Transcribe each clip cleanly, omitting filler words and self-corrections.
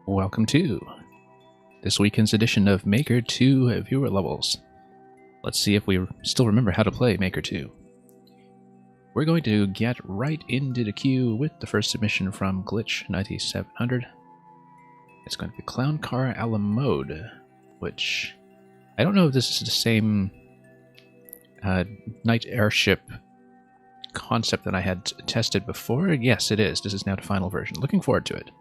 Welcome to this weekend's edition of Maker 2 Viewer Levels. Let's see if we still remember how to play Maker 2. We're going to get right into the queue with the first submission from Glitch 9700. It's going to be Clown Car a la Mode, which I don't know if this is the same night airship concept that I had tested before. Yes, it is. This is now the final version. Looking forward to it.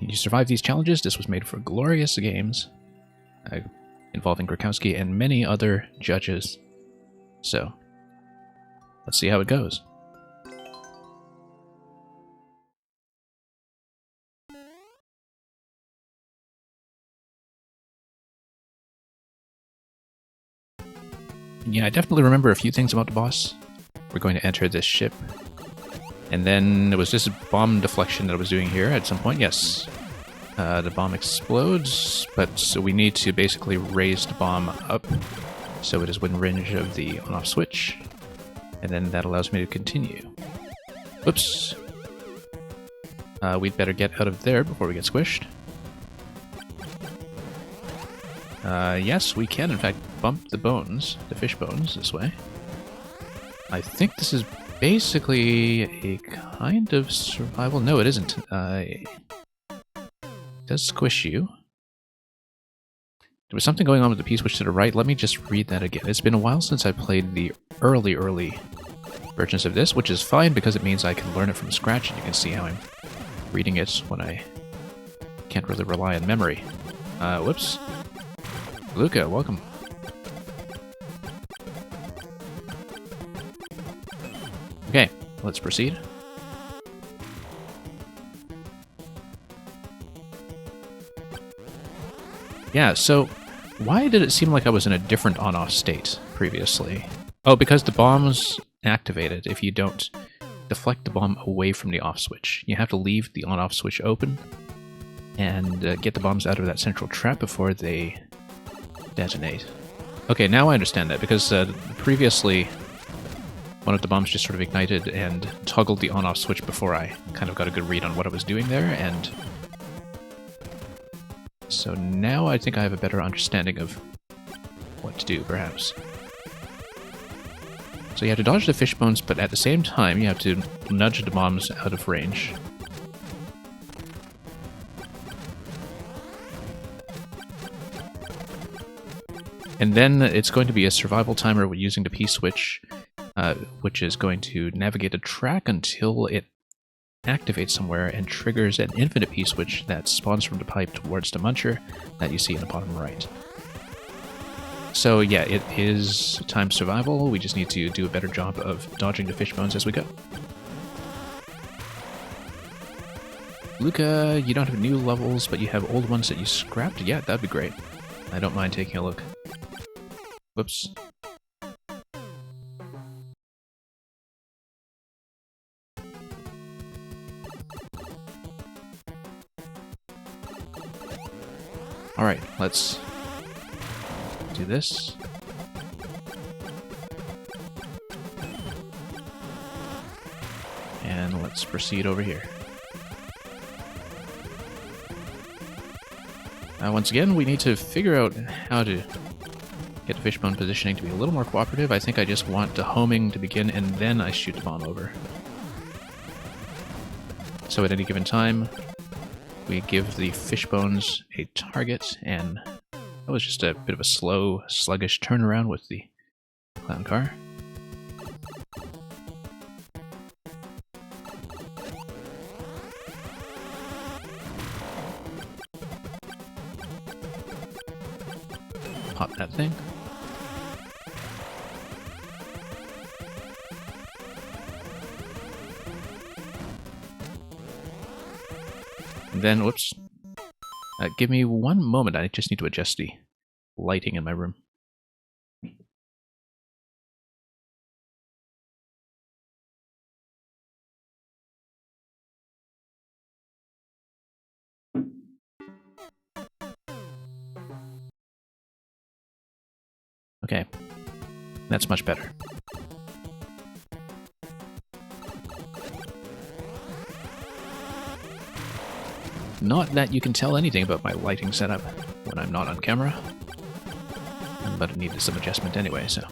You survive these challenges. This was made for Glorious Games, involving Grakowski and many other judges. So, let's see how it goes. Yeah, I definitely remember a few things about the boss. We're going to enter this ship. And then there was this bomb deflection that I was doing here at some point. Yes, the bomb explodes, but so we need to basically raise the bomb up so it is within range of the on-off switch. And then that allows me to continue. Whoops. We'd better get out of there before we get squished. Yes, we can in fact bump the bones, the fish bones, this way. I think this is basically a kind of survival. No, it isn't. It does squish you. There was something going on with the P-switch to the right. Let me just read that again. It's been a while since I played the early versions of this, which is fine because it means I can learn it from scratch, and you can see how I'm reading it when I can't really rely on memory. Whoops. Luca, welcome. Okay, let's proceed. Yeah, so why did it seem like I was in a different on-off state previously? Oh, because the bomb's activated if you don't deflect the bomb away from the off switch. You have to leave the on-off switch open and get the bombs out of that central trap before they detonate. Okay, now I understand that, because previously one of the bombs just sort of ignited and toggled the on-off switch before I kind of got a good read on what I was doing there, and so now I think I have a better understanding of what to do, perhaps. So you have to dodge the fish bones, but at the same time you have to nudge the bombs out of range. And then it's going to be a survival timer using the P-switch, which is going to navigate a track until it activates somewhere and triggers an infinite P-switch that spawns from the pipe towards the muncher that you see in the bottom right. So yeah, it is time survival. We just need to do a better job of dodging the fish bones as we go. Luca, you don't have new levels, but you have old ones that you scrapped? Yeah, that'd be great. I don't mind taking a look. Whoops. Alright, let's do this. And let's proceed over here. Once again, we need to figure out how to get the fishbone positioning to be a little more cooperative. I think I just want the homing to begin and then I shoot the bomb over. So at any given time, we give the fish bones a target, and that was just a bit of a slow, sluggish turnaround with the clown car. Pop that thing. And then, whoops. Give me one moment, I just need to adjust the lighting in my room. Okay, that's much better. Not that you can tell anything about my lighting setup when I'm not on camera, but it needed some adjustment anyway, so...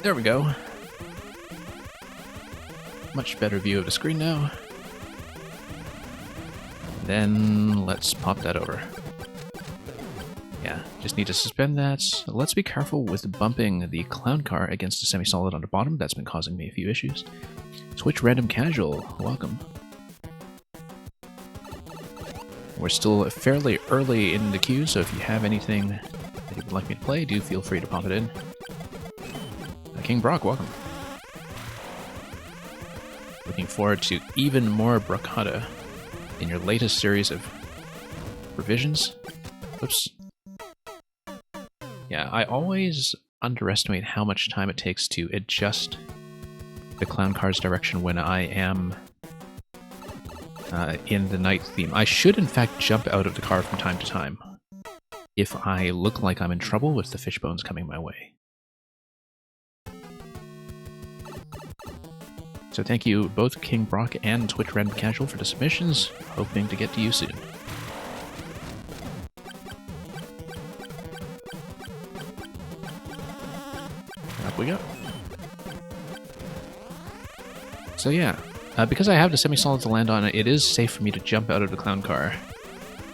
There we go. Much better view of the screen now. Then let's pop that over. Yeah, just need to suspend that. Let's be careful with bumping the clown car against the semi-solid on the bottom. That's been causing me a few issues. Twitch Random Casual, welcome. We're still fairly early in the queue, so if you have anything that you would like me to play, do feel free to pop it in. King Brock, welcome. Looking forward to even more Brakata in your latest series of revisions. Oops. Yeah, I always underestimate how much time it takes to adjust the clown car's direction when I am in the night theme. I should in fact jump out of the car from time to time if I look like I'm in trouble with the fishbones coming my way. So thank you both King Brock and Twitch Random Casual for the submissions. Hoping to get to you soon. Up we go. So yeah, because I have the semi-solid to land on, it is safe for me to jump out of the clown car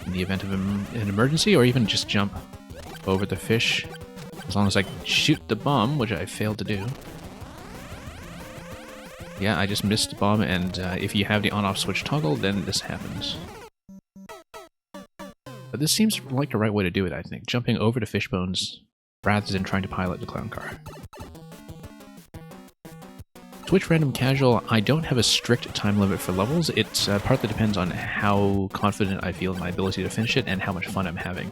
in the event of an emergency, or even just jump over the fish, as long as I shoot the bomb, which I failed to do. Yeah, I just missed the bomb, and if you have the on-off switch toggle, then this happens. But this seems like the right way to do it, I think. Jumping over the fishbones rather than trying to pilot the clown car. Twitch Random Casual, I don't have a strict time limit for levels. It partly depends on how confident I feel in my ability to finish it and how much fun I'm having.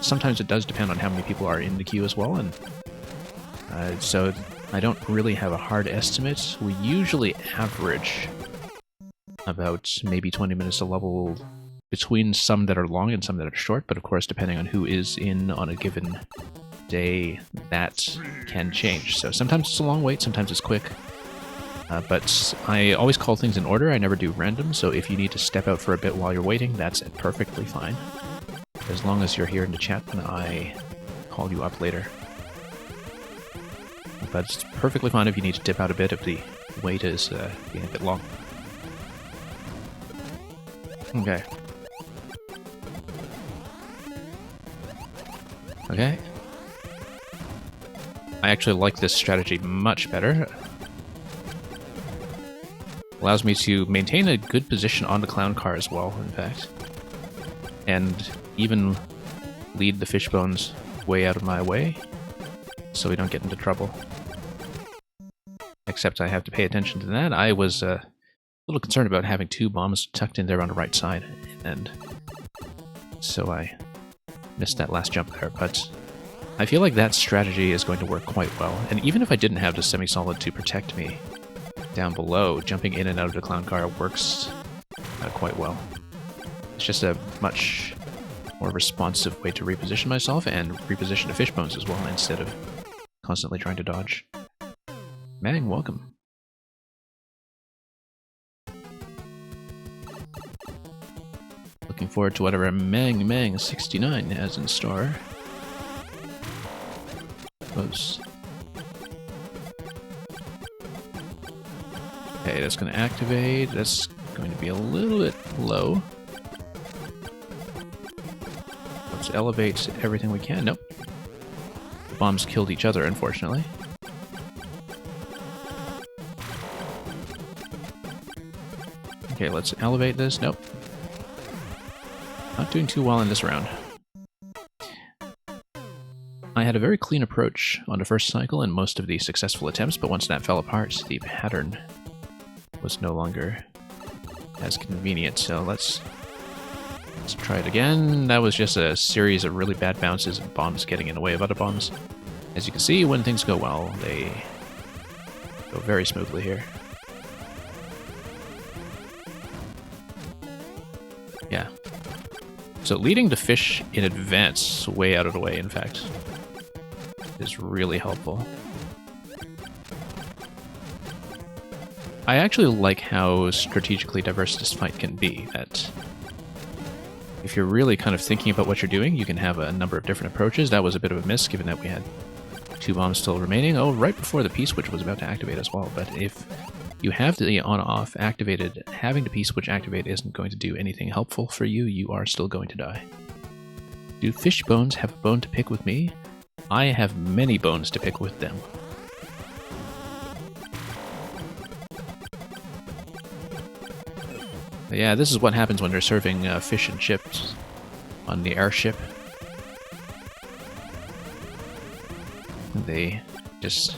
Sometimes it does depend on how many people are in the queue as well, and so I don't really have a hard estimate. We usually average about maybe 20 minutes a level between some that are long and some that are short, but of course depending on who is in on a given day, that can change. So sometimes it's a long wait, sometimes it's quick, but I always call things in order. I never do random, so if you need to step out for a bit while you're waiting, that's perfectly fine. As long as you're here in the chat when I call you up later. But it's perfectly fine if you need to dip out a bit if the wait is being a bit long. Okay. Okay. I actually like this strategy much better. Allows me to maintain a good position on the clown car as well, in fact. And even lead the fishbones way out of my way, so we don't get into trouble. Except I have to pay attention to that. I was a little concerned about having two bombs tucked in there on the right side, and so I missed that last jump there, but I feel like that strategy is going to work quite well. And even if I didn't have the semi-solid to protect me down below, jumping in and out of the clown car works quite well. It's just a much more responsive way to reposition myself and reposition the fishbones as well, instead of constantly trying to dodge. Mang, welcome. Looking forward to whatever Mang69 has in store. Close. Okay, that's going to activate. That's going to be a little bit low. Let's elevate everything we can. Nope. The bombs killed each other, unfortunately. Okay, let's elevate this. Nope. Not doing too well in this round. I had a very clean approach on the first cycle and most of the successful attempts, but once that fell apart, the pattern was no longer as convenient. So let's try it again. That was just a series of really bad bounces and bombs getting in the way of other bombs. As you can see, when things go well, they go very smoothly here. Yeah. So leading the fish in advance, way out of the way, in fact, is really helpful. I actually like how strategically diverse this fight can be, that if you're really kind of thinking about what you're doing, you can have a number of different approaches. That was a bit of a miss, given that we had 2 bombs still remaining. Oh, right before the P-switch was about to activate as well, but if you have the on-off activated, having the P-switch activate isn't going to do anything helpful for you. You are still going to die. Do fish bones have a bone to pick with me? I have many bones to pick with them. But yeah, this is what happens when they're serving fish and chips on the airship. They just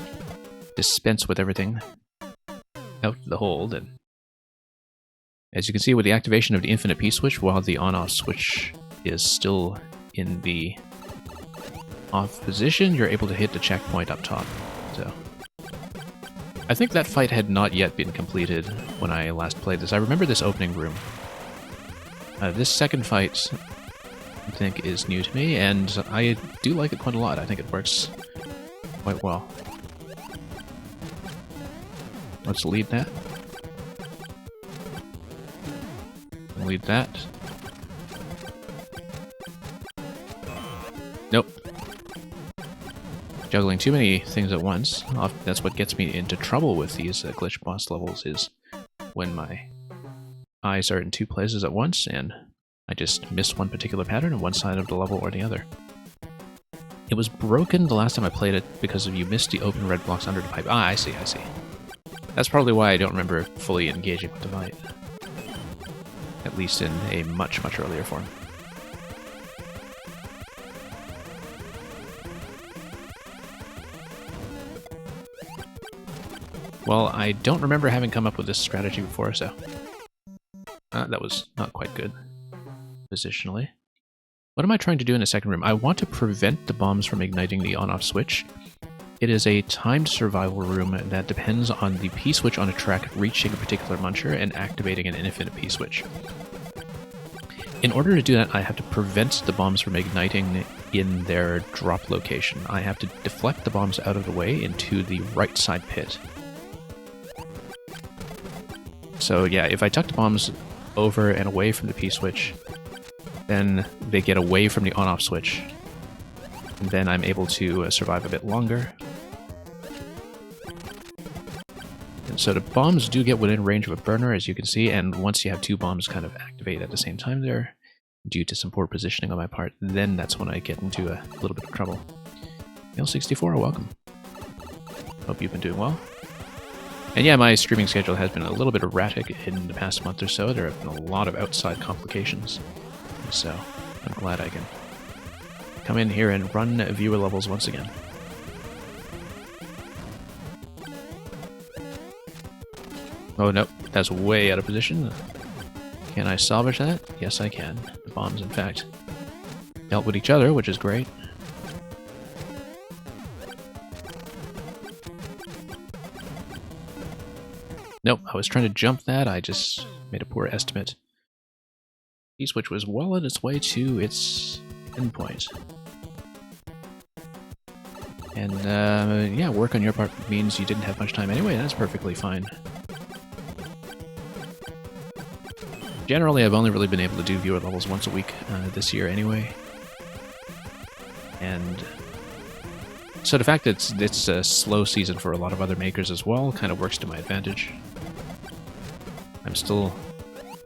dispense with everything out the hold, and as you can see with the activation of the infinite P-switch, while the on-off switch is still in the off position, you're able to hit the checkpoint up top. So I think that fight had not yet been completed when I last played this. I remember this opening room. This second fight, I think, is new to me, and I do like it quite a lot. I think it works quite well. Let's lead that. Lead that. Nope. Juggling too many things at once. That's what gets me into trouble with these glitch boss levels, is when my eyes are in 2 places at once and I just miss one particular pattern on one side of the level or the other. It was broken the last time I played it because you missed the open red blocks under the pipe. Ah, I see. That's probably why I don't remember fully engaging with the fight. At least in a much, much earlier form. Well, I don't remember having come up with this strategy before, so that was not quite good positionally. What am I trying to do in the second room? I want to prevent the bombs from igniting the on-off switch. It is a timed survival room that depends on the P-switch on a track reaching a particular muncher and activating an infinite P-switch. In order to do that, I have to prevent the bombs from igniting in their drop location. I have to deflect the bombs out of the way into the right side pit. So yeah, if I tuck the bombs over and away from the P-switch, then they get away from the on-off switch. And then I'm able to survive a bit longer. And so the bombs do get within range of a burner, as you can see, and once you have 2 bombs kind of activate at the same time there, due to some poor positioning on my part, then that's when I get into a little bit of trouble. L64, welcome. Hope you've been doing well. And yeah, my streaming schedule has been a little bit erratic in the past month or so. There have been a lot of outside complications. So I'm glad I can come in here and run viewer levels once again. Oh no, that's way out of position. Can I salvage that? Yes, I can. The bombs, in fact, dealt with each other, which is great. Nope, I was trying to jump that, I just made a poor estimate. P-switch was well on its way to its endpoint. And yeah, work on your part means you didn't have much time anyway, that's perfectly fine. Generally, I've only really been able to do viewer levels once a week this year anyway. And so the fact that it's a slow season for a lot of other makers as well kind of works to my advantage. I'm still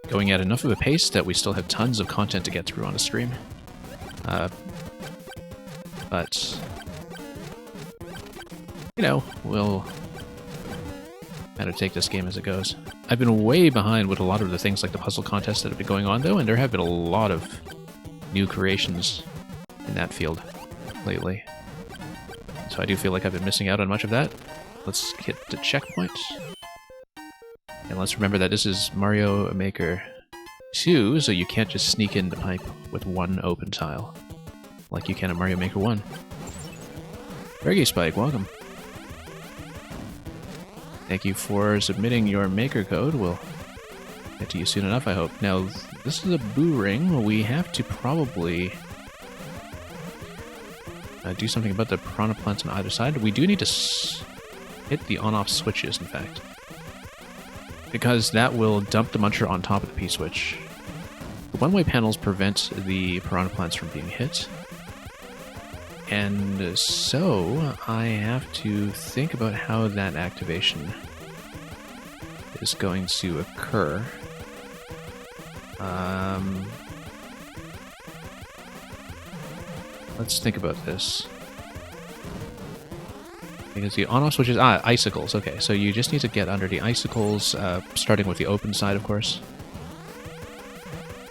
going at enough of a pace that we still have tons of content to get through on a stream. But, you know, we'll kind of take this game as it goes. I've been way behind with a lot of the things like the puzzle contests that have been going on, though, and there have been a lot of new creations in that field lately. So I do feel like I've been missing out on much of that. Let's hit the checkpoint. And let's remember that this is Mario Maker 2, so you can't just sneak in the pipe with one open tile, like you can in Mario Maker 1. Reggae Spike, welcome. Thank you for submitting your maker code. We'll get to you soon enough, I hope. Now, this is a boo ring. We have to probably do something about the piranha plants on either side. We do need to hit the on-off switches, in fact. because that will dump the muncher on top of the P-switch. The one-way panels prevent the piranha plants from being hit. And so I have to think about how that activation is going to occur. Let's think about this. Because the on-off switches... icicles. Okay, so you just need to get under the icicles, starting with the open side, of course.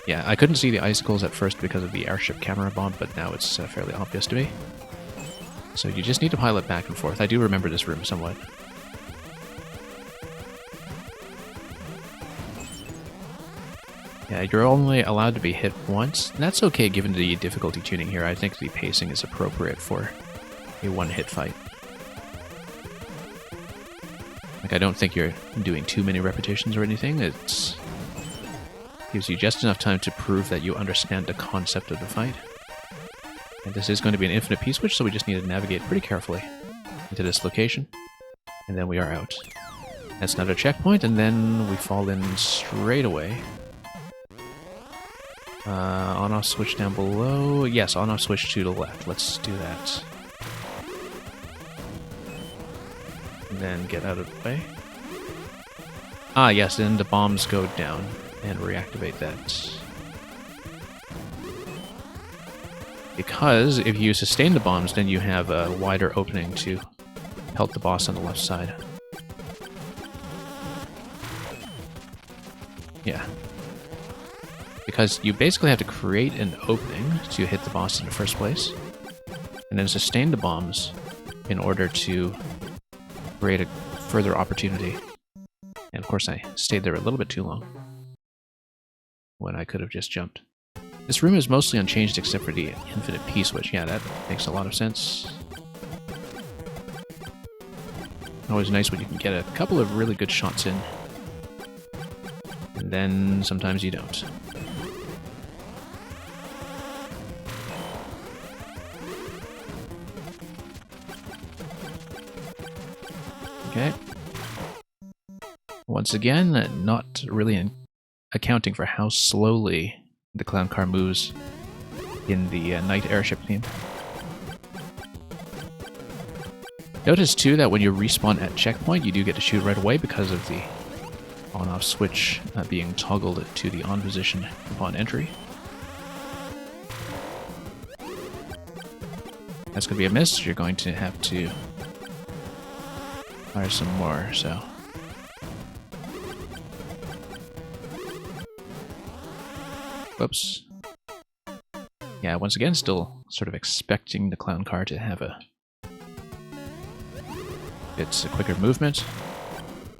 Yeah, I couldn't see the icicles at first because of the airship camera bomb, but now it's fairly obvious to me. So you just need to pilot back and forth. I do remember this room somewhat. Yeah, you're only allowed to be hit once. That's okay given the difficulty tuning here. I think the pacing is appropriate for a one-hit fight. Like, I don't think you're doing too many repetitions or anything. It gives you just enough time to prove that you understand the concept of the fight. And this is going to be an infinite P-switch, so we just need to navigate pretty carefully into this location. And then we are out. That's another checkpoint, and then we fall in straight away. On-off switch down below. Yes, on-off switch to the left. Let's do that. And then get out of the way. Ah, yes, then the bombs go down and reactivate that. Because if you sustain the bombs, then you have a wider opening to help the boss on the left side. Yeah. Because you basically have to create an opening to hit the boss in the first place, and then sustain the bombs in order to create a further opportunity. And of course I stayed there a little bit too long, when I could have just jumped. This room is mostly unchanged except for the infinite P-switch. Yeah, that makes a lot of sense. Always nice when you can get a couple of really good shots in. And then sometimes you don't. Okay. Once again, not really accounting for how slowly the clown car moves in the night airship theme. Notice too that when you respawn at checkpoint, you do get to shoot right away because of the on-off switch being toggled to the on position upon entry. That's going to be a miss. You're going to have to fire some more, so... Whoops. Yeah, once again, still sort of expecting the clown car to have a quicker movement.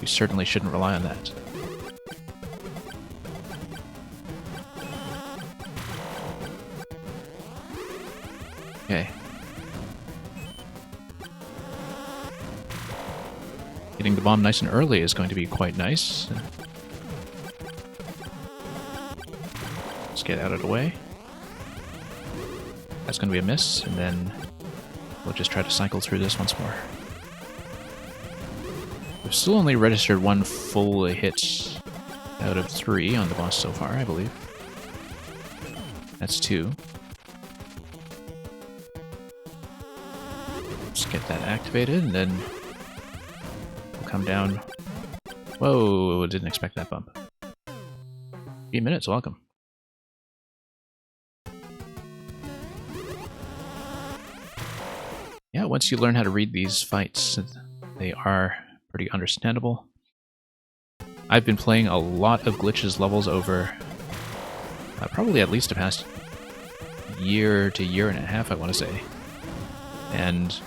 You certainly shouldn't rely on that. Okay. Getting the bomb nice and early is going to be quite nice. Let's get out of the way. That's going to be a miss, and then we'll just try to cycle through this once more. We've still only registered one full hit out of 3 on the boss so far, I believe. That's 2. Let's get that activated, and then we'll come down. Whoa, didn't expect that bump. 8 minutes, welcome. Yeah, once you learn how to read these fights, they are pretty understandable. I've been playing a lot of Glitches levels over probably at least the past year to year and a half, I want to say. And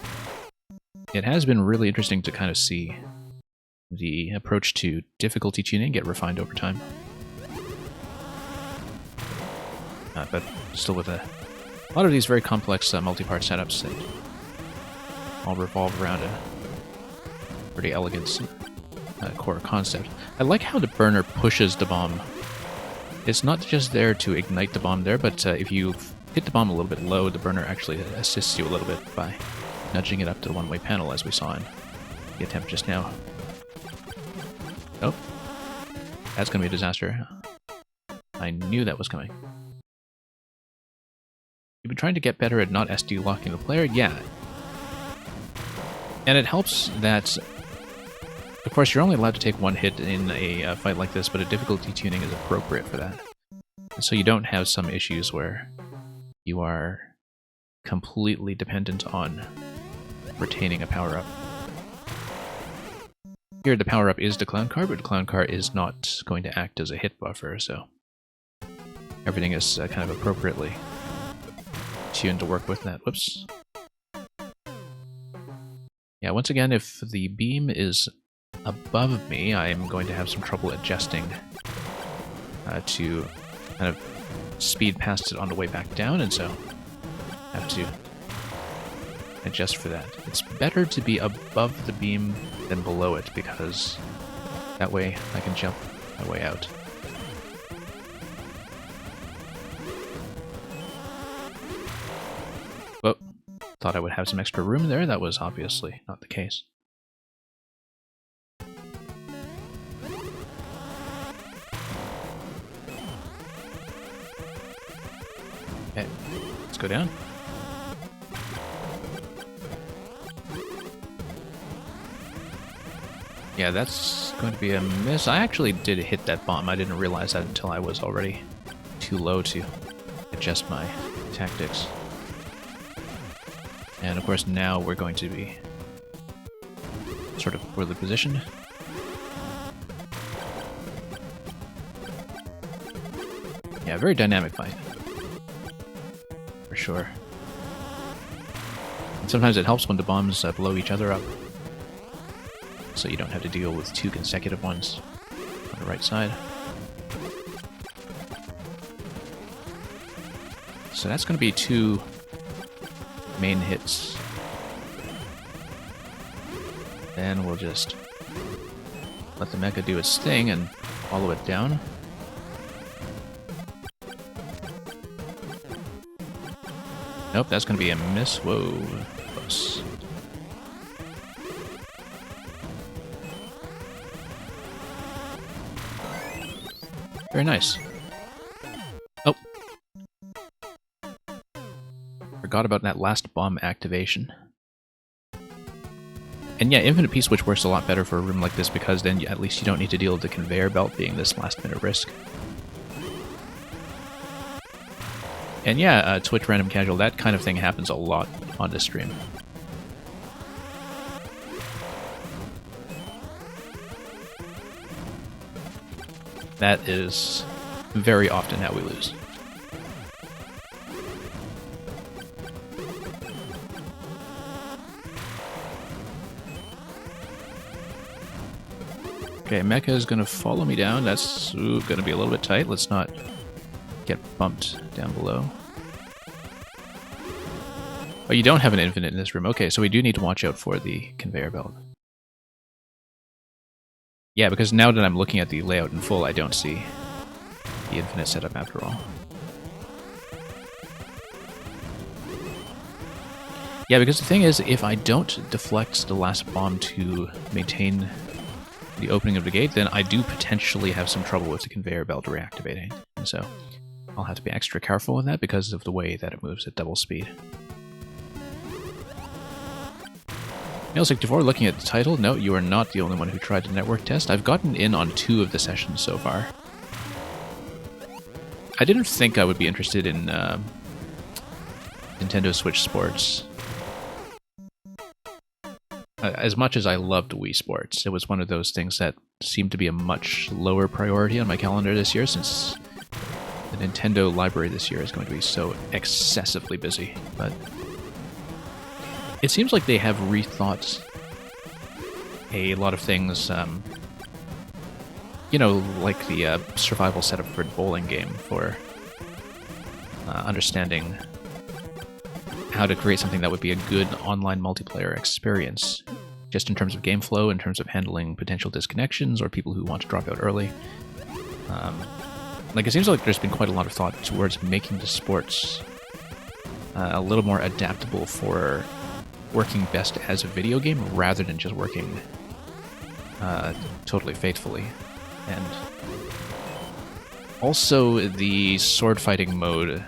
it has been really interesting to kind of see the approach to difficulty tuning get refined over time. But still with a lot of these very complex multi-part setups that all revolve around a pretty elegant core concept. I like how the burner pushes the bomb. It's not just there to ignite the bomb there, but if you hit the bomb a little bit low, the burner actually assists you a little bit by nudging it up to the one-way panel, as we saw in the attempt just now. Oh. That's going to be a disaster. I knew that was coming. You've been trying to get better at not SD locking the player? Yeah. And it helps that, of course, you're only allowed to take one hit in a fight like this, but a difficulty tuning is appropriate for that. So you don't have some issues where you are completely dependent on retaining a power-up. Here the power-up is the Clown Car, but the Clown Car is not going to act as a hit buffer, so everything is kind of appropriately tuned to work with that. Whoops. Yeah, once again, if the beam is above me, I'm going to have some trouble adjusting to kind of speed past it on the way back down, and so I have to adjust for that. It's better to be above the beam than below it, because that way I can jump my way out. Whoa, thought I would have some extra room there. That was obviously not the case. Okay, let's go down. Yeah, that's going to be a miss. I actually did hit that bomb. I didn't realize that until I was already too low to adjust my tactics. And of course now we're going to be sort of poorly positioned. Yeah, very dynamic fight. For sure. And sometimes it helps when the bombs blow each other up, so you don't have to deal with two consecutive ones on the right side. So that's going to be two main hits. Then we'll just let the mecha do its thing and follow it down. Nope, that's going to be a miss. Whoa, close. Very nice. Oh. Forgot about that last bomb activation. And yeah, Infinite P-Switch works a lot better for a room like this, because then at least you don't need to deal with the conveyor belt being this last-minute risk. And yeah, Twitch Random Casual, that kind of thing happens a lot on this stream. That is very often how we lose. Okay, Mecha is going to follow me down. That's going to be a little bit tight. Let's not get bumped down below. Oh, you don't have an infinite in this room. Okay, so we do need to watch out for the conveyor belt. Yeah, because now that I'm looking at the layout in full, I don't see the infinite setup after all. Yeah, because the thing is, if I don't deflect the last bomb to maintain the opening of the gate, then I do potentially have some trouble with the conveyor belt reactivating. And so I'll have to be extra careful with that because of the way that it moves at double speed. Nail64, looking at the title, no, you are not the only one who tried to network test. I've gotten in on 2 of the sessions so far. I didn't think I would be interested in Nintendo Switch Sports. As much as I loved Wii Sports, it was one of those things that seemed to be a much lower priority on my calendar this year, since the Nintendo library this year is going to be so excessively busy. But it seems like they have rethought a lot of things, you know, like the survival setup for the bowling game, for understanding how to create something that would be a good online multiplayer experience, just in terms of game flow, in terms of handling potential disconnections or people who want to drop out early. Like, it seems like there's been quite a lot of thought towards making the sports a little more adaptable for working best as a video game rather than just working totally faithfully. And Also, the sword fighting mode,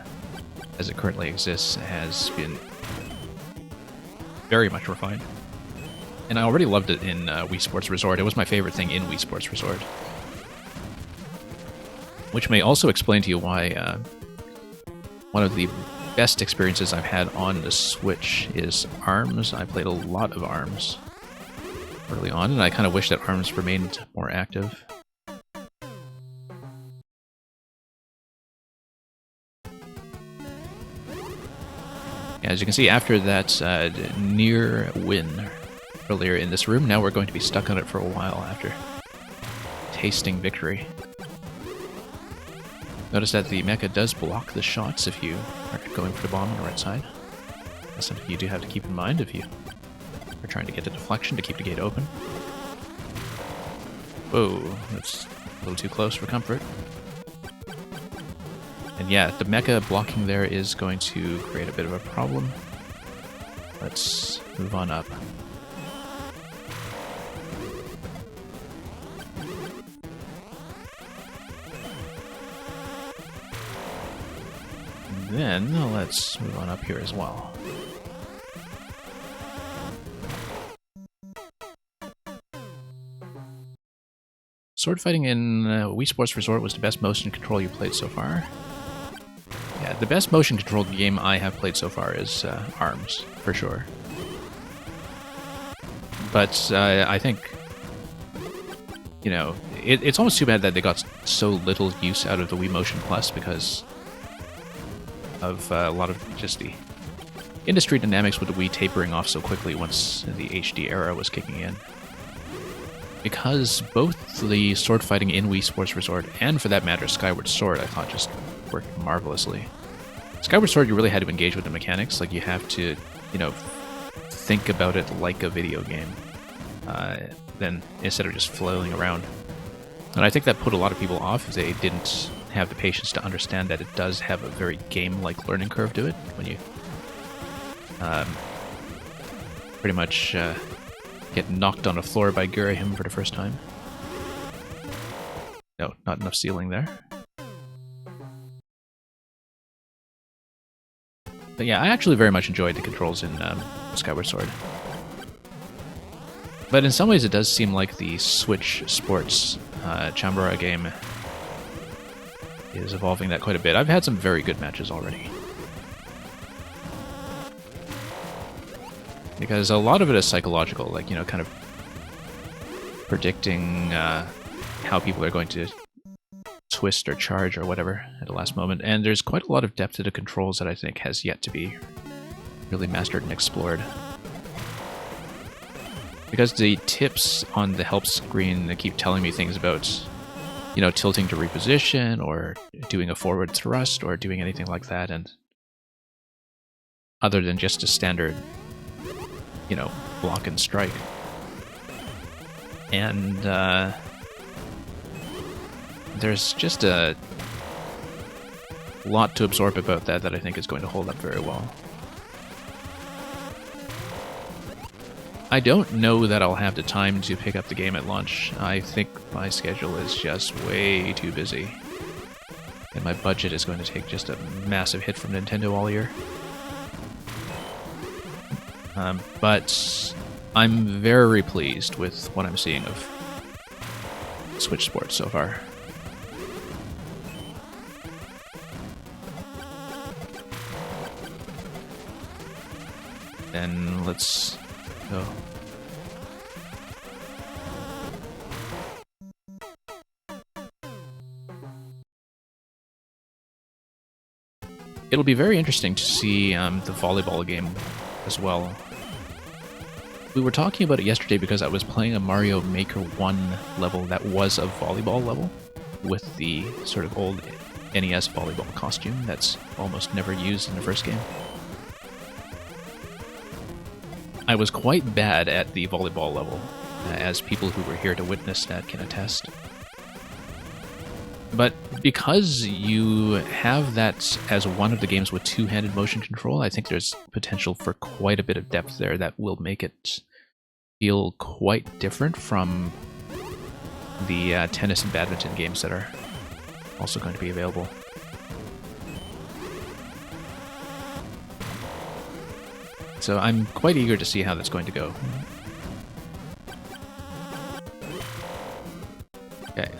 as it currently exists, has been very much refined. And I already loved it in Wii Sports Resort. It was my favorite thing in Wii Sports Resort. Which may also explain to you why one of the best experiences I've had on the Switch is ARMS. I played a lot of ARMS early on, and I kind of wish that ARMS remained more active. As you can see, after that near win earlier in this room, now we're going to be stuck on it for a while after tasting victory. Notice that the mecha does block the shots if you are going for the bomb on the right side. That's something you do have to keep in mind if you are trying to get the deflection to keep the gate open. Whoa, that's a little too close for comfort. And yeah, the mecha blocking there is going to create a bit of a problem. Let's move on up. And then let's move on up here as well. Sword fighting in Wii Sports Resort was the best motion control you played so far. Yeah, the best motion control game I have played so far is ARMS, for sure. But I think, you know, it's almost too bad that they got so little use out of the Wii Motion Plus because of a lot of just the industry dynamics with the Wii tapering off so quickly once the HD era was kicking in. Because both the sword fighting in Wii Sports Resort and, for that matter, Skyward Sword, I thought just worked marvelously. Skyward Sword, you really had to engage with the mechanics. Like, you have to, you know, think about it like a video game, then instead of just flailing around. And I think that put a lot of people off if they didn't have the patience to understand that it does have a very game-like learning curve to it when you pretty much get knocked on the floor by Girahim for the first time. No, not enough ceiling there. But yeah, I actually very much enjoyed the controls in Skyward Sword. But in some ways it does seem like the Switch Sports Chambara game is evolving that quite a bit. I've had some very good matches already. Because a lot of it is psychological, like, you know, kind of predicting how people are going to twist or charge or whatever at the last moment. And there's quite a lot of depth to the controls that I think has yet to be really mastered and explored. Because the tips on the help screen they keep telling me things about, you know, tilting to reposition or doing a forward thrust or doing anything like that, and other than just a standard, you know, block and strike. And there's just a lot to absorb about that I think is going to hold up very well. I don't know that I'll have the time to pick up the game at launch. I think my schedule is just way too busy. And my budget is going to take just a massive hit from Nintendo all year. But I'm very pleased with what I'm seeing of Switch Sports so far. Then let's go. It'll be very interesting to see the volleyball game as well. We were talking about it yesterday because I was playing a Mario Maker 1 level that was a volleyball level with the sort of old NES volleyball costume that's almost never used in the first game. I was quite bad at the volleyball level, as people who were here to witness that can attest. But because you have that as one of the games with two-handed motion control, I think there's potential for quite a bit of depth there that will make it feel quite different from the tennis and badminton games that are also going to be available. So I'm quite eager to see how that's going to go. Okay.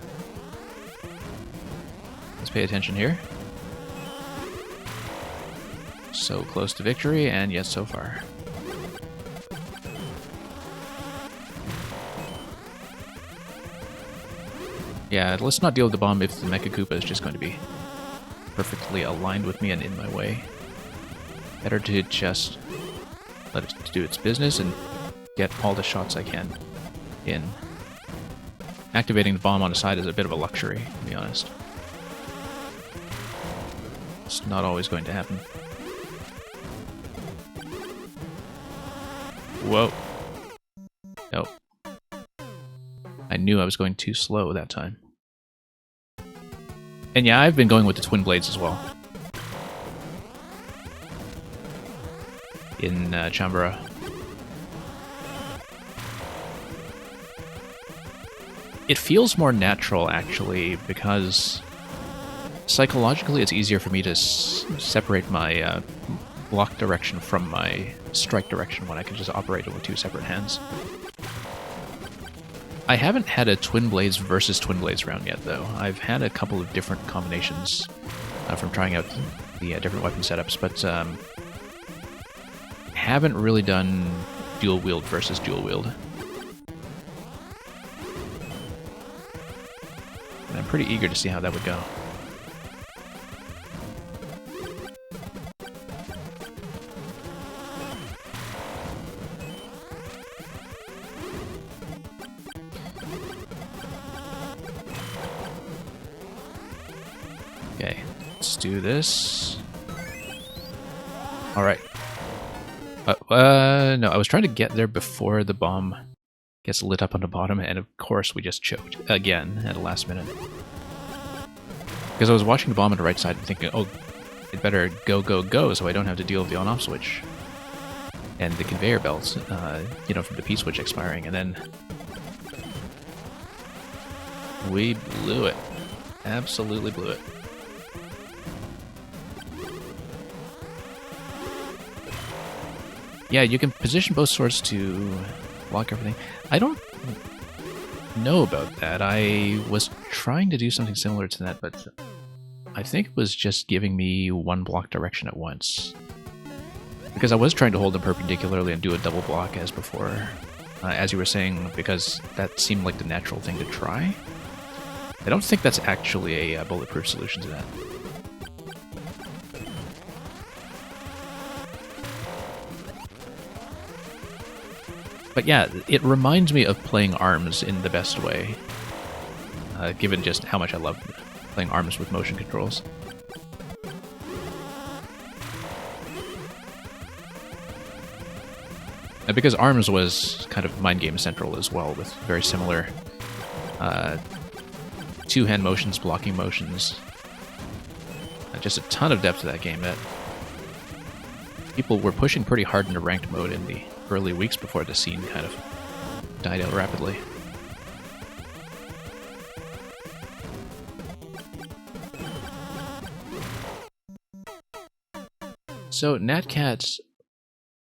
Let's pay attention here. So close to victory, and yet so far. Yeah, let's not deal with the bomb if the Mecha Koopa is just going to be perfectly aligned with me and in my way. Better to just let it do its business and get all the shots I can in. Activating the bomb on the side is a bit of a luxury, to be honest. It's not always going to happen. Whoa. Nope. I knew I was going too slow that time. And yeah, I've been going with the Twin Blades as well. In Chambara. It feels more natural, actually, because psychologically it's easier for me to separate my block direction from my strike direction when I can just operate it with two separate hands. I haven't had a Twin Blades versus Twin Blades round yet, though. I've had a couple of different combinations from trying out the different weapon setups, but haven't really done dual wield versus dual wield. And I'm pretty eager to see how that would go. Okay, let's do this. Alright. No, I was trying to get there before the bomb gets lit up on the bottom, and of course we just choked again at the last minute. Because I was watching the bomb on the right side and thinking, oh, it better go, go, go, so I don't have to deal with the on-off switch. And the conveyor belts, you know, from the P-switch expiring, and then we blew it. Absolutely blew it. Yeah, you can position both swords to block everything. I don't know about that. I was trying to do something similar to that, but I think it was just giving me one block direction at once. Because I was trying to hold them perpendicularly and do a double block as before. As you were saying, because that seemed like the natural thing to try. I don't think that's actually a bulletproof solution to that. But yeah, it reminds me of playing ARMS in the best way, given just how much I love playing ARMS with motion controls. And because ARMS was kind of Mind Game Central as well, with very similar two-hand motions, blocking motions. Just a ton of depth to that game that people were pushing pretty hard into ranked mode in the early weeks before the scene kind of died out rapidly. So, NatCat,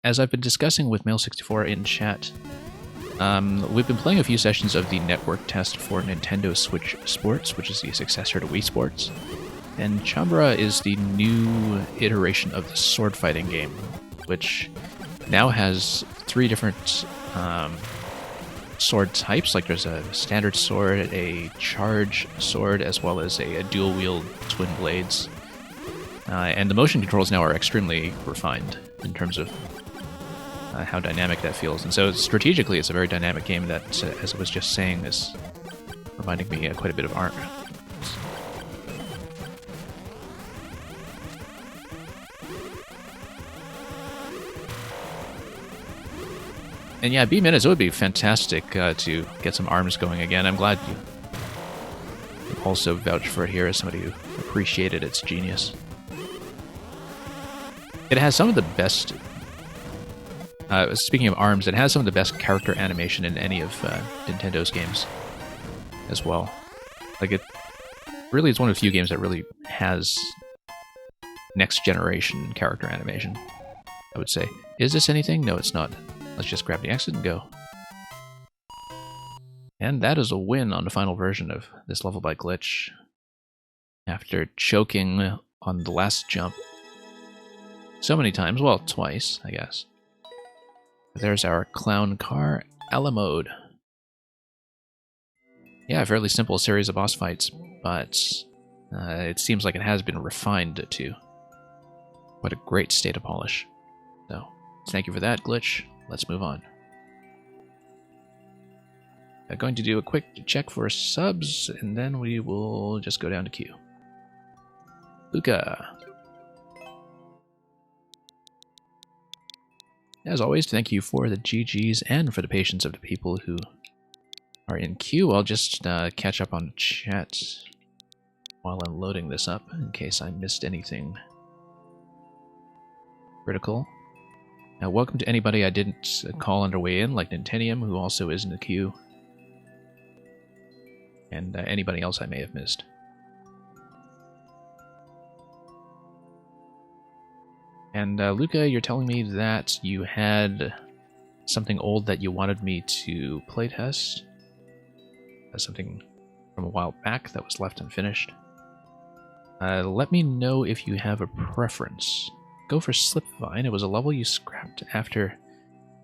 as I've been discussing with Mail64 in chat, we've been playing a few sessions of the network test for Nintendo Switch Sports, which is the successor to Wii Sports. And Chambara is the new iteration of the sword fighting game, which now has 3 different sword types. Like there's a standard sword, a charge sword, as well as a dual wield twin blades. And the motion controls now are extremely refined in terms of how dynamic that feels. And so strategically, it's a very dynamic game that, as I was just saying, is reminding me quite a bit of ARMS. And yeah, B-Minutes, it would be fantastic to get some ARMS going again. I'm glad you also vouched for it here as somebody who appreciated its genius. It has some of the best... speaking of ARMS, it has some of the best character animation in any of Nintendo's games as well. Like really, it's one of the few games that really has next generation character animation, I would say. Is this anything? No, it's not. Let's just grab the exit and go. And that is a win on the final version of this level by glitch. After choking on the last jump so many times, well, twice, I guess. There's our clown car, Alamode. Yeah, a fairly simple series of boss fights, but it seems like it has been refined too. What a great state of polish. So, thank you for that, glitch. Let's move on. I'm going to do a quick check for subs, and then we will just go down to queue. Luca. As always, thank you for the GGs and for the patience of the people who are in queue. I'll just catch up on chat while I'm loading this up in case I missed anything critical. Now, welcome to anybody I didn't call on their way in, like Nintentium, who also is in the queue, and anybody else I may have missed. And Luca, you're telling me that you had something old that you wanted me to playtest? Something from a while back that was left unfinished. Let me know if you have a preference. Go for Slipvine. It was a level you scrapped after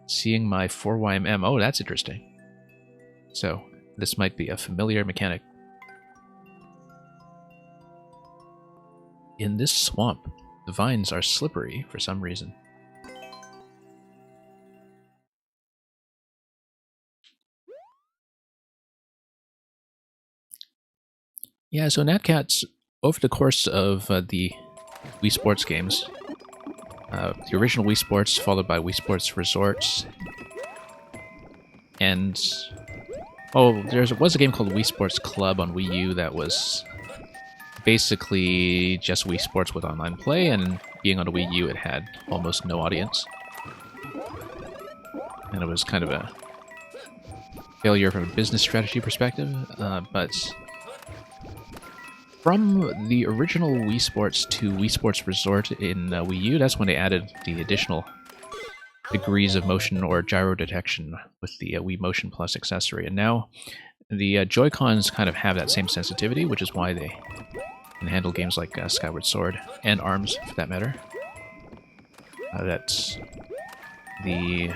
seeing my 4YMM. Oh, that's interesting. So, this might be a familiar mechanic. In this swamp, the vines are slippery for some reason. Yeah, so NatCats, over the course of the Wii Sports games, the original Wii Sports followed by Wii Sports Resorts, and there was a game called Wii Sports Club on Wii U that was basically just Wii Sports with online play, and being on a Wii U, it had almost no audience. And it was kind of a failure from a business strategy perspective, but from the original Wii Sports to Wii Sports Resort in Wii U, that's when they added the additional degrees of motion or gyro detection with the Wii Motion Plus accessory. And now the Joy-Cons kind of have that same sensitivity, which is why they can handle games like Skyward Sword, and ARMS for that matter. That the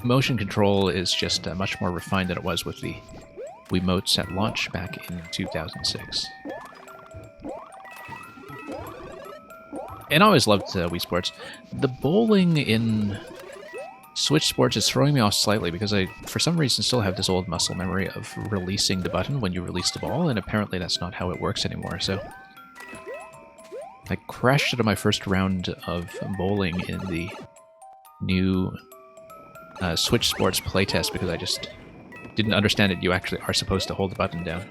motion control is just much more refined than it was with the Wiimotes at launch back in 2006. And I always loved Wii Sports. The bowling in Switch Sports is throwing me off slightly because I, for some reason, still have this old muscle memory of releasing the button when you release the ball, and apparently that's not how it works anymore, so I crashed out of my first round of bowling in the new Switch Sports playtest because I just didn't understand that you actually are supposed to hold the button down.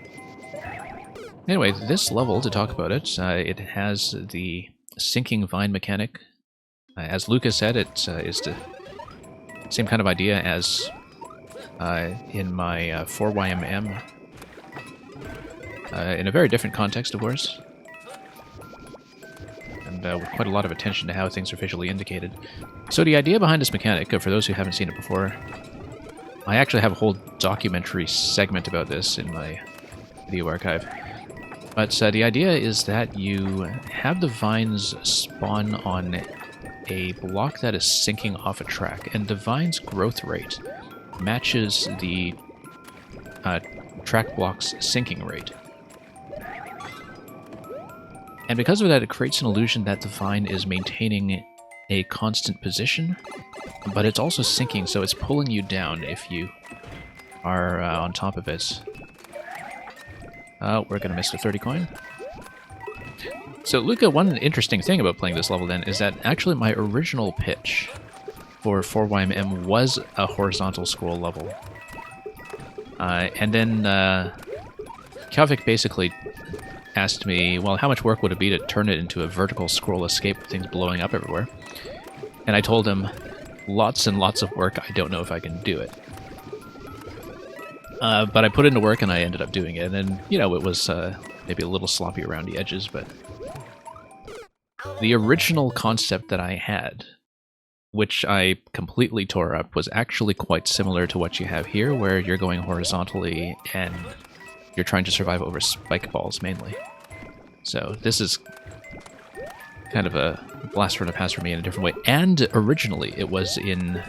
Anyway, this level, to talk about it, it has the sinking vine mechanic. As Lucas said, it is the same kind of idea as in my 4YMM. In a very different context, of course. And with quite a lot of attention to how things are visually indicated. So the idea behind this mechanic, for those who haven't seen it before, I actually have a whole documentary segment about this in my video archive. But the idea is that you have the vines spawn on a block that is sinking off a track, and the vine's growth rate matches the track block's sinking rate. And because of that, it creates an illusion that the vine is maintaining a constant position, but it's also sinking, so it's pulling you down if you are on top of it. We're going to miss the 30 coin. So, Luca, one interesting thing about playing this level then is that actually my original pitch for 4YMM was a horizontal scroll level. And then Kalvik basically asked me, well, how much work would it be to turn it into a vertical scroll escape with things blowing up everywhere? And I told him, lots and lots of work, I don't know if I can do it. But I put into work and I ended up doing it, and then, you know, it was maybe a little sloppy around the edges, but the original concept that I had, which I completely tore up, was actually quite similar to what you have here, where you're going horizontally and you're trying to survive over spike balls mainly. So this is kind of a blast from the past for me in a different way. And originally it was in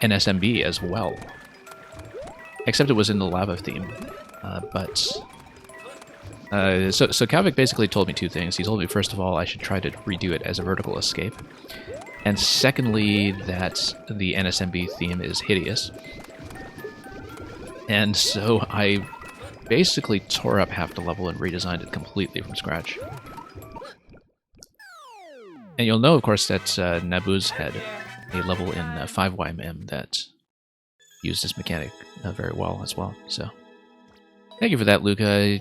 NSMB as well. Except it was in the lava theme. So Kavik basically told me two things. He told me, first of all, I should try to redo it as a vertical escape. And secondly, that the NSMB theme is hideous. And so I basically tore up half the level and redesigned it completely from scratch. And you'll know, of course, that Naboo's had a level in 5YMM that used this mechanic very well as well. So thank you for that, Luca.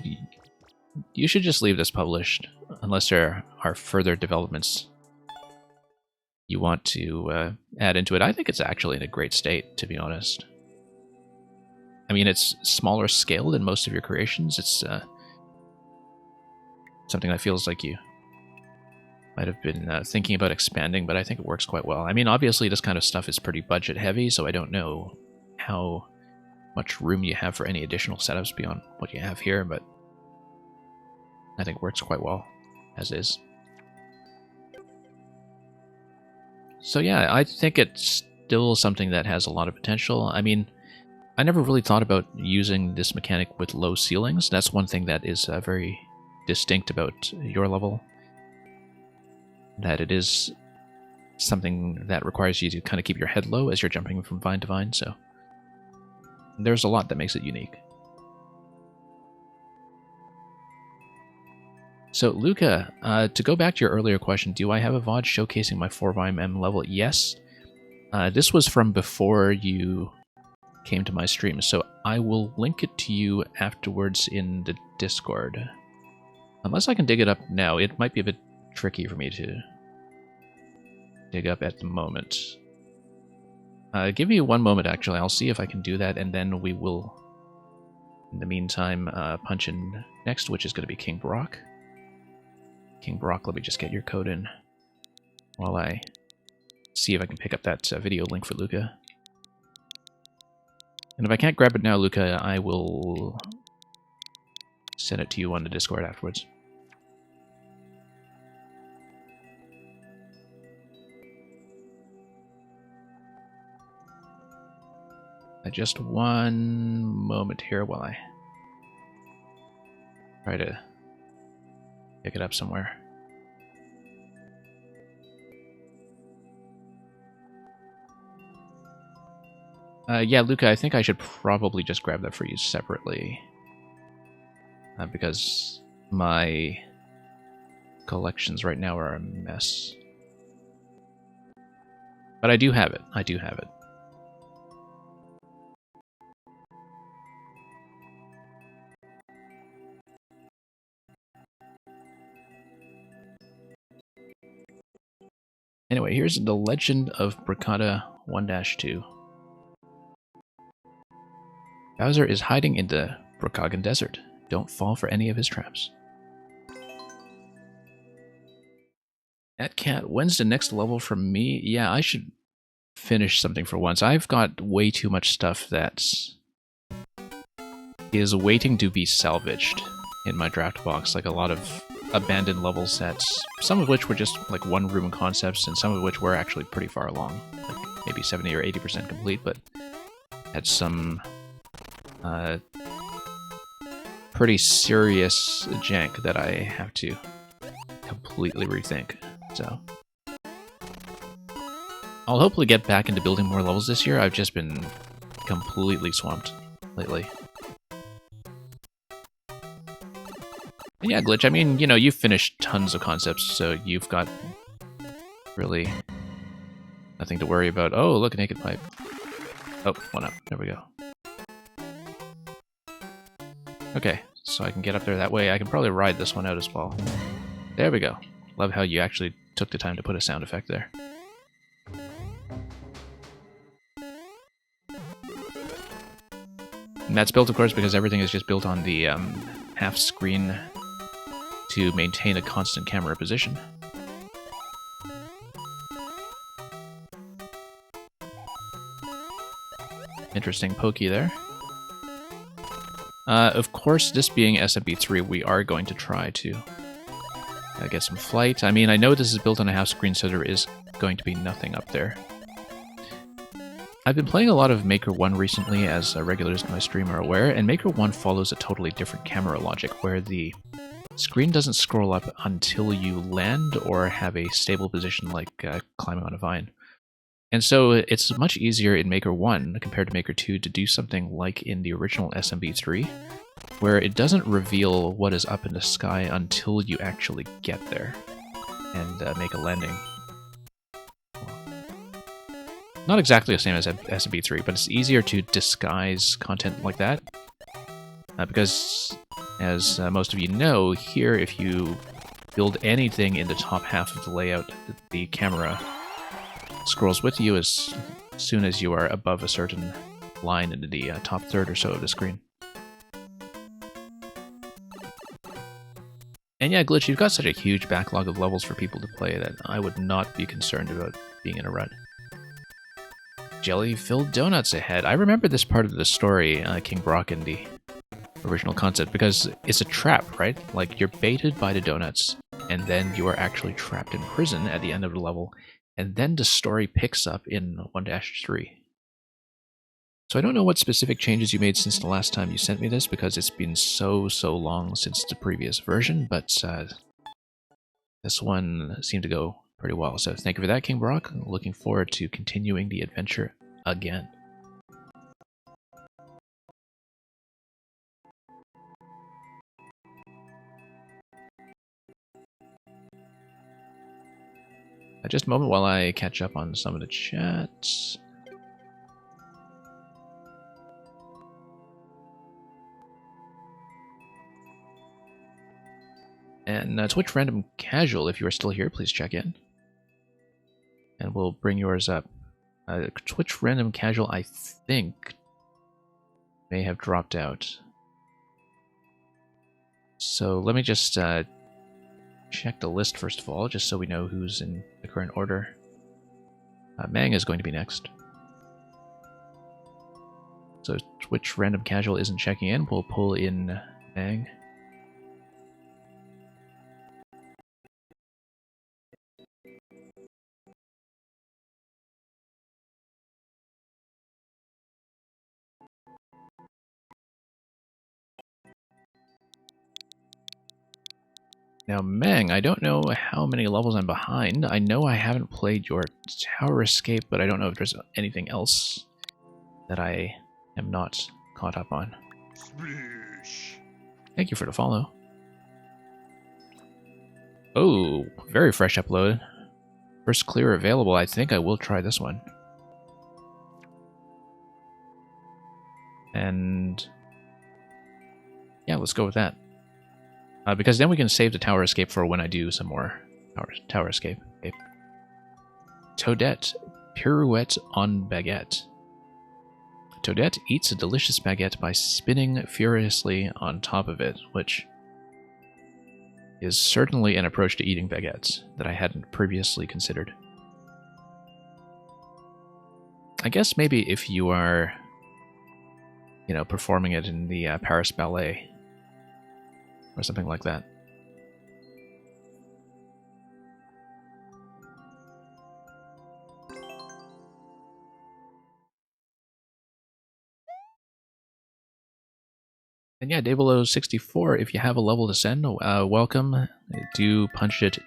You should just leave this published, unless there are further developments you want to add into it. I think it's actually in a great state, to be honest. I mean, it's smaller scale than most of your creations. It's something that feels like you might have been thinking about expanding, but I think it works quite well. I mean, obviously this kind of stuff is pretty budget heavy, so I don't know how much room you have for any additional setups beyond what you have here, but I think it works quite well as is. So yeah, I think it's still something that has a lot of potential. I mean, I never really thought about using this mechanic with low ceilings. That's one thing that is very distinct about your level. That it is something that requires you to kind of keep your head low as you're jumping from vine to vine, so there's a lot that makes it unique. So Luca, to go back to your earlier question, do I have a VOD showcasing my 4YMM level? Yes. This was from before you came to my stream, so I will link it to you afterwards in the Discord. Unless I can dig it up now, it might be a bit tricky for me to dig up at the moment. Give me one moment, actually. I'll see if I can do that, and then we will, in the meantime, punch in next, which is going to be King Brock. King Brock, let me just get your code in while I see if I can pick up that video link for Luca. And if I can't grab it now, Luca, I will send it to you on the Discord afterwards. Just one moment here while I try to pick it up somewhere. Yeah, Luca, I think I should probably just grab that for you separately. Because my collections right now are a mess. But I do have it. I do have it. Anyway, here's The Legend of Bracada 1-2. Bowser is hiding in the Brocagan Desert. Don't fall for any of his traps. Cat, when's the next level from me? Yeah, I should finish something for once. I've got way too much stuff that is waiting to be salvaged in my draft box, like a lot of abandoned level sets, some of which were just like one-room concepts, and some of which were actually pretty far along, like maybe 70 or 80% complete, but had some pretty serious jank that I have to completely rethink. So I'll hopefully get back into building more levels this year. I've just been completely swamped lately. And yeah, Glitch, I mean, you know, you've finished tons of concepts, so you've got really nothing to worry about. Oh, look, a naked pipe. Oh, one up. There we go. Okay, so I can get up there that way. I can probably ride this one out as well. There we go. Love how you actually took the time to put a sound effect there. And that's built, of course, because everything is just built on the half screen to maintain a constant camera position. Interesting pokey there. Of course, this being SMB3, we are going to try to get some flight. I mean, I know this is built on a half screen, so there is going to be nothing up there. I've been playing a lot of Maker 1 recently, as regulars in my stream are aware, and Maker 1 follows a totally different camera logic, where the screen doesn't scroll up until you land or have a stable position like climbing on a vine. And so it's much easier in Maker 1 compared to Maker 2 to do something like in the original SMB3, where it doesn't reveal what is up in the sky until you actually get there and make a landing. Not exactly the same as SMB3, but it's easier to disguise content like that. Because, as most of you know, here if you build anything in the top half of the layout, the camera scrolls with you as soon as you are above a certain line in the top third or so of the screen. And yeah, Glitch, you've got such a huge backlog of levels for people to play that I would not be concerned about being in a rut. Jelly-filled donuts ahead. I remember this part of the story, King Brock, in the original concept, because it's a trap, right? Like, you're baited by the donuts, and then you are actually trapped in prison at the end of the level, and then the story picks up in 1-3. So I don't know what specific changes you made since the last time you sent me this, because it's been so long since the previous version, but this one seemed to go pretty well. So thank you for that, King Brock. Looking forward to continuing the adventure again. Just a moment while I catch up on some of the chats. And Twitch Random Casual, if you are still here, please check in. And we'll bring yours up. Twitch Random Casual, I think, may have dropped out. So let me just check the list first of all, just so we know who's in the current order. Mang is going to be next. So Twitch Random Casual isn't checking in. We'll pull in Mang. Now, Mang, I don't know how many levels I'm behind. I know I haven't played your Tower Escape, but I don't know if there's anything else that I am not caught up on. Thank you for the follow. Oh, very fresh upload. First clear available. I think I will try this one. And yeah, let's go with that. Because then we can save the Tower Escape for when I do some more Tower Escape. Okay. Toadette, pirouette on baguette. Toadette eats a delicious baguette by spinning furiously on top of it, which is certainly an approach to eating baguettes that I hadn't previously considered. I guess maybe if you are, you know, performing it in the Paris Ballet, or something like that. And yeah, Daybelow64, if you have a level to send, welcome. Do punch it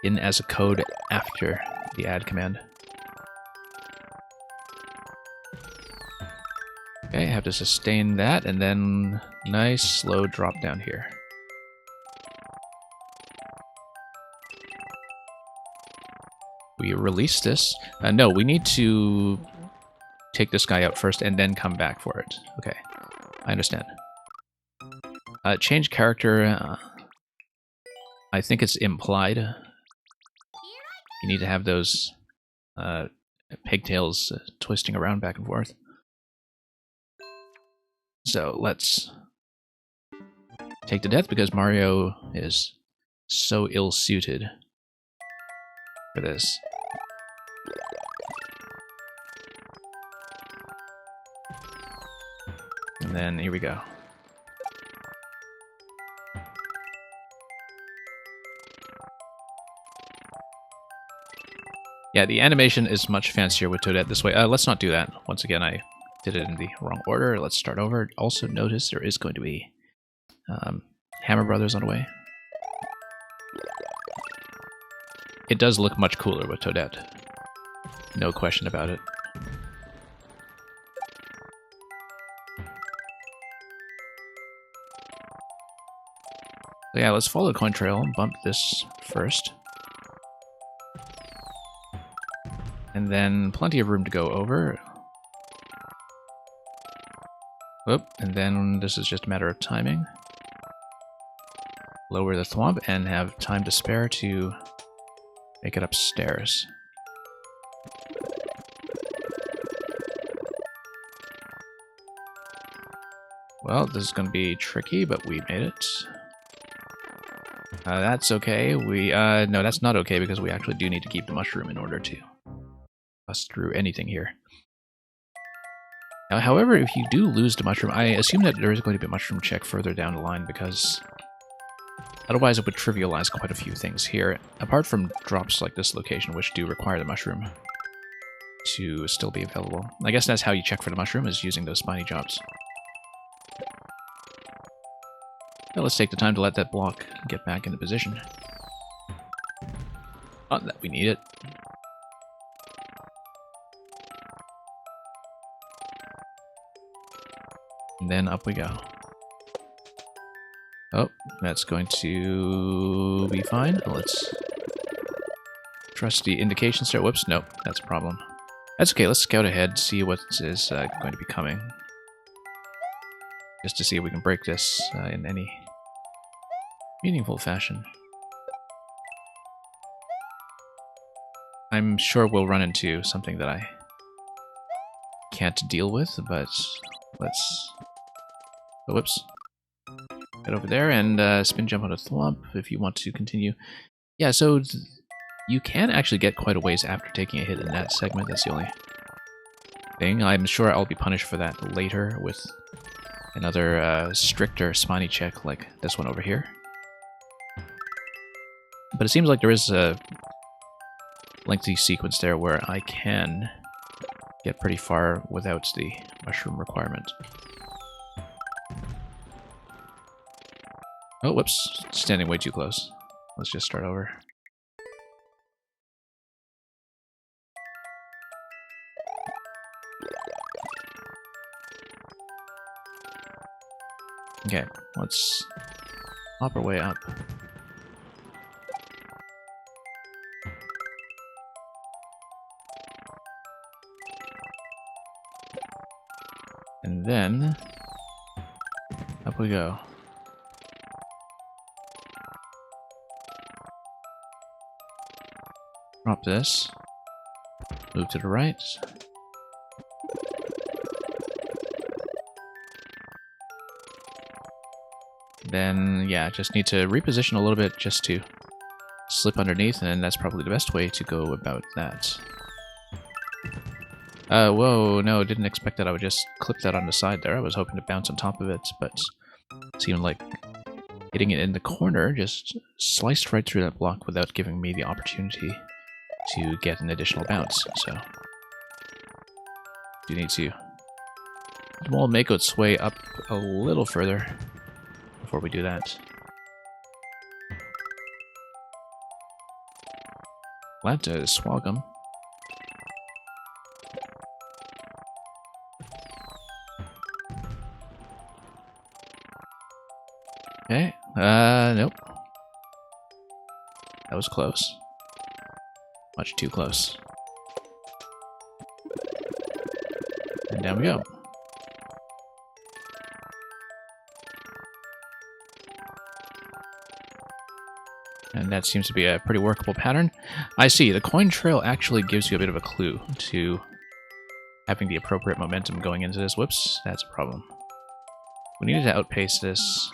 in as a code after the add command. Okay, I have to sustain that, and then nice slow drop down here. We release this. No, we need to take this guy out first and then come back for it. Okay, I understand. Change character. I think it's implied. You need to have those pigtails twisting around back and forth. So let's take the death because Mario is so ill-suited for this. And then here we go. Yeah, the animation is much fancier with Toadette this way. Let's not do that. Once again, I did it in the wrong order. Let's start over. Also notice there is going to be Hammer Brothers on the way. It does look much cooler with Toadette. No question about it. So yeah, let's follow the coin trail and bump this first. And then plenty of room to go over. Oop, and then this is just a matter of timing. Lower the thwomp and have time to spare to make it upstairs. Well, this is going to be tricky, but we made it. That's okay. No, that's not okay because we actually do need to keep the mushroom in order to bust through anything here. Now, however, if you do lose the mushroom, I assume that there is going to be a mushroom check further down the line because otherwise it would trivialize quite a few things here, apart from drops like this location, which do require the mushroom to still be available. I guess that's how you check for the mushroom, is using those spiny jobs. Now let's take the time to let that block get back into position. Not that we need it. And then up we go. Oh, that's going to be fine. Let's trust the indications there. Whoops, nope, that's a problem. That's okay, let's scout ahead, see what is going to be coming. Just to see if we can break this in any meaningful fashion. I'm sure we'll run into something that I can't deal with, but let's... Oh, whoops. Get over there and spin jump on a thwomp if you want to continue. Yeah, so you can actually get quite a ways after taking a hit in that segment. That's the only thing. I'm sure I'll be punished for that later with another stricter spiny check like this one over here. But it seems like there is a lengthy sequence there where I can get pretty far without the mushroom requirement. Oh, whoops. Standing way too close. Let's just start over. Okay, let's hop our way up. And then up we go. Drop this. Move to the right. Then, yeah, just need to reposition a little bit just to slip underneath, and that's probably the best way to go about that. Whoa, no, didn't expect that I would just clip that on the side there. I was hoping to bounce on top of it, but it seemed like hitting it in the corner just sliced right through that block without giving me the opportunity to get an additional bounce, so you need to make its way up a little further before we do that. Glad to swag him. Okay, nope. That was close. Much too close. And down we go. And that seems to be a pretty workable pattern. I see, the coin trail actually gives you a bit of a clue to having the appropriate momentum going into this. Whoops, that's a problem. We needed to outpace this.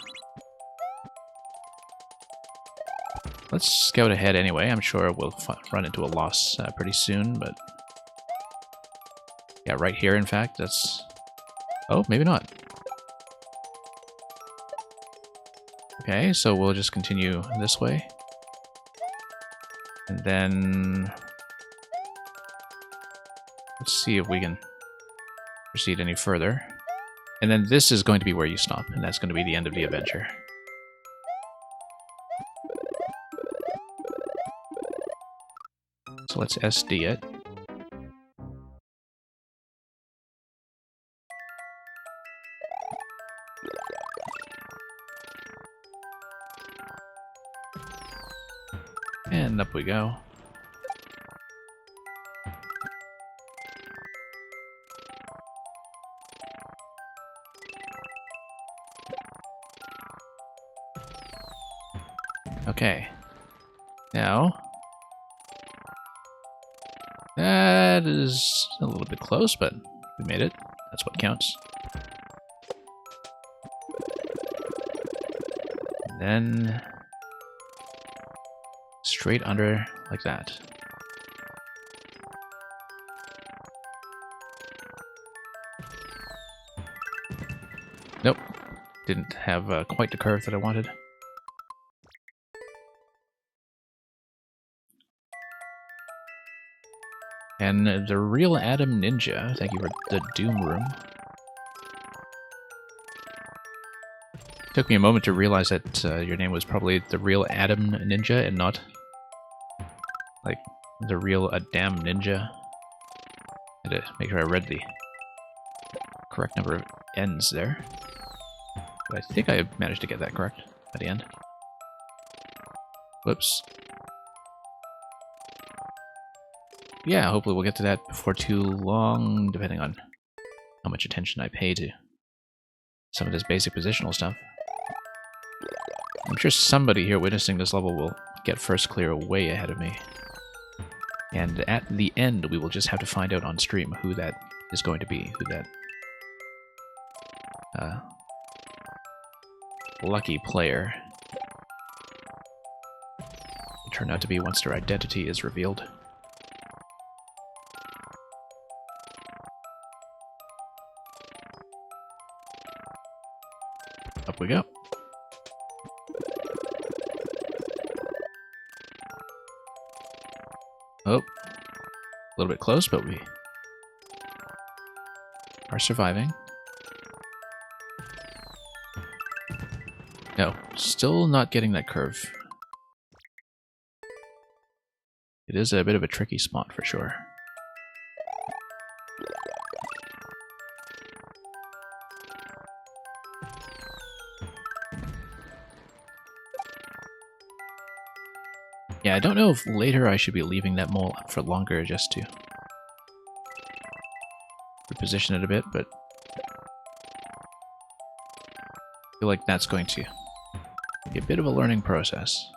Let's scout ahead anyway. I'm sure we'll run into a loss pretty soon, but... Yeah, right here, in fact, that's... Oh, maybe not. Okay, so we'll just continue this way. And then... Let's see if we can proceed any further. And then this is going to be where you stop, and that's going to be the end of the adventure. So let's SD it. And up we go. Okay. Now, that is a little bit close, but we made it. That's what counts. And then straight under like that. Nope. Didn't have quite the curve that I wanted. And the real Adam Ninja, thank you for the Doom Room. Took me a moment to realize that your name was probably the real Adam Ninja and not like the real Adam Ninja. I had to make sure I read the correct number of N's there. But I think I managed to get that correct at the end. Whoops. Yeah, hopefully we'll get to that before too long, depending on how much attention I pay to some of this basic positional stuff. I'm sure somebody here witnessing this level will get first clear way ahead of me. And at the end, we will just have to find out on stream who that is going to be, who that lucky player will turn out to be once their identity is revealed. Up we go. Oh, a little bit close, but we are surviving. No, still not getting that curve. It is a bit of a tricky spot for sure. Yeah, I don't know if later I should be leaving that mole for longer just to reposition it a bit, but I feel like that's going to be a bit of a learning process,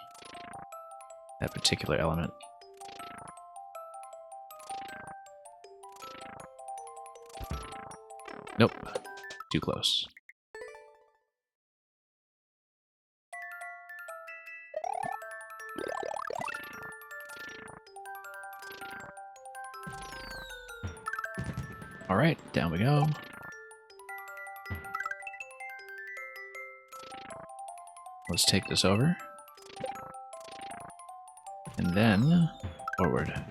that particular element. Nope, too close. Alright, down we go. Let's take this over. And then forward.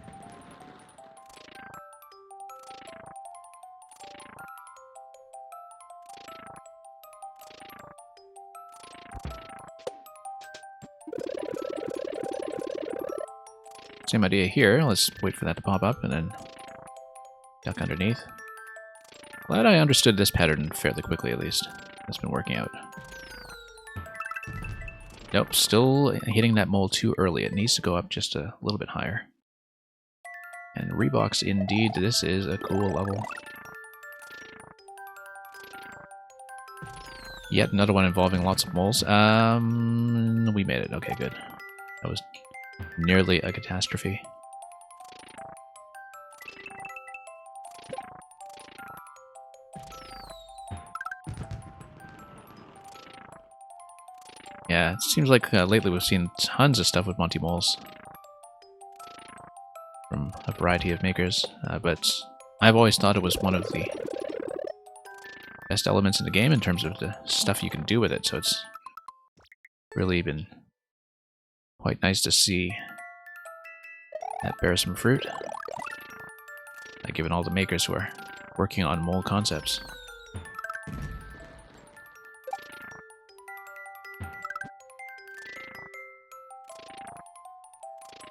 Same idea here. Let's wait for that to pop up and then duck underneath. Glad I understood this pattern fairly quickly, at least. It's been working out. Nope, still hitting that mole too early. It needs to go up just a little bit higher. And Reeboks, indeed, this is a cool level. Yet another one involving lots of moles. We made it. Okay, good. That was nearly a catastrophe. Yeah, it seems like lately we've seen tons of stuff with Monty Moles from a variety of makers, but I've always thought it was one of the best elements in the game in terms of the stuff you can do with it, so it's really been quite nice to see that bear some fruit, given all the makers who are working on mole concepts.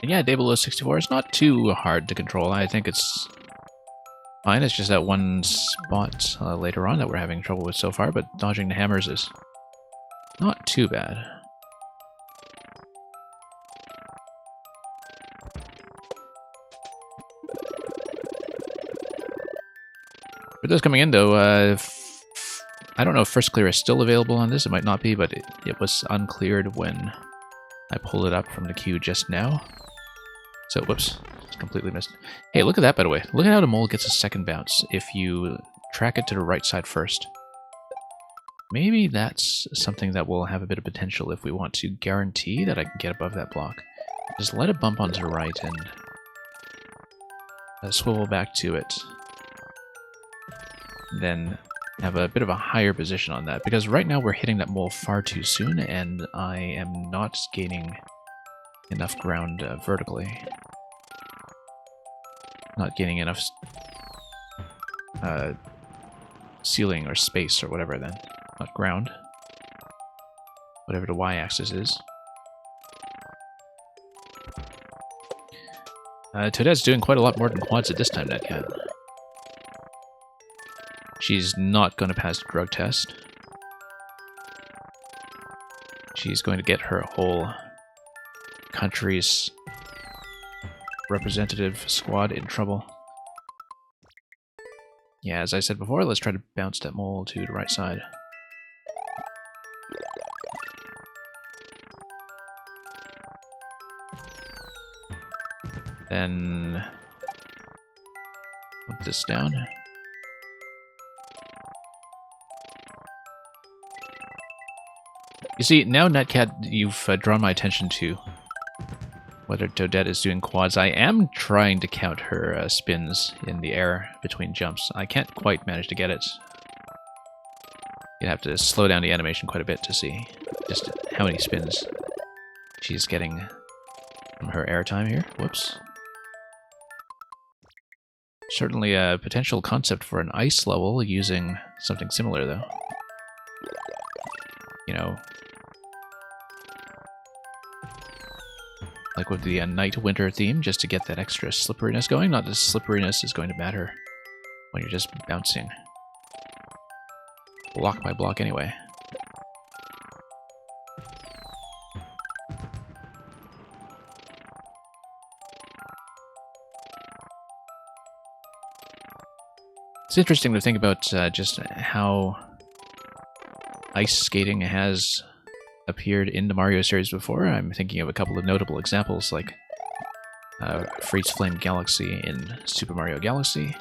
And yeah, Daybalo 64 is not too hard to control. I think it's fine. It's just that one spot later on that we're having trouble with so far, but dodging the hammers is not too bad. For those coming in, though, I don't know if First Clear is still available on this. It might not be, but it was uncleared when I pulled it up from the queue just now. So, whoops, it's completely missed. Hey, look at that, by the way. Look at how the mole gets a second bounce if you track it to the right side first. Maybe that's something that will have a bit of potential if we want to guarantee that I can get above that block. Just let it bump onto the right and swivel back to it. Then have a bit of a higher position on that, because right now we're hitting that mole far too soon, and I am not gaining enough ground vertically. Not gaining enough ceiling or space or whatever then. Not ground. Whatever the y-axis is. Toadette's doing quite a lot more than quads at this time, Netcat. She's not going to pass the drug test. She's going to get her whole country's representative squad in trouble. Yeah, as I said before, let's try to bounce that mole to the right side. Then put this down. You see, now Netcat, you've drawn my attention to whether Toadette is doing quads. I am trying to count her spins in the air between jumps. I can't quite manage to get it. You'd have to slow down the animation quite a bit to see just how many spins she's getting from her air time here. Whoops. Certainly a potential concept for an ice level using something similar, though. You know, like with the night-winter theme, just to get that extra slipperiness going. Not that slipperiness is going to matter when you're just bouncing block by block anyway. It's interesting to think about just how ice skating has appeared in the Mario series before. I'm thinking of a couple of notable examples, like Freeze Flame Galaxy in Super Mario Galaxy,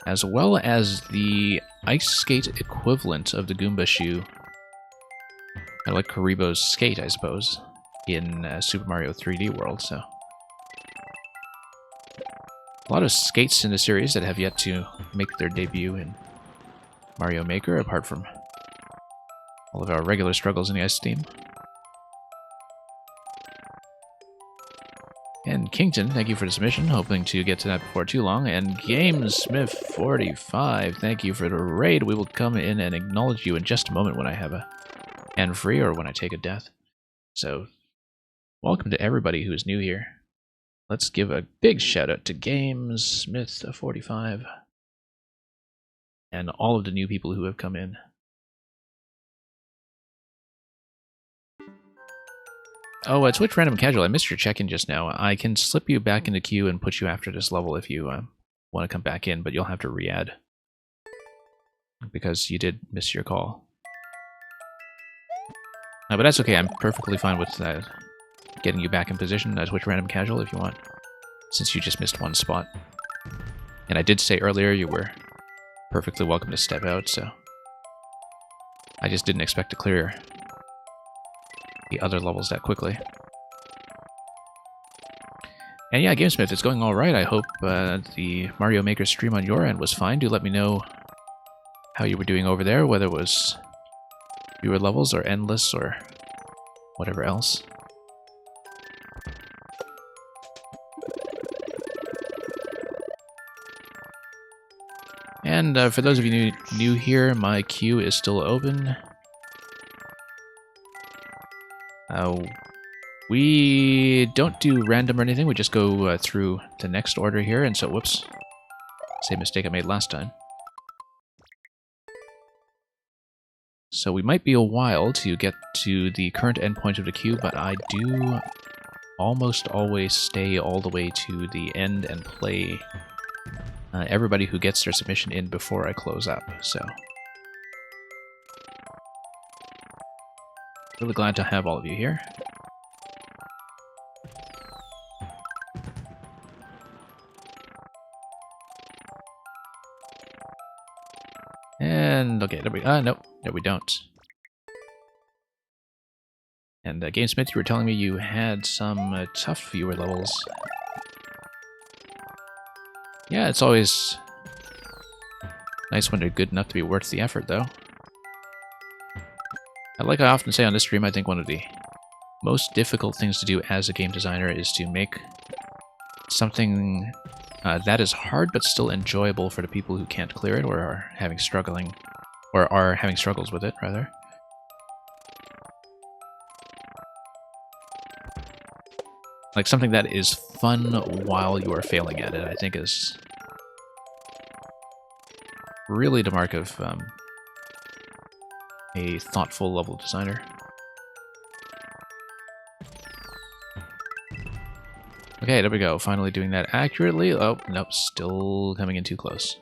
as well as the ice skate equivalent of the Goomba shoe, kind of like Karibo's skate, I suppose, in Super Mario 3D World. So a lot of skates in the series that have yet to make their debut in Mario Maker, apart from all of our regular struggles in the ice theme. And Kington, thank you for the submission. Hoping to get to that before too long. And GameSmith45, thank you for the raid. We will come in and acknowledge you in just a moment when I have a hand free or when I take a death. So, welcome to everybody who is new here. Let's give a big shout out to GameSmith45 and all of the new people who have come in. Oh, Twitch Random Casual, I missed your check-in just now. I can slip you back in the queue and put you after this level if you want to come back in, but you'll have to re-add, because you did miss your call. But that's okay, I'm perfectly fine with getting you back in position as Twitch Random Casual if you want, since you just missed one spot. And I did say earlier you were perfectly welcome to step out, so I just didn't expect to clear the other levels that quickly. And yeah, GameSmith, it's going alright. I hope the Mario Maker stream on your end was fine. Do let me know how you were doing over there, whether it was fewer levels or endless or whatever else. And for those of you new here, my queue is still open. We don't do random or anything, we just go through the next order here, and so, whoops, same mistake I made last time. So we might be a while to get to the current endpoint of the queue, but I do almost always stay all the way to the end and play everybody who gets their submission in before I close up, so. Really glad to have all of you here. And, okay, there we nope, there we don't. And GameSmith, you were telling me you had some tough viewer levels. Yeah, it's always nice when they're good enough to be worth the effort, though. Like I often say on this stream, I think one of the most difficult things to do as a game designer is to make something that is hard but still enjoyable for the people who can't clear it or are having struggles with it, rather. Like something that is fun while you are failing at it, I think is really the mark of a thoughtful level designer. Okay, there we go. Finally doing that accurately. Oh, nope, still coming in too close.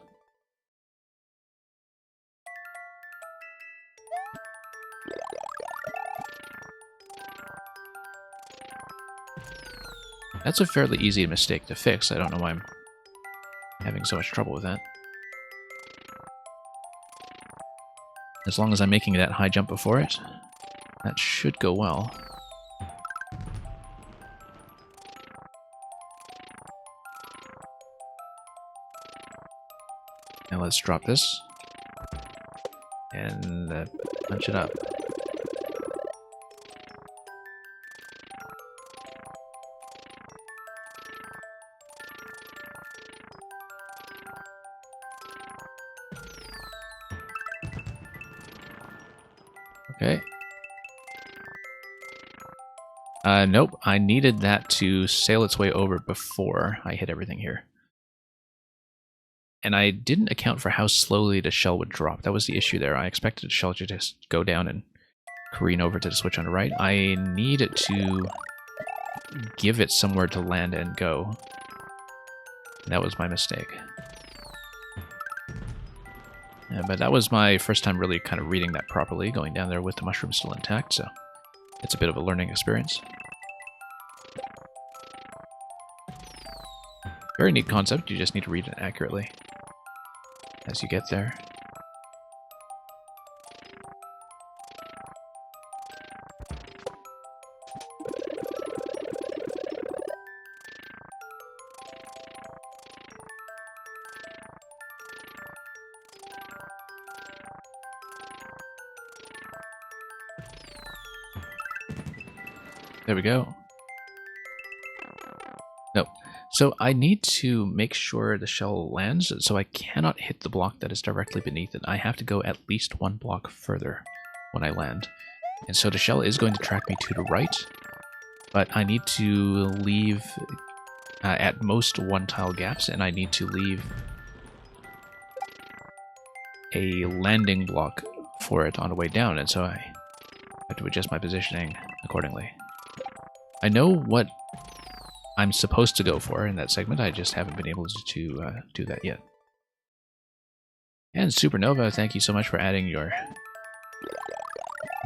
That's a fairly easy mistake to fix. I don't know why I'm having so much trouble with that. As long as I'm making that high jump before it, that should go well. Now let's drop this and punch it up. Okay. Nope, I needed that to sail its way over before I hit everything here. And I didn't account for how slowly the shell would drop. That was the issue there. I expected the shell to just go down and careen over to the switch on the right. I need it to give it somewhere to land and go. That was my mistake. Yeah, but that was my first time really kind of reading that properly, going down there with the mushroom still intact, so it's a bit of a learning experience. Very neat concept, you just need to read it accurately as you get there. There we go. Nope. So I need to make sure the shell lands, so I cannot hit the block that is directly beneath it. I have to go at least one block further when I land. And so the shell is going to track me to the right, but I need to leave at most one tile gaps, and I need to leave a landing block for it on the way down, and so I have to adjust my positioning accordingly. I know what I'm supposed to go for in that segment, I just haven't been able to do that yet. And Supernova, thank you so much for adding your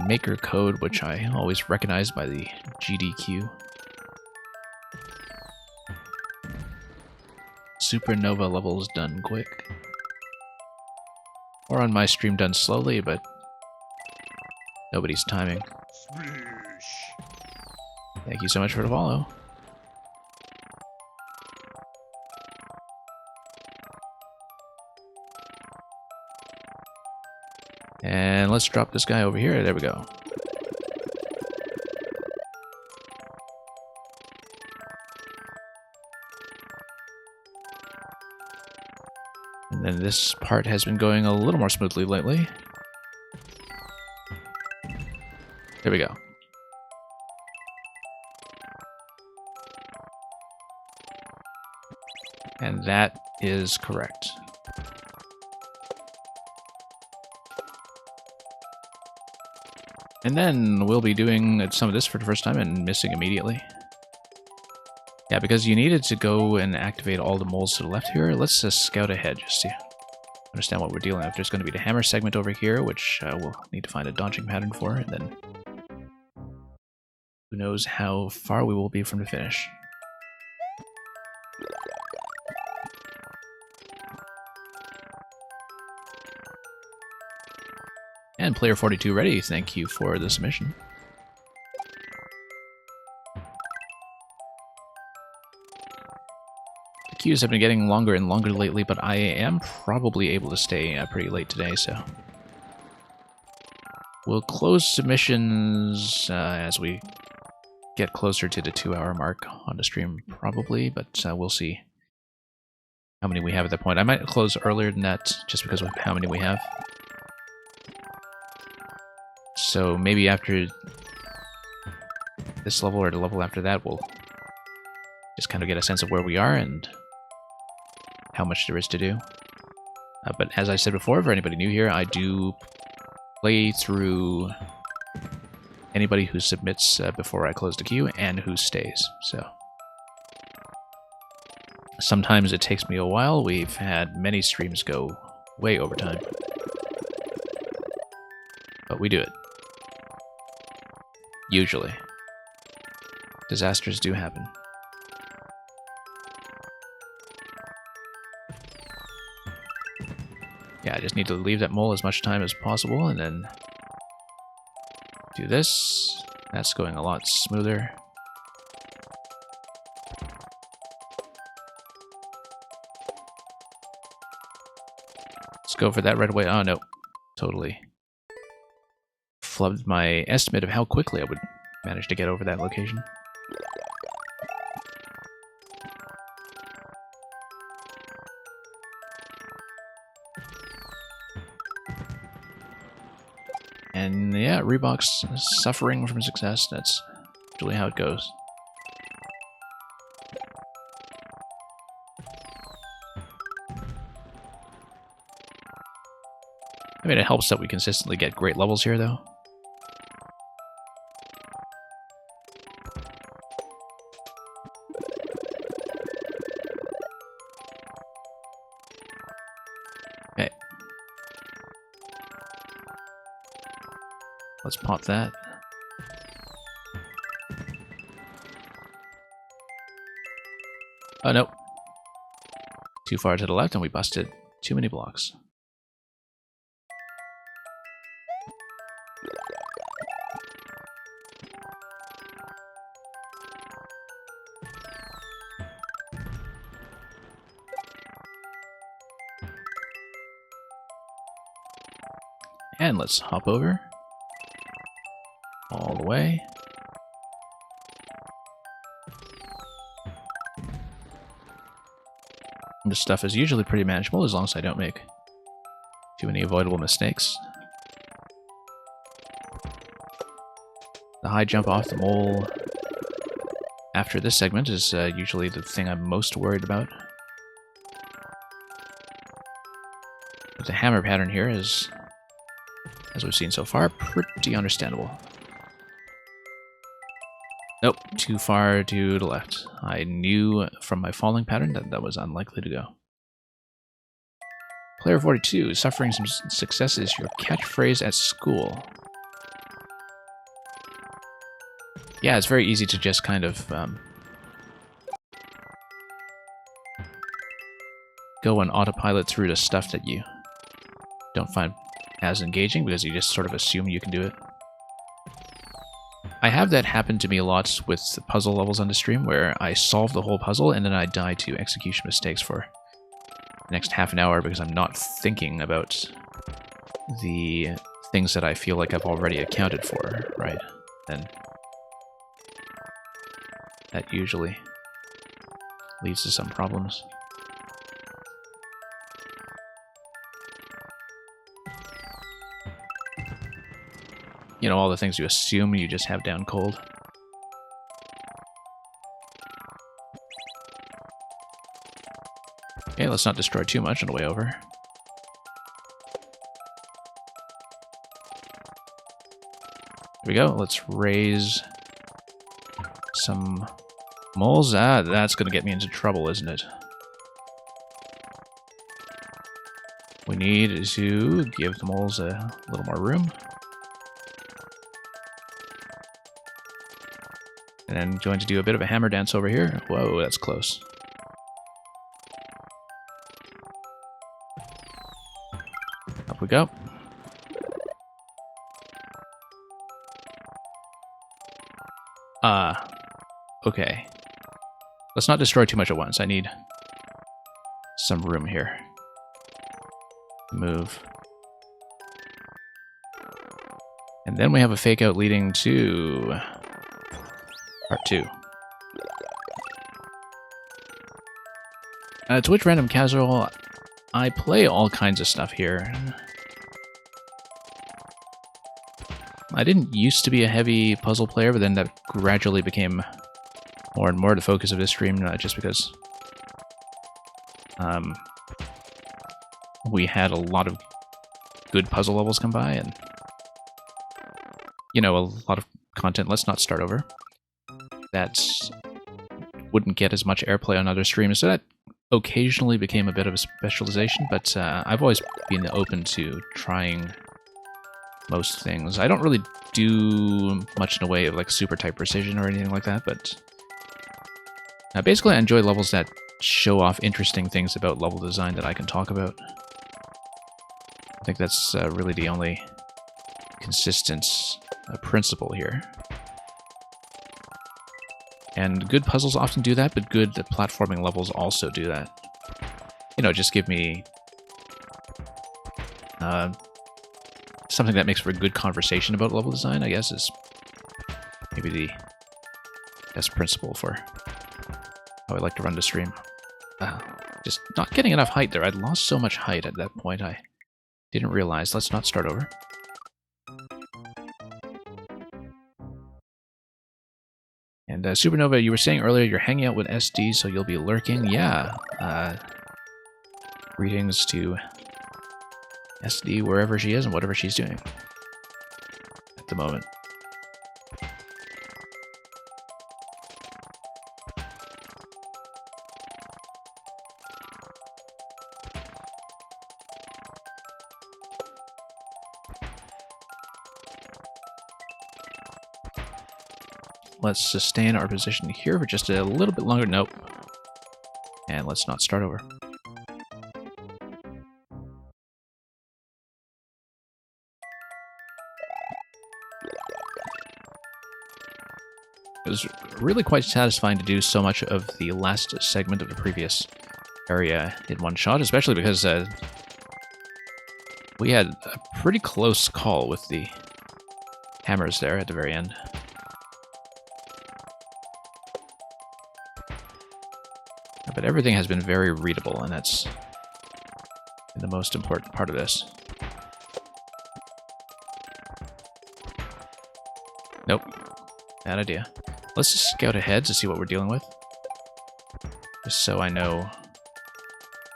maker code, which I always recognize by the GDQ. Supernova levels done quick. Or on my stream done slowly, but Nobody's timing. Thank you so much for the follow. And let's drop this guy over here. There we go. And then this part has been going a little more smoothly lately. There we go. And that is correct. And then we'll be doing some of this for the first time and missing immediately. Yeah, because you needed to go and activate all the moles to the left here. Let's just scout ahead just to understand what we're dealing with. There's going to be the hammer segment over here, which we'll need to find a dodging pattern for, and then who knows how far we will be from the finish. And player 42 ready, thank you for the submission. The queues have been getting longer and longer lately, but I am probably able to stay pretty late today, so... We'll close submissions as we get closer to the 2-hour mark on the stream, probably, but we'll see how many we have at that point. I might close earlier than that, just because of how many we have. So maybe after this level or the level after that, we'll just kind of get a sense of where we are and how much there is to do. But as I said before, for anybody new here, I do play through anybody who submits before I close the queue and who stays. So sometimes it takes me a while. We've had many streams go way over time. But we do it. Usually. Disasters do happen. Yeah, I just need to leave that mole as much time as possible and then do this. That's going a lot smoother. Let's go for that right away. Oh no, totally flubbed my estimate of how quickly I would manage to get over that location. And yeah, Reebok's suffering from success. That's usually how it goes. I mean, it helps that we consistently get great levels here, though. Okay. Let's pop that. Oh, no. Too far to the left, and we busted too many blocks. And let's hop over. All the way. This stuff is usually pretty manageable as long as I don't make too many avoidable mistakes. The high jump off the mole after this segment is usually the thing I'm most worried about. But the hammer pattern here is, as we've seen so far, pretty understandable. Nope, too far to the left. I knew from my falling pattern that that was unlikely to go. Player 42, suffering some success is your catchphrase at school. Yeah, it's very easy to just kind of go on autopilot through the stuff that you don't find as engaging because you just sort of assume you can do it. I have that happen to me a lot with the puzzle levels on the stream, where I solve the whole puzzle and then I die to execution mistakes for the next half an hour because I'm not thinking about the things that I feel like I've already accounted for, right? And that usually leads to some problems. You know, all the things you assume you just have down cold. Okay, let's not destroy too much on the way over. Here we go. Let's raise some moles. Ah, that's going to get me into trouble, isn't it? We need to give the moles a little more room. And I'm going to do a bit of a hammer dance over here. Whoa, that's close. Up we go. Okay. Let's not destroy too much at once. I need some room here. Move. And then we have a fake out leading to part 2. Twitch Random Casual, I play all kinds of stuff here. I didn't used to be a heavy puzzle player, but then that gradually became more and more the focus of this stream, just because we had a lot of good puzzle levels come by, and, you know, a lot of content. Let's not start over. That wouldn't get as much airplay on other streams, so that occasionally became a bit of a specialization, but I've always been open to trying most things. I don't really do much in the way of like super tight precision or anything like that, but basically I enjoy levels that show off interesting things about level design that I can talk about. I think that's really the only consistent principle here. And good puzzles often do that, but good platforming levels also do that. You know, just give me something that makes for a good conversation about level design, I guess, is maybe the best principle for how I like to run the stream. Just not getting enough height there. I'd lost so much height at that point I didn't realize. Let's not start over. And Supernova, you were saying earlier you're hanging out with SD, so you'll be lurking. Yeah. Greetings to SD wherever she is and whatever she's doing at the moment. Let's sustain our position here for just a little bit longer. Nope. And let's not start over. It was really quite satisfying to do so much of the last segment of the previous area in one shot, especially because we had a pretty close call with the hammers there at the very end. But everything has been very readable, and that's the most important part of this. Nope. Bad idea. Let's just scout ahead to see what we're dealing with. Just so I know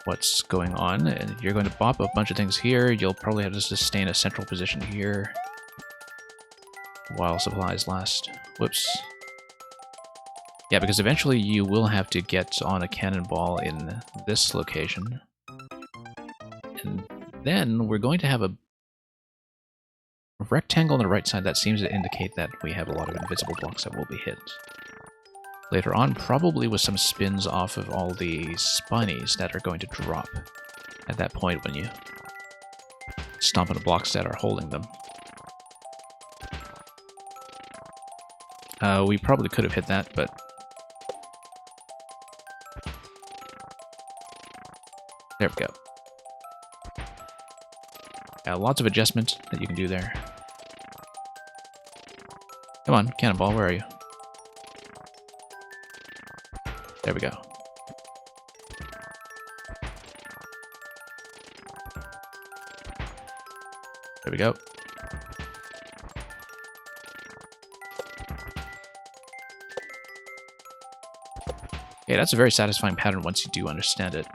what's going on. And you're going to bop a bunch of things here. You'll probably have to sustain a central position here while supplies last. Whoops. Yeah, because eventually you will have to get on a cannonball in this location. And then we're going to have a rectangle on the right side that seems to indicate that we have a lot of invisible blocks that will be hit. Later on, probably with some spins off of all the spinies that are going to drop at that point when you stomp on the blocks that are holding them. We probably could have hit that, but... There we go. Lots of adjustment that you can do there. Come on, Cannonball, where are you? There we go. There we go. Okay, that's a very satisfying pattern once you do understand it.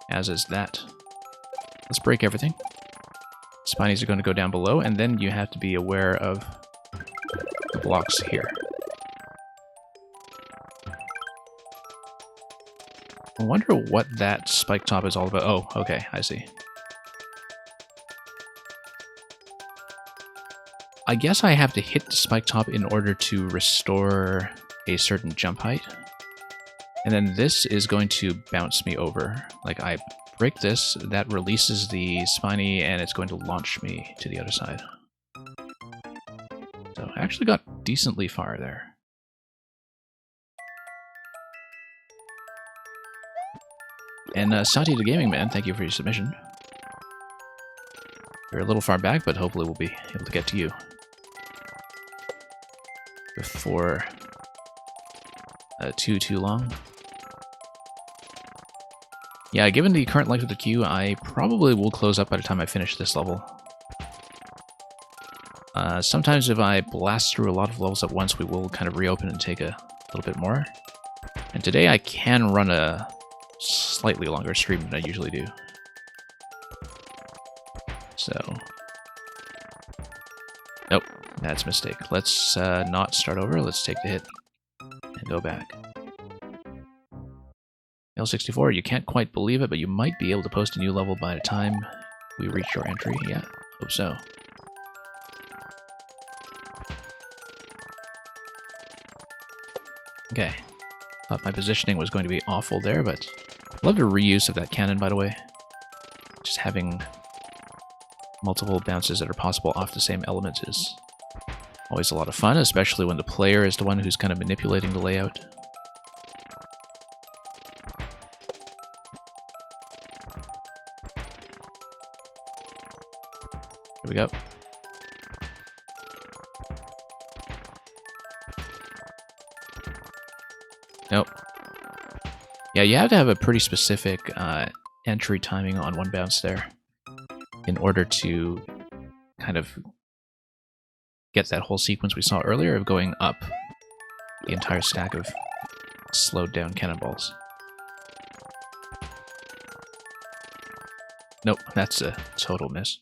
As is that. Let's break everything. Spinies are going to go down below, and then you have to be aware of the blocks here. I wonder what that spike top is all about. Oh, okay, I see. I guess I have to hit the spike top in order to restore a certain jump height. And then this is going to bounce me over. Like, I break this, that releases the spiny, and it's going to launch me to the other side. So I actually got decently far there. And Sati the Gaming Man, thank you for your submission. You're a little far back, but hopefully we'll be able to get to you before too long. Yeah, given the current length of the queue, I probably will close up by the time I finish this level. Sometimes if I blast through a lot of levels at once, we will kind of reopen and take a little bit more. And today I can run a slightly longer stream than I usually do. So... Nope, that's a mistake. Let's not start over, let's take the hit and go back. L64, you can't quite believe it, but you might be able to post a new level by the time we reach your entry. Yeah, hope so. Okay. Thought my positioning was going to be awful there, but I love the reuse of that cannon, by the way. Just having multiple bounces that are possible off the same element is always a lot of fun, especially when the player is the one who's kind of manipulating the layout. Here we go. Nope. Yeah, you have to have a pretty specific entry timing on one bounce there in order to kind of get that whole sequence we saw earlier of going up the entire stack of slowed down cannonballs. Nope, that's a total miss.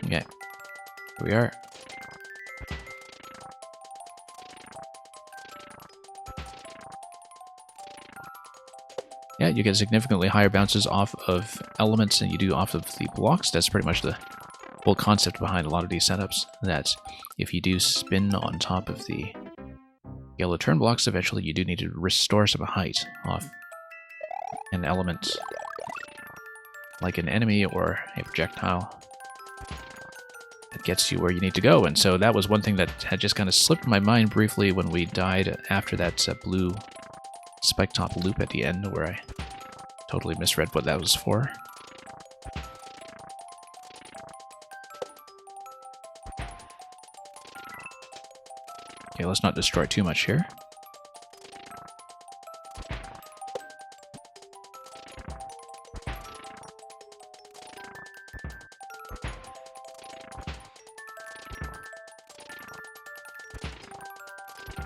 Okay, here we are. Yeah, you get significantly higher bounces off of elements than you do off of the blocks. That's pretty much the whole concept behind a lot of these setups. That if you do spin on top of the yellow turn blocks, eventually you do need to restore some height off an element like an enemy or a projectile that gets you where you need to go. And so that was one thing that had just kind of slipped my mind briefly when we died after that blue spike top loop at the end, where I totally misread what that was for. Okay, let's not destroy too much here.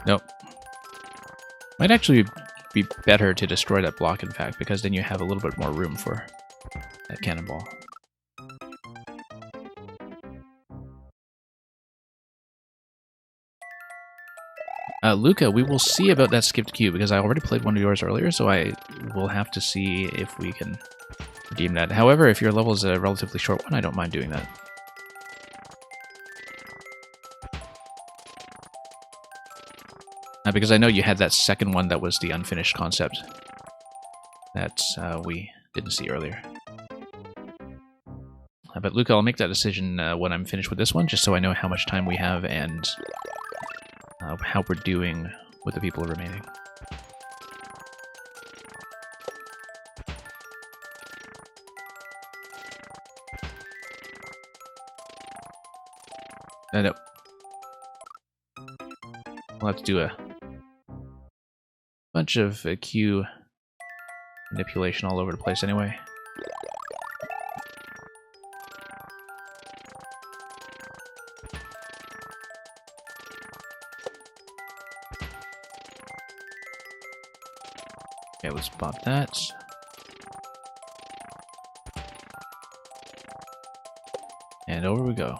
Nope. Might actually be better to destroy that block, in fact, because then you have a little bit more room for that cannonball. Luca, we will see about that skipped queue, because I already played one of yours earlier, so I will have to see if we can redeem that. However, if your level is a relatively short one, I don't mind doing that. Because I know you had that second one that was the unfinished concept that we didn't see earlier. But Luca, I'll make that decision when I'm finished with this one, just so I know how much time we have and how we're doing with the people remaining. No. We'll have to do a bunch of queue manipulation all over the place anyway. Okay, let's pop that. And over we go.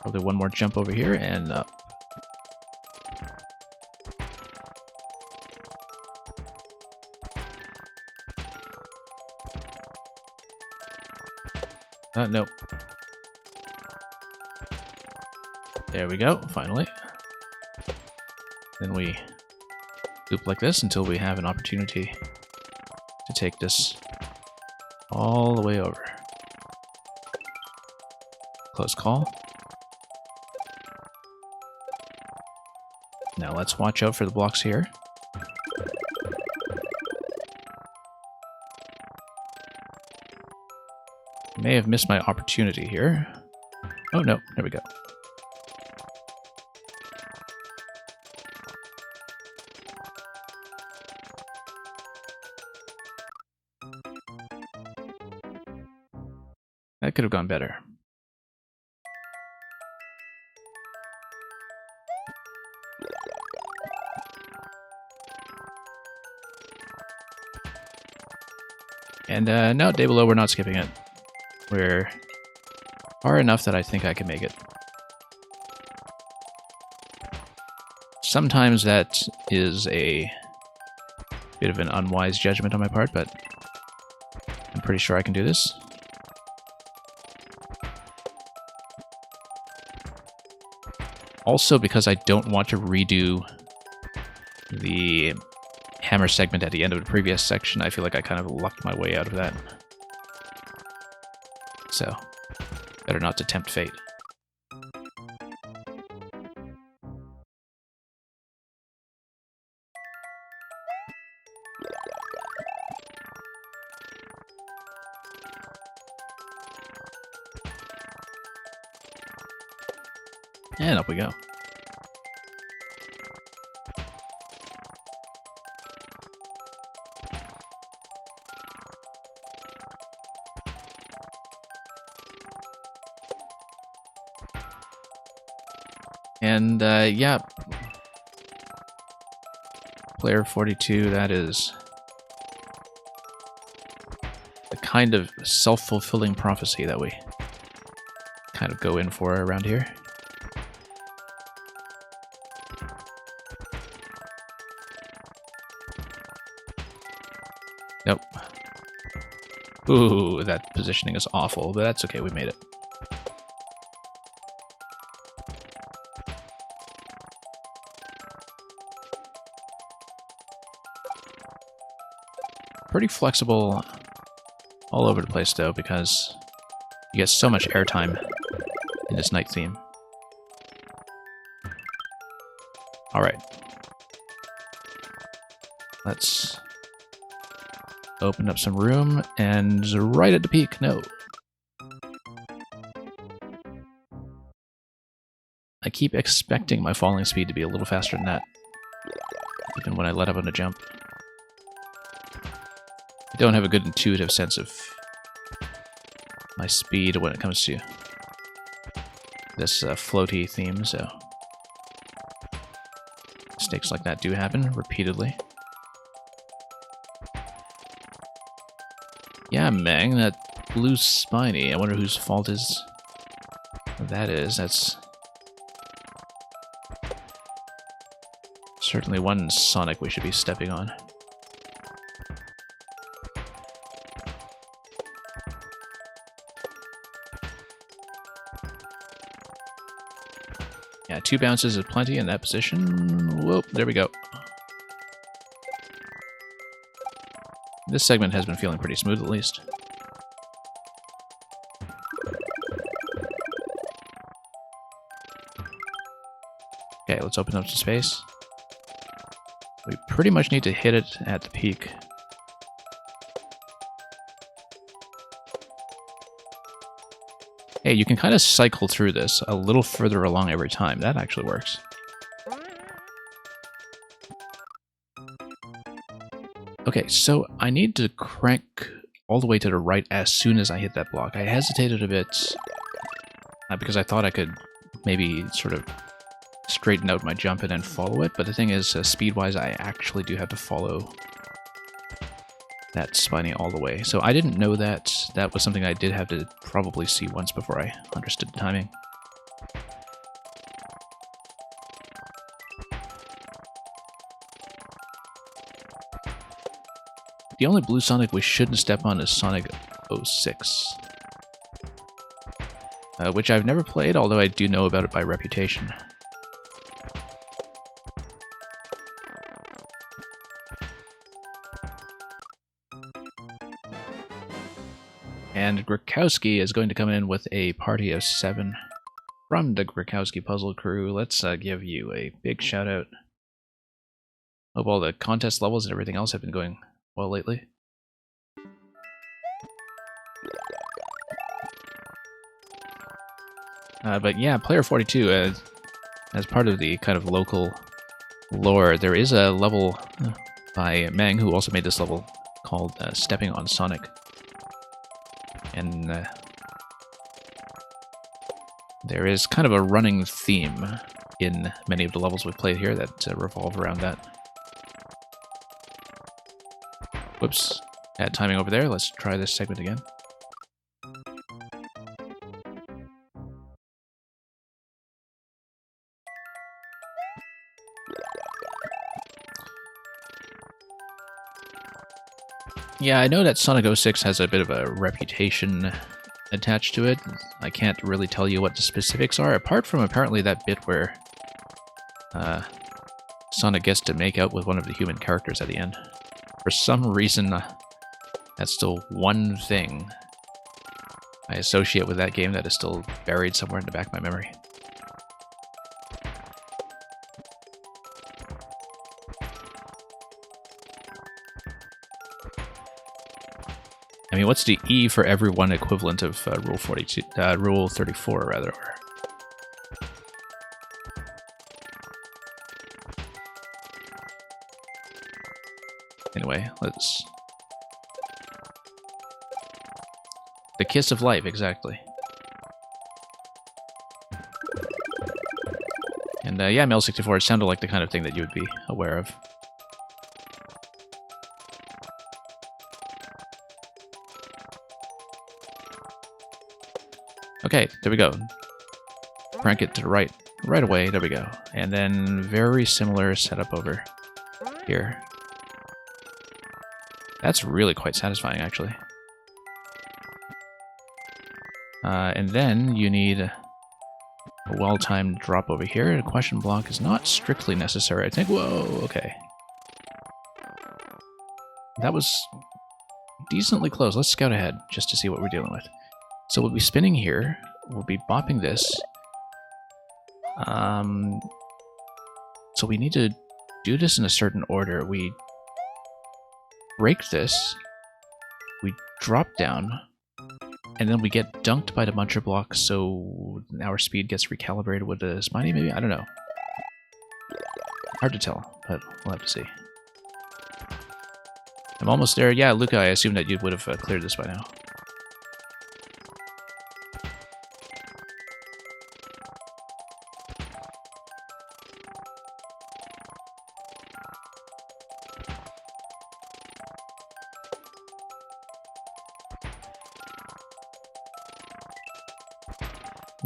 Probably one more jump over here and up. Nope. There we go, finally. Then we loop like this until we have an opportunity to take this all the way over. Close call. Now let's watch out for the blocks here. May have missed my opportunity here. Oh no, there we go. That could have gone better. And no, day below, we're not skipping it. We're far enough that I think I can make it. Sometimes that is a bit of an unwise judgment on my part, but I'm pretty sure I can do this. Also, because I don't want to redo the hammer segment at the end of the previous section, I feel like I kind of lucked my way out of that. So, better not to tempt fate. And up we go. And, yeah. Player 42, that is the kind of self-fulfilling prophecy that we kind of go in for around here. Nope. Ooh, that positioning is awful, but that's okay, we made it. Pretty flexible all over the place, though, because you get so much airtime in this night theme. Alright. Let's open up some room, and right at the peak, no. I keep expecting my falling speed to be a little faster than that, even when I let up on a jump. I don't have a good intuitive sense of my speed when it comes to this floaty theme, so mistakes like that do happen repeatedly. Yeah, Meng, that blue spiny. I wonder whose fault that is. That's certainly one Sonic we should be stepping on. Yeah, 2 bounces is plenty in that position. Whoop, there we go. This segment has been feeling pretty smooth, at least. Okay, let's open up some space. We pretty much need to hit it at the peak. Hey, you can kind of cycle through this a little further along every time. That actually works. Okay, so I need to crank all the way to the right as soon as I hit that block. I hesitated a bit because I thought I could maybe sort of straighten out my jump and then follow it, but the thing is, speed-wise, I actually do have to follow that spiny all the way. So I didn't know that. That was something I did have to probably see once before I understood the timing. The only blue Sonic we shouldn't step on is Sonic 06. Which I've never played, although I do know about it by reputation. And Grakowski is going to come in with a party of 7 from the Grakowski Puzzle Crew. Let's give you a big shout out. Hope all the contest levels and everything else have been going well lately. But yeah, Player 42, as part of the kind of local lore, there is a level by Meng, who also made this level, called Stepping on Sonic. And there is kind of a running theme in many of the levels we've played here that revolve around that. Whoops, bad timing over there. Let's try this segment again. Yeah, I know that Sonic 06 has a bit of a reputation attached to it. I can't really tell you what the specifics are, apart from apparently that bit where Sonic gets to make out with one of the human characters at the end. For some reason, that's still one thing I associate with that game that is still buried somewhere in the back of my memory. I mean, what's the E for everyone equivalent of Rule 42, Rule 34, rather? Anyway, let's... The kiss of life, exactly. And yeah, Mel64, it sounded like the kind of thing that you would be aware of. Okay, there we go. Crank it to the right away, there we go. And then very similar setup over here. That's really quite satisfying, actually. And then you need a well-timed drop over here. A question block is not strictly necessary, I think. Whoa, okay. That was decently close. Let's scout ahead just to see what we're dealing with. So we'll be spinning here. We'll be bopping this. So we need to do this in a certain order. We break this. We drop down. And then we get dunked by the muncher block, so our speed gets recalibrated with the spiny, maybe? I don't know. Hard to tell, but we'll have to see. I'm almost there. Yeah, Luca, I assume that you would have cleared this by now.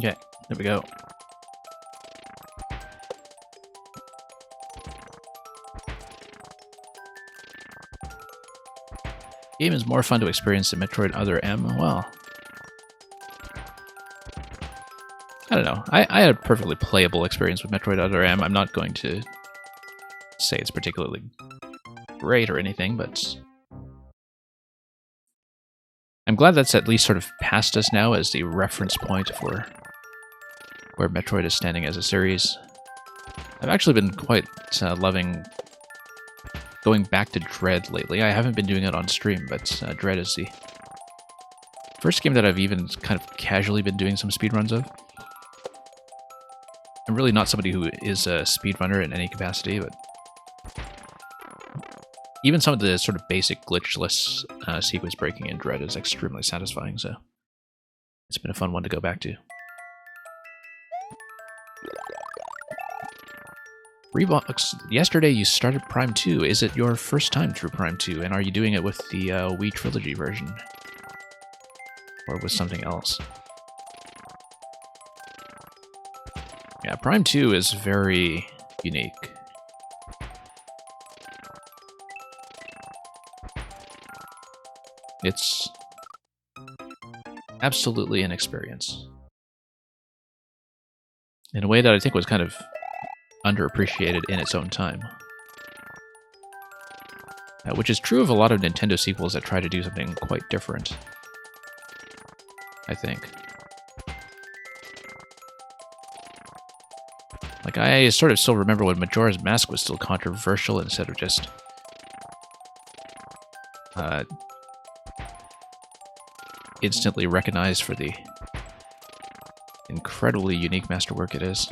Okay, there we go. Game is more fun to experience than Metroid Other M. Well, I don't know. I had a perfectly playable experience with Metroid Other M. I'm not going to say it's particularly great or anything, but I'm glad that's at least sort of past us now as the reference point for where Metroid is standing as a series. I've actually been quite loving going back to Dread lately. I haven't been doing it on stream, but Dread is the first game that I've even kind of casually been doing some speedruns of. I'm really not somebody who is a speedrunner in any capacity, but even some of the sort of basic glitchless sequence breaking in Dread is extremely satisfying, so it's been a fun one to go back to. Reebox, yesterday you started Prime 2. Is it your first time through Prime 2, and are you doing it with the Wii Trilogy version? Or with something else? Yeah, Prime 2 is very unique. It's absolutely an experience. In a way that I think was kind of underappreciated in its own time. Which is true of a lot of Nintendo sequels that try to do something quite different, I think. Like, I sort of still remember when Majora's Mask was still controversial instead of just instantly recognized for the incredibly unique masterwork it is.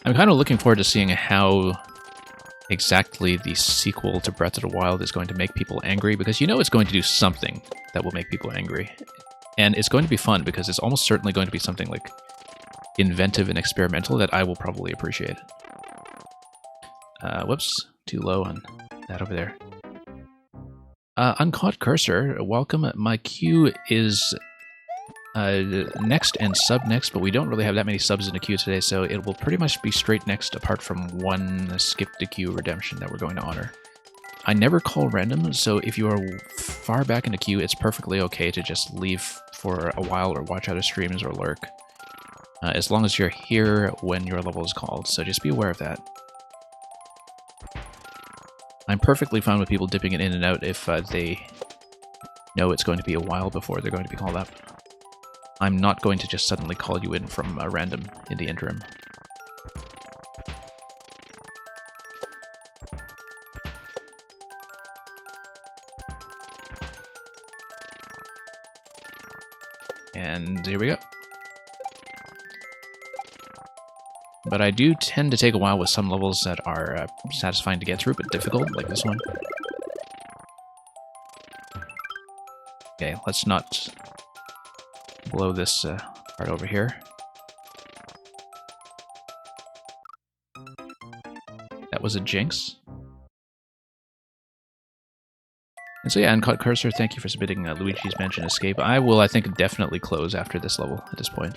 I'm kind of looking forward to seeing how exactly the sequel to Breath of the Wild is going to make people angry, because you know it's going to do something that will make people angry. And it's going to be fun, because it's almost certainly going to be something like inventive and experimental that I will probably appreciate. Whoops, too low on that over there. Uncaught Cursor, welcome. My queue is next and sub next, but we don't really have that many subs in the queue today, so it will pretty much be straight next apart from one skip the queue redemption that we're going to honor. I never call random, so if you are far back in the queue, it's perfectly okay to just leave for a while or watch other streams or lurk. As long as you're here when your level is called, so just be aware of that. I'm perfectly fine with people dipping it in and out if they know it's going to be a while before they're going to be called up. I'm not going to just suddenly call you in from random in the interim. And here we go. But I do tend to take a while with some levels that are satisfying to get through, but difficult, like this one. Okay, let's not blow this part over here. That was a jinx. And so yeah, Uncaught Cursor, thank you for submitting Luigi's Mansion Escape. I will, I think, definitely close after this level at this point.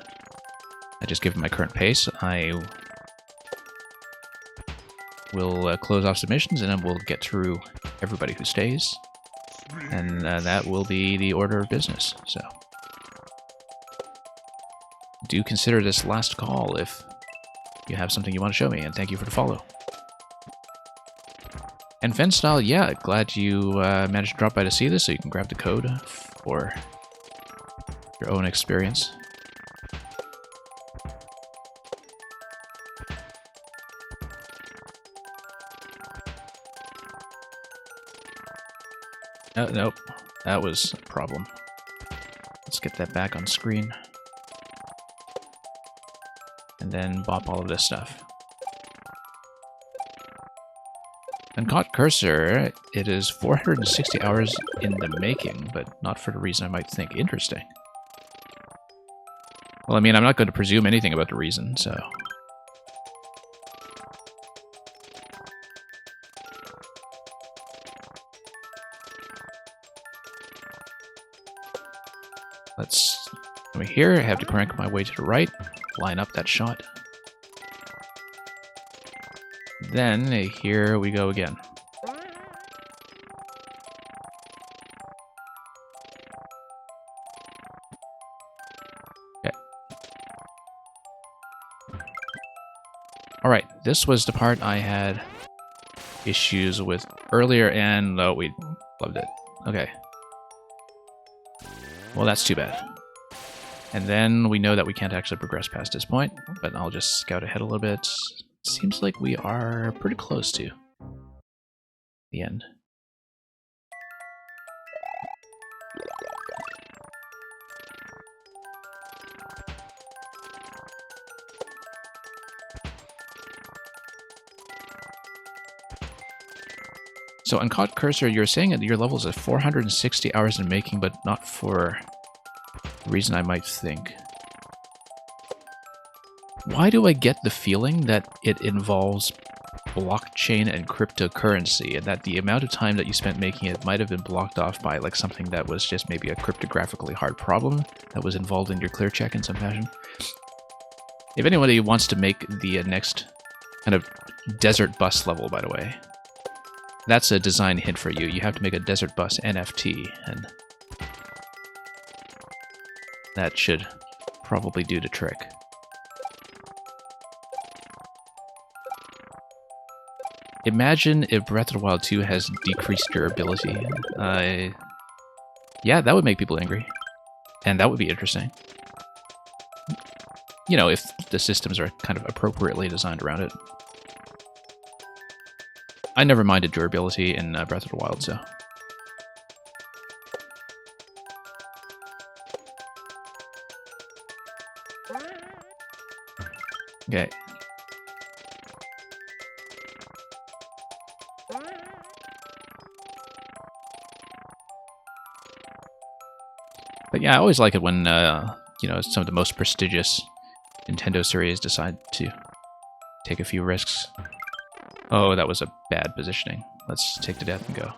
I just given my current pace, I will close off submissions, and then we'll get through everybody who stays. And that will be the order of business, so do consider this last call if you have something you want to show me, and thank you for the follow. And Fenstyle, yeah, glad you managed to drop by to see this, so you can grab the code for your own experience. Oh, nope, that was a problem. Let's get that back on screen. And then bop all of this stuff. Uncaught Cursor, it is 460 hours in the making, but not for the reason I might think. Interesting. Well, I mean, I'm not going to presume anything about the reason, so... Let's... Over here, I have to crank my way to the right, line up that shot. then here we go again. Okay. Alright, this was the part I had issues with earlier, and oh, we loved it. Okay. Well, that's too bad. And then we know that we can't actually progress past this point, but I'll just scout ahead a little bit. Seems like we are pretty close to the end. So, Uncaught Cursor, you're saying that your level is at 460 hours in making, but not for the reason I might think. Why do I get the feeling that it involves blockchain and cryptocurrency, and that the amount of time that you spent making it might have been blocked off by like something that was just maybe a cryptographically hard problem that was involved in your clear check in some fashion? If anybody wants to make the next kind of desert bus level, by the way, that's a design hint for you. You have to make a desert bus NFT, and that should probably do the trick. Imagine if Breath of the Wild 2 has decreased durability. Yeah, that would make people angry. And that would be interesting. You know, if the systems are kind of appropriately designed around it. I never minded durability in Breath of the Wild, so... Okay. But yeah, I always like it when, you know, some of the most prestigious Nintendo series decide to take a few risks. Oh, that was a bad positioning. Let's take the death and go.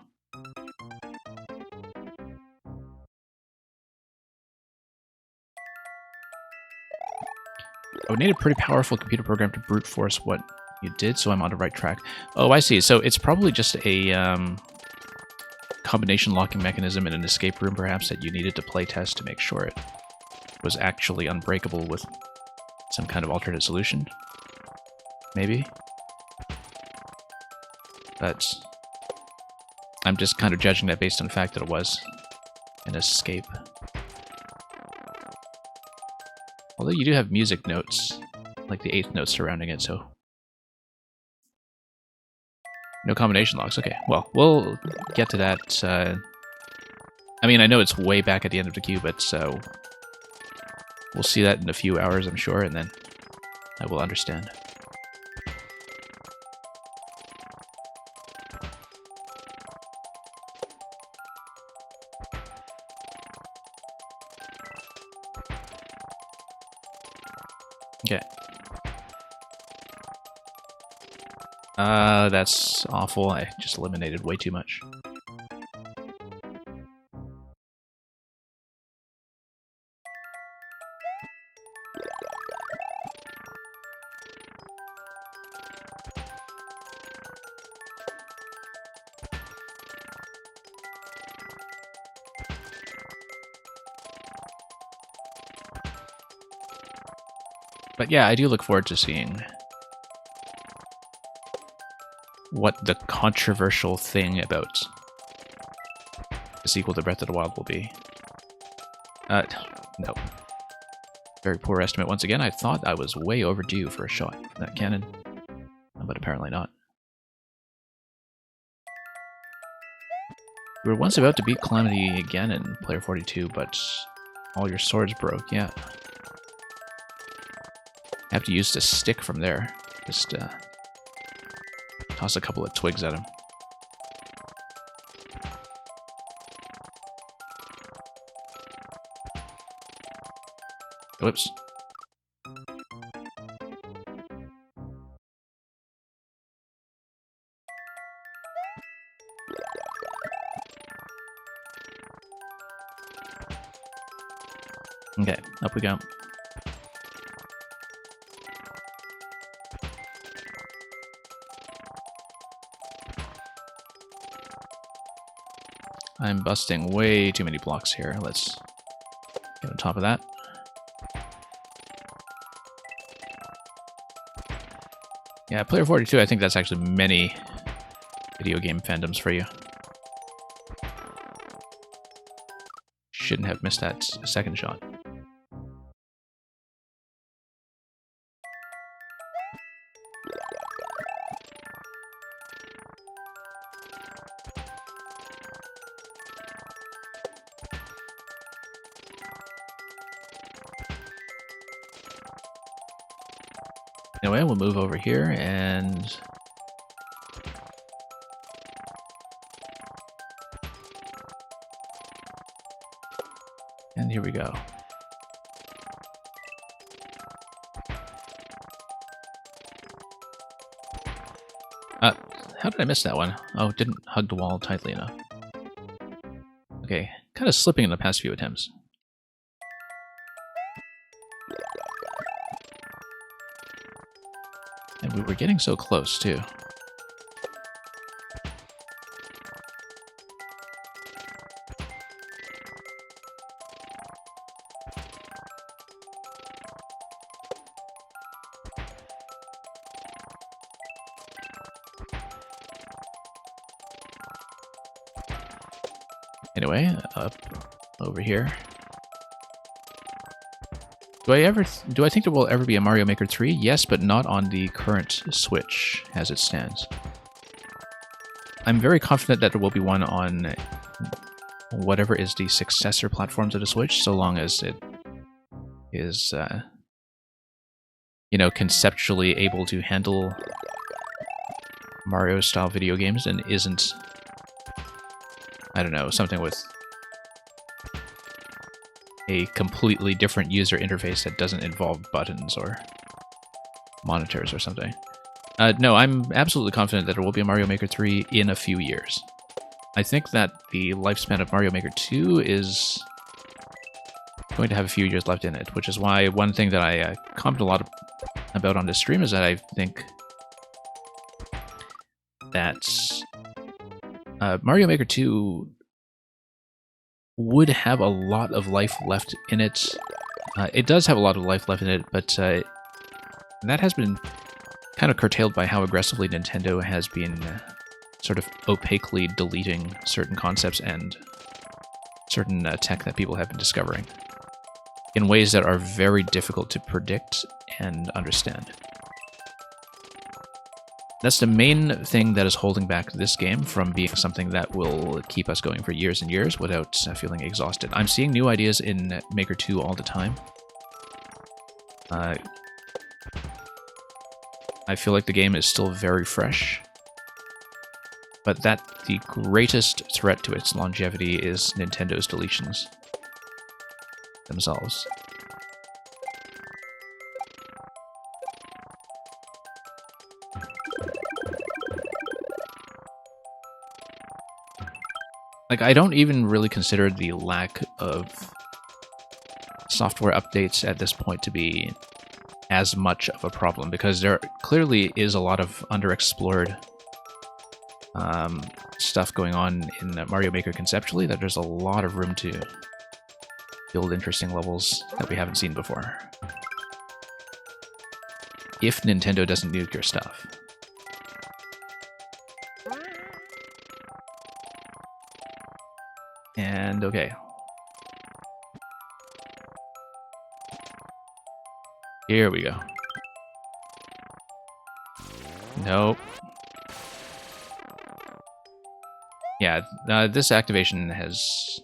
I would need a pretty powerful computer program to brute force what you did, so I'm on the right track. Oh, I see. So it's probably just a combination locking mechanism in an escape room, perhaps, that you needed to play test to make sure it was actually unbreakable with some kind of alternate solution. Maybe. But I'm just kind of judging that based on the fact that it was an escape. Although you do have music notes, like the 8th note surrounding it, so... No combination locks. Okay, well, we'll get to that. I mean, I know it's way back at the end of the queue, but we'll see that in a few hours, I'm sure, and then I will understand. Okay. That's awful. I just eliminated way too much. But yeah, I do look forward to seeing what the controversial thing about the sequel to Breath of the Wild will be. No. Very poor estimate once again. I thought I was way overdue for a shot from that cannon, but apparently not. We were once about to beat Calamity again in Player 42, but all your swords broke, yeah. I have to use the stick from there. Just toss a couple of twigs at him. Whoops. Okay, up we go. I'm busting way too many blocks here. Let's get on top of that. Yeah, Player 42, I think that's actually many video game fandoms for you. Shouldn't have missed that second shot. Anyway, we'll move over here and... And here we go. How did I miss that one? Oh, didn't hug the wall tightly enough. Okay, kind of slipping in the past few attempts. And we were getting so close, too. Anyway, up over here. Do I think there will ever be a Mario Maker 3? Yes, but not on the current Switch as it stands. I'm very confident that there will be one on whatever is the successor platforms of the Switch, so long as it is, you know, conceptually able to handle Mario-style video games and isn't, I don't know, something with a completely different user interface that doesn't involve buttons or monitors or something. No, I'm absolutely confident that there will be a Mario Maker 3 in a few years. I think that the lifespan of Mario Maker 2 is going to have a few years left in it, which is why one thing that I comment a lot about on this stream is that I think that Mario Maker 2 would have a lot of life left in it. It does have a lot of life left in it, but that has been kind of curtailed by how aggressively Nintendo has been sort of opaquely deleting certain concepts and certain tech that people have been discovering in ways that are very difficult to predict and understand. That's the main thing that is holding back this game from being something that will keep us going for years and years without feeling exhausted. I'm seeing new ideas in Maker 2 all the time. I feel like the game is still very fresh, but that the greatest threat to its longevity is Nintendo's deletions themselves. Like, I don't even really consider the lack of software updates at this point to be as much of a problem, because there clearly is a lot of underexplored stuff going on in Mario Maker conceptually, that there's a lot of room to build interesting levels that we haven't seen before. If Nintendo doesn't nuke your stuff. And okay. Here we go. Nope. Yeah, this activation has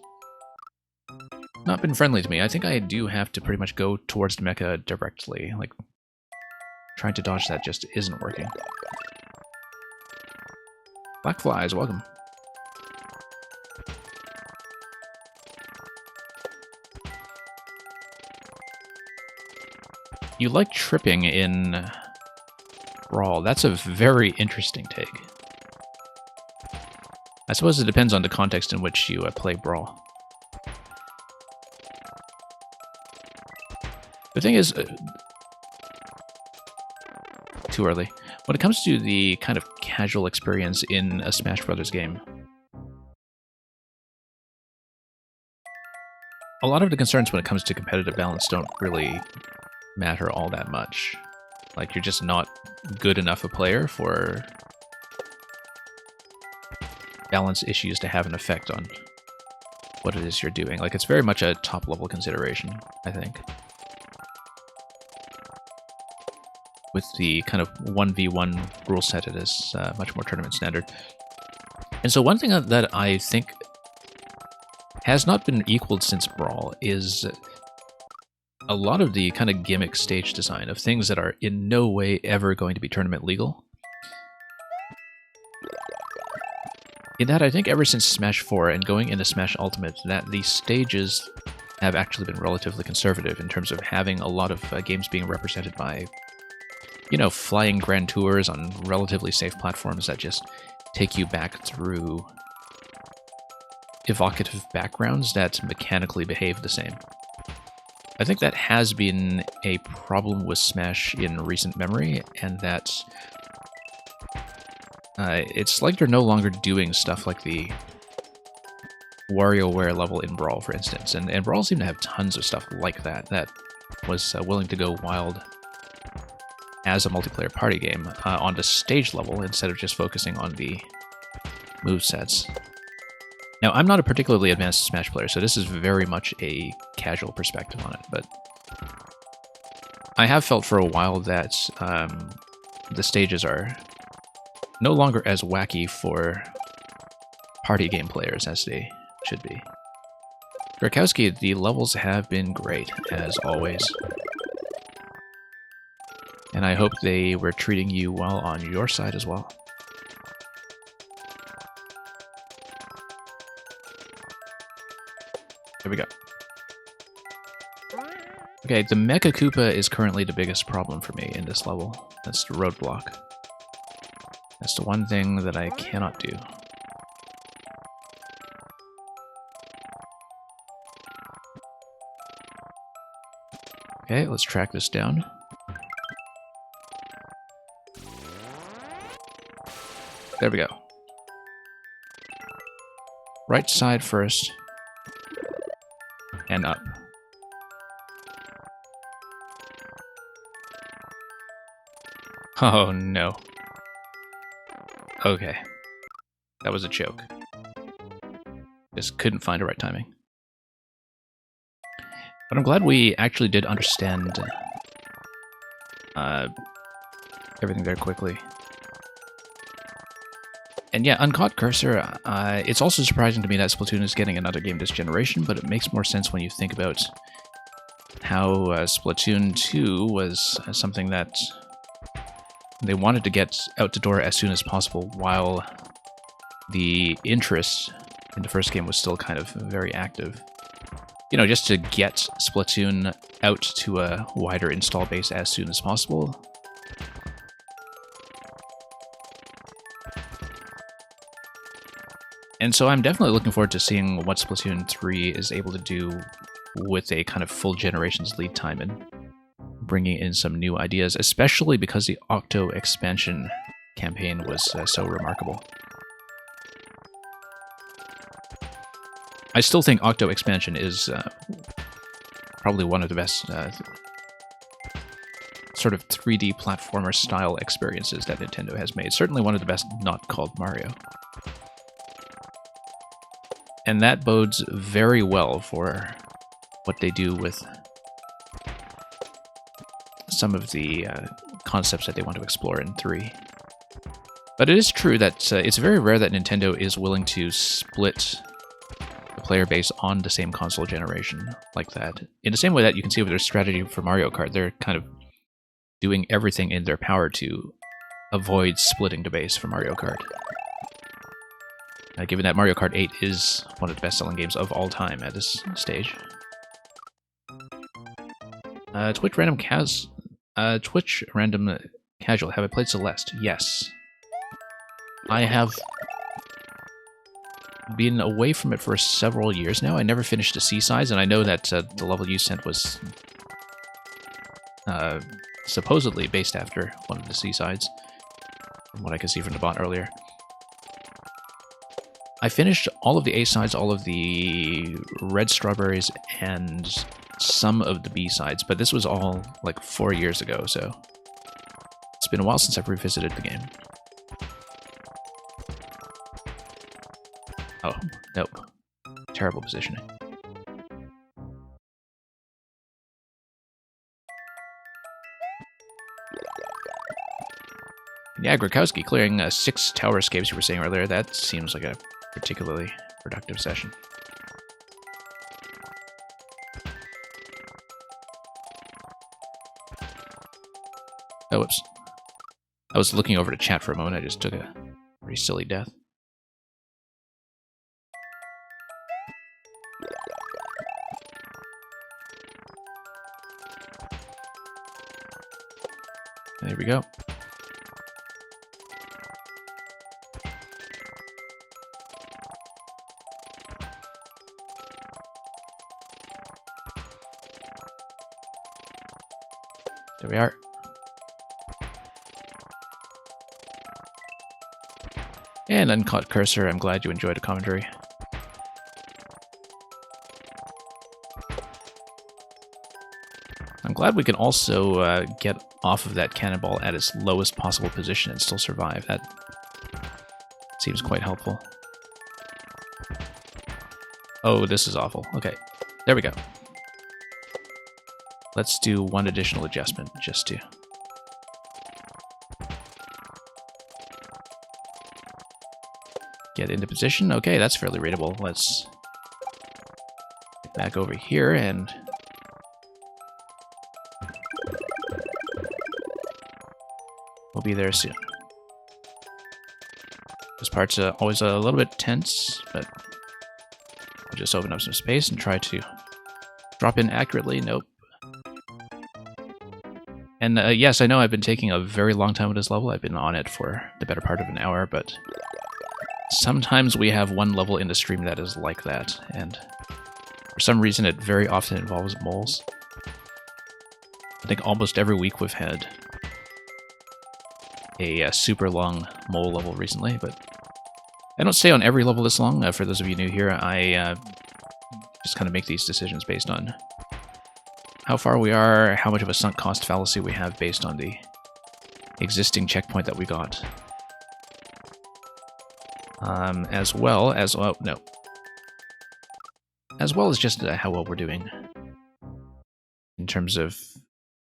not been friendly to me. I think I do have to pretty much go towards the mecha directly. Like, trying to dodge that just isn't working. Black flies, welcome. You like tripping in Brawl. That's a very interesting take. I suppose it depends on the context in which you play Brawl. The thing is, too early. When it comes to the kind of casual experience in a Smash Brothers game, a lot of the concerns when it comes to competitive balance don't really matter all that much. Like, you're just not good enough a player for balance issues to have an effect on what it is you're doing. Like, it's very much a top-level consideration, I think. With the kind of 1v1 rule set, it is much more tournament standard. And so one thing that I think has not been equaled since Brawl is a lot of the kind of gimmick stage design of things that are in no way ever going to be tournament legal. In that, I think ever since Smash 4 and going into Smash Ultimate, that the stages have actually been relatively conservative in terms of having a lot of games being represented by, you know, flying grand tours on relatively safe platforms that just take you back through evocative backgrounds that mechanically behave the same. I think that has been a problem with Smash in recent memory, and that it's like they're no longer doing stuff like the WarioWare level in Brawl, for instance. And Brawl seemed to have tons of stuff like that was willing to go wild as a multiplayer party game on the stage level instead of just focusing on the movesets. Now, I'm not a particularly advanced Smash player, so this is very much a casual perspective on it, but I have felt for a while that the stages are no longer as wacky for party game players as they should be. Grakowski, the levels have been great, as always. And I hope they were treating you well on your side as well. There we go. Okay, the Mecha Koopa is currently the biggest problem for me in this level. That's the roadblock. That's the one thing that I cannot do. Okay, let's track this down. There we go. Right side first. And up. Oh no. Okay. That was a joke. Just couldn't find the right timing. But I'm glad we actually did understand everything very quickly. And yeah, Uncaught Cursor, it's also surprising to me that Splatoon is getting another game this generation, but it makes more sense when you think about how Splatoon 2 was something that they wanted to get out the door as soon as possible, while the interest in the first game was still kind of very active. You know, just to get Splatoon out to a wider install base as soon as possible. And so I'm definitely looking forward to seeing what Splatoon 3 is able to do with a kind of full generation's lead time and bringing in some new ideas, especially because the Octo expansion campaign was so remarkable. I still think Octo expansion is probably one of the best sort of 3D platformer style experiences that Nintendo has made. Certainly one of the best not called Mario. And that bodes very well for what they do with some of the concepts that they want to explore in 3. But it is true that it's very rare that Nintendo is willing to split the player base on the same console generation like that. In the same way that you can see with their strategy for Mario Kart, they're kind of doing everything in their power to avoid splitting the base for Mario Kart. Given that Mario Kart 8 is one of the best-selling games of all time at this stage. Twitch Random Casual, have I played Celeste? Yes. I have been away from it for several years now. I never finished the Seasides, and I know that the level you sent was supposedly based after one of the Seasides, from what I could see from the bot earlier. I finished all of the A sides, all of the red strawberries, and some of the B sides, but this was all like 4 years ago, so it's been a while since I've revisited the game. Oh, nope. Terrible positioning. Yeah, Grakowski clearing 6 tower escapes you were saying earlier, that seems like a particularly productive session. Oh, whoops. I was looking over to chat for a moment, I just took a pretty silly death. There we go. There we are. And Uncaught Cursor, I'm glad you enjoyed a commentary. I'm glad we can also get off of that cannonball at its lowest possible position and still survive. That seems quite helpful. Oh, this is awful. Okay, there we go. Let's do one additional adjustment just to... get into position. Okay, that's fairly readable. Let's get back over here and... we'll be there soon. This part's always a little bit tense, but I'll just open up some space and try to drop in accurately. Nope. And yes, I know I've been taking a very long time with this level. I've been on it for the better part of an hour, but sometimes we have one level in the stream that is like that, and for some reason it very often involves moles. I think almost every week we've had a super long mole level recently, but I don't stay on every level this long. For those of you new here, I just kind of make these decisions based on how far we are, how much of a sunk cost fallacy we have based on the existing checkpoint that we got. As well as, oh, no. As well as just how well we're doing in terms of,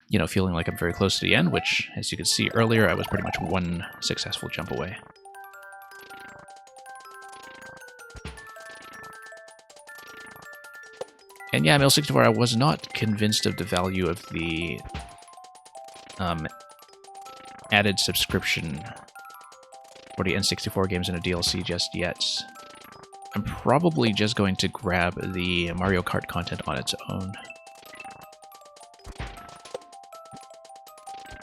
you know, feeling like I'm very close to the end, which, as you could see earlier, I was pretty much one successful jump away. And yeah, Mail64, I was not convinced of the value of the added subscription for the N64 games in a DLC just yet. I'm probably just going to grab the Mario Kart content on its own.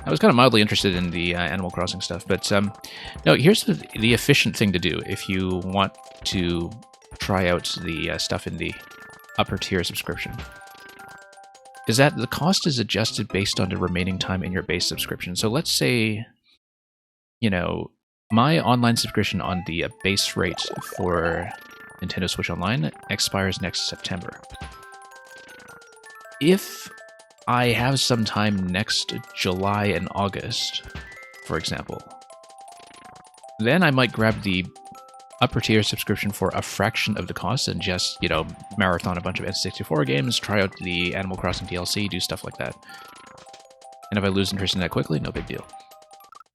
I was kind of mildly interested in the Animal Crossing stuff, but no, here's the efficient thing to do if you want to try out the stuff in the upper tier subscription, is that the cost is adjusted based on the remaining time in your base subscription. So let's say, you know, my online subscription on the base rate for Nintendo Switch Online expires next September. If I have some time next July and August, for example, then I might grab the upper tier subscription for a fraction of the cost and just, you know, marathon a bunch of N64 games, try out the Animal Crossing DLC, do stuff like that. And if I lose interest in that quickly, no big deal.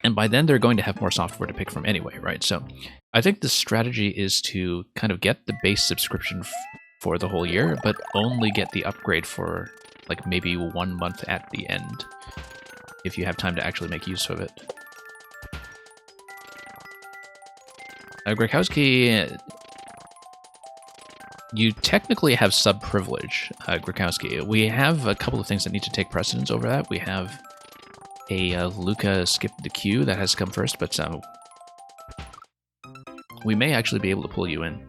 And by then, they're going to have more software to pick from anyway, right? So I think the strategy is to kind of get the base subscription for the whole year, but only get the upgrade for like maybe 1 month at the end, if you have time to actually make use of it. Grakowski, you technically have sub-privilege, Grakowski. We have a couple of things that need to take precedence over that. We have a Luca skip the queue that has come first, but we may actually be able to pull you in.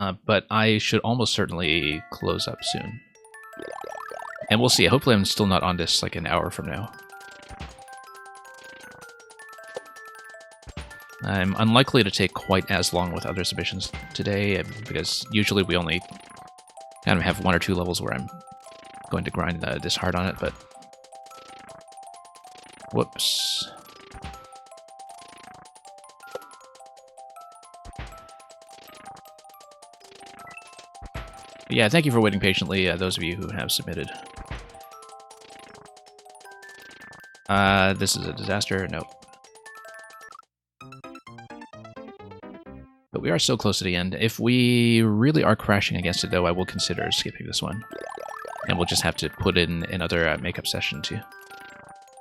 But I should almost certainly close up soon. And we'll see. Hopefully I'm still not on this like an hour from now. I'm unlikely to take quite as long with other submissions today, because usually we only kind of have 1 or 2 levels where I'm going to grind this hard on it, but... Whoops. But yeah, thank you for waiting patiently, those of you who have submitted. This is a disaster. Nope. But we are so close to the end. If we really are crashing against it, though, I will consider skipping this one. And we'll just have to put in another makeup session to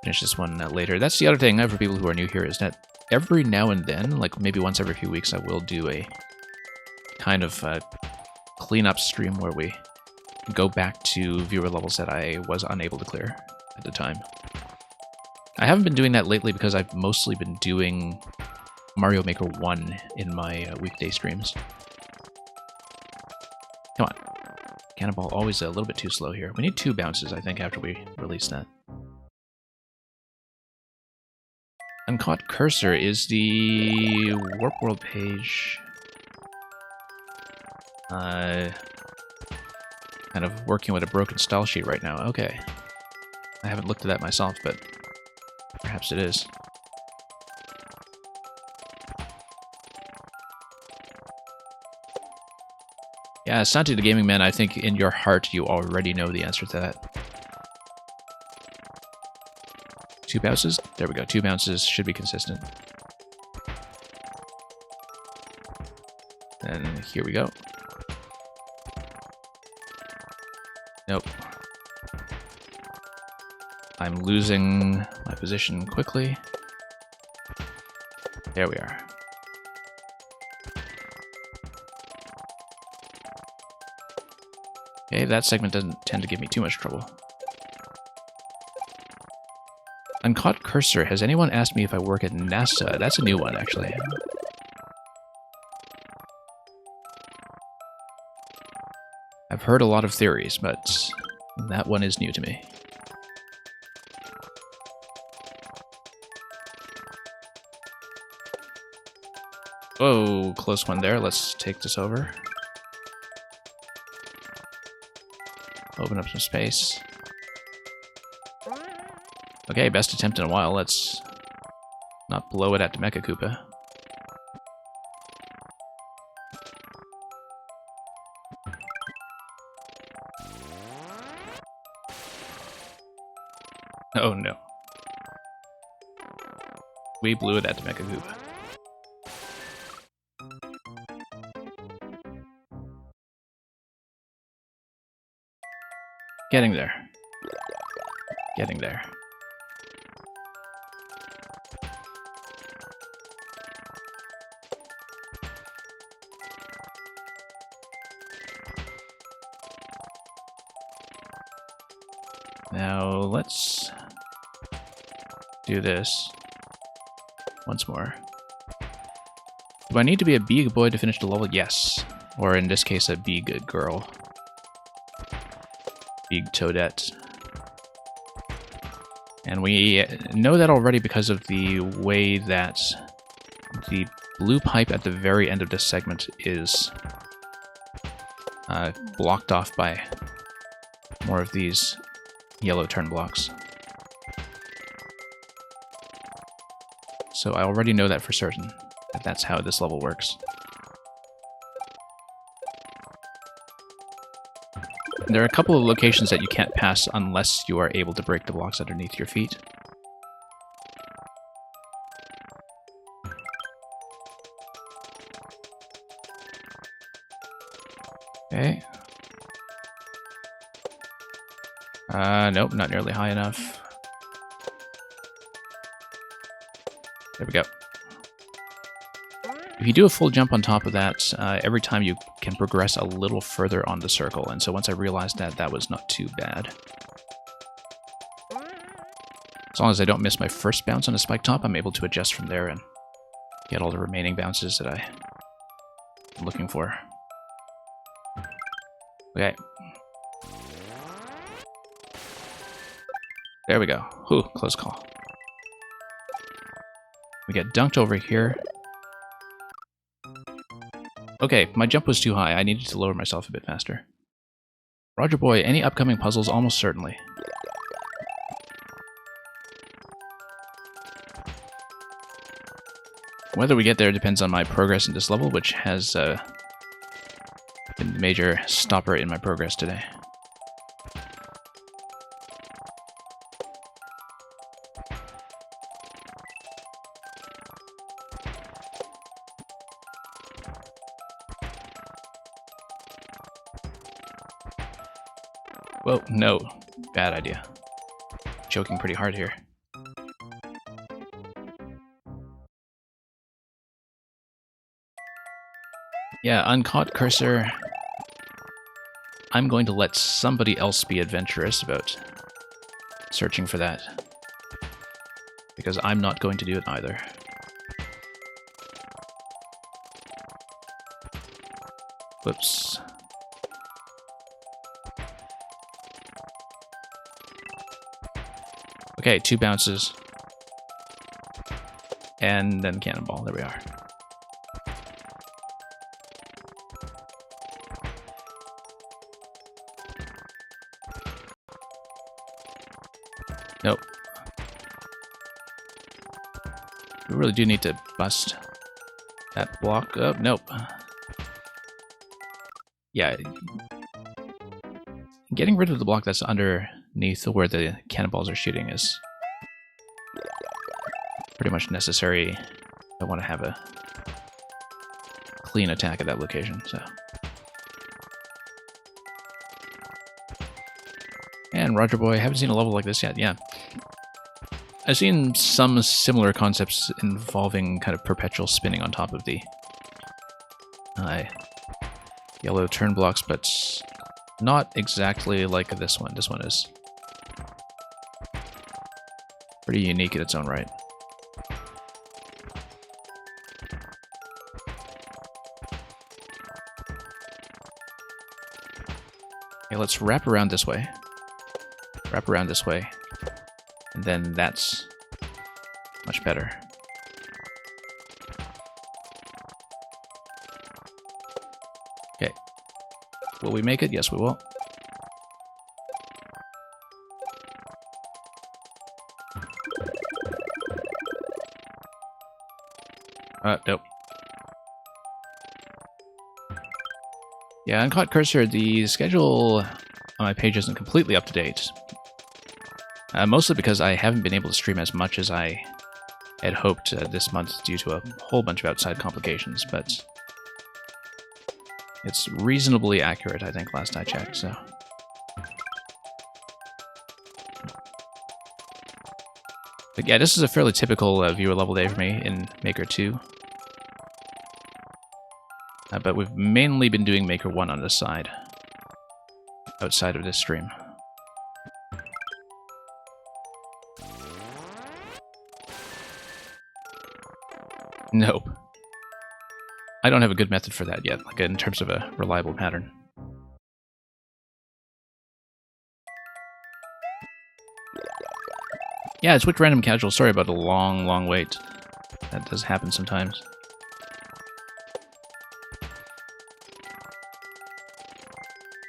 finish this one later. That's the other thing for people who are new here, is that every now and then, like maybe once every few weeks, I will do a kind of cleanup stream where we go back to viewer levels that I was unable to clear at the time. I haven't been doing that lately because I've mostly been doing Mario Maker 1 in my weekday streams. Come on. Cannonball always a little bit too slow here. We need 2 bounces, I think, after we release that. Uncaught Cursor is the Warp World page. Kind of working with a broken style sheet right now. Okay. I haven't looked at that myself, but perhaps it is. Yeah, Santi the Gaming Man, I think in your heart you already know the answer to that. 2 bounces? There we go. 2 bounces should be consistent. And here we go. Nope. I'm losing my position quickly. There we are. Okay, that segment doesn't tend to give me too much trouble. Uncaught Cursor. Has anyone asked me if I work at NASA? That's a new one, actually. I've heard a lot of theories, but that one is new to me. Whoa, close one there. Let's take this over. Open up some space. Okay, best attempt in a while. Let's not blow it at Mecha Koopa. Oh no. We blew it at Mecha Koopa. Getting there. Getting there. Now let's do this once more. Do I need to be a big boy to finish the level? Yes. Or in this case, a big girl. Big Toadette. And we know that already because of the way that the blue pipe at the very end of this segment is blocked off by more of these yellow turn blocks. So I already know that for certain, that that's how this level works. There are a couple of locations that you can't pass unless you are able to break the blocks underneath your feet. Okay. Nope, not nearly high enough. There we go. If you do a full jump on top of that, every time you can progress a little further on the circle, and so once I realized that, that was not too bad. As long as I don't miss my first bounce on a spike top, I'm able to adjust from there and get all the remaining bounces that I'm looking for. Okay. There we go. Whew, close call. We get dunked over here. Okay, my jump was too high. I needed to lower myself a bit faster. Roger Boy, any upcoming puzzles? Almost certainly. Whether we get there depends on my progress in this level, which has been the major stopper in my progress today. Whoa, no. Bad idea. Choking pretty hard here. Yeah, uncaught cursor. I'm going to let somebody else be adventurous about searching for that. Because I'm not going to do it either. Whoops. Okay, 2 bounces. And then cannonball. There we are. Nope. We really do need to bust that block up. Nope. Yeah. Getting rid of the block that's underneath where the cannonballs are shooting is pretty much necessary. I want to have a clean attack at that location, so. And Roger Boy, haven't seen a level like this yet, yeah. I've seen some similar concepts involving kind of perpetual spinning on top of the yellow turn blocks, but not exactly like this one. This one is pretty unique in its own right. Okay, let's wrap around this way. Wrap around this way. And then that's much better. Okay. Will we make it? Yes, we will. Nope. Yeah, Uncaught Cursor, the schedule on my page isn't completely up to date. Mostly because I haven't been able to stream as much as I had hoped this month due to a whole bunch of outside complications, but it's reasonably accurate, I think, last I checked, so. But yeah, this is a fairly typical viewer level day for me in Maker 2. But we've mainly been doing Maker 1 on this side, outside of this stream. Nope. I don't have a good method for that yet, like in terms of a reliable pattern. Yeah, it's with Random Casual. Sorry about the long wait. That does happen sometimes.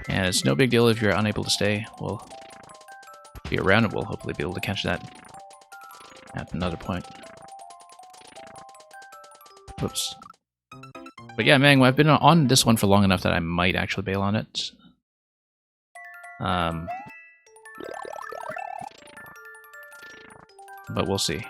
And it's no big deal if you're unable to stay. We'll be around and we'll hopefully be able to catch that at another point. Whoops. But yeah, Mang, I've been on this one for long enough that I might actually bail on it. But we'll see.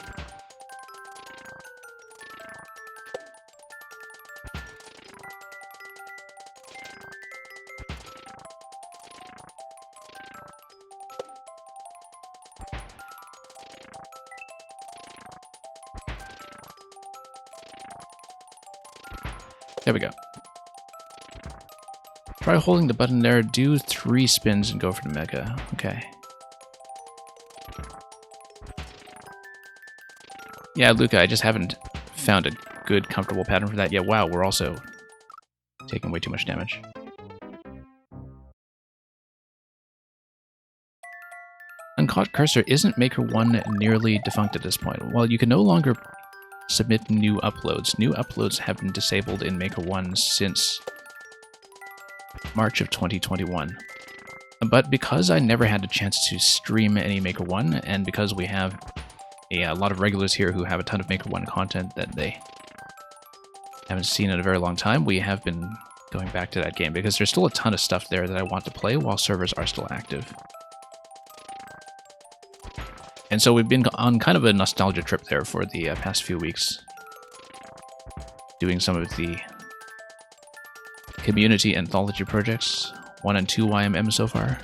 There we go. Try holding the button there, do 3 spins and go for the mega. Okay. Yeah, Luca, I just haven't found a good, comfortable pattern for that yet. Wow, we're also taking way too much damage. Uncaught Cursor, isn't Maker 1 nearly defunct at this point? Well, you can no longer submit new uploads. New uploads have been disabled in Maker 1 since March of 2021. But because I never had a chance to stream any Maker 1, and because we have a lot of regulars here who have a ton of Maker 1 content that they haven't seen in a very long time, we have been going back to that game because there's still a ton of stuff there that I want to play while servers are still active. And so we've been on kind of a nostalgia trip there for the past few weeks, doing some of the community anthology projects, 1 and 2 YMM so far,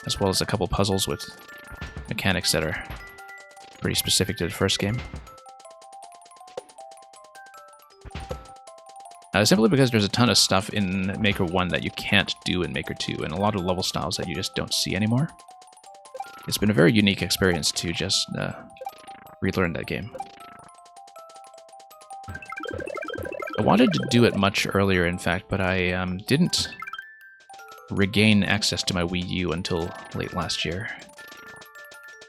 as well as a couple puzzles with mechanics that are pretty specific to the first game. Simply because there's a ton of stuff in Maker 1 that you can't do in Maker 2, and a lot of level styles that you just don't see anymore. It's been a very unique experience to just relearn that game. I wanted to do it much earlier, in fact, but I didn't regain access to my Wii U until late last year.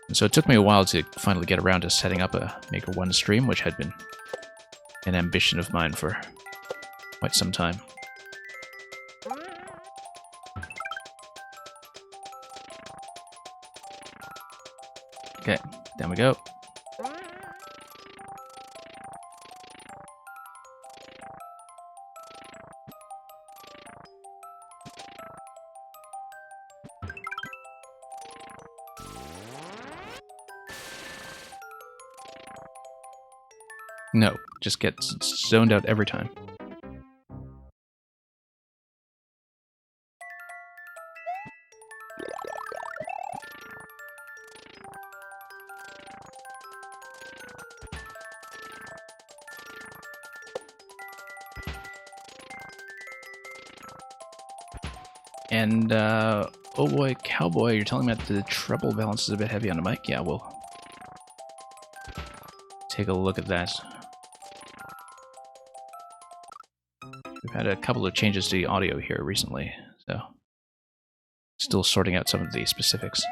And so it took me a while to finally get around to setting up a Maker 1 stream, which had been an ambition of mine for quite some time. Okay, down we go. No, just get zoned out every time. And, oh boy, Cowboy, you're telling me that the treble balance is a bit heavy on the mic? Yeah, we'll take a look at that. We've had a couple of changes to the audio here recently, so still sorting out some of the specifics.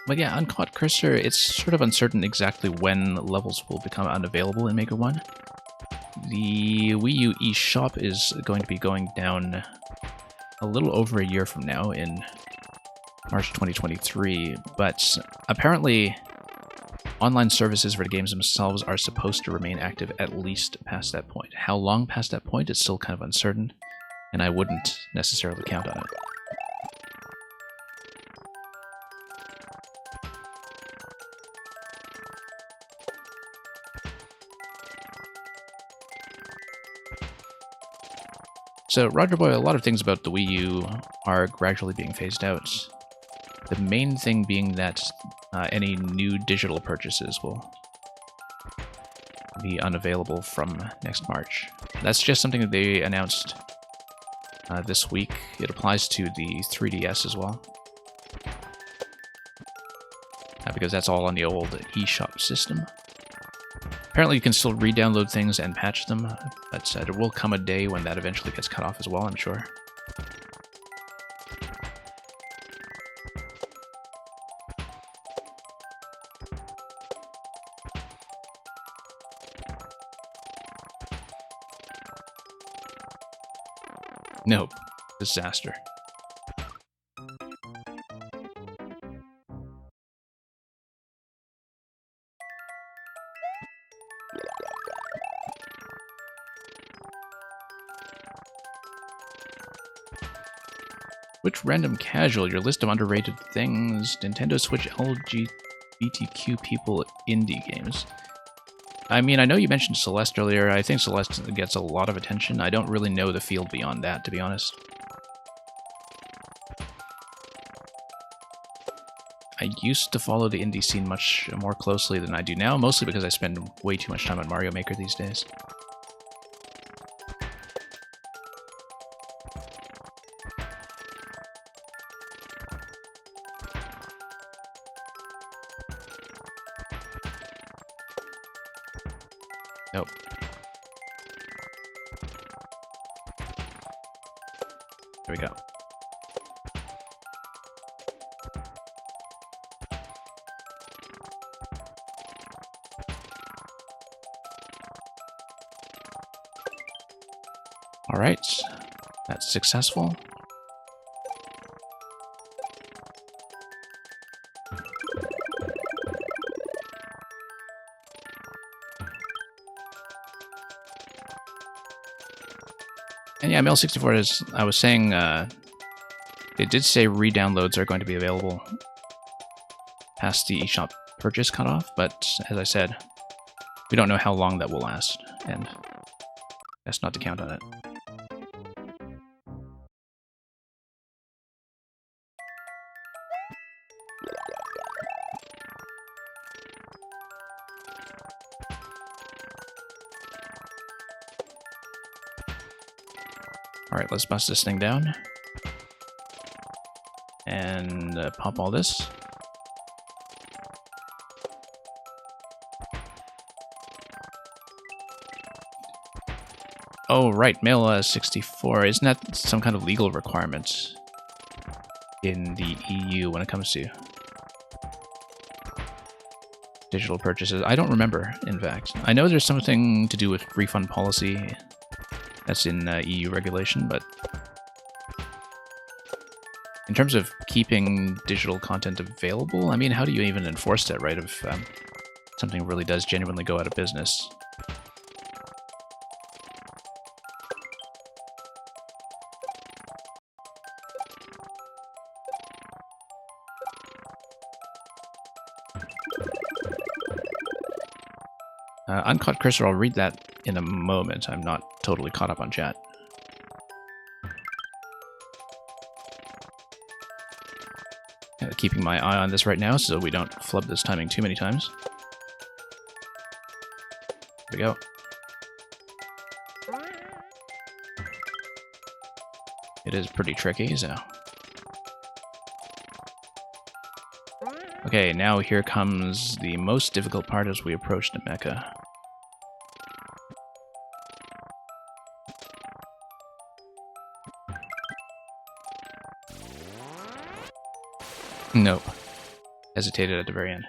But yeah, Uncaught Cursor, it's sort of uncertain exactly when levels will become unavailable in Maker 1. The Wii U eShop is going to be going down a little over a year from now in March 2023, but apparently online services for the games themselves are supposed to remain active at least past that point. How long past that point is still kind of uncertain, and I wouldn't necessarily count on it. So, Roger Boy, a lot of things about the Wii U are gradually being phased out. The main thing being that any new digital purchases will be unavailable from next March. That's just something that they announced this week. It applies to the 3DS as well. Because that's all on the old eShop system. Apparently you can still re-download things and patch them, but there will come a day when that eventually gets cut off as well, I'm sure. Nope. Disaster. Which random casual? Your list of underrated things. Nintendo Switch LGBTQ people indie games. I mean, I know you mentioned Celeste earlier. I think Celeste gets a lot of attention. I don't really know the field beyond that, to be honest. I used to follow the indie scene much more closely than I do now, mostly because I spend way too much time on Mario Maker these days. Nope. There we go. All right, that's successful. And yeah, Mail64, as I was saying, it did say re-downloads are going to be available past the eShop purchase cutoff, but as I said, we don't know how long that will last, and best not to count on it. Alright, let's bust this thing down. And pop all this. Oh, right, Mail64. Isn't that some kind of legal requirement in the EU when it comes to digital purchases? I don't remember, in fact. I know there's something to do with refund policy that's in EU regulation, but in terms of keeping digital content available, I mean, how do you even enforce that, right, if something really does genuinely go out of business? Uncaught Cursor, I'll read that in a moment. I'm not totally caught up on chat. Keeping my eye on this right now so we don't flub this timing too many times. There we go. It is pretty tricky, so... Okay, now here comes the most difficult part as we approach Nameca. Nope. Hesitated at the very end.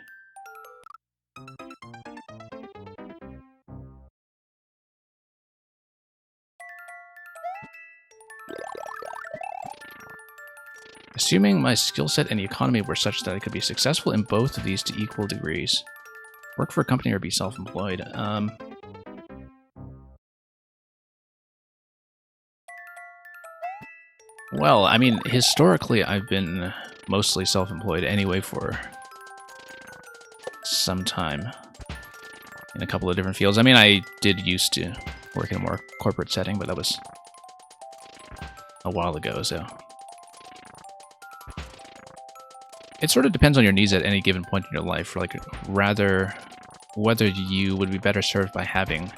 Assuming my skill set and the economy were such that I could be successful in both of these to equal degrees. Work for a company or be self-employed. Well, I mean, historically I've been mostly self-employed anyway for some time in a couple of different fields. I mean, I did used to work in a more corporate setting, but that was a while ago, so... It sort of depends on your needs at any given point in your life, like rather whether you would be better served by having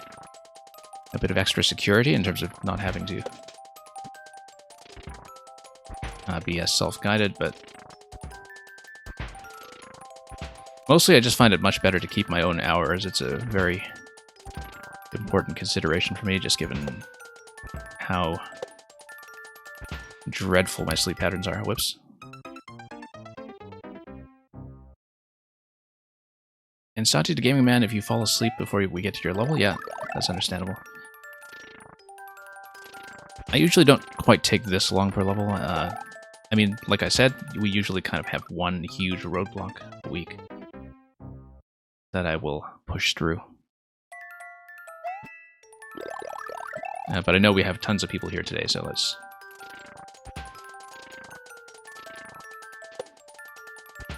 a bit of extra security in terms of not having to be as self-guided, but mostly I just find it much better to keep my own hours. It's a very important consideration for me, just given how dreadful my sleep patterns are. Whoops. And Sati the Gaming Man, if you fall asleep before we get to your level, yeah, that's understandable. I usually don't quite take this long per level. I mean, like I said, we usually kind of have one huge roadblock a week that I will push through. But I know we have tons of people here today, so let's...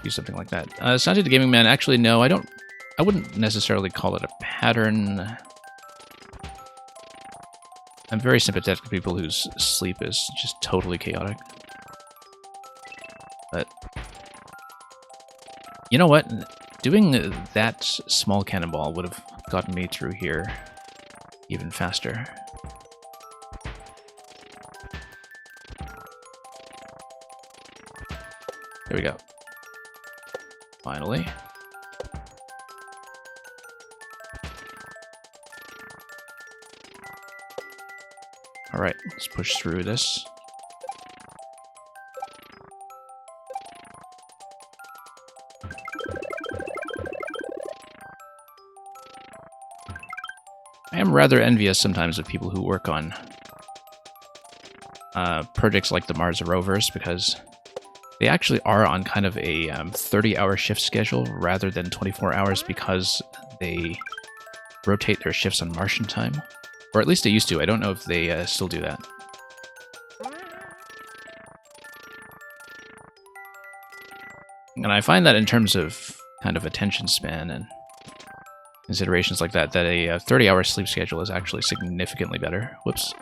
do something like that. Santi the Gaming Man, actually, no, I wouldn't necessarily call it a pattern. I'm very sympathetic to people whose sleep is just totally chaotic. But you know what? Doing that small cannonball would have gotten me through here even faster. There we go. Finally. Alright, let's push through this. am rather envious sometimes of people who work on projects like the Mars rovers, because they actually are on kind of a 30-hour shift schedule rather than 24 hours, because they rotate their shifts on Martian time. Or at least they used to. I don't know if they still do that. And I find that in terms of kind of attention span and considerations like that, that a 30-hour sleep schedule is actually significantly better. Whoops.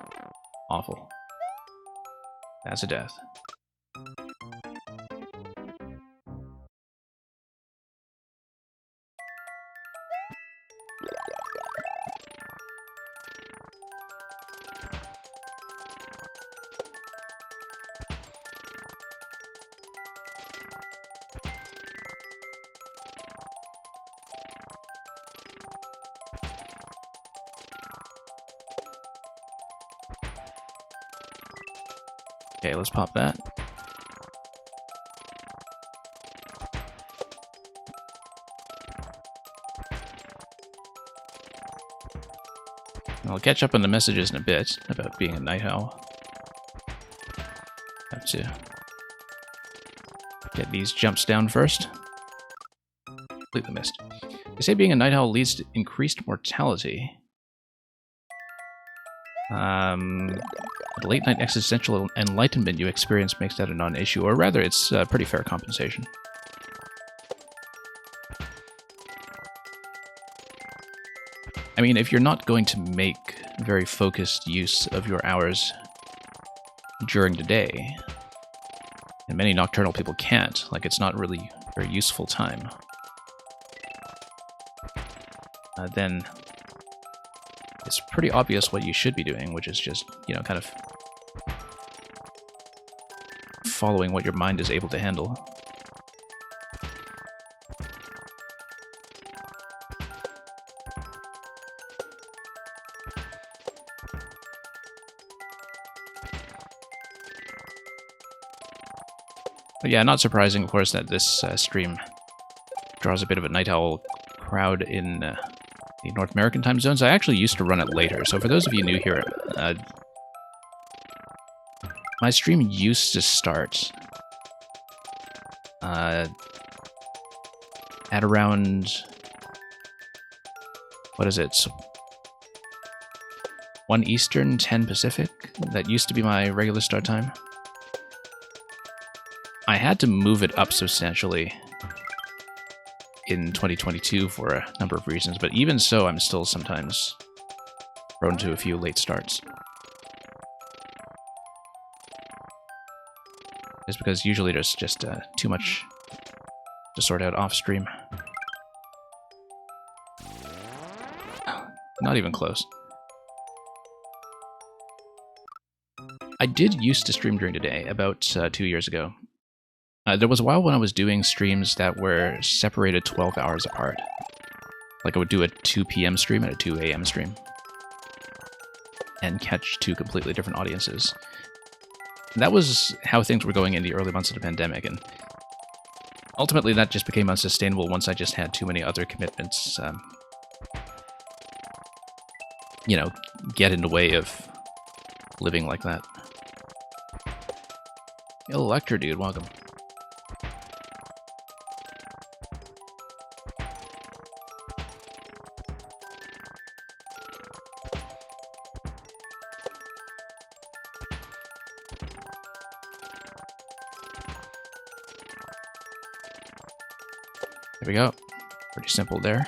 Awful. That's a death. Okay, let's pop that. I'll catch up on the messages in a bit about being a night owl. Have to get these jumps down first. Completely missed. They say being a night owl leads to increased mortality. The late night existential enlightenment you experience makes that a non-issue, or rather, it's pretty fair compensation. I mean, if you're not going to make very focused use of your hours during the day, and many nocturnal people can't, like it's not really very useful time, then it's pretty obvious what you should be doing, which is just, you know, kind of following what your mind is able to handle. But yeah, not surprising, of course, that this stream draws a bit of a night owl crowd in the North American time zones. I actually used to run it later, so for those of you new here, my stream used to start at around, what is it, 1 Eastern, 10 Pacific? That used to be my regular start time. I had to move it up substantially in 2022 for a number of reasons, but even so, I'm still sometimes prone to a few late starts. Just because usually there's just too much to sort out off stream. Not even close. I did used to stream during the day about 2 years ago. There was a while when I was doing streams that were separated 12 hours apart. Like I would do a 2 p.m. stream and a 2 a.m. stream. And catch two completely different audiences. That was how things were going in the early months of the pandemic, and ultimately that just became unsustainable once I just had too many other commitments, you know, get in the way of living like that. Electra, dude, welcome. There we go. Pretty simple there.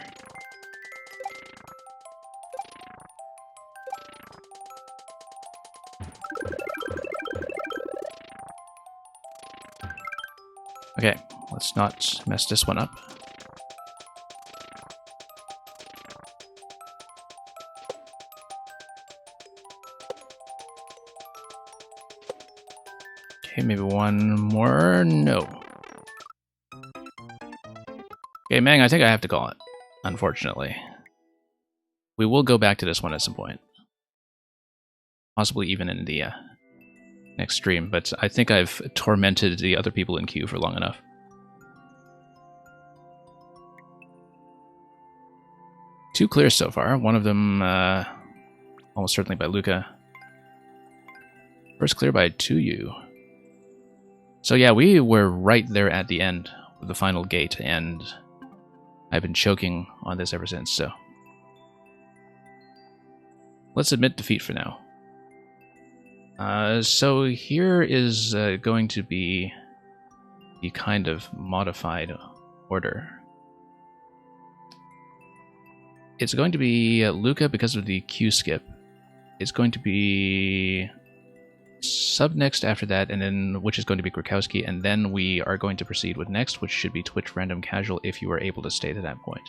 Okay, let's not mess this one up. Okay, maybe one more. No. Okay, Mang, I think I have to call it, unfortunately. We will go back to this one at some point. Possibly even in the next stream, but I think I've tormented the other people in queue for long enough. Two clears so far. One of them Almost certainly by Luca. First clear by Tuyu. So yeah, we were right there at the end of the final gate, and I've been choking on this ever since, so... Let's admit defeat for now. So here is going to be the kind of modified order. It's going to be Luca because of the Q skip. It's going to be sub next after that, and then which is going to be Grakowski, and then we are going to proceed with next, which should be Twitch Random Casual if you are able to stay to that point.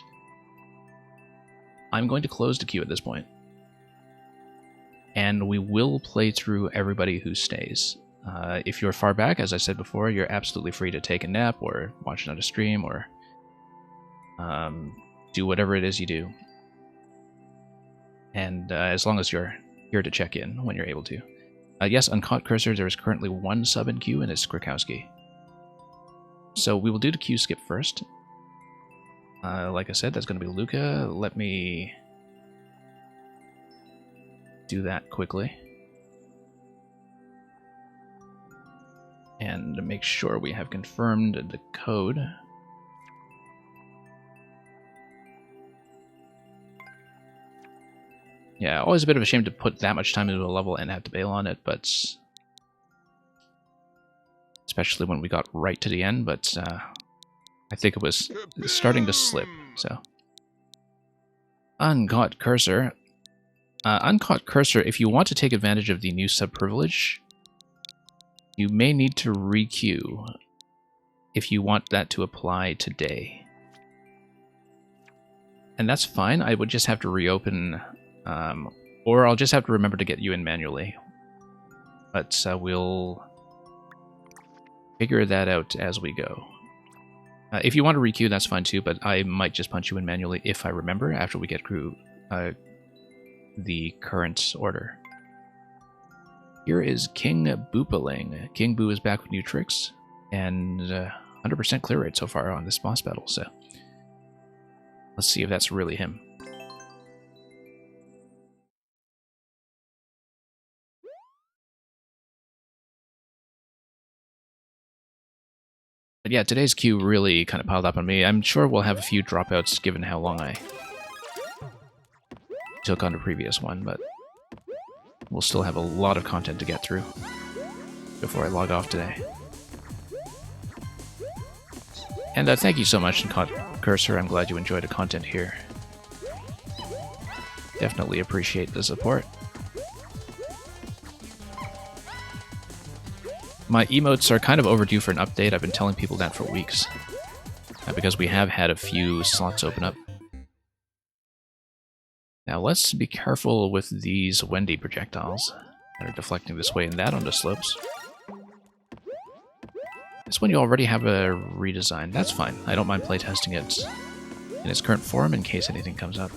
I'm going to close the queue at this point, and we will play through everybody who stays. If you're far back, as I said before, you're absolutely free to take a nap or watch another stream or do whatever it is you do. And as long as you're here to check in when you're able to. Yes, Uncaught Cursor, there is currently one sub in queue, and it's Grakowski. So we will do the queue skip first. Like I said, that's going to be Luca. Let me do that quickly. And make sure we have confirmed the code. Yeah, always a bit of a shame to put that much time into a level and have to bail on it, but... especially when we got right to the end, but I think it was starting to slip, so... Uncaught Cursor. Uncaught Cursor, if you want to take advantage of the new sub-privilege, you may need to re-queue if you want that to apply today. And that's fine, I would just have to reopen... or I'll just have to remember to get you in manually. But we'll figure that out as we go. If you want to requeue, that's fine too, but I might just punch you in manually if I remember after we get through the current order. Here is King Boopaling. King Boo is back with new tricks, and 100% clear rate so far on this boss battle, so let's see if that's really him. But yeah, today's queue really kind of piled up on me. I'm sure we'll have a few dropouts given how long I took on the previous one, but we'll still have a lot of content to get through before I log off today. And thank you so much, Cursor. I'm glad you enjoyed the content here. Definitely appreciate the support. My emotes are kind of overdue for an update. I've been telling people that for weeks. Because we have had a few slots open up. Now let's be careful with these Wendy projectiles that are deflecting this way and that on the slopes. This one you already have a redesign. That's fine. I don't mind playtesting it in its current form in case anything comes up.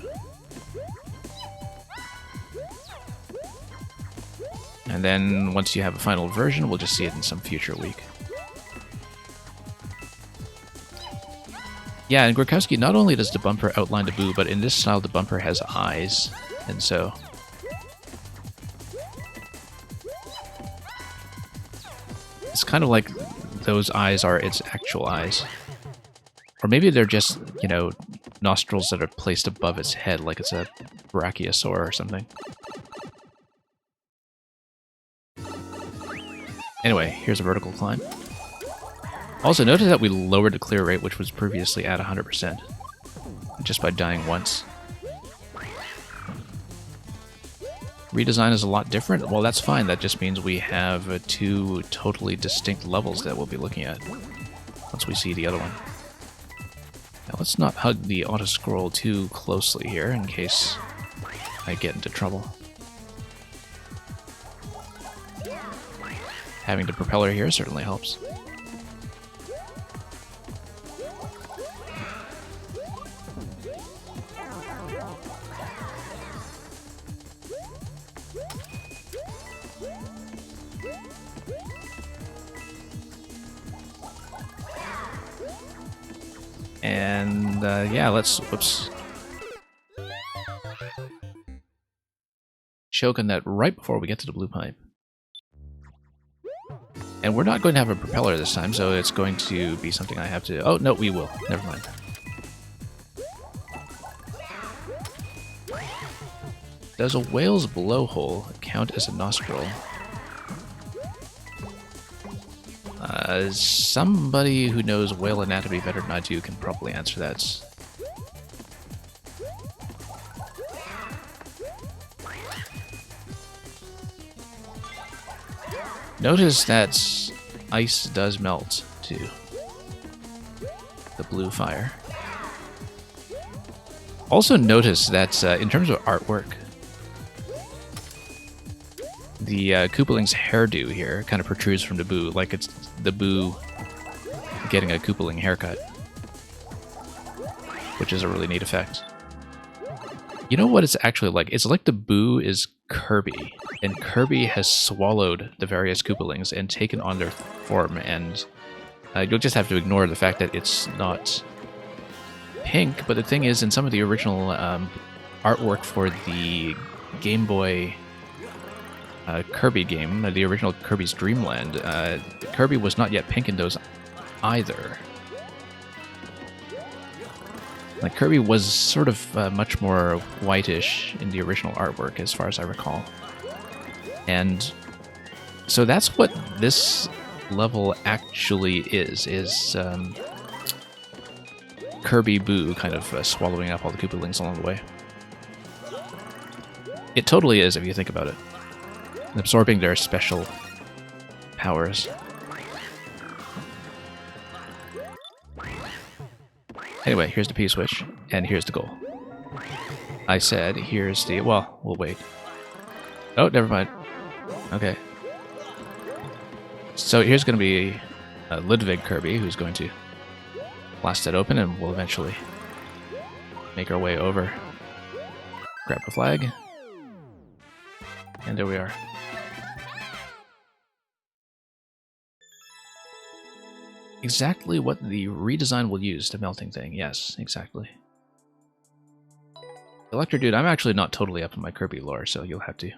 And then once you have a final version, we'll just see it in some future week. Yeah, and Grakowski, not only does the bumper outline the Boo, but in this style the bumper has eyes, and so... it's kind of like those eyes are its actual eyes. Or maybe they're just, you know, nostrils that are placed above its head, like it's a brachiosaur or something. Anyway, here's a vertical climb. Also, notice that we lowered the clear rate, which was previously at 100%, just by dying once. Redesign is a lot different. Well, that's fine. That just means we have two totally distinct levels that we'll be looking at once we see the other one. Now, let's not hug the auto-scroll too closely here in case I get into trouble. Having the propeller here certainly helps. And yeah, let's, whoops. choke on that right before we get to the blue pipe. And we're not going to have a propeller this time, so it's going to be something I have to... Oh, no, we will. Never mind. Does a whale's blowhole count as a nostril? Somebody who knows whale anatomy better than I do can probably answer that. Notice that ice does melt to the blue fire. Also notice that in terms of artwork, the Koopaling's hairdo here kind of protrudes from the Boo, like it's the Boo getting a Koopaling haircut, which is a really neat effect. You know what it's actually like? It's like the Boo is Kirby, and Kirby has swallowed the various Koopalings and taken on their form, and you'll just have to ignore the fact that it's not pink, but the thing is, in some of the original artwork for the Game Boy Kirby game, the original Kirby's Dream Land, Kirby was not yet pink in those either. Like, Kirby was sort of much more whitish in the original artwork, as far as I recall. And so that's what this level actually is Kirby Boo kind of swallowing up all the Koopalings along the way. It totally is, if you think about it. Absorbing their special powers. Anyway, here's the P-switch, and here's the goal. I said, here's the... Well, we'll wait. Oh, never mind. Okay. So here's going to be Ludwig Kirby, who's going to blast it open, and we'll eventually make our way over. Grab the flag. And there we are. Exactly what the redesign will use, the melting thing. Yes, exactly. Electro Dude, I'm actually not totally up in my Kirby lore, so you'll have to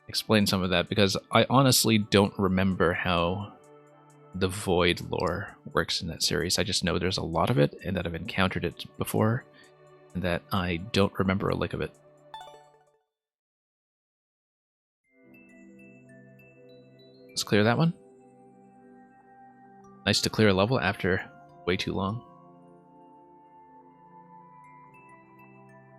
explain some of that, because I honestly don't remember how the Void lore works in that series. I just know there's a lot of it, and that I've encountered it before, and that I don't remember a lick of it. Let's clear that one. Nice to clear a level after way too long.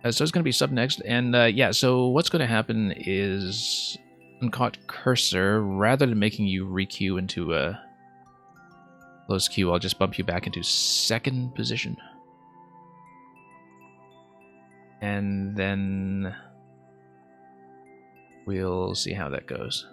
So it's going to be sub next, and yeah, so what's going to happen is Uncaught Cursor, rather than making you re-queue into a closed queue, I'll just bump you back into second position. And then we'll see how that goes.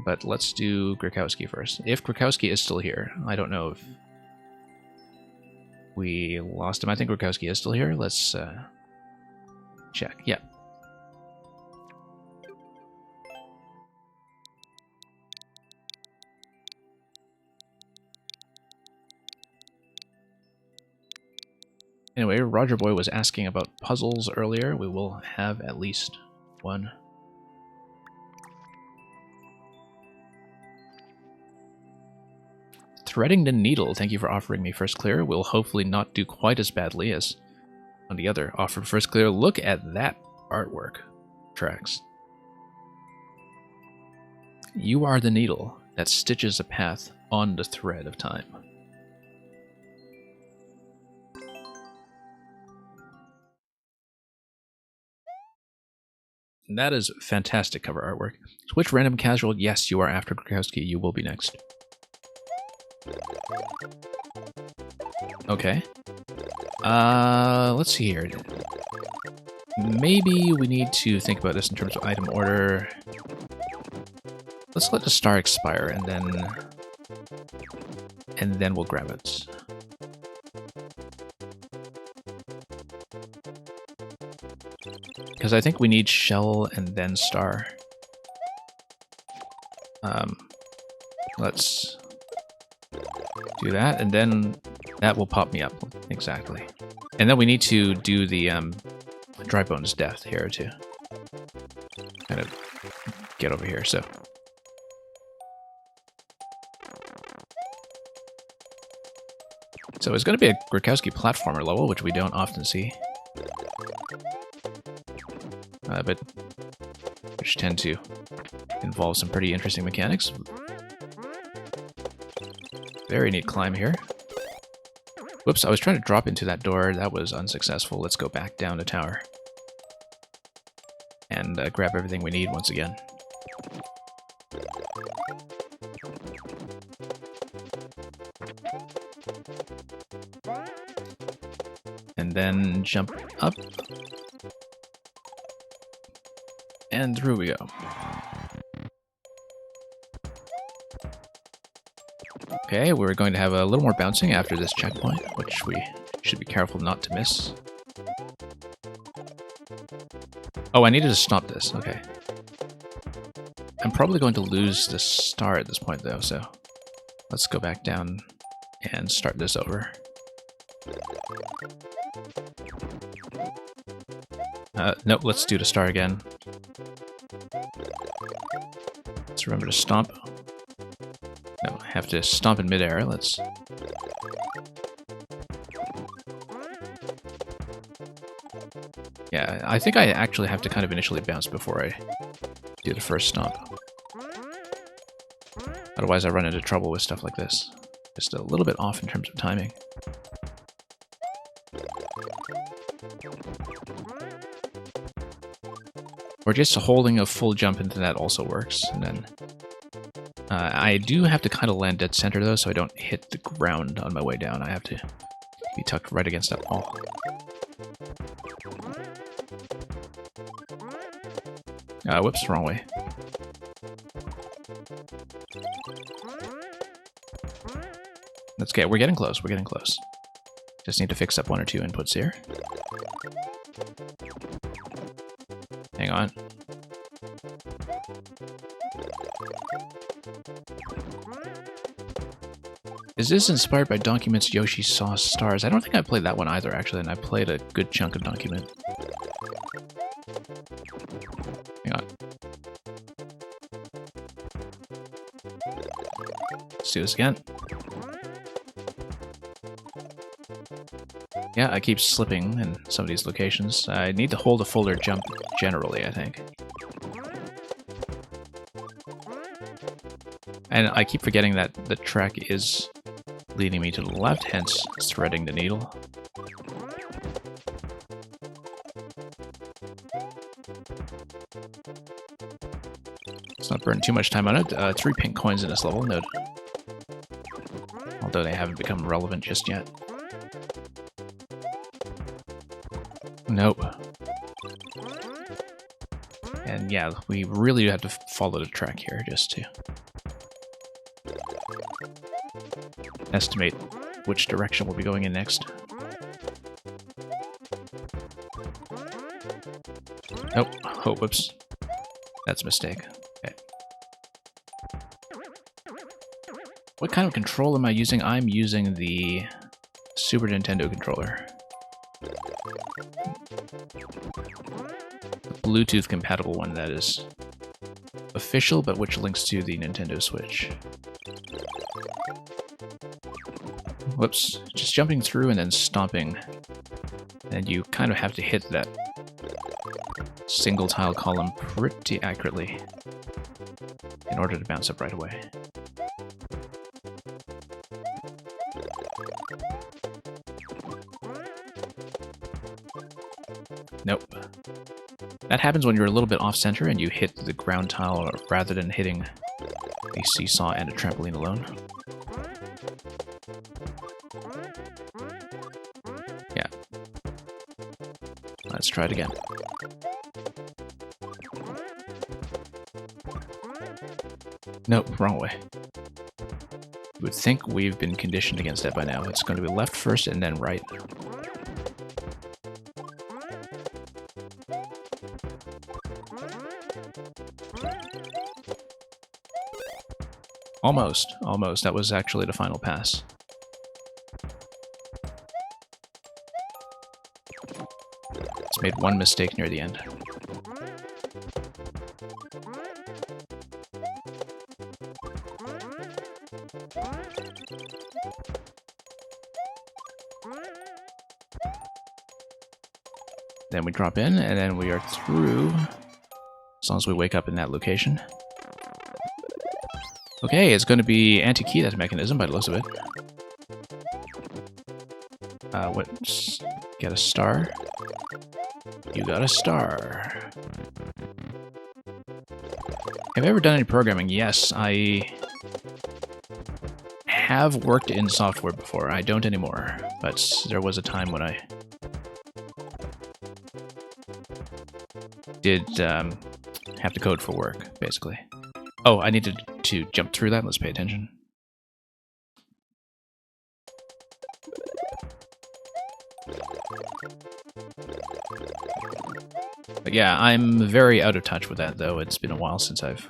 But let's do Grakowski first. If Grakowski is still here, I don't know if we lost him. I think Grakowski is still here. Let's check. Yeah. Anyway, Roger Boy was asking about puzzles earlier. We will have at least one. Threading the Needle, thank you for offering me first clear. We'll hopefully not do quite as badly as on the other offered first clear. Look at that artwork, Tracks. You are the needle that stitches a path on the thread of time. That is fantastic cover artwork. Switch random casual. Yes, you are after Grakowski. You will be next. Okay. Let's see here. Maybe we need to think about this in terms of item order. Let's let the star expire, and then we'll grab it. Because I think we need shell and then star. Do that, and then that will pop me up. Exactly. And then we need to do the dry bones death here to kind of get over here. So it's going to be a Grotowski platformer level, which we don't often see. But which tend to involve some pretty interesting mechanics. Very neat climb here. Whoops, I was trying to drop into that door. That was unsuccessful. Let's go back down the tower. And grab everything we need once again. And then jump up. And through we go. Okay, we're going to have a little more bouncing after this checkpoint, which we should be careful not to miss. Oh, I needed to stop this. Okay. I'm probably going to lose the star at this point, though, so let's go back down and start this over. Nope, let's do the star again. Let's remember to stomp. No, I have to stomp in midair. Let's... Yeah, I think I actually have to kind of initially bounce before I do the first stomp. Otherwise I run into trouble with stuff like this. Just a little bit off in terms of timing. Or just holding a full jump into that also works, and then... I do have to kind of land dead center though, so I don't hit the ground on my way down. I have to be tucked right against that wall. Whoops, wrong way. That's okay, we're getting close, we're getting close. Just need to fix up one or two inputs here. Hang on. Is this inspired by Donkey Mint's Yoshi Sauce Stars? I don't think I played that one either, actually, and I played a good chunk of Donkey Mint. Hang on. Let's do this again. Yeah, I keep slipping in some of these locations. I need to hold a fuller jump generally, I think. And I keep forgetting that the track is leading me to the left, hence threading the needle. Let's not burn too much time on it. 3 pink coins in this level, note. Although they haven't become relevant just yet. Nope. And yeah, we really do have to follow the track here just to estimate which direction we'll be going in next. Nope. Oh, whoops. That's a mistake. Okay. What kind of control am I using? I'm using the Super Nintendo controller. The Bluetooth compatible one that is official, but which links to the Nintendo Switch. Whoops, just jumping through and then stomping. And you kind of have to hit that single tile column pretty accurately in order to bounce up right away. Nope. That happens when you're a little bit off-center and you hit the ground tile rather than hitting a seesaw and a trampoline alone. Yeah. Let's try it again. Nope, wrong way. You would think we've been conditioned against that by now. It's going to be left first and then right. Almost. Almost. That was actually the final pass. It's made one mistake near the end. Then we drop in, and then we are through, as long as we wake up in that location. Okay, it's going to be anti-key that mechanism by the looks of it. What? Get a star. You got a star. Have I ever done any programming? Yes, I have worked in software before. I don't anymore, but there was a time when I did have to code for work, basically. Oh, I needed to jump through that. Let's pay attention. But yeah, I'm very out of touch with that, though. It's been a while since I've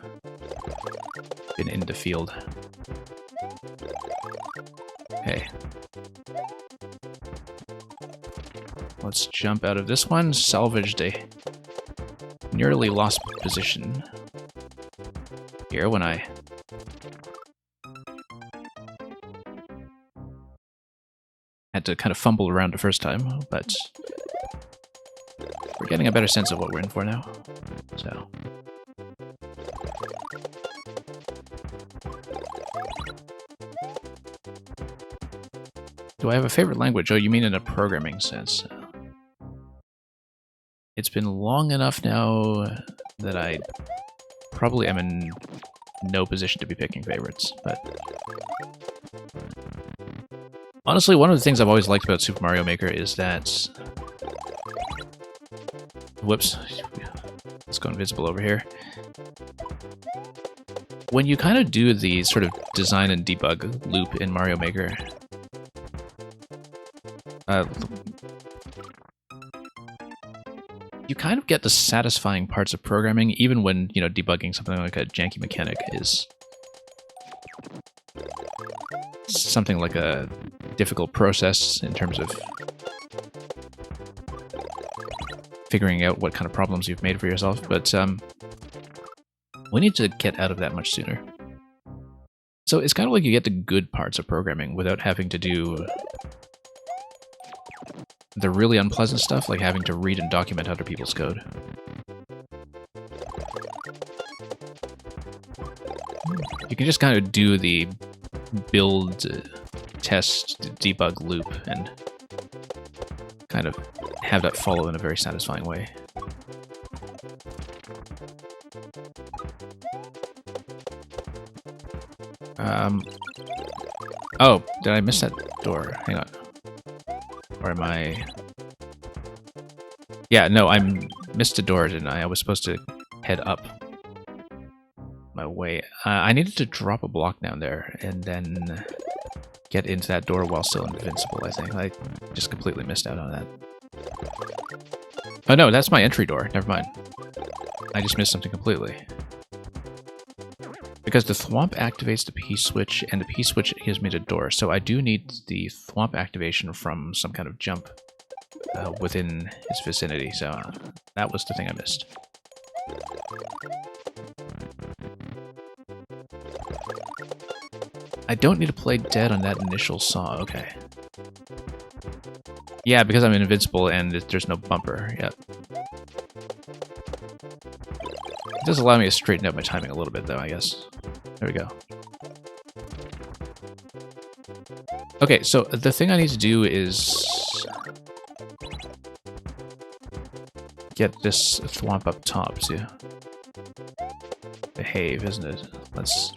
been in the field. Okay. Let's jump out of this one. Salvaged a nearly lost position here when I had to kind of fumble around the first time, but we're getting a better sense of what we're in for now. So do I have a favorite language? Oh, you mean in a programming sense? It's been long enough now that I probably am in no position to be picking favorites, but honestly, one of the things I've always liked about Super Mario Maker is that... Whoops. Let's go invisible over here. When you kind of do the sort of design and debug loop in Mario Maker, you kind of get the satisfying parts of programming, even when, you know, debugging something like a janky mechanic is something like a difficult process in terms of figuring out what kind of problems you've made for yourself, but we need to get out of that much sooner. So it's kind of like you get the good parts of programming without having to do the really unpleasant stuff, like having to read and document other people's code. You can just kind of do the build, test, debug loop and kind of have that follow in a very satisfying way. Oh, did I miss that door? Hang on. Or am I... Yeah, no, I missed a door, didn't I? I was supposed to head up my way. I needed to drop a block down there and then get into that door while still invincible, I think. I just completely missed out on that. Oh no, that's my entry door. Never mind. I just missed something completely. Because the thwomp activates the P-switch, and the P-switch gives me the door, so I do need the thwomp activation from some kind of jump within its vicinity, so that was the thing I missed. I don't need to play dead on that initial saw, okay. Yeah, because I'm invincible and there's no bumper, yep. It does allow me to straighten out my timing a little bit, though, I guess. There we go. Okay, so the thing I need to do is get this thwomp up top to behave, isn't it? Let's...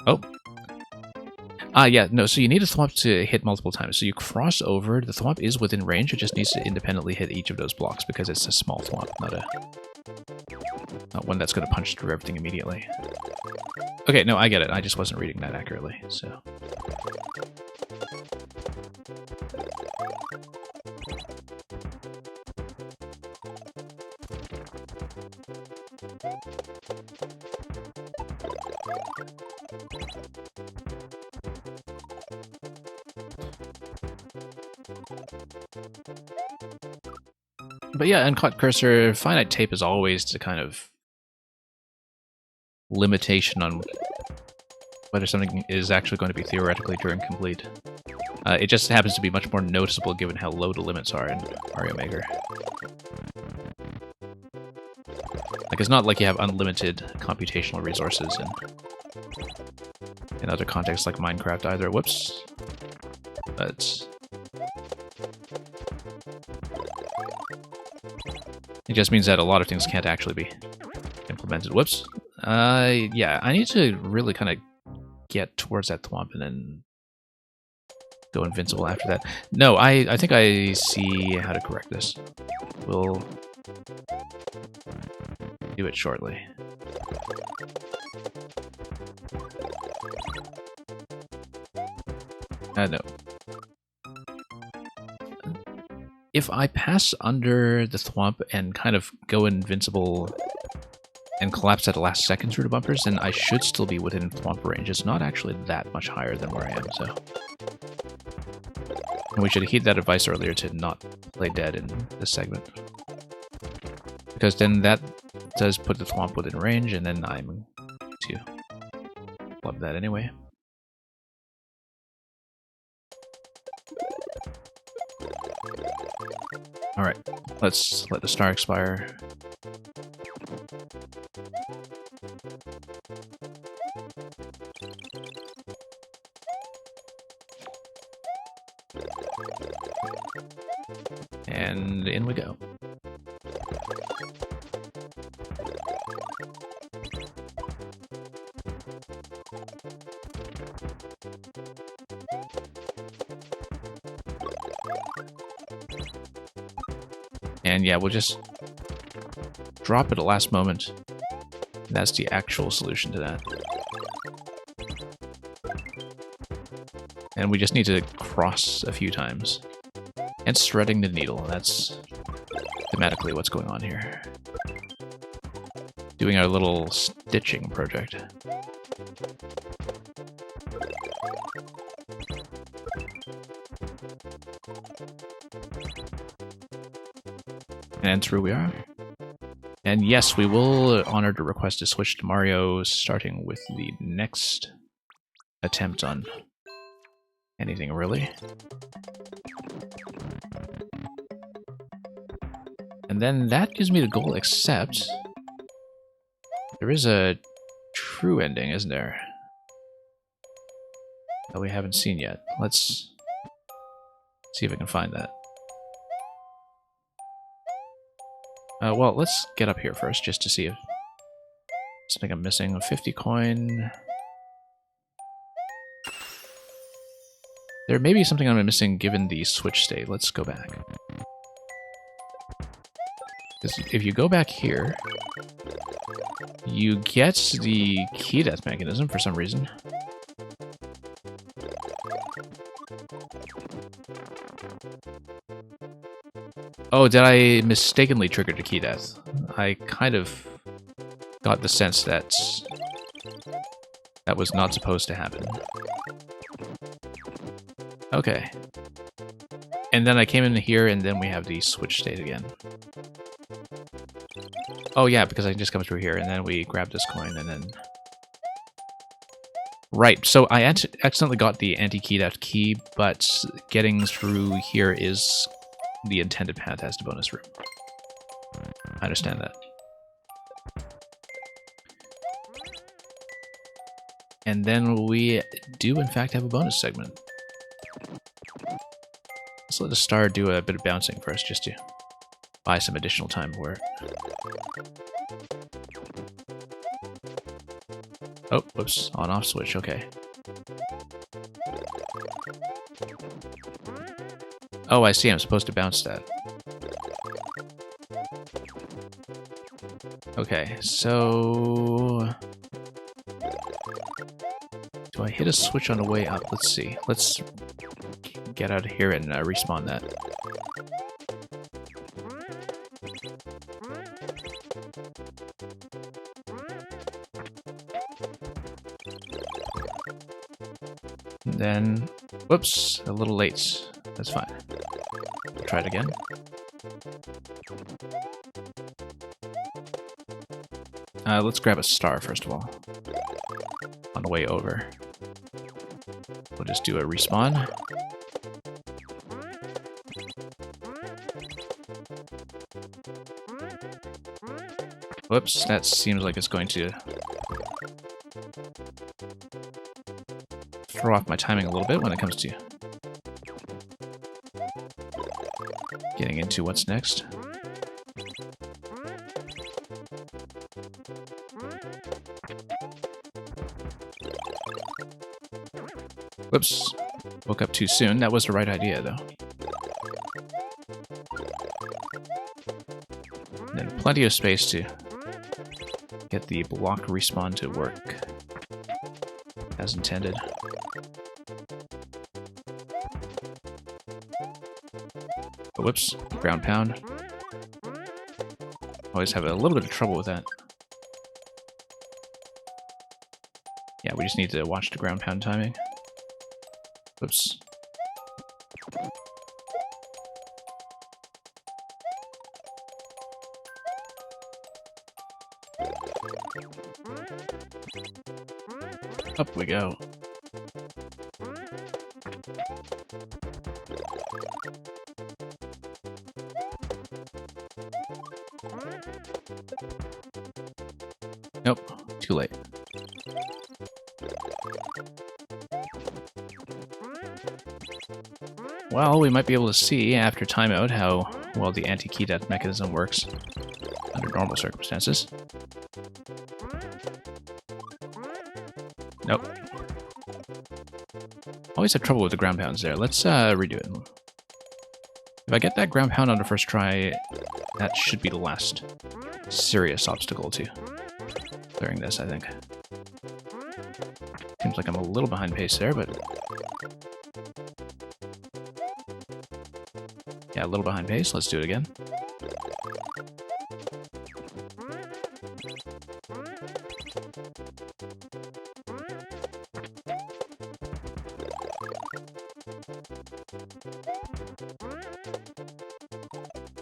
Oh. Yeah, no, so you need a thwomp to hit multiple times. So you cross over, the thwomp is within range, it just needs to independently hit each of those blocks because it's a small thwomp, not one that's going to punch through everything immediately. Okay, no, I get it. I just wasn't reading that accurately, so... But yeah, uncaught cursor, finite tape is always the kind of limitation on whether something is actually going to be theoretically Turing complete. It just happens to be much more noticeable given how low the limits are in Mario Maker. Like, it's not like you have unlimited computational resources in other contexts like Minecraft either. Whoops. But it just means that a lot of things can't actually be implemented. Whoops. Yeah, I need to really kind of get towards that thwomp and then go invincible after that. No, I think I see how to correct this. We'll do it shortly. No. If I pass under the thwomp and kind of go invincible and collapse at the last second through the bumpers, then I should still be within thwomp range. It's not actually that much higher than where I am, so... And we should heed that advice earlier to not play dead in this segment. Because then that does put the thwomp within range, and then I'm to love that anyway. Alright, let's let the star expire. And in we go. And yeah, we'll just drop at the last moment. That's the actual solution to that. And we just need to cross a few times. And threading the needle, that's thematically what's going on here. Doing our little stitching project. And through we are. And yes, we will honor the request to switch to Mario, starting with the next attempt on anything, really. And then that gives me the goal, except there is a true ending, isn't there? That we haven't seen yet. Let's see if I can find that. Well, let's get up here first, just to see if something I'm missing. A 50 coin. There may be something I'm missing given the switch state. Let's go back. Because if you go back here, you get the key death mechanism for some reason. Oh, did I mistakenly trigger the key death? I kind of got the sense that that was not supposed to happen. Okay. And then I came in here, and then we have the switch state again. Oh yeah, because I just come through here, and then we grab this coin, and then... Right, so I accidentally got the anti-key death key, but getting through here is the intended path as the bonus room. I understand that. And then we do, in fact, have a bonus segment. Let's let the star do a bit of bouncing first, just to buy some additional time for it. Oh, whoops. On-off switch, okay. Oh, I see. I'm supposed to bounce that. Okay, so... do I hit a switch on the way up? Let's see. Let's get out of here and respawn that. Then... whoops, a little late. That's fine. Try it again. Let's grab a star first of all. On the way over. We'll just do a respawn. Whoops, that seems like it's going to throw off my timing a little bit when it comes to getting into what's next. Whoops, woke up too soon. That was the right idea, though. And then plenty of space to get the block respawn to work as intended. Oh, whoops, ground pound. Always have a little bit of trouble with that. Yeah, we just need to watch the ground pound timing. Whoops. Up we go. Nope, too late. Well, we might be able to see after timeout how well the anti-key death mechanism works under normal circumstances. Nope. Always have trouble with the ground pounds there. Let's redo it. If I get that ground pound on the first try, that should be the last serious obstacle to clearing this, I think. Seems like I'm a little behind pace there, but... yeah, a little behind pace. Let's do it again.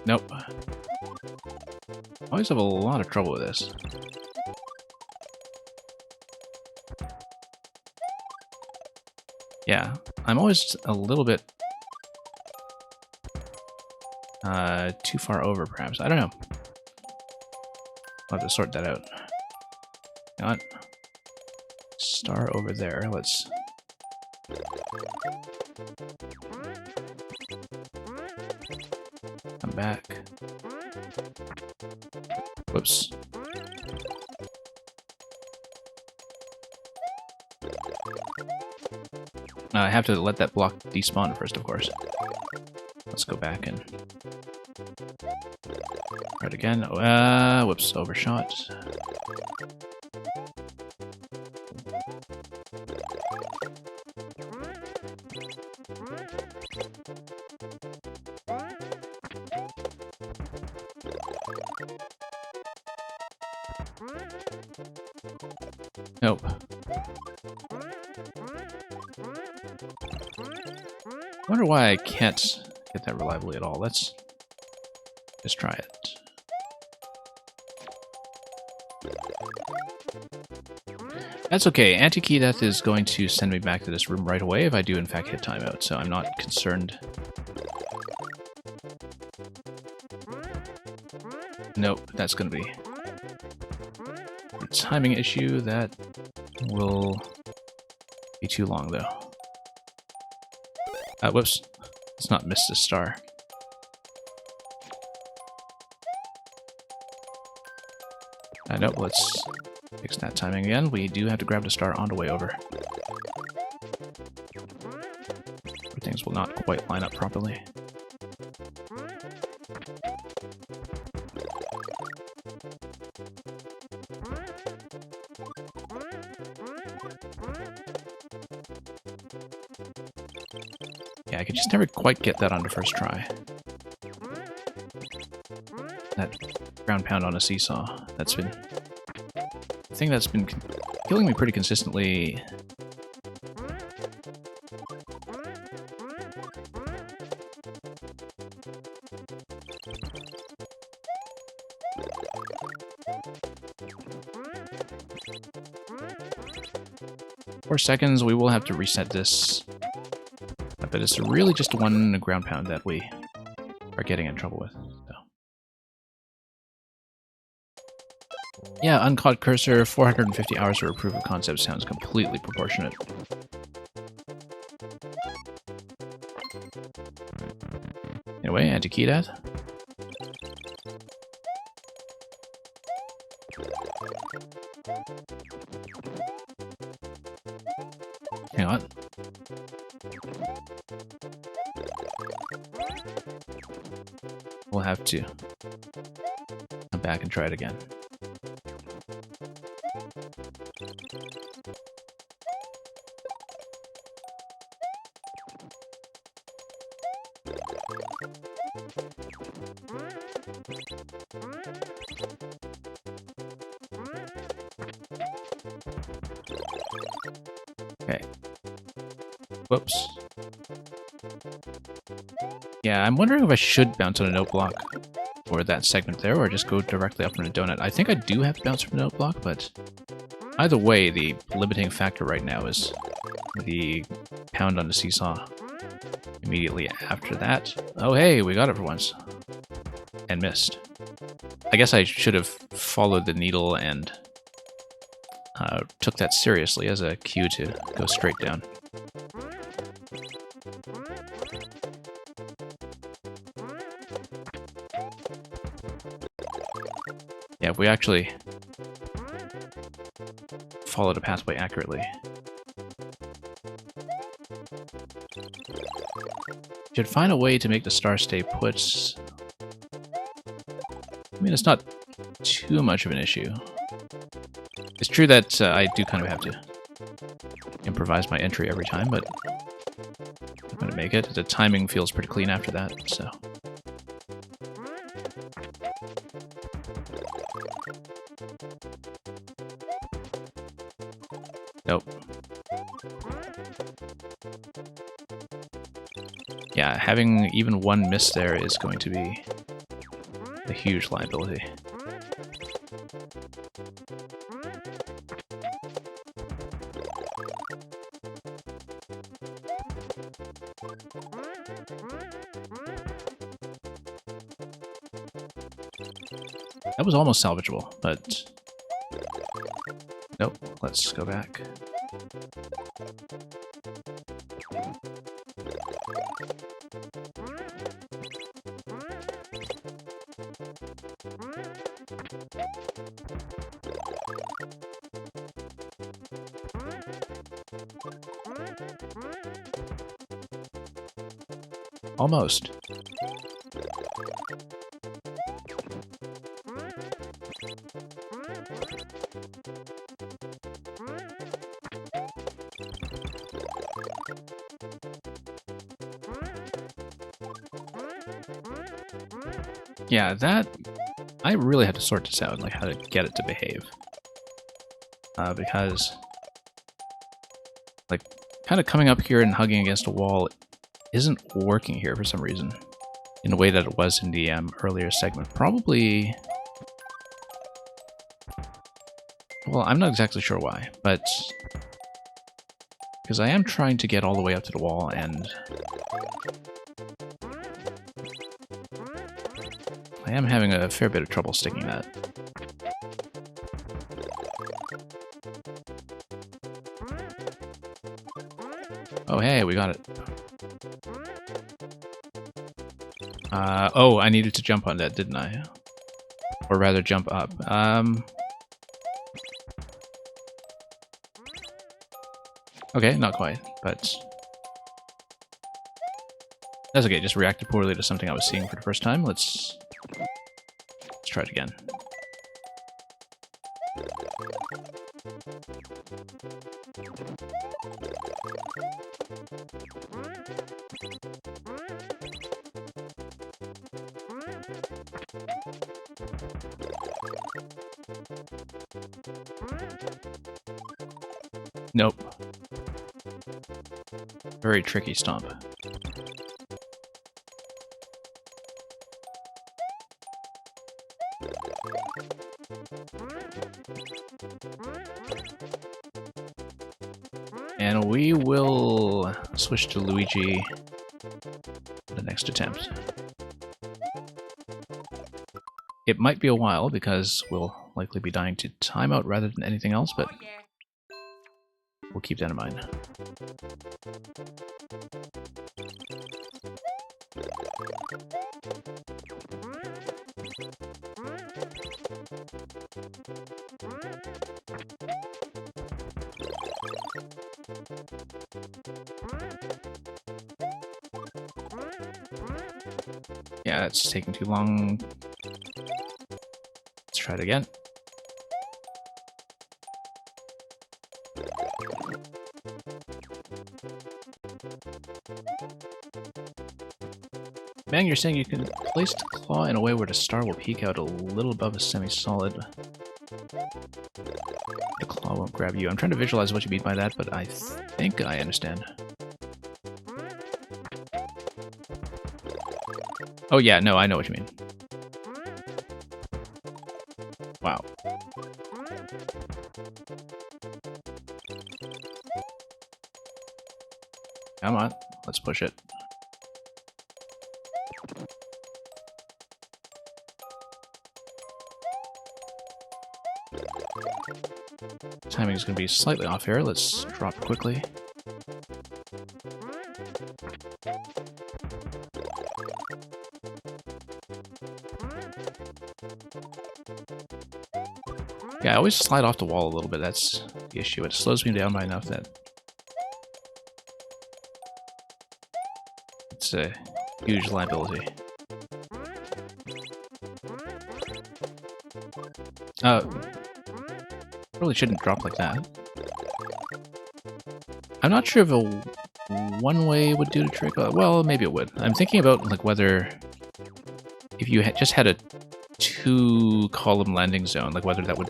Nope. Always have a lot of trouble with this. Yeah, I'm always a little bit too far over, perhaps. I don't know. I'll have to sort that out. Not star over there. Let's. Come back. Whoops. I have to let that block despawn first, of course. Let's go back and try it again. Whoops, overshot. Nope. I wonder why I can't get that reliably at all. Let's just try it. That's okay. Anti-key death is going to send me back to this room right away if I do in fact hit timeout, so I'm not concerned. Nope, that's going to be a timing issue. That will be too long, though. Whoops. Let's not miss this star. Nope, let's fix that timing again. We do have to grab the star on the way over. Things will not quite line up properly. Yeah, I could just never quite get that on the first try. That ground pound on a seesaw, that's been the thing that's been killing me pretty consistently. 4 seconds, we will have to reset this. But it's really just one ground pound that we are getting in trouble with. So. Yeah, uncaught cursor, 450 hours for a proof of concept sounds completely proportionate. Anyway, anti-key that. Hang on. We'll have to come back and try it again. Okay. Whoops. Yeah, I'm wondering if I should bounce on a note block for that segment there, or just go directly up from the donut. I think I do have to bounce from the note block, but either way, the limiting factor right now is the pound on the seesaw. Immediately after that. Oh, hey, we got it for once. And missed. I guess I should have followed the needle and took that seriously as a cue to go straight down. Yeah, if we actually follow the pathway accurately. Should find a way to make the star stay put. I mean, it's not too much of an issue. It's true that I do kind of have to improvise my entry every time, but I'm going to make it. The timing feels pretty clean after that, so. Nope. Yeah, having even one miss there is going to be a huge liability. That was almost salvageable, but nope. Let's go back. Almost. Yeah, that... I really had to sort this out, like how to get it to behave. Because... like, kind of coming up here and hugging against a wall isn't working here for some reason. In a way that it was in the earlier segment. Probably... well, I'm not exactly sure why, but... because I am trying to get all the way up to the wall, and... I am having a fair bit of trouble sticking that. Oh, hey, we got it. Oh, I needed to jump on that, didn't I? Or rather, jump up. Okay, not quite, but... that's okay, just reacted poorly to something I was seeing for the first time. Let's try it again. Nope. Very tricky stomp. We will switch to Luigi the next attempt. It might be a while because we'll likely be dying to timeout rather than anything else, but we'll keep that in mind. Yeah, it's taking too long. Let's try it again. Bang, you're saying you can place the claw in a way where the star will peek out a little above a semi-solid. The claw won't grab you. I'm trying to visualize what you mean by that, but I think I understand. Oh yeah, no, I know what you mean. Wow. Come on, let's push it. Timing is going to be slightly off here. Let's drop quickly. Yeah, I always slide off the wall a little bit. That's the issue. It slows me down by enough that it's a huge liability. Probably shouldn't drop like that. I'm not sure if a one-way would do the trick. Well, maybe it would. I'm thinking about like whether if you just had a two-column landing zone, like whether that would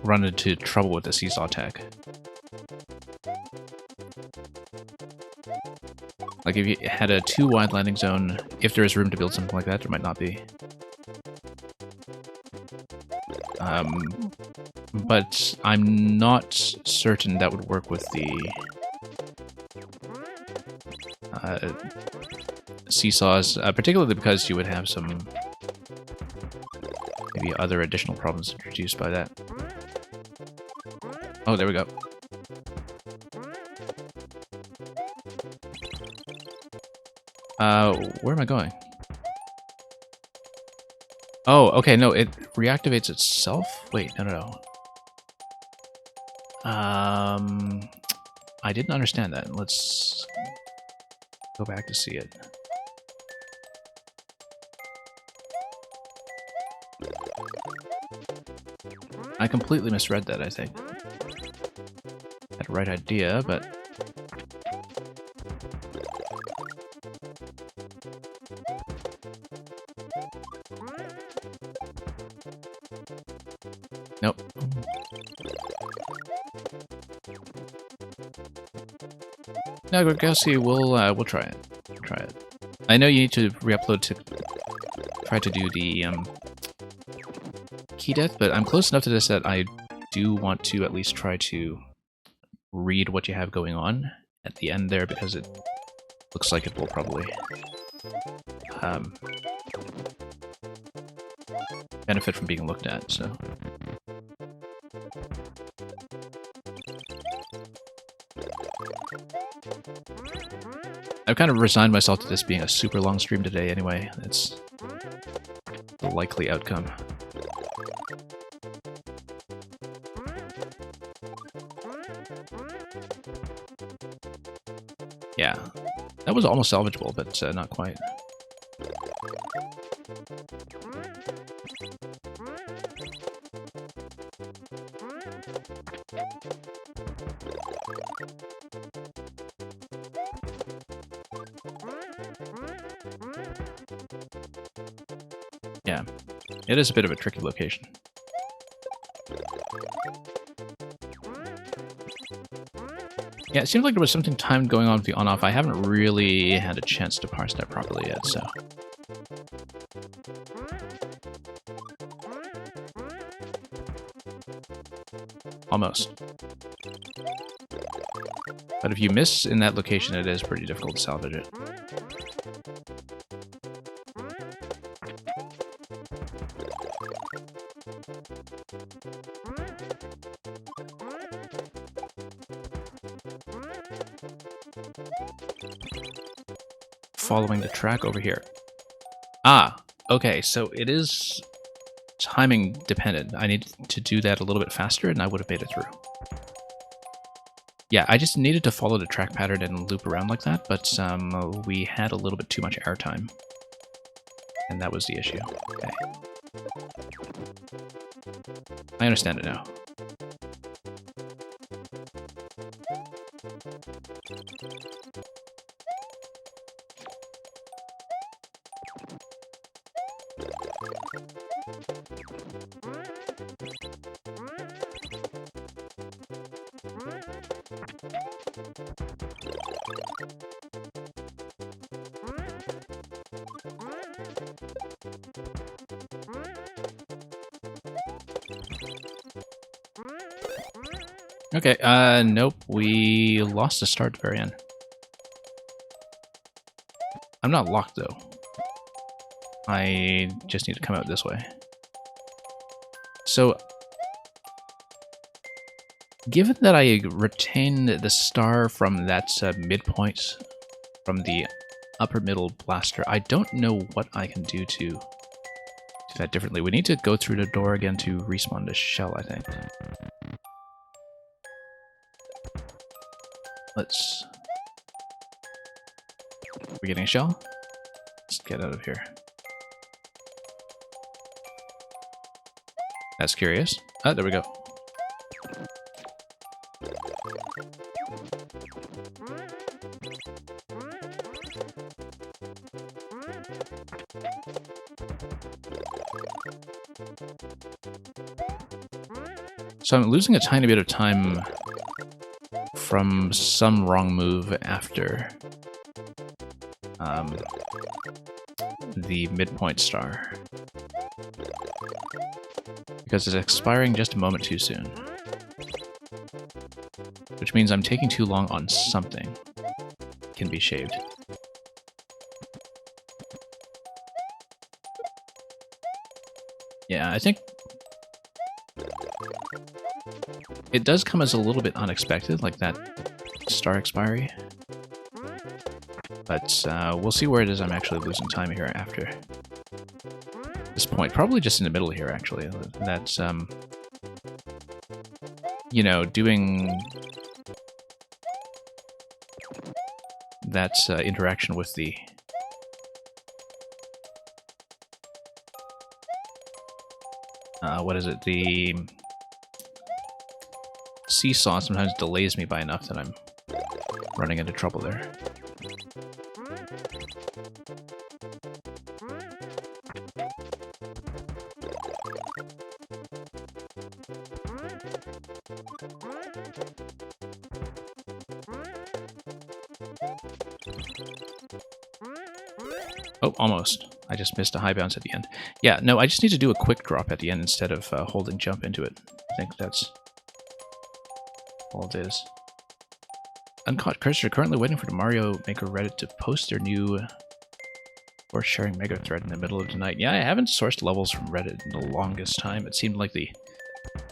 run into trouble with the seesaw attack. Like if you had a two-wide landing zone, if there is room to build something like that, there might not be. But I'm not certain that would work with the seesaws, particularly because you would have some maybe other additional problems introduced by that. Oh, there we go. Where am I going? Oh, okay, no, it reactivates itself? Wait, no. I didn't understand that. Let's go back to see it. I completely misread that, I think. Had the right idea, but... Nope. No, Gorgossi, we'll try it. Try it. I know you need to re-upload to try to do the key death, but I'm close enough to this that I do want to at least try to read what you have going on at the end there, because it looks like it will probably benefit from being looked at, so... I've kind of resigned myself to this being a super long stream today anyway. It's the likely outcome. Yeah, that was almost salvageable, but not quite. Yeah, it is a bit of a tricky location. Yeah, it seems like there was something timed going on with the on-off. I haven't really had a chance to parse that properly yet, so... Almost. But if you miss in that location, it is pretty difficult to salvage it. Following the track over here. Ah, okay, so it is timing dependent. I need to do that a little bit faster and I would have made it through. Yeah, I just needed to follow the track pattern and loop around like that, but we had a little bit too much airtime. And that was the issue. Okay. I understand it now. Okay, nope, we lost the start at the very end. I'm not locked, though. I just need to come out this way. So, given that I retained the star from that midpoint, from the upper middle blaster, I don't know what I can do to do that differently. We need to go through the door again to respawn the shell, I think. Let's... We're getting a shell? Let's get out of here. That's curious. Ah, there we go. So I'm losing a tiny bit of time from some wrong move after the midpoint star. Because it's expiring just a moment too soon. Which means I'm taking too long on something. Can be shaved. Yeah, I think it does come as a little bit unexpected, like that star expiry. But we'll see where it is I'm actually losing time here after this point. Probably just in the middle here, actually. That's, you know, doing that interaction with the what is it? The seesaw sometimes delays me by enough that I'm running into trouble there. Oh, almost. I just missed a high bounce at the end. Yeah, no, I just need to do a quick drop at the end instead of holding jump into it. I think that's all it is. Uncaught Cursor currently waiting for the Mario Maker Reddit to post their new or sharing mega thread in the middle of the night. Yeah, I haven't sourced levels from Reddit in the longest time. It seemed like the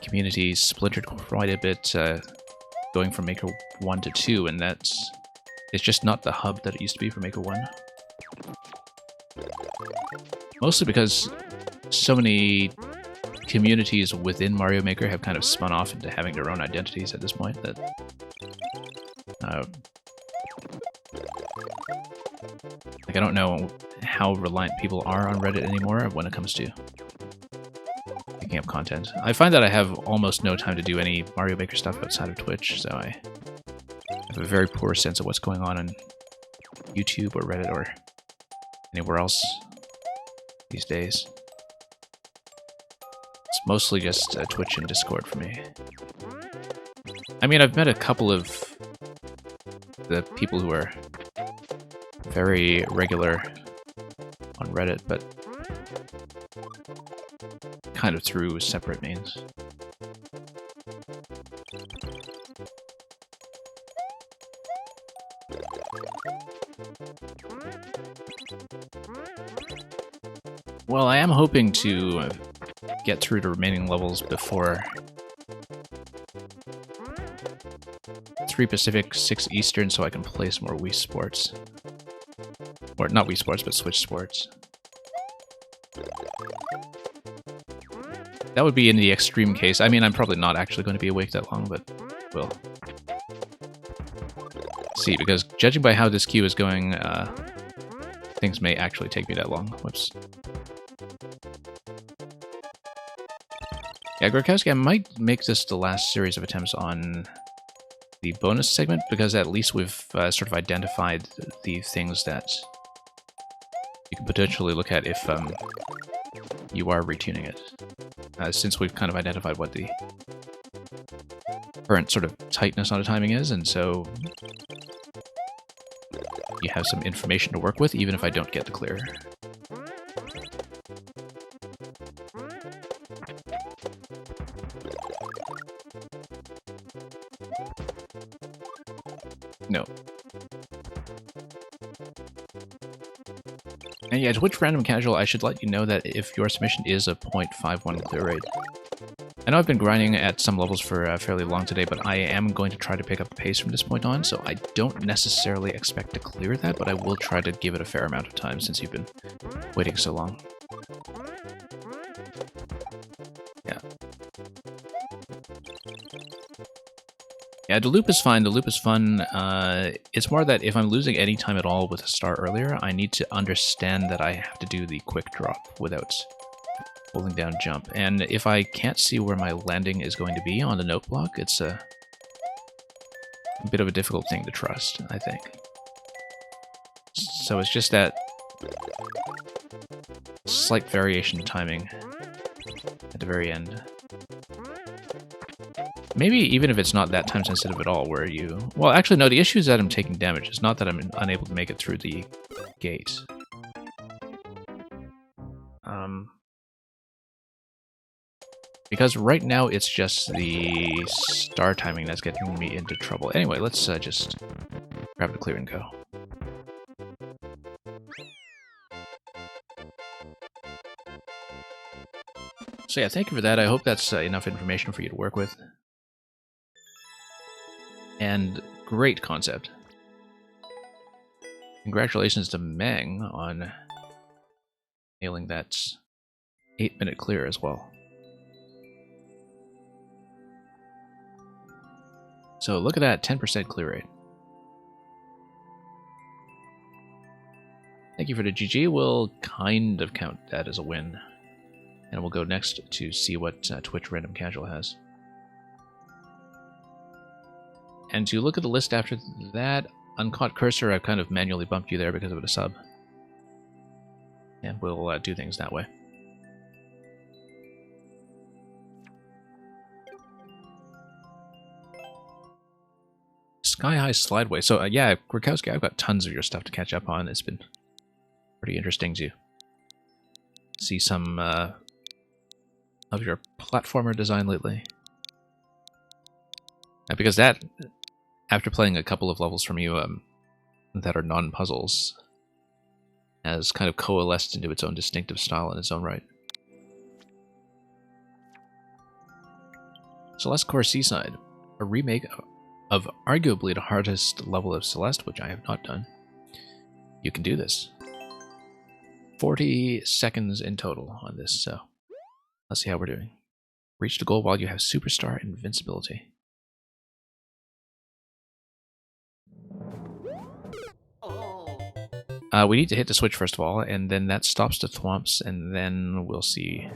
community splintered quite a bit, going from Maker 1 to 2, and it's just not the hub that it used to be for Maker 1. Mostly because so many communities within Mario Maker have kind of spun off into having their own identities at this point that like I don't know how reliant people are on Reddit anymore when it comes to picking up content. I find that I have almost no time to do any Mario Maker stuff outside of Twitch, so I have a very poor sense of what's going on YouTube or Reddit or anywhere else these days. It's mostly just Twitch and Discord for me. I mean, I've met a couple of the people who are very regular on Reddit, but kind of through separate means. Well, I am hoping to get through the remaining levels before 3 Pacific, 6 Eastern, so I can play some more Wii Sports. Or not Wii Sports, but Switch Sports. That would be in the extreme case. I mean, I'm probably not actually going to be awake that long, but we'll see, because judging by how this queue is going, things may actually take me that long. Whoops. Yeah, Gorkowski, I might make this the last series of attempts on the bonus segment, because at least we've sort of identified the things that you can potentially look at if you are retuning it. Since we've kind of identified what the current sort of tightness on the timing is, and so you have some information to work with, even if I don't get the clear. No. And yeah, Twitch Random Casual, I should let you know that if your submission is a 0.51 clear rate. I know I've been grinding at some levels for fairly long today, but I am going to try to pick up the pace from this point on, so I don't necessarily expect to clear that, but I will try to give it a fair amount of time since you've been waiting so long. Yeah. Yeah, the loop is fine. The loop is fun. It's more that if I'm losing any time at all with a star earlier, I need to understand that I have to do the quick drop without holding down jump. And if I can't see where my landing is going to be on the note block, it's a bit of a difficult thing to trust, I think. So it's just that slight variation in timing at the very end. Maybe even if it's not that time sensitive at all, where you... Well, actually, no, the issue is that I'm taking damage. It's not that I'm unable to make it through the gate. Because right now it's just the star timing that's getting me into trouble. Anyway, let's just grab the clear and go. So yeah, thank you for that. I hope that's enough information for you to work with. And great concept. Congratulations to Meng on nailing that 8-minute clear as well. So look at that, 10% clear rate. Thank you for the GG. We'll kind of count that as a win. And we'll go next to see what Twitch Random Casual has. And to look at the list after that, Uncaught Cursor, I've kind of manually bumped you there because of a sub. And we'll do things that way. Sky High Slideway. So yeah, Gorkowski, I've got tons of your stuff to catch up on. It's been pretty interesting to see some of your platformer design lately. Because that, after playing a couple of levels from you that are non-puzzles, has kind of coalesced into its own distinctive style in its own right. Celeste Core Seaside, a remake of arguably the hardest level of Celeste, which I have not done. You can do this. 40 seconds in total on this, so let's see how we're doing. Reach the goal while you have Superstar Invincibility. We need to hit the switch first of all, and then that stops the thwomps, and then we'll see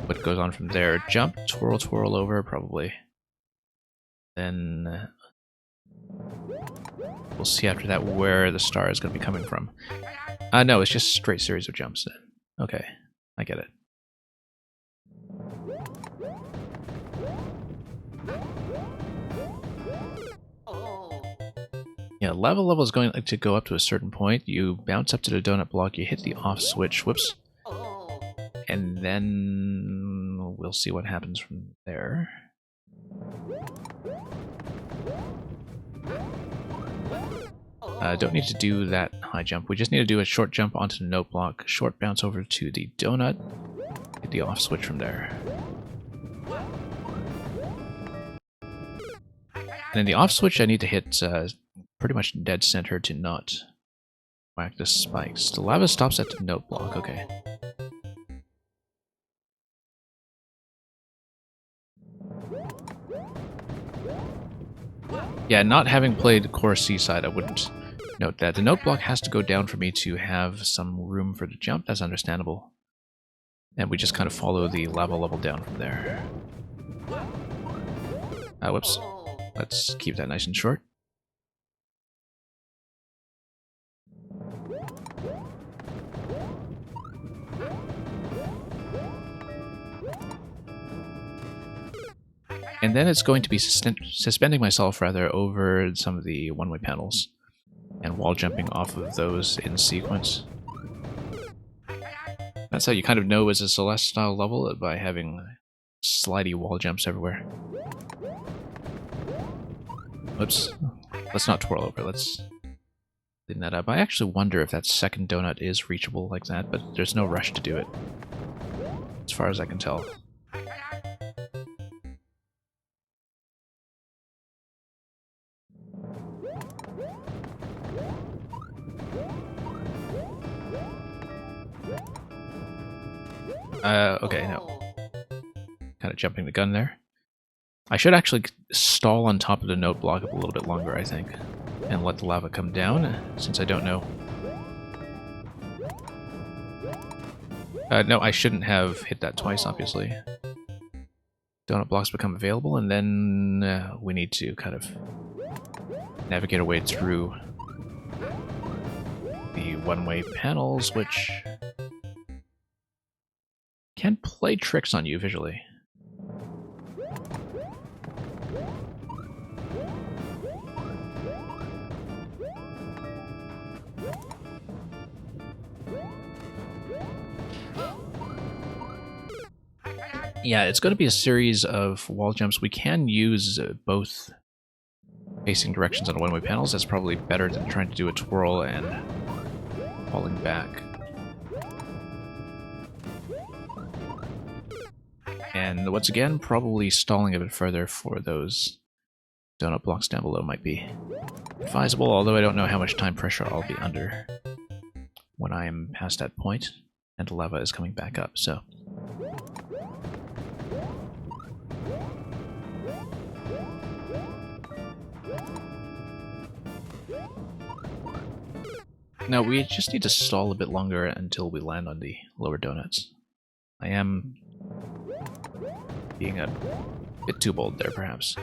what goes on from there. Jump, twirl, twirl over, probably. Then we'll see after that where the star is going to be coming from. No, it's just a straight series of jumps then. Okay, I get it. Yeah, lava level is going to go up to a certain point. You bounce up to the donut block, you hit the off switch, whoops. And then we'll see what happens from there. Don't need to do that high jump. We just need to do a short jump onto the note block, short bounce over to the donut, hit the off switch from there. And in the off switch, I need to hit pretty much dead center to not whack the spikes. The lava stops at the note block, okay. Yeah, not having played Core Seaside, I wouldn't note that. The note block has to go down for me to have some room for the jump. That's understandable. And we just kind of follow the lava level down from there. Whoops. Let's keep that nice and short. And then it's going to be suspending myself, rather, over some of the one-way panels and wall jumping off of those in sequence. That's how you kind of know it's a Celeste-style level, by having slidey wall jumps everywhere. Oops. Let's not twirl over. Let's clean that up. I actually wonder if that second donut is reachable like that, but there's no rush to do it, as far as I can tell. Okay, no. Kind of jumping the gun there. I should actually stall on top of the note block a little bit longer, I think, and let the lava come down, since I don't know. No, I shouldn't have hit that twice, obviously. Donut blocks become available, and then we need to kind of navigate our way through the one-way panels, which can play tricks on you visually. Yeah, it's going to be a series of wall jumps. We can use both facing directions on one-way panels. That's probably better than trying to do a twirl and falling back. And once again, probably stalling a bit further for those donut blocks down below might be advisable, although I don't know how much time pressure I'll be under when I am past that point and the lava is coming back up, so... No, we just need to stall a bit longer until we land on the lower donuts. I am being a bit too bold there, perhaps.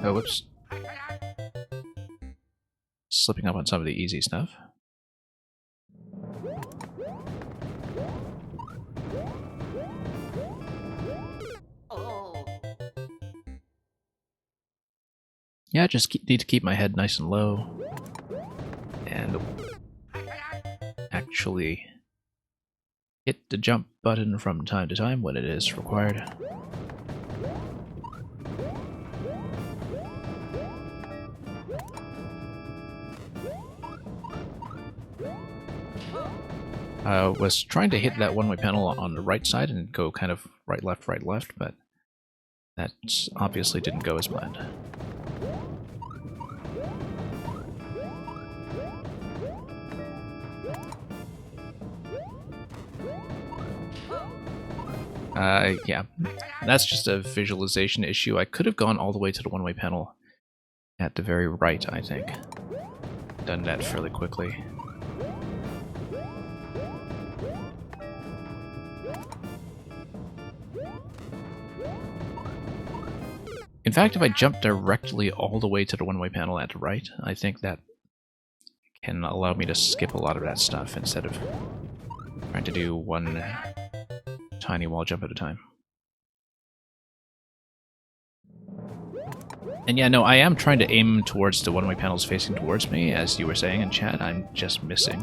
Oh, whoops. Slipping up on some of the easy stuff. Yeah, just need to keep my head nice and low. And actually hit the jump button from time to time when it is required. I was trying to hit that one-way panel on the right side and go kind of right, left, but that obviously didn't go as planned. Yeah, that's just a visualization issue. I could have gone all the way to the one-way panel at the very right, I think. Done that fairly quickly. In fact, if I jump directly all the way to the one-way panel at the right, I think that can allow me to skip a lot of that stuff instead of trying to do one tiny wall jump at a time. And yeah, no, I am trying to aim towards the one-way panels facing towards me, as you were saying in chat. I'm just missing.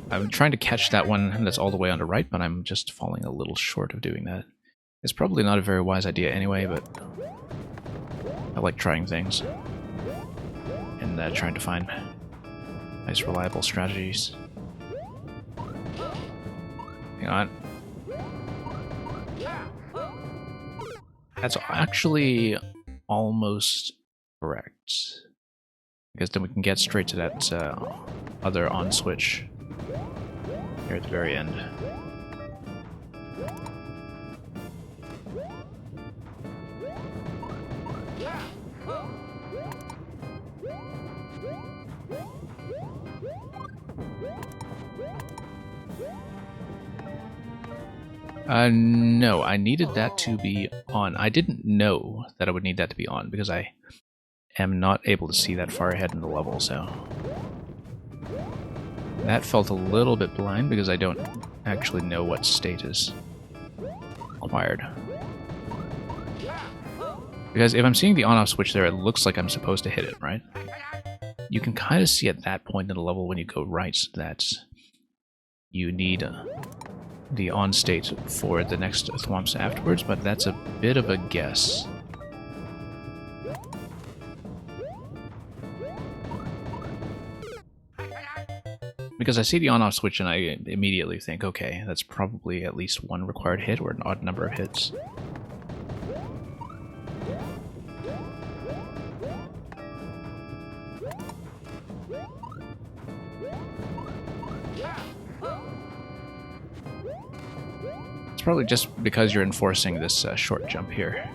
I'm trying to catch that one that's all the way on the right, but I'm just falling a little short of doing that. It's probably not a very wise idea anyway, but I like trying things and trying to find nice, reliable strategies. Hang on. That's actually almost correct. Because then we can get straight to that other on switch here at the very end. No, I needed that to be on. I didn't know that I would need that to be on because I am not able to see that far ahead in the level, so... That felt a little bit blind because I don't actually know what state is required. Because if I'm seeing the on-off switch there, it looks like I'm supposed to hit it, right? You can kind of see at that point in the level when you go right that you need the on state for the next thwomps afterwards, but that's a bit of a guess. Because I see the on-off switch and I immediately think, okay, that's probably at least one required hit or an odd number of hits. It's probably just because you're enforcing this short jump here.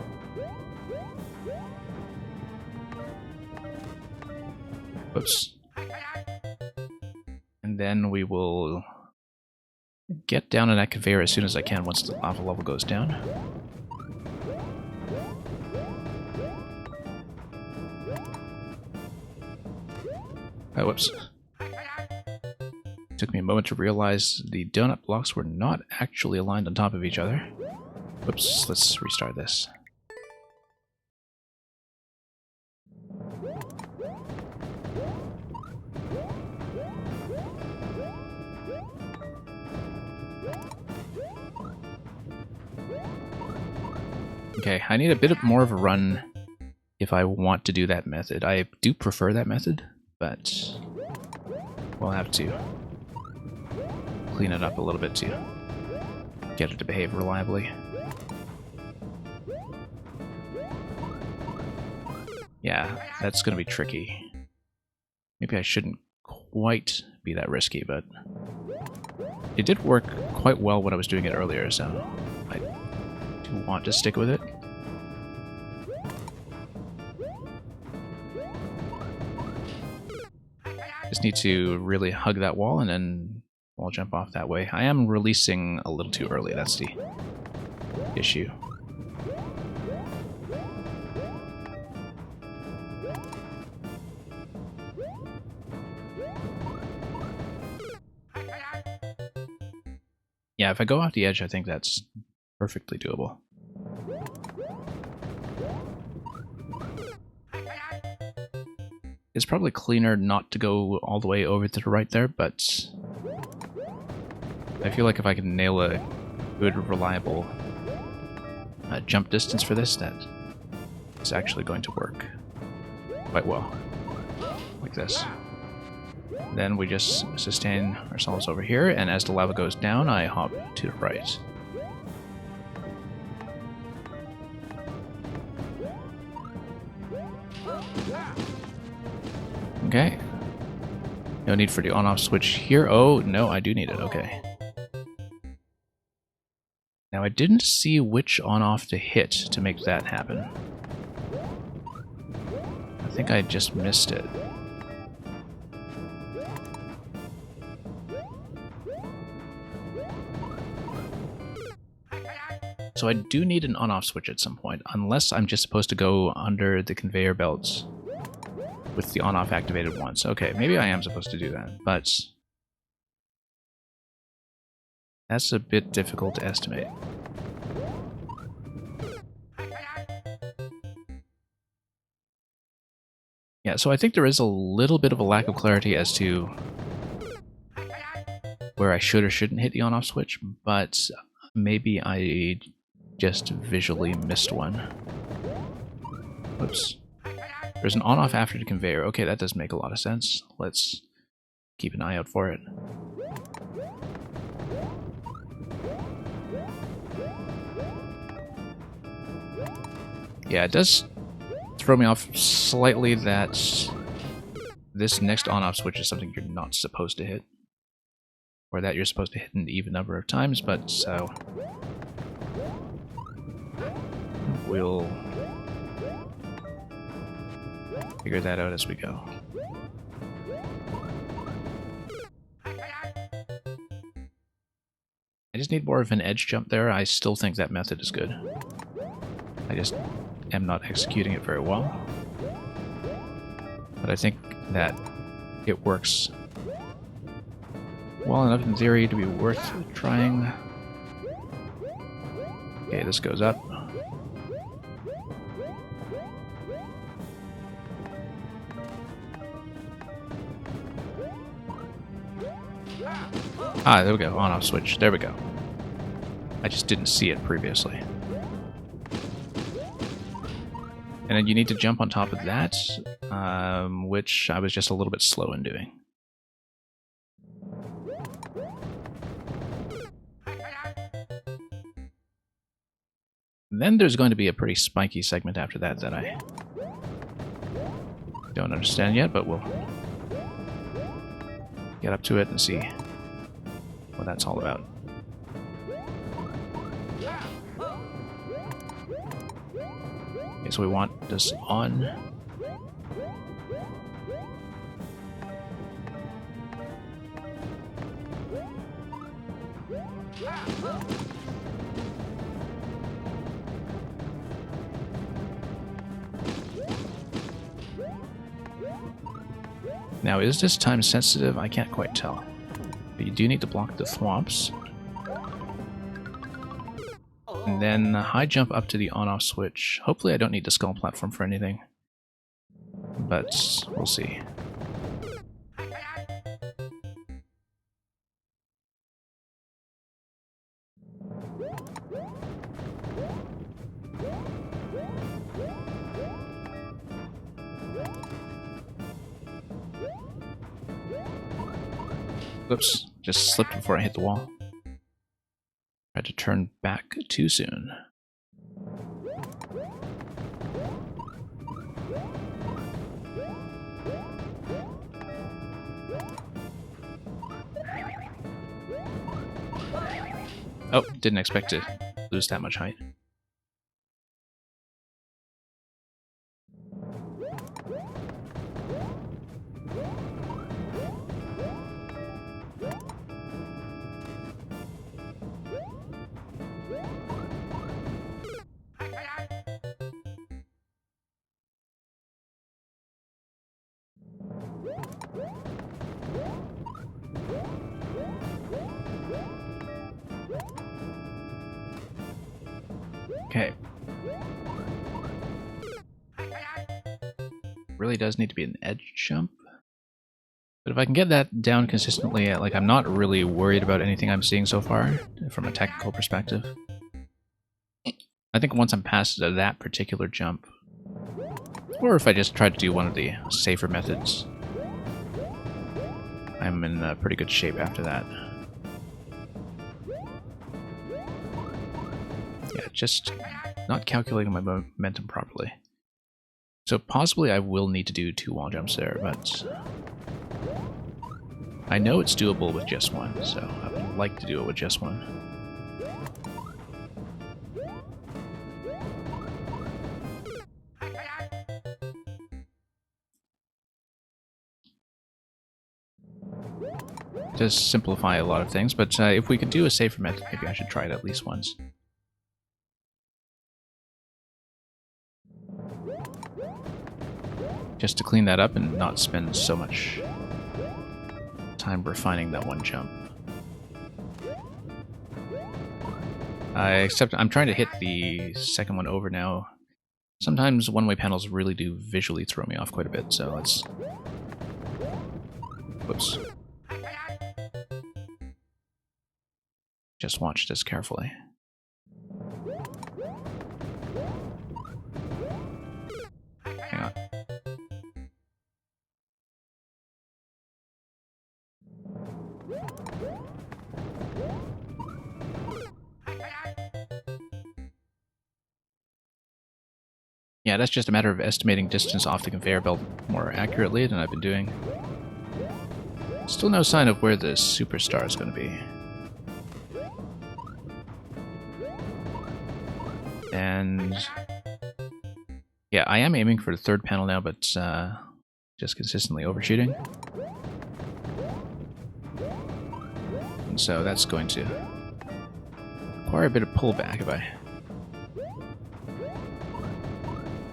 Whoops. And then we will get down on that conveyor as soon as I can once the lava level goes down. Oh, whoops. Took me a moment to realize the donut blocks were not actually aligned on top of each other. Whoops, let's restart this. Okay, I need a bit more of a run if I want to do that method. I do prefer that method, but we'll have to clean it up a little bit to get it to behave reliably. Yeah, that's going to be tricky. Maybe I shouldn't quite be that risky, but it did work quite well when I was doing it earlier, so I do want to stick with it. Just need to really hug that wall and then wall jump off that way. I am releasing a little too early, that's the issue. Yeah, if I go off the edge, I think that's perfectly doable. It's probably cleaner not to go all the way over to the right there, but I feel like if I can nail a good, reliable jump distance for this, that is actually going to work quite well. Like this. Then we just sustain ourselves over here, and as the lava goes down, I hop to the right. Okay. No need for the on-off switch here. Oh, no, I do need it. Okay. Now, I didn't see which on-off to hit to make that happen. I think I just missed it. So I do need an on-off switch at some point, unless I'm just supposed to go under the conveyor belts with the on-off activated once. Okay, maybe I am supposed to do that, but that's a bit difficult to estimate. Yeah, so I think there is a little bit of a lack of clarity as to where I should or shouldn't hit the on-off switch, but maybe I just visually missed one. Whoops. There's an on-off after the conveyor. Okay, that does make a lot of sense. Let's keep an eye out for it. Yeah, it does throw me off slightly that this next on-off switch is something you're not supposed to hit. Or that you're supposed to hit an even number of times, but so... we'll figure that out as we go. I just need more of an edge jump there. I still think that method is good. I just am not executing it very well. But I think that it works well enough in theory to be worth trying. Okay, this goes up. Ah, there we go. On-off switch. There we go. I just didn't see it previously. And then you need to jump on top of that, which I was just a little bit slow in doing. And then there's going to be a pretty spiky segment after that that I don't understand yet, but we'll get up to it and see what that's all about. Okay, so we want this on. Now, is this time sensitive? I can't quite tell. But you do need to block the thwomps. And then high jump up to the on-off switch. Hopefully I don't need the skull platform for anything. But we'll see. Whoops, just slipped before I hit the wall. Tried to turn back too soon. Oh, didn't expect to lose that much height. Okay. Really does need to be an edge jump. But if I can get that down consistently, like I'm not really worried about anything I'm seeing so far from a technical perspective. I think once I'm past that particular jump, or if I just try to do one of the safer methods, I'm in pretty good shape after that. Yeah, just not calculating my momentum properly. So possibly I will need to do 2 wall jumps there, but I know it's doable with just one, so I would like to do it with just one. Does simplify a lot of things, but if we could do a safer method, maybe I should try it at least once. Just to clean that up and not spend so much time refining that one jump. Except I'm trying to hit the second one over now. Sometimes one-way panels really do visually throw me off quite a bit, so let's... Whoops. Just watch this carefully. Hang on. Yeah, that's just a matter of estimating distance off the conveyor belt more accurately than I've been doing. Still no sign of where the superstar is going to be. And yeah, I am aiming for the third panel now, but just consistently overshooting. And so that's going to require a bit of pullback if I...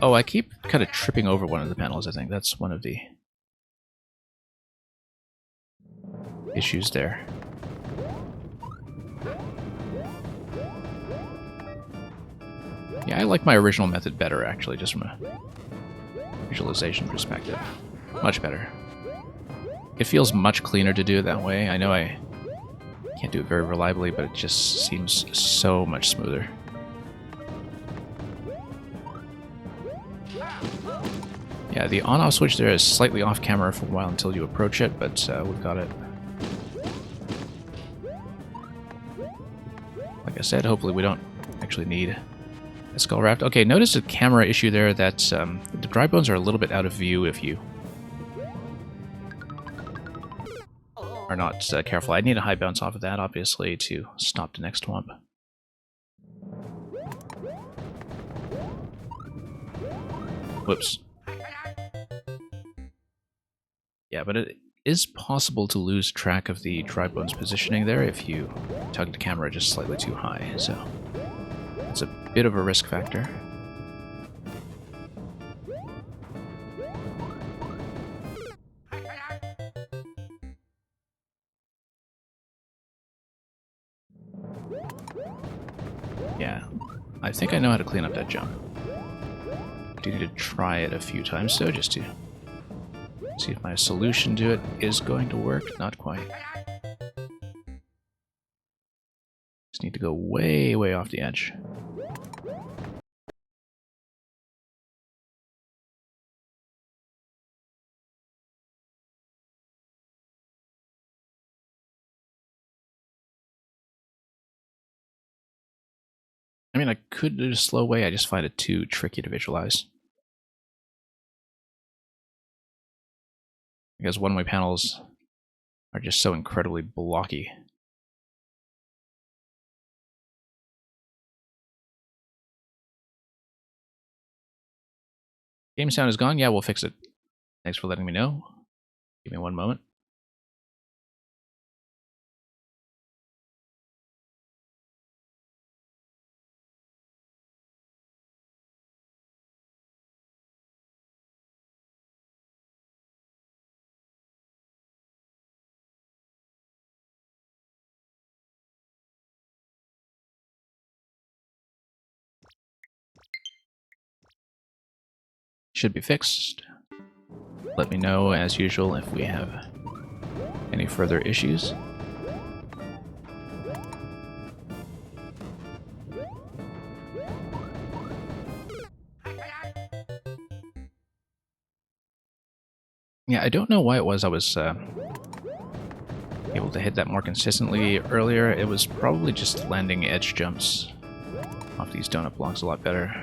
Oh, I keep kind of tripping over one of the panels, I think. That's one of the issues there. Yeah, I like my original method better, actually, just from a visualization perspective. Much better. It feels much cleaner to do it that way. I know I can't do it very reliably, but it just seems so much smoother. Yeah, the on-off switch there is slightly off camera for a while until you approach it, but we've got it. Like I said, hopefully we don't actually need a skull raft. Okay, notice the camera issue there that the dry bones are a little bit out of view if you are not careful. I need a high bounce off of that, obviously, to stop the next womp. Whoops. Yeah, but it is possible to lose track of the dry bones positioning there if you tug the camera just slightly too high, so it's a bit of a risk factor. Yeah, I think I know how to clean up that jump. I do need to try it a few times though, just to see if my solution to it is going to work. Not quite. Just need to go way, way off the edge. I mean, I could do it a slow way, I just find it too tricky to visualize. Because one-way panels are just so incredibly blocky. Game sound is gone? Yeah, we'll fix it. Thanks for letting me know. Give me one moment. Should be fixed. Let me know, as usual, if we have any further issues. Yeah, I don't know why it was I was able to hit that more consistently earlier. It was probably just landing edge jumps off these donut blocks a lot better.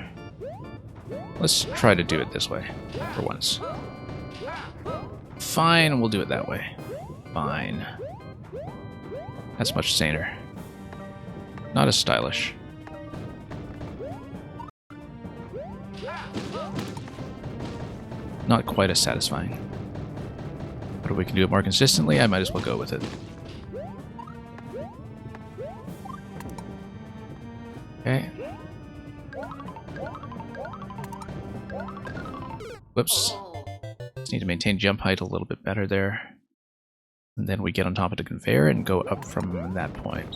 Let's try to do it this way, for once. Fine, we'll do it that way. Fine. That's much saner. Not as stylish. Not quite as satisfying. But if we can do it more consistently, I might as well go with it. Okay. Whoops. Just need to maintain jump height a little bit better there. And then we get on top of the conveyor and go up from that point.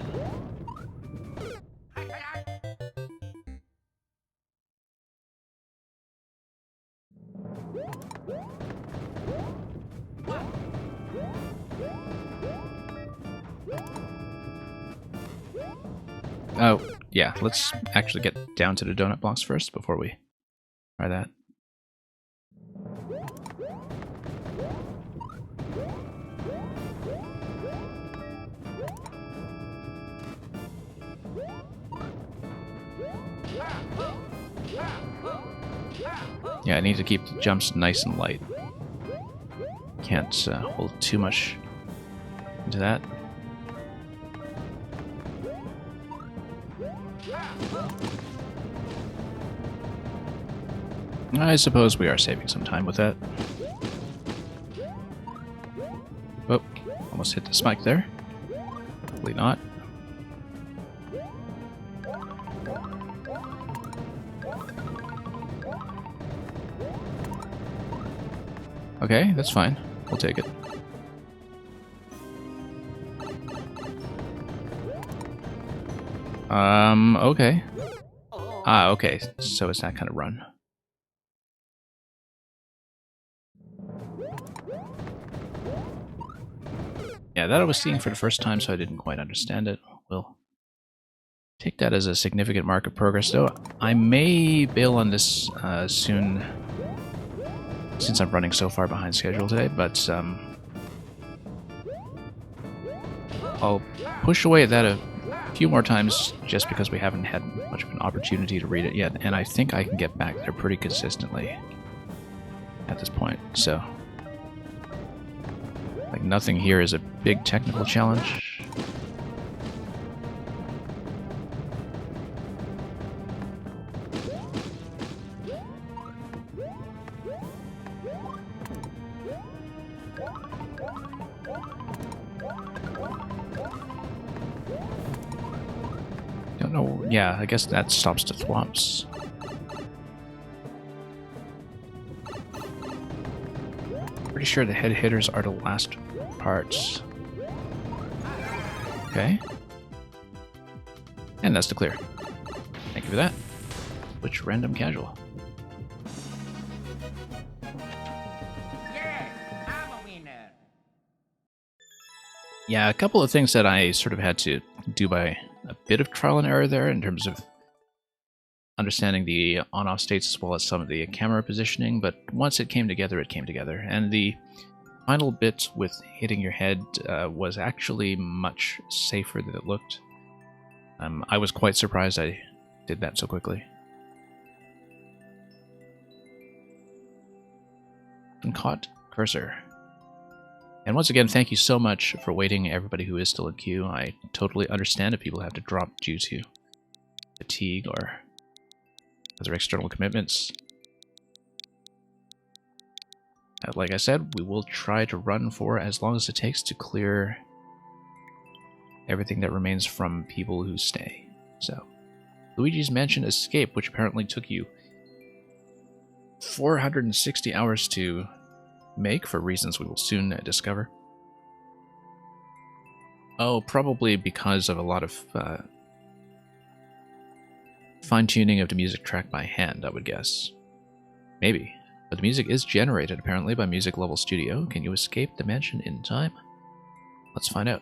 Oh, yeah, let's actually get down to the donut blocks first before we try that. Yeah, I need to keep the jumps nice and light. Can't hold too much into that. I suppose we are saving some time with that. Oh, almost hit the spike there. Hopefully not. Okay, that's fine. We'll take it. Okay. Ah, okay. So it's that kind of run. Yeah, that I was seeing for the first time, so I didn't quite understand it. We'll take that as a significant mark of progress, though. I may bail on this soon, since I'm running so far behind schedule today, but I'll push away at that a few more times just because we haven't had much of an opportunity to read it yet, and I think I can get back there pretty consistently at this point, so like nothing here is a big technical challenge. Don't know. Yeah, I guess that stops the thwomps. Pretty sure the head hitters are the last parts. Okay. And that's the clear. Thank you for that. Which random casual? Yeah, a couple of things that I sort of had to do by a bit of trial and error there in terms of understanding the on-off states as well as some of the camera positioning, but once it came together, it came together. And the final bit with hitting your head was actually much safer than it looked. I was quite surprised I did that so quickly. And caught cursor. And once again, thank you so much for waiting, everybody who is still in queue. I totally understand if people have to drop due to fatigue or other external commitments. Like I said, we will try to run for as long as it takes to clear everything that remains from people who stay. So, Luigi's Mansion Escape, which apparently took you 460 hours to make, for reasons we will soon discover. Oh, probably because of a lot of fine-tuning of the music track by hand, I would guess. Maybe. But the music is generated, apparently, by Music Level Studio. Can you escape the mansion in time? Let's find out.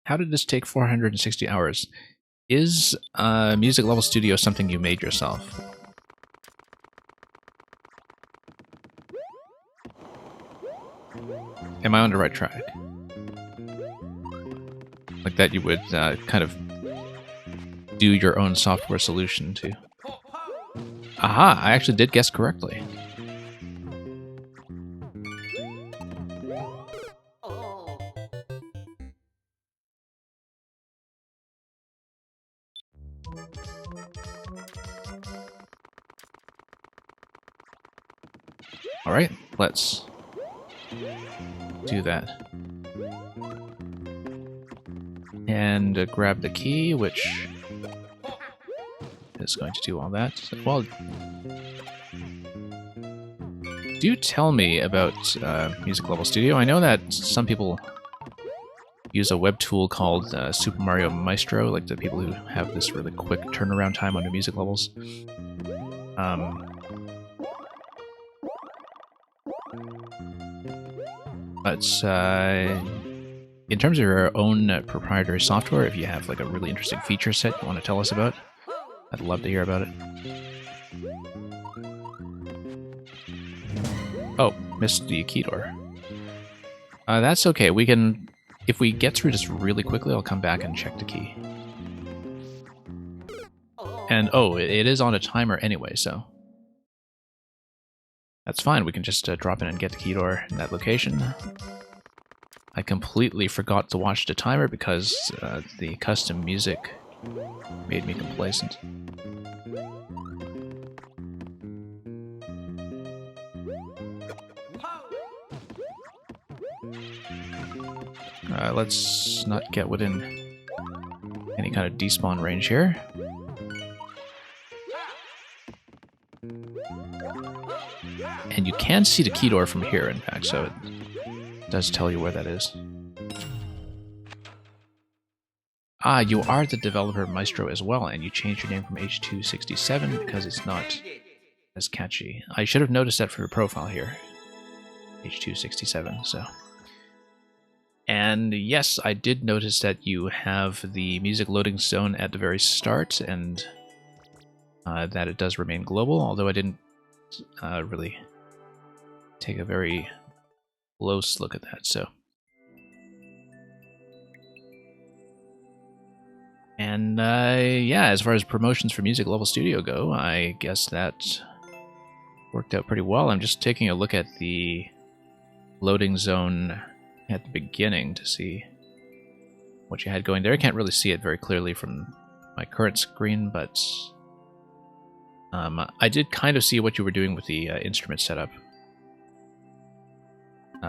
How did this take 460 hours? Is Music Level Studio something you made yourself? Am I on the right track? Like that you would kind of do your own software solution to... Aha! I actually did guess correctly. Alright, let's do that. And grab the key, which is going to do all that. Well, do tell me about Music Level Studio. I know that some people use a web tool called Super Mario Maestro, like the people who have this really quick turnaround time on their music levels. But in terms of your own proprietary software, if you have like a really interesting feature set you want to tell us about, I'd love to hear about it. Oh, missed the key door. That's okay. We can, if we get through this really quickly, I'll come back and check the key. And oh, it is on a timer anyway, so that's fine. We can just drop in and get the key door in that location. I completely forgot to watch the timer because the custom music made me complacent. Let's not get within any kind of despawn range here. And you can see the key door from here, in fact, so it does tell you where that is. Ah, you are the developer Maestro as well, and you changed your name from H267 because it's not as catchy. I should have noticed that for your profile here. H267, so... And yes, I did notice that you have the music loading zone at the very start, and that it does remain global, although I didn't really take a very close look at that, so... And yeah, as far as promotions for Music Level Studio go, I guess that worked out pretty well. I'm just taking a look at the loading zone at the beginning to see what you had going there. I can't really see it very clearly from my current screen, but I did kind of see what you were doing with the instrument setup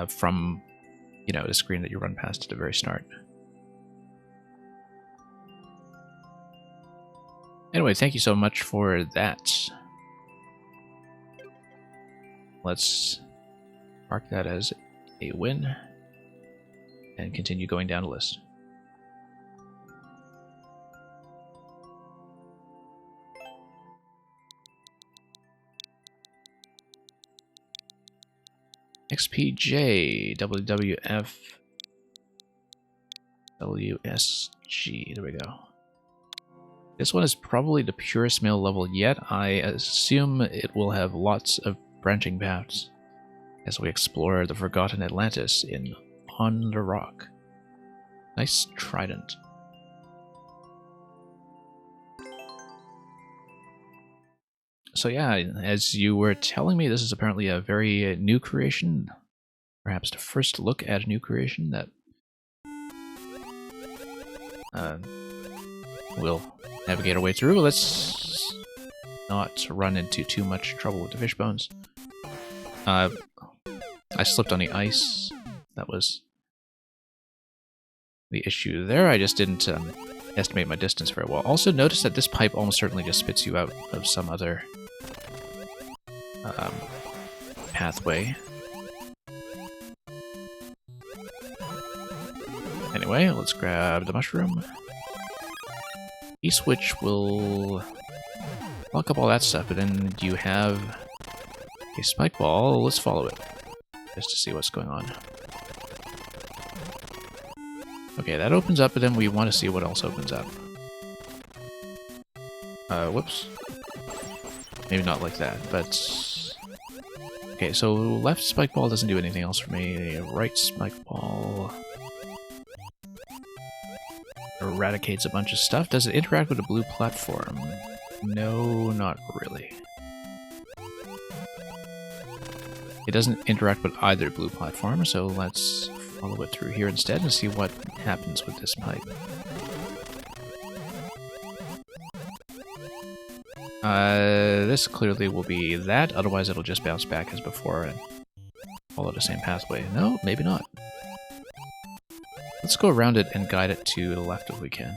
from, you know, the screen that you run past at the very start. Anyway, thank you so much for that. Let's mark that as a win and continue going down the list. XPJ, WWF, WSG, there we go. This one is probably the purest male level yet. I assume it will have lots of branching paths as we explore the Forgotten Atlantis in On the Rock. Nice trident. So yeah, as you were telling me, this is apparently a very new creation. Perhaps the first look at a new creation that we'll navigate our way through. Let's not run into too much trouble with the fish bones. I slipped on the ice. That was the issue there. I just didn't estimate my distance very well. Also notice that this pipe almost certainly just spits you out of some other pathway. Anyway, let's grab the mushroom. E-switch will lock up all that stuff, but then you have a spike ball. Let's follow it, just to see what's going on. Okay, that opens up, but then we want to see what else opens up. Whoops. Maybe not like that, but... Okay, so left spike ball doesn't do anything else for me. Right spike ball... eradicates a bunch of stuff. Does it interact with a blue platform? No, not really. It doesn't interact with either blue platform, so let's follow it through here instead and see what happens with this pipe. This clearly will be that, otherwise it'll just bounce back as before and follow the same pathway. No, maybe not. Let's go around it and guide it to the left if we can.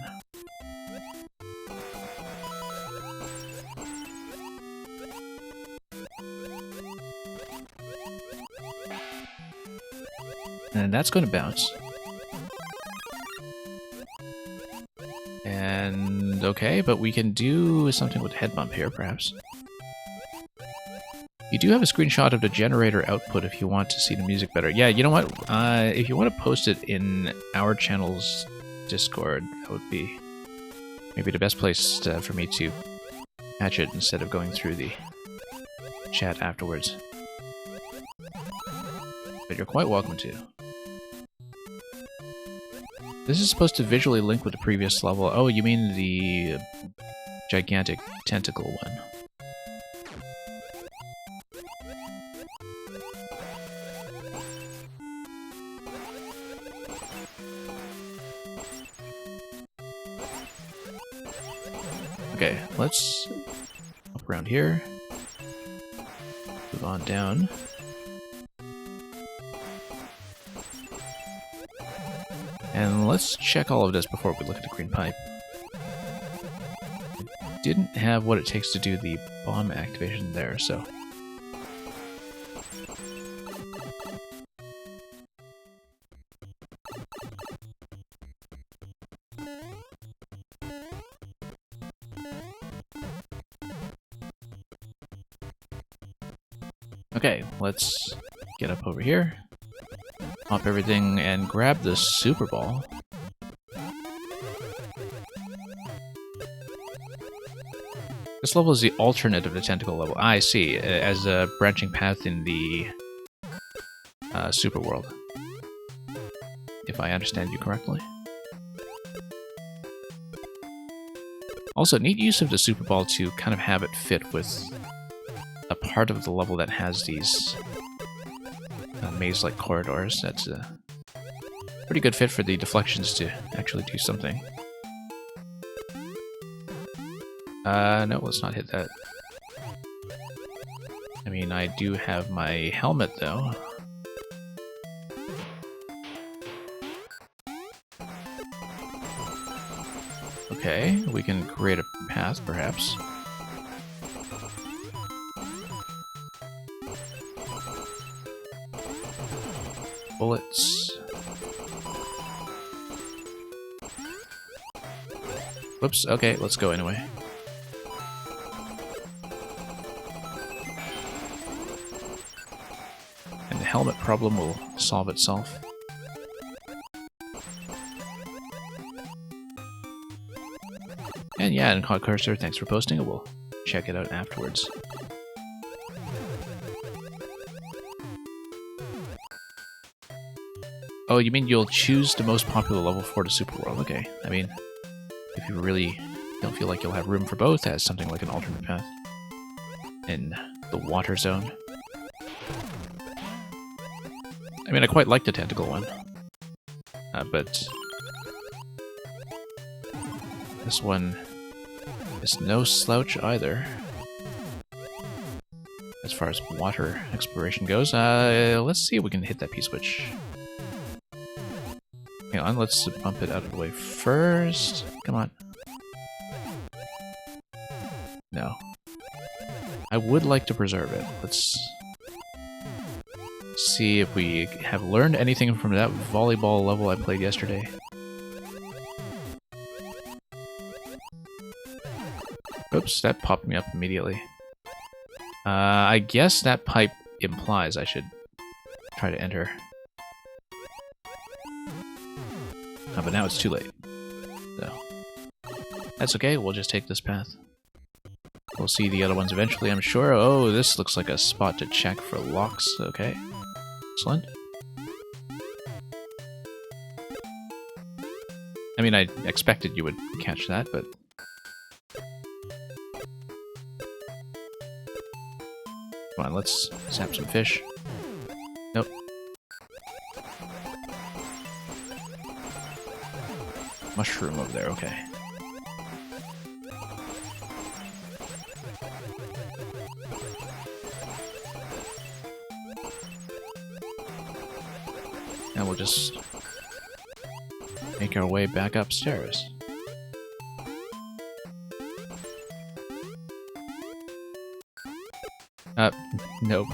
And that's going to bounce. And okay, but we can do something with head bump here, perhaps. You do have a screenshot of the generator output if you want to see the music better. Yeah, you know what? If you want to post it in our channel's Discord, that would be maybe the best place for me to catch it instead of going through the chat afterwards. But you're quite welcome to. This is supposed to visually link with the previous level. Oh, you mean the gigantic tentacle one. Okay, let's up around here. Move on down. And let's check all of this before we look at the green pipe. Didn't have what it takes to do the bomb activation there, so... Okay, let's get up over here, pop everything, and grab the Super Ball. This level is the alternate of the tentacle level. I see, as a branching path in the Super World, if I understand you correctly. Also, neat use of the Super Ball to kind of have it fit with a part of the level that has these maze-like corridors. That's a pretty good fit for the deflections to actually do something. No, let's not hit that. I mean, I do have my helmet, though. Okay, we can create a path, perhaps. Bullets. Whoops, okay, let's go anyway. And the helmet problem will solve itself. And yeah, and Hot Cursor, thanks for posting it. We'll check it out afterwards. Oh, you mean you'll choose the most popular level for the Super World? Okay, I mean, if you really don't feel like you'll have room for both as something like an alternate path in the water zone. I mean, I quite like the tentacle one, but this one is no slouch either. As far as water exploration goes, let's see if we can hit that P-switch. Hang on, let's bump it out of the way first. Come on. No. I would like to preserve it. Let's see if we have learned anything from that volleyball level I played yesterday. Oops, that popped me up immediately. I guess that pipe implies I should try to enter. But now it's too late. So that's okay, we'll just take this path. We'll see the other ones eventually, I'm sure. Oh, this looks like a spot to check for locks. Okay. Excellent. I mean, I expected you would catch that, but... Come on, let's zap some fish. Nope. Mushroom over there, okay. Now we'll just make our way back upstairs. Nope.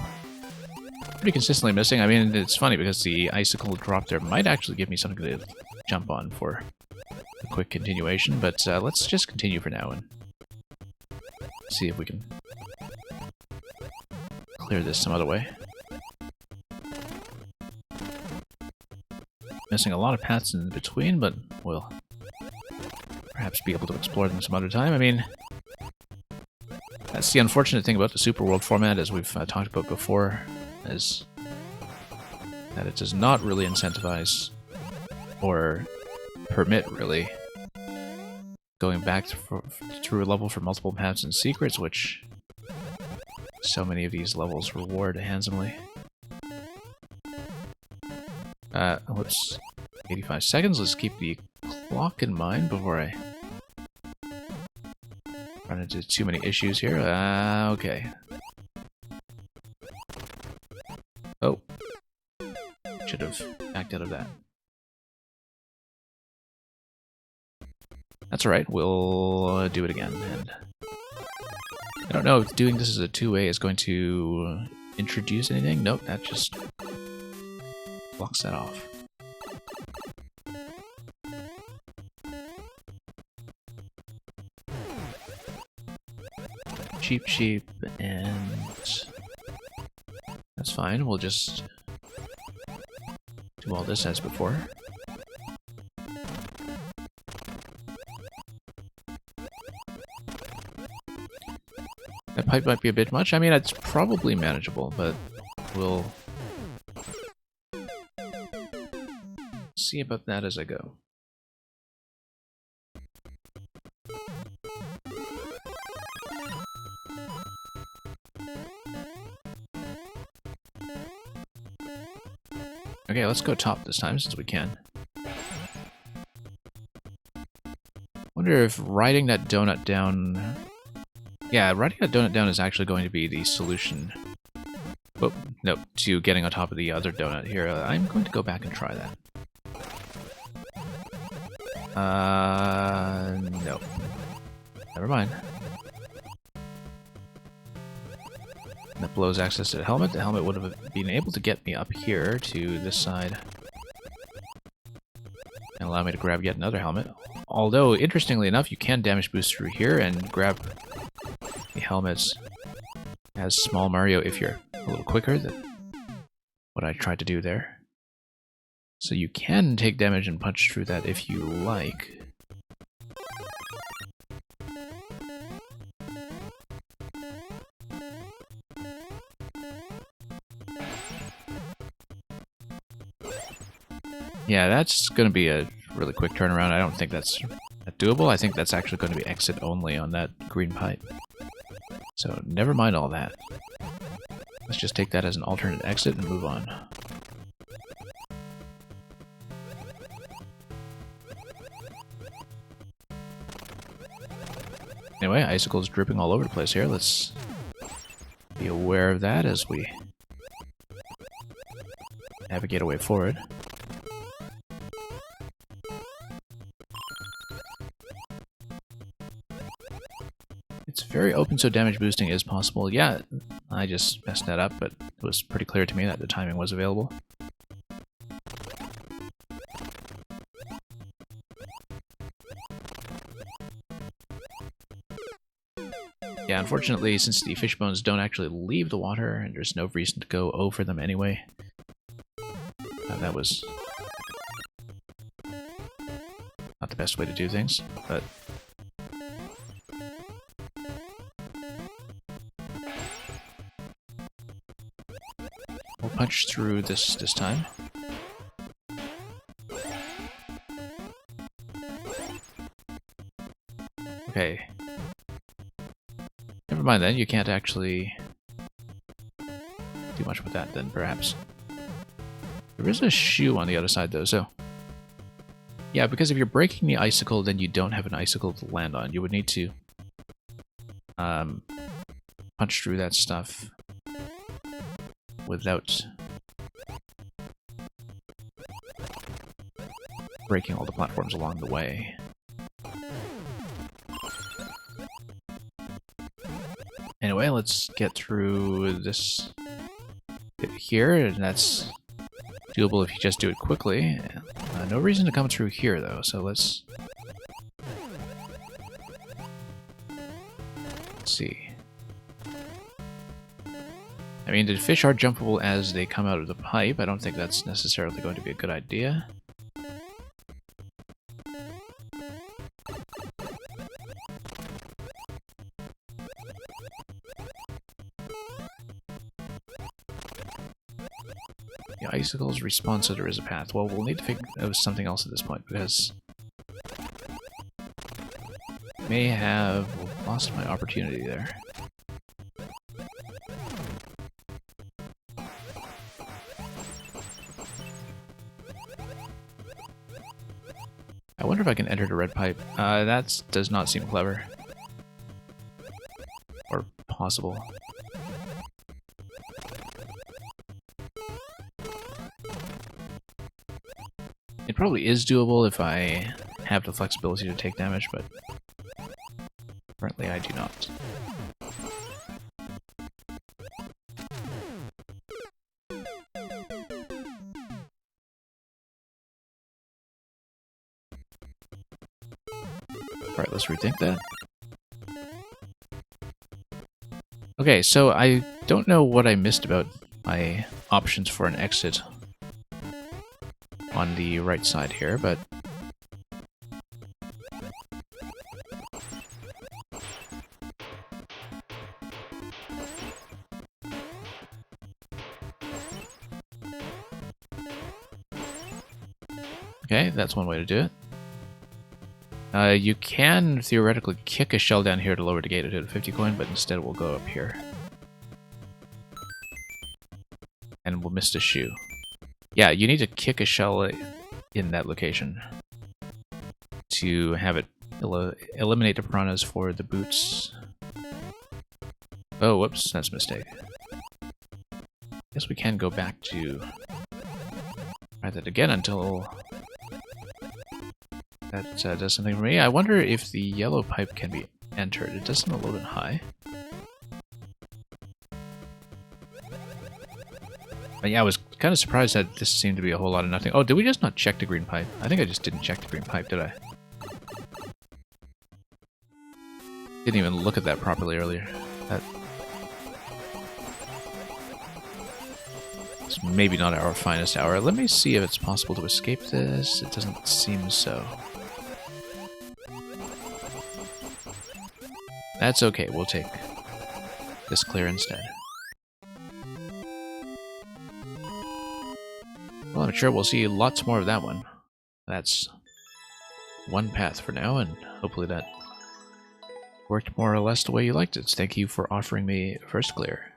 Pretty consistently missing. I mean, it's funny because the icicle drop there might actually give me something to jump on for a quick continuation, but let's just continue for now and see if we can clear this some other way. Missing a lot of paths in between, but we'll perhaps be able to explore them some other time. I mean, that's the unfortunate thing about the Super World format, as we've talked about before, is that it does not really incentivize or permit, really, going back through a level for multiple paths and secrets, which so many of these levels reward handsomely. Whoops. 85 seconds. Let's keep the clock in mind before I run into too many issues here. Okay. Oh. Should have backed out of that. That's alright, we'll do it again. And I don't know if doing this as a two-way is going to introduce anything. Nope, that just blocks that off. Cheap, and that's fine. We'll just do all this as before. That pipe might be a bit much. I mean, it's probably manageable, but we'll see about that as I go. Okay, let's go top this time since we can. Wonder if riding that donut down... Yeah, riding that donut down is actually going to be the solution. Oh, no, to getting on top of the other donut here. I'm going to go back and try that. No. Never mind. That blows access to the helmet. The helmet would have been able to get me up here to this side and allow me to grab yet another helmet. Although, interestingly enough, you can damage boost through here and grab the helmets as Small Mario if you're a little quicker than what I tried to do there. So you can take damage and punch through that if you like. Yeah, that's going to be a really quick turnaround. I don't think that's doable. I think that's actually going to be exit only on that green pipe. So never mind all that. Let's just take that as an alternate exit and move on. Anyway, icicles dripping all over the place here. Let's be aware of that as we navigate away forward. It's very open, so damage boosting is possible. Yeah, I just messed that up, but it was pretty clear to me that the timing was available. Yeah, unfortunately, since the fish bones don't actually leave the water, and there's no reason to go over them anyway, that was not the best way to do things, but we'll punch through this time. Okay. Never mind then, you can't actually do much with that then, perhaps. There is a shoe on the other side though, so... Yeah, because if you're breaking the icicle, then you don't have an icicle to land on. You would need to punch through that stuff without breaking all the platforms along the way. Anyway, let's get through this bit here, and that's doable if you just do it quickly. No reason to come through here, though, so let's see. I mean, the fish are jumpable as they come out of the pipe. I don't think that's necessarily going to be a good idea. The icicles respawn, so there is a path. Well, we'll need to figure out something else at this point, because I may have lost my opportunity there. I wonder if I can enter the red pipe. That does not seem clever. Or possible. It probably is doable if I have the flexibility to take damage, but currently I do not. Alright, let's rethink that. Okay, so I don't know what I missed about my options for an exit on the right side here, but okay, that's one way to do it. You can theoretically kick a shell down here to lower the gate to the 50 coin, but instead we'll go up here. And we'll miss the shoe. Yeah, you need to kick a shell in that location to have it eliminate the piranhas for the boots. Oh, whoops, that's a mistake. Guess we can go back to try that again until that does something for me. I wonder if the yellow pipe can be entered. It doesn't load it high. But yeah, I was kind of surprised that this seemed to be a whole lot of nothing. Oh, did we just not check the green pipe? I think I just didn't check the green pipe, did I? Didn't even look at that properly earlier. It's maybe not our finest hour. Let me see if it's possible to escape this. It doesn't seem so. That's okay, we'll take this clear instead. Well, I'm sure we'll see lots more of that one. That's one path for now, and hopefully that worked more or less the way you liked it. Thank you for offering me first clear.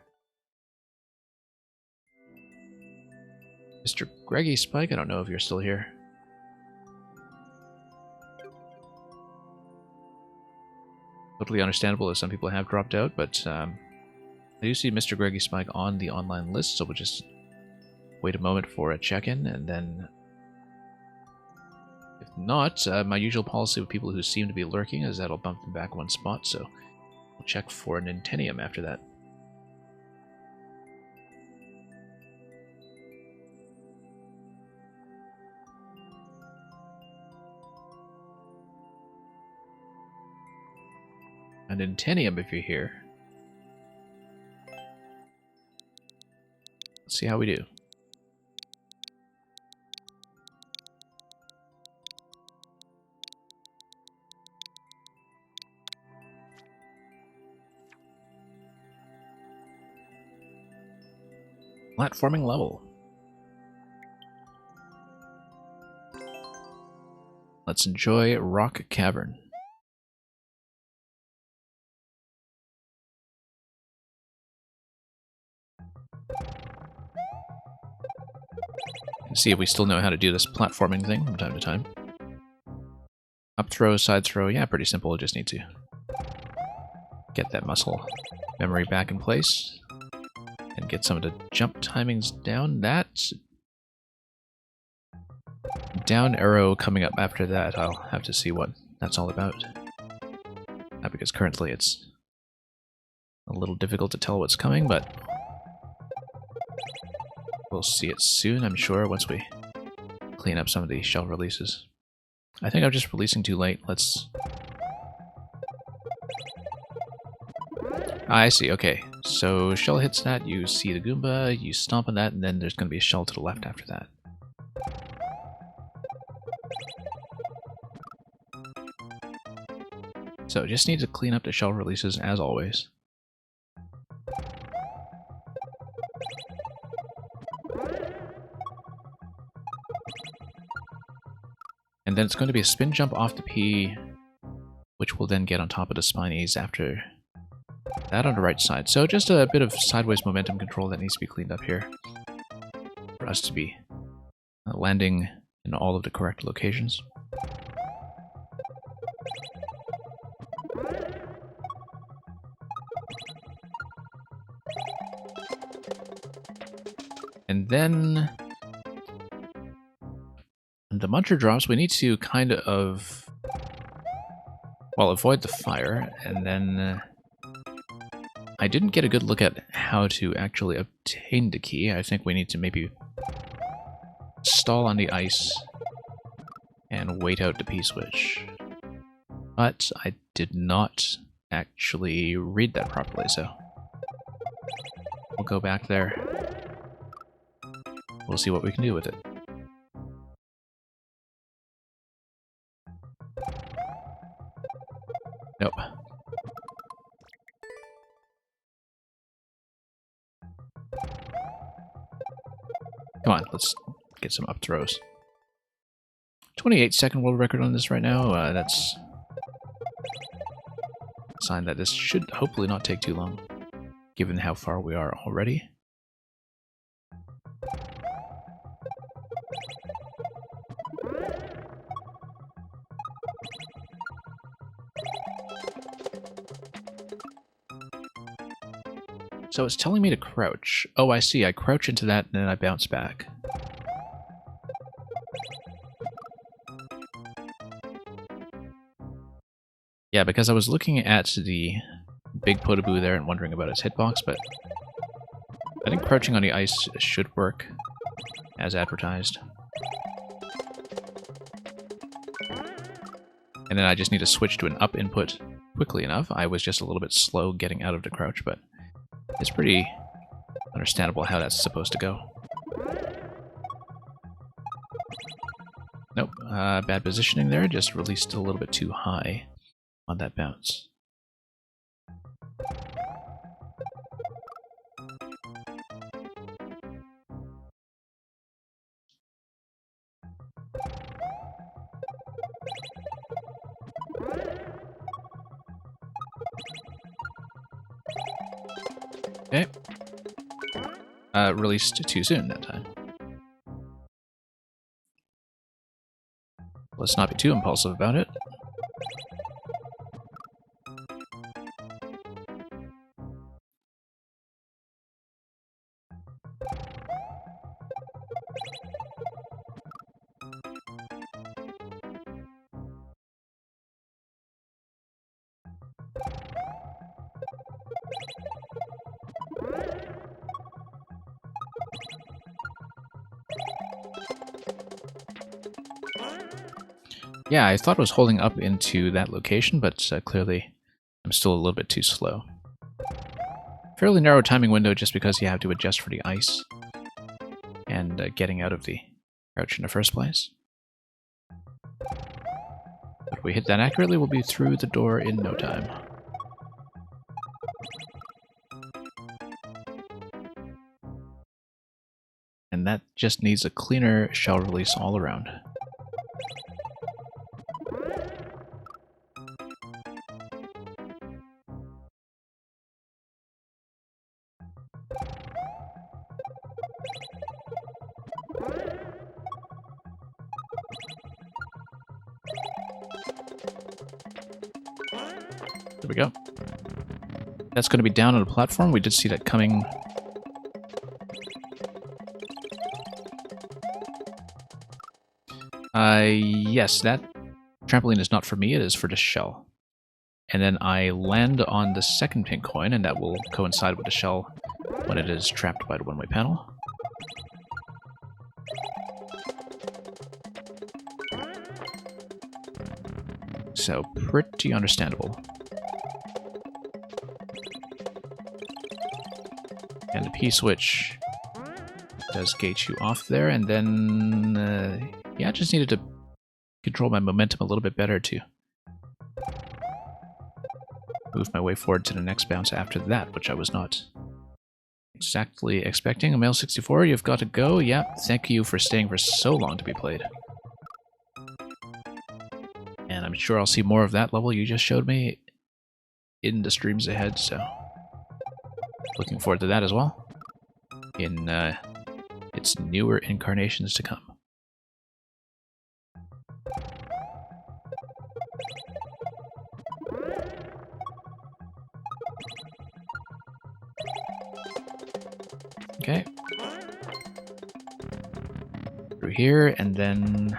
Mr. Greggy Spike, I don't know if you're still here. Totally understandable if some people have dropped out, but I do see Mr. Greggy Spike on the online list, so we'll just wait a moment for a check-in, and then if not, my usual policy with people who seem to be lurking is that I'll bump them back one spot, so we'll check for an Intenium after that. An Intenium if you're here. Let's see how we do. Platforming level. Let's enjoy Rock Cavern. See if we still know how to do this platforming thing from time to time. Up throw, side throw, yeah, pretty simple. Just need to get that muscle memory back in place and get some of the jump timings down. That down arrow coming up after that, I'll have to see what that's all about. Because currently it's a little difficult to tell what's coming, but we'll see it soon, I'm sure, once we clean up some of these shell releases. I think I'm just releasing too late. Let's... I see, okay. So shell hits that, you see the Goomba, you stomp on that, and then there's going to be a shell to the left after that. So just need to clean up the shell releases as always. And then it's going to be a spin jump off the P, which will then get on top of the spinies after that on the right side. So just a bit of sideways momentum control that needs to be cleaned up here for us to be landing in all of the correct locations. And then the muncher drops, we need to kind of, well, avoid the fire, and then I didn't get a good look at how to actually obtain the key. I think we need to maybe stall on the ice and wait out the P-switch. But I did not actually read that properly, so we'll go back there. We'll see what we can do with it. Nope. Come on, let's get some up throws. 28-second world record on this right now. That's a sign that this should hopefully not take too long, given how far we are already. So it's telling me to crouch. Oh, I see. I crouch into that and then I bounce back. Yeah, because I was looking at the big Podoboo there and wondering about its hitbox, but I think crouching on the ice should work as advertised. And then I just need to switch to an up input quickly enough. I was just a little bit slow getting out of the crouch, but it's pretty understandable how that's supposed to go. Nope, bad positioning there, just released a little bit too high on that bounce. Okay. Released too soon that time. Let's not be too impulsive about it. Yeah, I thought it was holding up into that location, but clearly I'm still a little bit too slow. Fairly narrow timing window just because you have to adjust for the ice and getting out of the crouch in the first place. But if we hit that accurately, we'll be through the door in no time. And that just needs a cleaner shell release all around. There we go. That's going to be down on the platform. We did see that coming. Yes, that trampoline is not for me, it is for the shell. And then I land on the second pink coin, and that will coincide with the shell when it is trapped by the one-way panel. So, pretty understandable. And the P-switch does gate you off there, and then... yeah, I just needed to control my momentum a little bit better to move my way forward to the next bounce after that, which I was not exactly expecting. A male 64, you've got to go. Yeah, thank you for staying for so long to be played. And I'm sure I'll see more of that level you just showed me in the streams ahead, so looking forward to that as well in its newer incarnations to come. Okay. Through here, and then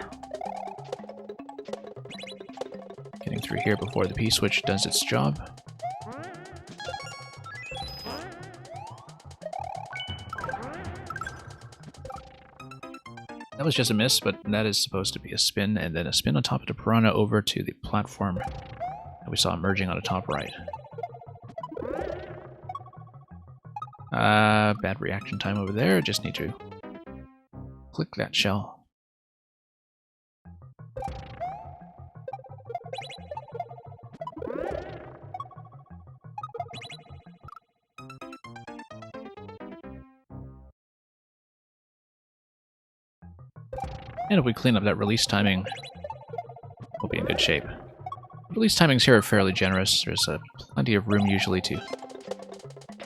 getting through here before the P-switch does its job. That was just a miss, but that is supposed to be a spin, and then a spin on top of the Piranha over to the platform that we saw emerging on the top right. Bad reaction time over there. Just need to click that shell. And if we clean up that release timing, we'll be in good shape. Release timings here are fairly generous. There's plenty of room usually to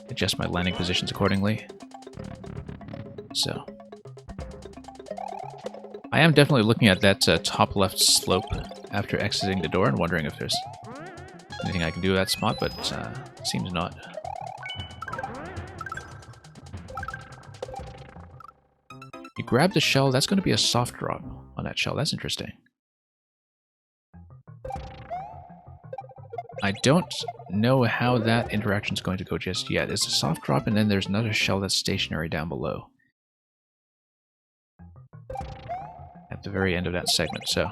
adjust my landing positions accordingly. So I am definitely looking at that top left slope after exiting the door and wondering if there's anything I can do at that spot, but seems not. You grab the shell, that's going to be a soft drop on that shell. That's interesting. I don't know how that interaction is going to go just yet. It's a soft drop, and then there's another shell that's stationary down below at the very end of that segment, so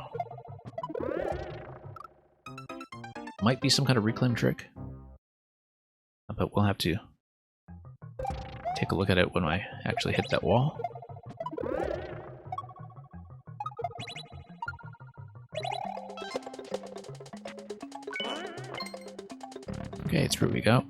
might be some kind of reclaim trick, but we'll have to take a look at it when I actually hit that wall. Okay, through we go.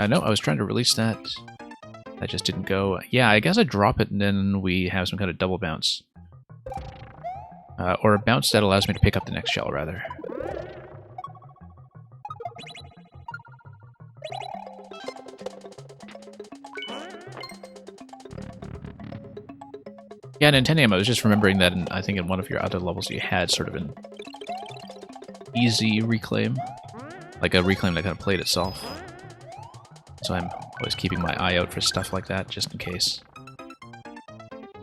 No, I was trying to release that. That just didn't go. Yeah, I guess I drop it and then we have some kind of double bounce. Or a bounce that allows me to pick up the next shell, rather. Yeah, Nintendo, I was just remembering that I think in one of your other levels you had sort of an easy reclaim. Like a reclaim that kind of played itself. So I'm always keeping my eye out for stuff like that, just in case.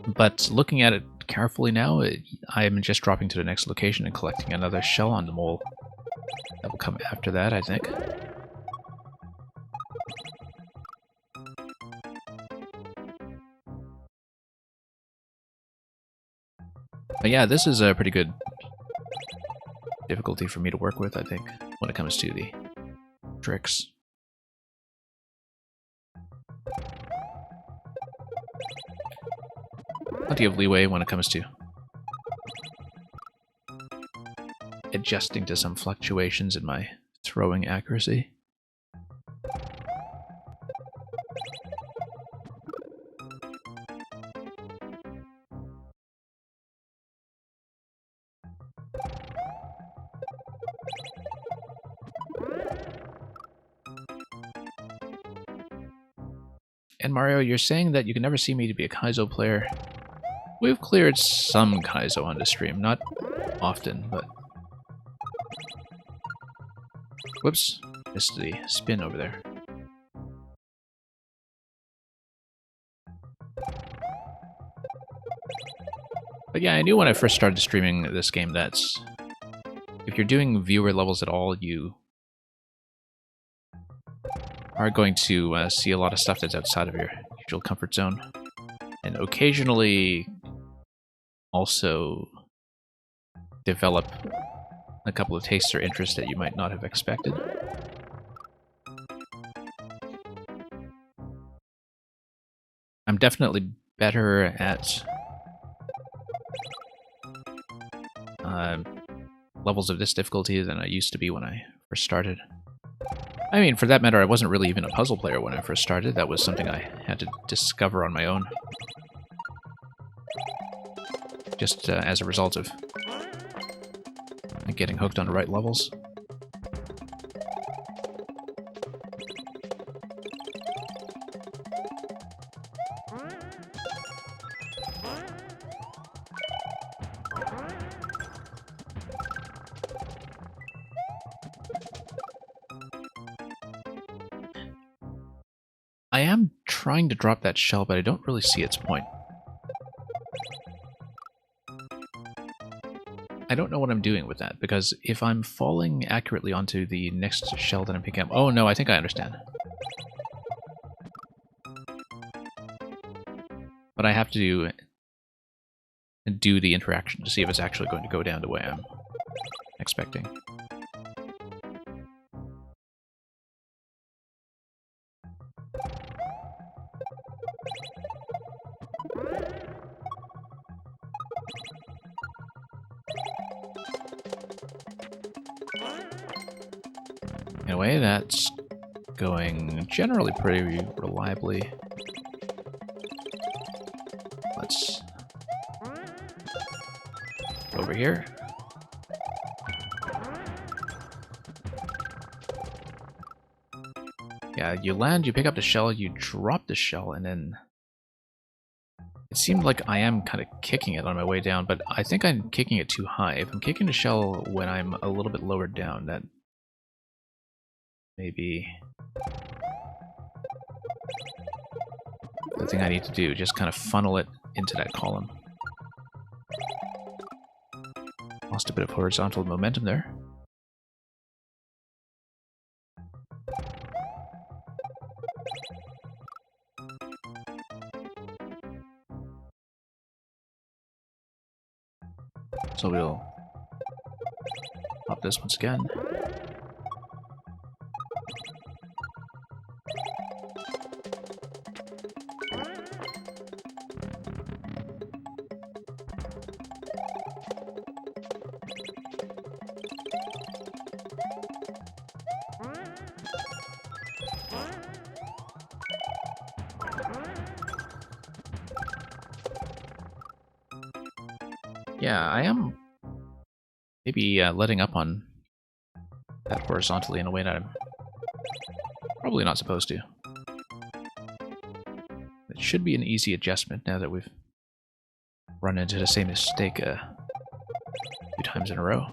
But looking at it carefully now, I am just dropping to the next location and collecting another shell on the mole. That will come after that, I think. But yeah, this is a pretty good difficulty for me to work with, I think, when it comes to the tricks. Plenty of leeway when it comes to adjusting to some fluctuations in my throwing accuracy. And Mario, you're saying that you can never see me to be a Kaizo player. We've cleared some Kaizo on the stream, not often, but... Whoops, missed the spin over there. But yeah, I knew when I first started streaming this game that's... If you're doing viewer levels at all, you are going to see a lot of stuff that's outside of your usual comfort zone. And occasionally also develop a couple of tastes or interests that you might not have expected. I'm definitely better at levels of this difficulty than I used to be when I first started. I mean, for that matter, I wasn't really even a puzzle player when I first started. That was something I had to discover on my own. Just as a result of getting hooked on the right levels. I am trying to drop that shell, but I don't really see its point. I don't know what I'm doing with that, because if I'm falling accurately onto the next shell that I'm picking up... Oh, no, I think I understand. But I have to do the interaction to see if it's actually going to go down the way I'm expecting. Anyway, that's going generally pretty reliably. Let's go over here. Yeah, you land, you pick up the shell, you drop the shell, and then... It seemed like I am kind of kicking it on my way down, but I think I'm kicking it too high. If I'm kicking the shell when I'm a little bit lower down, that may be the thing I need to do. Just kind of funnel it into that column. Lost a bit of horizontal momentum there. So we'll pop this once again. Yeah, I am maybe letting up on that horizontally in a way that I'm probably not supposed to. It should be an easy adjustment now that we've run into the same mistake a few times in a row.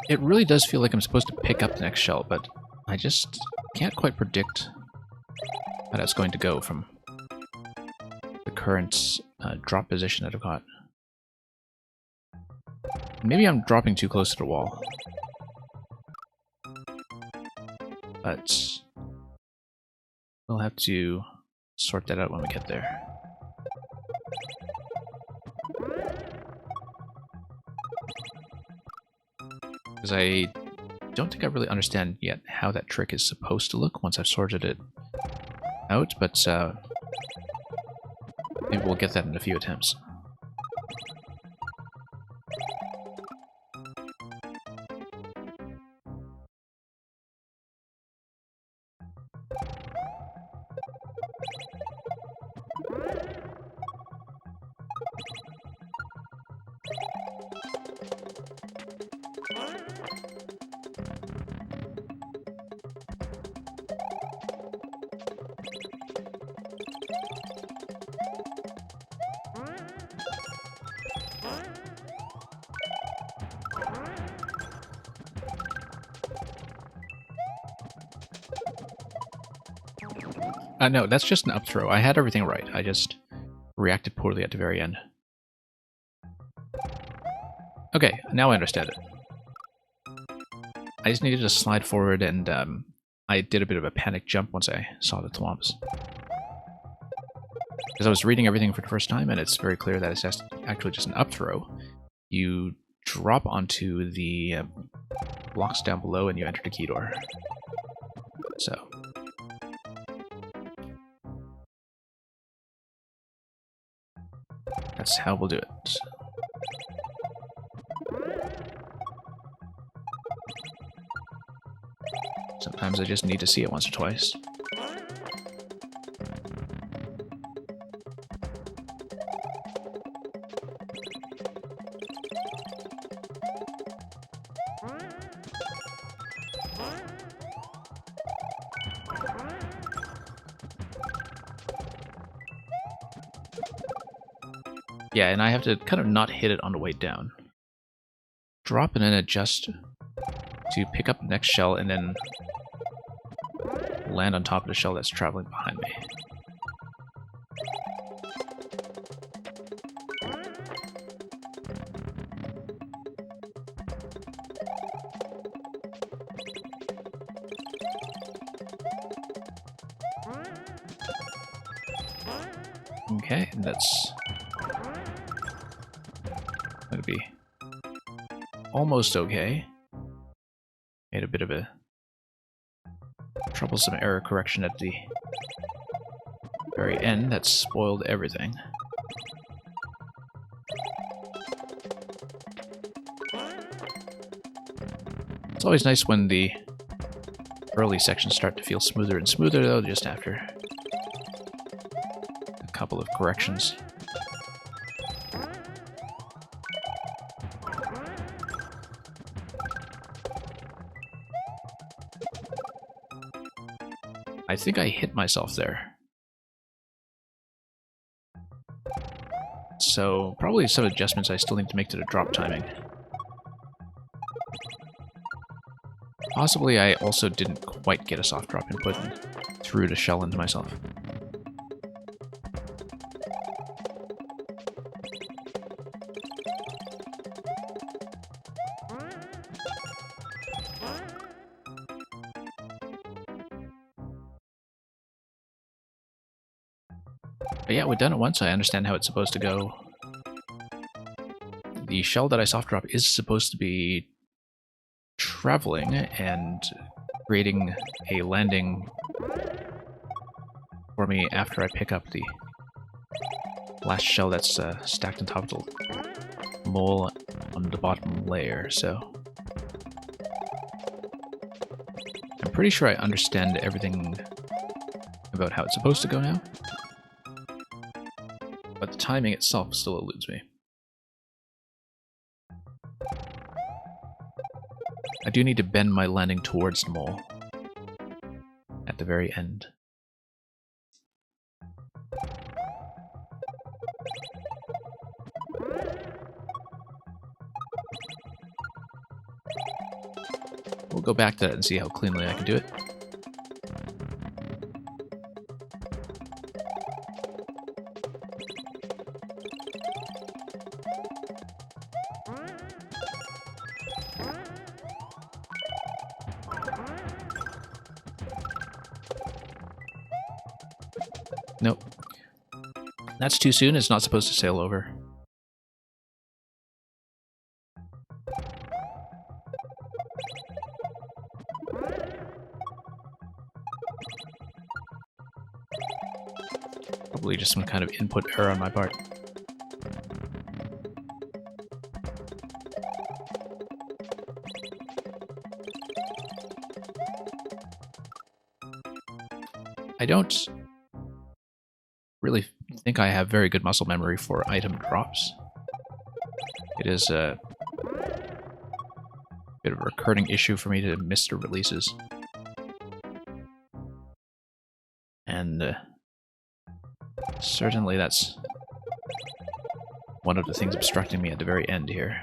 It really does feel like I'm supposed to pick up the next shell, but I just can't quite predict how that's going to go from the current drop position that I've got. Maybe I'm dropping too close to the wall. But we'll have to sort that out when we get there. Because I don't think I really understand yet how that trick is supposed to look once I've sorted it out, but maybe we'll get that in a few attempts. No, that's just an up throw. I had everything right. I just reacted poorly at the very end. Okay, now I understand it. I just needed to slide forward, and I did a bit of a panic jump once I saw the thwomps. Because I was reading everything for the first time, and it's very clear that it's just actually just an up throw. You drop onto the blocks down below, and you enter the key door. So... that's how we'll do it. Sometimes I just need to see it once or twice. Yeah, and I have to kind of not hit it on the way down. Drop and then adjust to pick up the next shell and then land on top of the shell that's traveling behind me. Okay, and that's going to be almost okay. Made a bit of a troublesome error correction at the very end that spoiled everything. It's always nice when the early sections start to feel smoother and smoother, though, just after a couple of corrections. I think I hit myself there. So, probably some adjustments I still need to make to the drop timing. Possibly I also didn't quite get a soft drop input and threw the shell into myself. But yeah, we've done it once. I understand how it's supposed to go. The shell that I soft drop is supposed to be traveling and creating a landing for me after I pick up the last shell that's stacked on top of the mole on the bottom layer, so... I'm pretty sure I understand everything about how it's supposed to go now. But the timing itself still eludes me. I do need to bend my landing towards the mole at the very end. We'll go back to that and see how cleanly I can do it. Nope. That's too soon, it's not supposed to sail over. Probably just some kind of input error on my part. I don't really think I have very good muscle memory for item drops. It is a bit of a recurring issue for me to miss the releases. And certainly that's one of the things obstructing me at the very end here.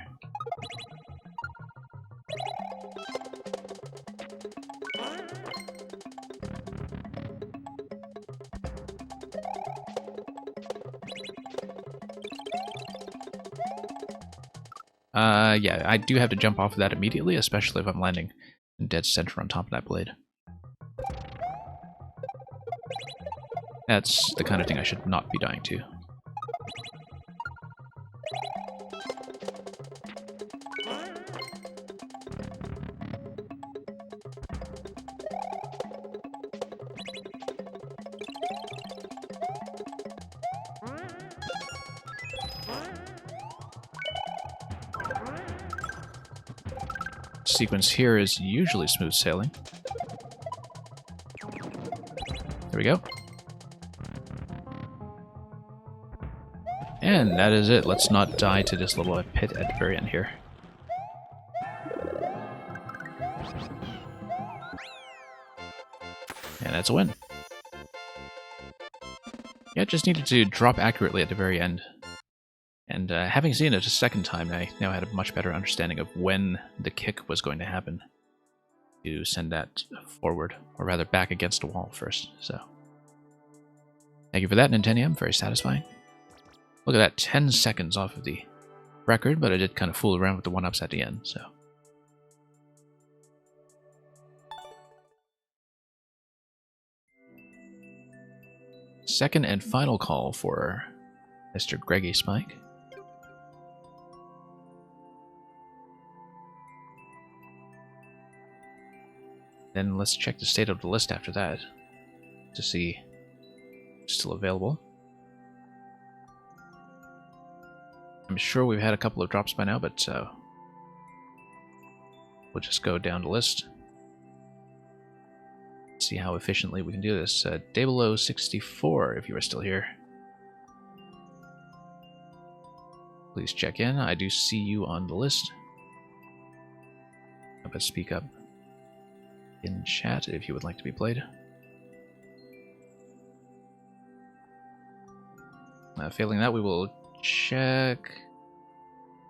Yeah, I do have to jump off of that immediately, especially if I'm landing in dead center on top of that blade. That's the kind of thing I should not be dying to. Sequence here is usually smooth sailing. There we go. And that is it. Let's not die to this little pit at the very end here. And that's a win. Yeah, it just needed to drop accurately at the very end. And having seen it a second time, I now had a much better understanding of when the kick was going to happen to send that forward, or rather back against a wall first. So, thank you for that, Nintendo. Very satisfying. Look at that, 10 seconds off of the record, but I did kind of fool around with the one-ups at the end, so. Second and final call for Mr. Greggy Spike. Then let's check the state of the list after that to see if it's still available. I'm sure we've had a couple of drops by now, but we'll just go down the list. See how efficiently we can do this. Dabelow64, if you are still here. Please check in. I do see you on the list. How about speak up in chat if you would like to be played. Failing that, we will check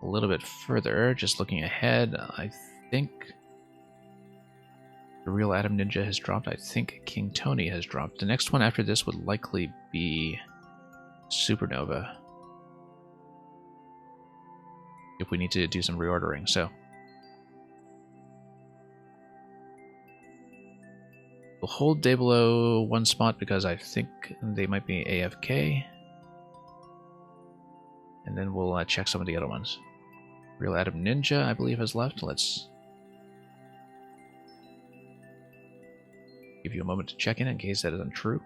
a little bit further. Just looking ahead, I think the real Adam Ninja has dropped. I think King Tony has dropped. The next one after this would likely be Supernova, if we need to do some reordering. So we'll hold Dabelow one spot because I think they might be AFK. And then we'll check some of the other ones. Real Adam Ninja, I believe, has left. Let's give you a moment to check in case that is untrue.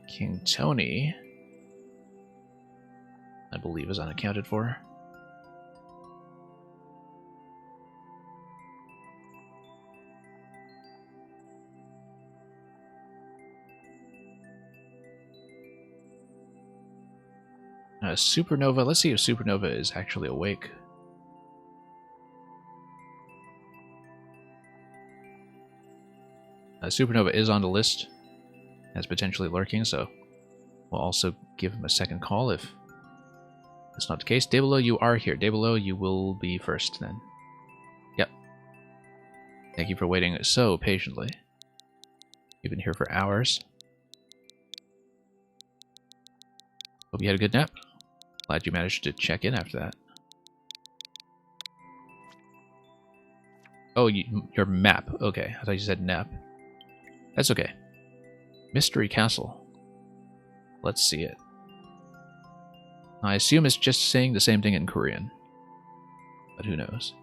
King Tony, I believe, is unaccounted for. Supernova, let's see if Supernova is actually awake. Supernova is on the list as potentially lurking, so we'll also give him a second call if that's not the case. Dabelow, you are here. Dabelow, you will be first then. Yep. Thank you for waiting so patiently. You've been here for hours. Hope you had a good nap. Glad you managed to check in after that. Oh, your map. Okay, I thought you said nap. That's okay. Mystery Castle. Let's see it. I assume it's just saying the same thing in Korean, but who knows?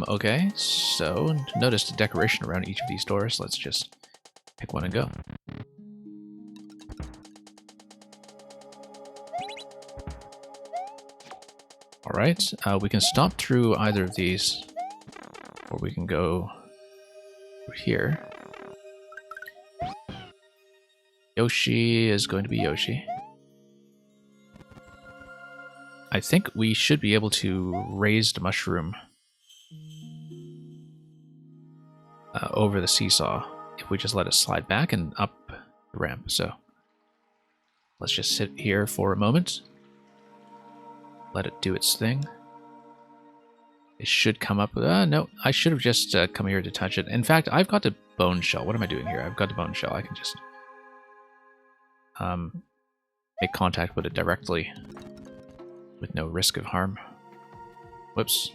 Okay, so notice the decoration around each of these doors. Let's just pick one and go. Alright, we can stop through either of these, or we can go through here. Yoshi is going to be Yoshi. I think we should be able to raise the mushroom over the seesaw if we just let it slide back and up the ramp. So let's just sit here for a moment. Let it do its thing. It should come up. No, I should have just come here to touch it. In fact, I've got the bone shell. What am I doing here? I've got the bone shell. I can just make contact with it directly with no risk of harm. Whoops.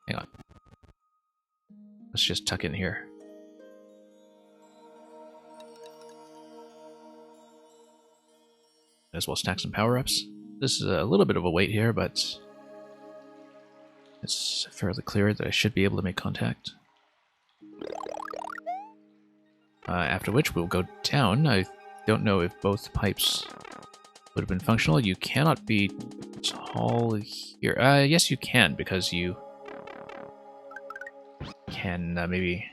Hang on. Let's just tuck in here. As well stack some power-ups. This is a little bit of a wait here, but it's fairly clear that I should be able to make contact. After which we'll go down. I don't know if both pipes would have been functional. You cannot be tall here. Yes, you can, because you can maybe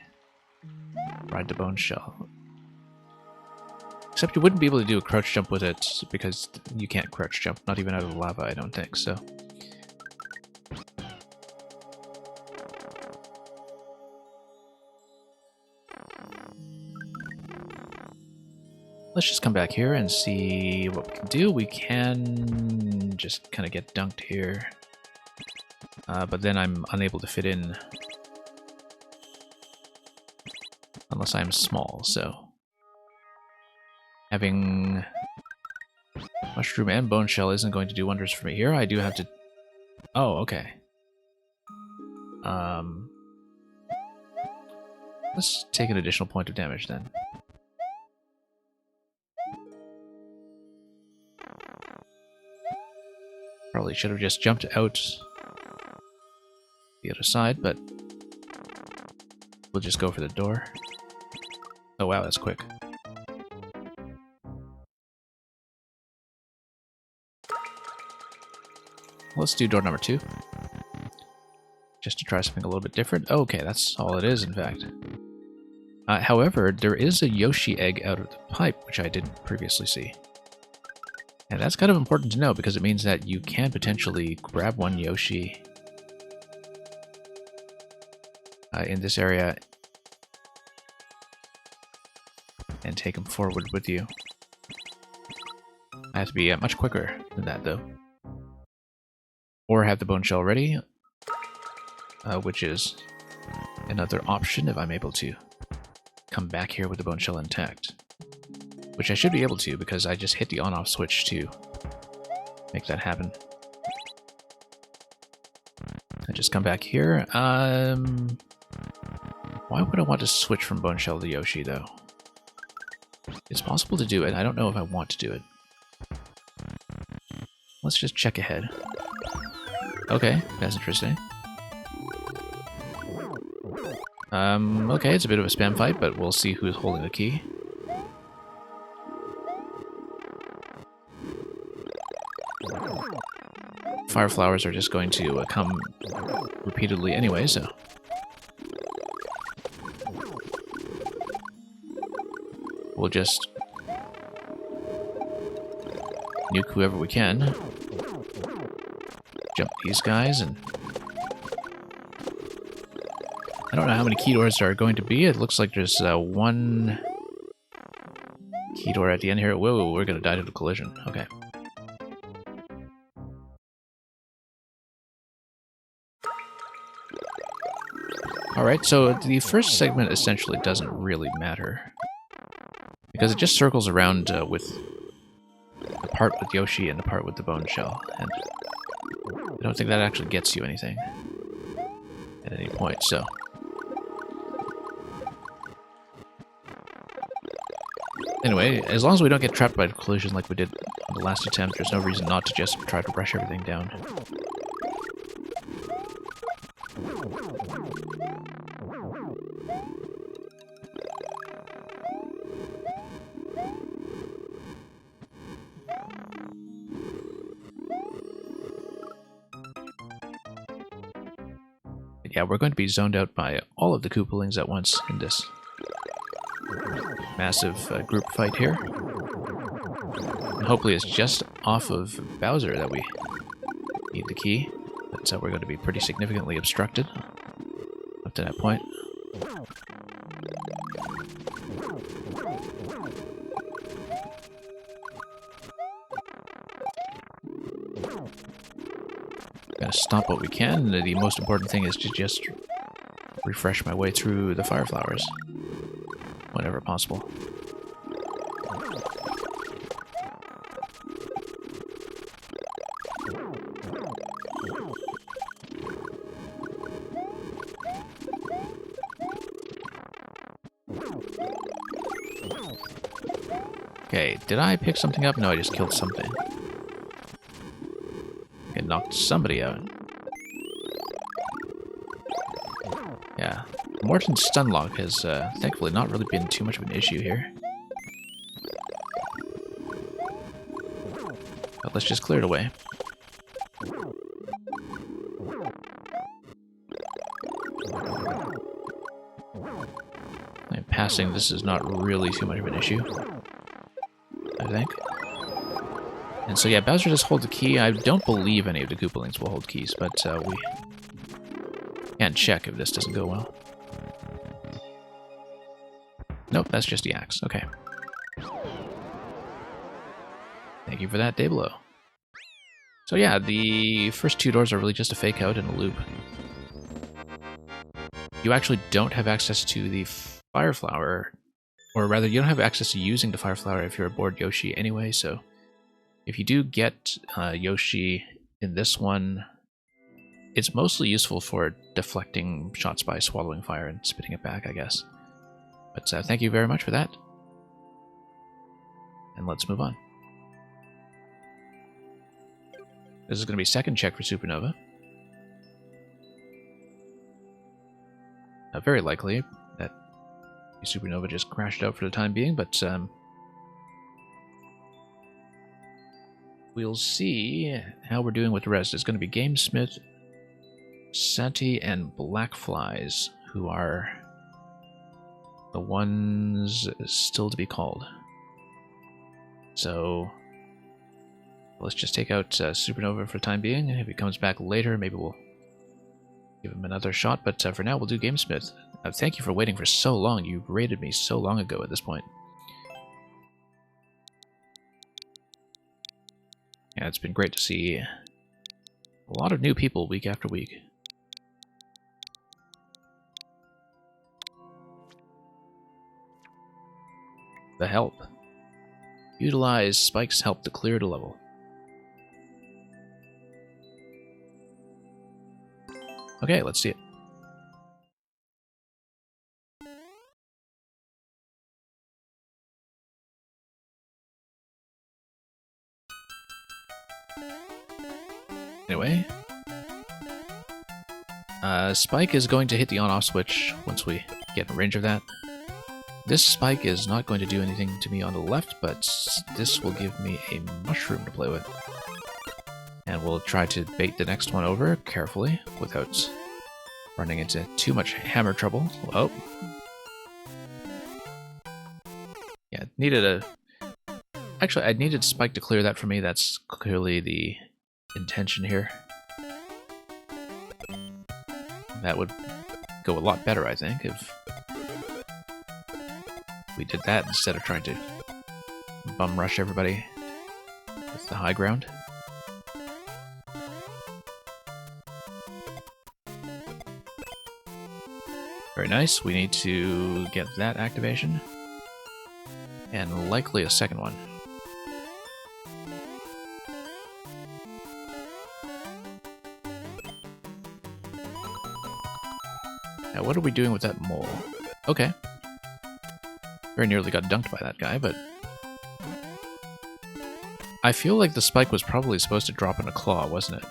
ride the bone shell. Except you wouldn't be able to do a crouch jump with it, because you can't crouch jump, not even out of the lava, I don't think, so. Let's just come back here and see what we can do. We can just kind of get dunked here. But then I'm unable to fit in unless I'm small, so having mushroom and bone shell isn't going to do wonders for me here. I do have to... Oh, okay. Let's take an additional point of damage then. Probably should have just jumped out the other side, but we'll just go for the door. Oh wow, that's quick. Let's do door number 2. Just to try something a little bit different. Okay, that's all it is, in fact. However, there is a Yoshi egg out of the pipe, which I didn't previously see. And that's kind of important to know, because it means that you can potentially grab one Yoshi in this area and take him forward with you. I have to be much quicker than that, though. Or have the bone shell ready, which is another option if I'm able to come back here with the bone shell intact. Which I should be able to, because I just hit the on-off switch to make that happen. I just come back here. Why would I want to switch from bone shell to Yoshi, though? It's possible to do it. I don't know if I want to do it. Let's just check ahead. Okay, that's interesting. Okay, it's a bit of a spam fight, but we'll see who's holding the key. Fire flowers are just going to come repeatedly anyway, so... We'll just nuke whoever we can. Jump these guys, and... I don't know how many key doors there are going to be. It looks like there's one key door at the end here. Whoa, we're gonna die to the collision. Okay. Alright, so the first segment essentially doesn't really matter, because it just circles around with the part with Yoshi and the part with the bone shell, and I don't think that actually gets you anything at any point, so... Anyway, as long as we don't get trapped by the collision like we did on the last attempt, there's no reason not to just try to rush everything down. Yeah, we're going to be zoned out by all of the Koopalings at once in this massive group fight here. And hopefully it's just off of Bowser that we need the key. But we're going to be pretty significantly obstructed up to that point. Gonna stomp what we can. The most important thing is to just refresh my way through the fire flowers whenever possible. Okay, did I pick something up? No, I just killed something. It knocked somebody out. Yeah. Morton's Stunlock has thankfully not really been too much of an issue here. But let's just clear it away. And passing this is not really too much of an issue, I think. And so yeah, Bowser does hold the key. I don't believe any of the Koopalings will hold keys, but we can check if this doesn't go well. Nope, that's just the axe. Okay. Thank you for that, Dayblow. So yeah, the first two doors are really just a fake out and a loop. You actually don't have access to the Fire Flower, or rather, you don't have access to using the Fire Flower if you're aboard Yoshi anyway, so if you do get Yoshi in this one, it's mostly useful for deflecting shots by swallowing fire and spitting it back, I guess. But thank you very much for that. And let's move on. This is going to be second check for Supernova. Very likely that Supernova just crashed out for the time being, but we'll see how we're doing with the rest. It's going to be Gamesmith, Santi, and Blackflies, who are the ones still to be called. So let's just take out Supernova for the time being. If he comes back later, maybe we'll give him another shot. But for now, we'll do Gamesmith. Thank you for waiting for so long. You raided me so long ago at this point. Yeah, it's been great to see a lot of new people week after week. The help. Utilize Spike's help to clear the level. Okay, let's see it. Anyway, Spike is going to hit the on-off switch once we get in range of that. This Spike is not going to do anything to me on the left, but this will give me a mushroom to play with. And we'll try to bait the next one over carefully without running into too much hammer trouble. Oh. Yeah, needed a... Actually, I needed Spike to clear that for me. That's clearly the intention here. That would go a lot better, I think, if we did that instead of trying to bum rush everybody with the high ground. Very nice. We need to get that activation. And likely a second one. Now, what are we doing with that mole? Okay. Very nearly got dunked by that guy, but I feel like the Spike was probably supposed to drop in a claw, wasn't it?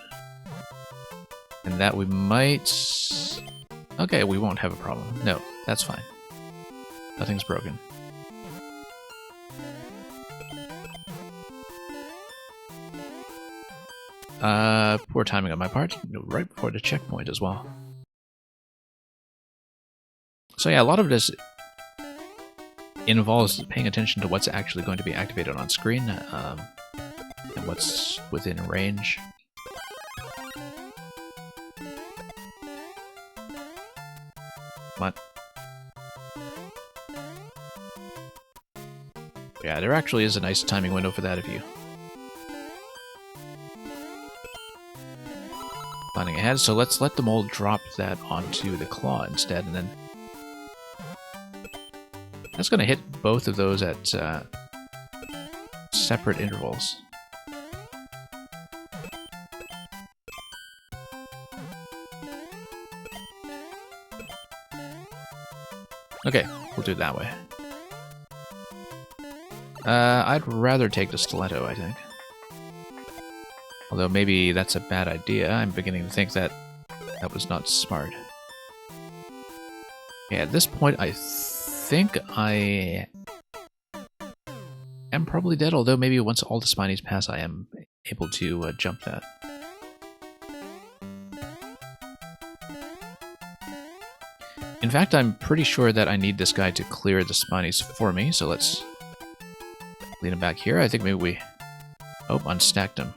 And that we might... Okay, we won't have a problem. No, that's fine. Nothing's broken. Poor timing on my part. Right before the checkpoint as well. So yeah, a lot of this involves paying attention to what's actually going to be activated on screen, and what's within range. Come on. Yeah, there actually is a nice timing window for that if you planning ahead, so let's let the mole drop that onto the claw instead, and then that's going to hit both of those at separate intervals. Okay, we'll do it that way. I'd rather take the stiletto, I think. Although maybe that's a bad idea. I'm beginning to think that that was not smart. Okay, at this point, I think I am probably dead, although maybe once all the spinies pass, I am able to jump that. In fact, I'm pretty sure that I need this guy to clear the spinies for me, so let's lean him back here. I think maybe we... Oh, unstacked him.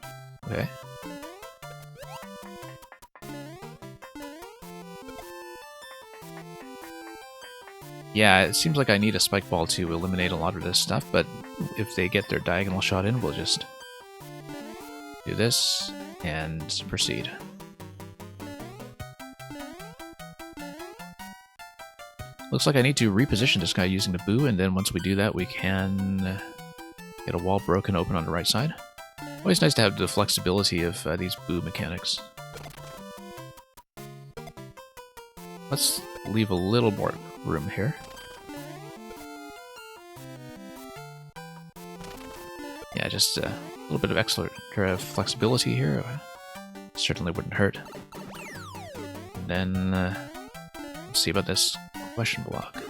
Okay. Yeah, it seems like I need a spike ball to eliminate a lot of this stuff, but if they get their diagonal shot in, we'll just do this and proceed. Looks like I need to reposition this guy using the boo, and then once we do that, we can get a wall broken open on the right side. Always nice to have the flexibility of these boo mechanics. Let's leave a little more room here. Yeah, just a little bit of extra flexibility here. Certainly wouldn't hurt. And then, let's see about this question block.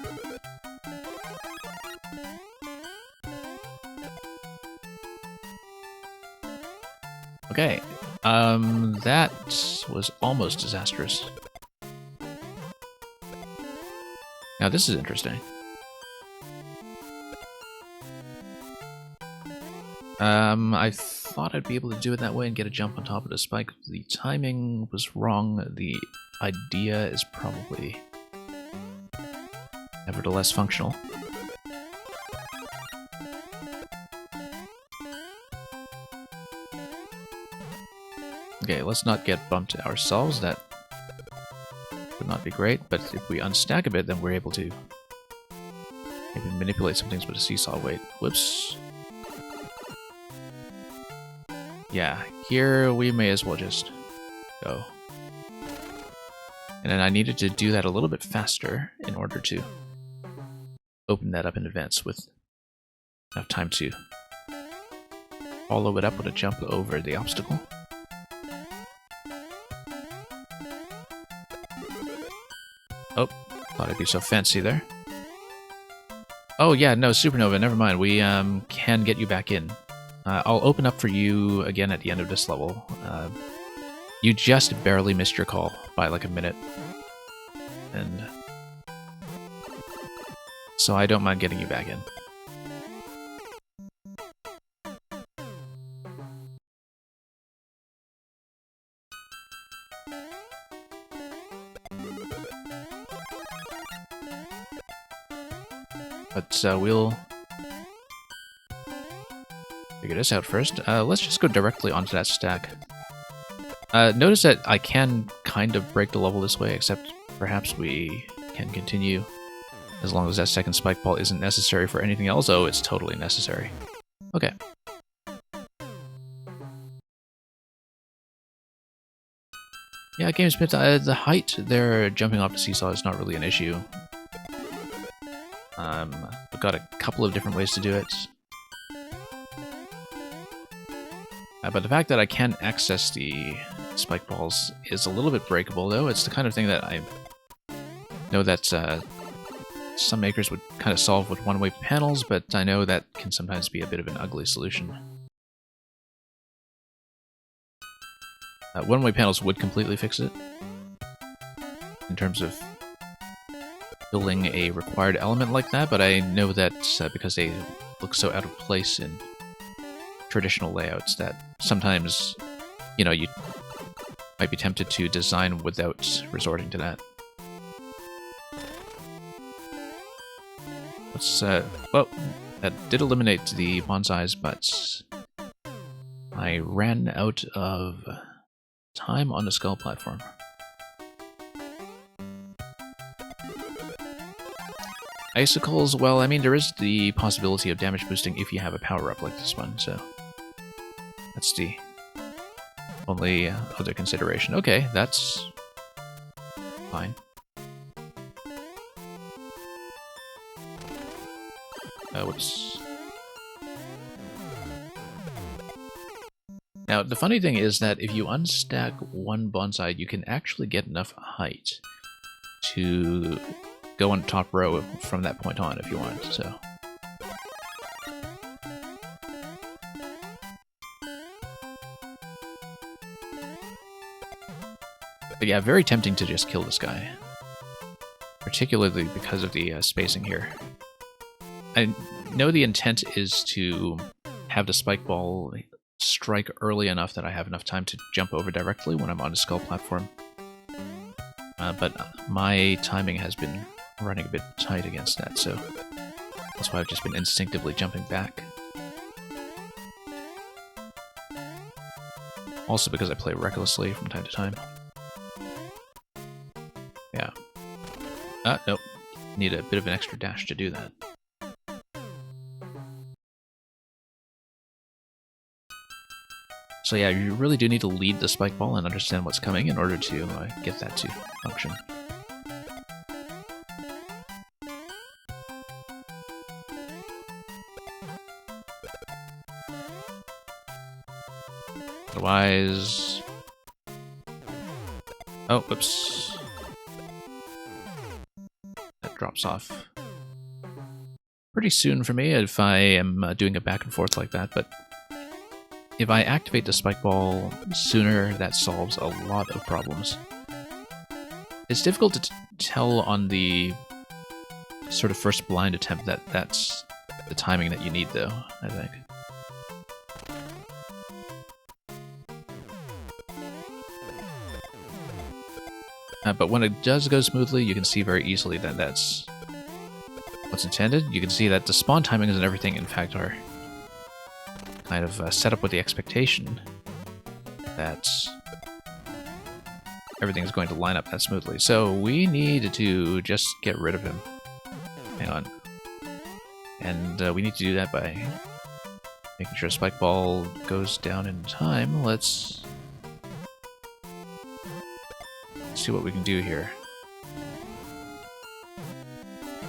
Okay, that was almost disastrous. Now this is interesting. I thought I'd be able to do it that way and get a jump on top of the spike. The timing was wrong. The idea is probably nevertheless functional. Okay, let's not get bumped ourselves. That would not be great, but if we unstack a bit, then we're able to maybe manipulate some things with a seesaw weight. Whoops. Yeah, here we may as well just go. And then I needed to do that a little bit faster in order to open that up in advance with enough time to follow it up with a jump over the obstacle. Oh, thought I'd be so fancy there. Oh yeah, no, Supernova, never mind. We can get you back in. I'll open up for you again at the end of this level. You just barely missed your call by like a minute. And so I don't mind getting you back in. But we'll figure this out first. Let's just go directly onto that stack. Notice that I can kind of break the level this way, except perhaps we can continue as long as that second spike ball isn't necessary for anything else. Oh, it's totally necessary. Okay. Yeah, GameSmith, the height they're jumping off the seesaw is not really an issue. We've got a couple of different ways to do it. But the fact that I can access the spike balls is a little bit breakable, though. It's the kind of thing that I know that some makers would kind of solve with one-way panels, but I know that can sometimes be a bit of an ugly solution. One-way panels would completely fix it, in terms of building a required element like that, but I know that because they look so out of place in traditional layouts that sometimes, you know, you might be tempted to design without resorting to that. Let's, well, that did eliminate the bonsais, but I ran out of Time on the skull platform. Icicles, well, I mean, there is the possibility of damage boosting if you have a power-up like this one, so that's the only other consideration. Okay, that's fine. Whoops. Now, the funny thing is that if you unstack one bonsai, you can actually get enough height to go on top row from that point on if you want, so. But yeah, very tempting to just kill this guy. Particularly because of the spacing here. I know the intent is to have the spike ball strike early enough that I have enough time to jump over directly when I'm on the skull platform. But my timing has been running a bit tight against that, so that's why I've just been instinctively jumping back. Also because I play recklessly from time to time. Yeah. Nope. Need a bit of an extra dash to do that. So yeah, you really do need to lead the spike ball and understand what's coming in order to get that to function. Otherwise... Oh, whoops. That drops off pretty soon for me if I am doing a back and forth like that, but if I activate the spike ball sooner, that solves a lot of problems. It's difficult to tell on the sort of first blind attempt that that's the timing that you need, though, I think. But when it does go smoothly, you can see very easily that that's what's intended. You can see that the spawn timings and everything, in fact, are kind of set up with the expectation that everything's going to line up that smoothly. So we need to just get rid of him. Hang on. And we need to do that by making sure Spike Ball goes down in time. Let's see what we can do here.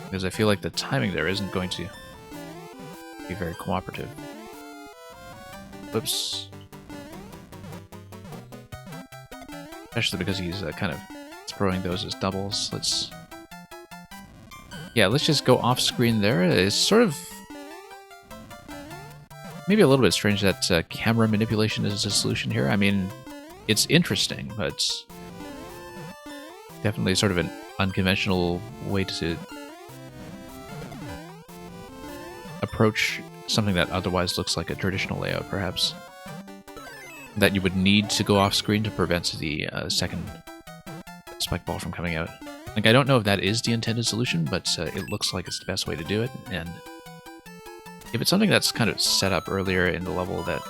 Because I feel like the timing there isn't going to be very cooperative. Oops. Especially because he's kind of throwing those as doubles. Let's just go off screen there. It's sort of maybe a little bit strange that camera manipulation is a solution here. I mean, it's interesting, but definitely sort of an unconventional way to approach something that otherwise looks like a traditional layout, perhaps. That you would need to go off screen to prevent the second spike ball from coming out. Like, I don't know if that is the intended solution, but it looks like it's the best way to do it, and if it's something that's kind of set up earlier in the level that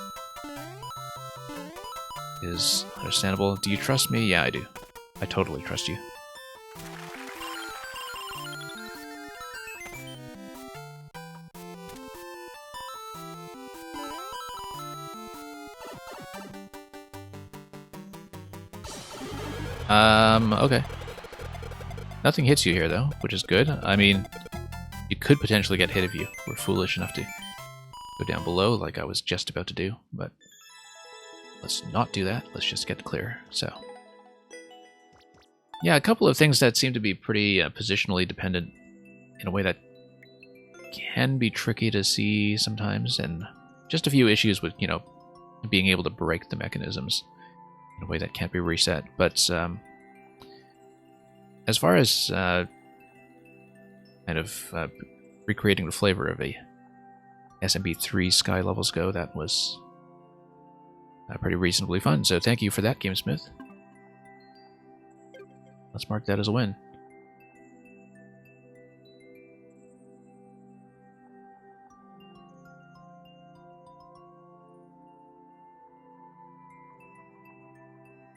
is understandable. Do you trust me? Yeah, I do. I totally trust you. Okay. Nothing hits you here, though, which is good. I mean, you could potentially get hit if you were foolish enough to go down below, like I was just about to do, but let's not do that. Let's just get clear, so. Yeah, a couple of things that seem to be pretty positionally dependent in a way that can be tricky to see sometimes, and just a few issues with, you know, being able to break the mechanisms in a way that can't be reset. But as far as kind of recreating the flavor of a SMB3 Sky levels go, that was pretty reasonably fun. So thank you for that, GameSmith. Let's mark that as a win.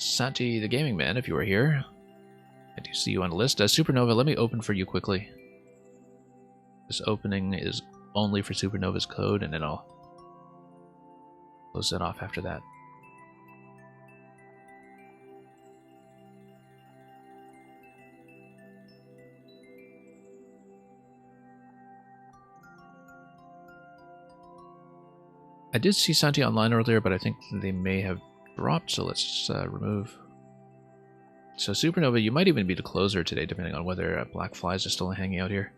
Santi the Gaming Man, if you were here. I do see you on the list. Supernova, let me open for you quickly. This opening is only for Supernova's code, and then I'll close it off after that. I did see Santi online earlier, but I think they may have dropped, so let's remove. So Supernova, you might even be the closer today, depending on whether Black Flies are still hanging out here.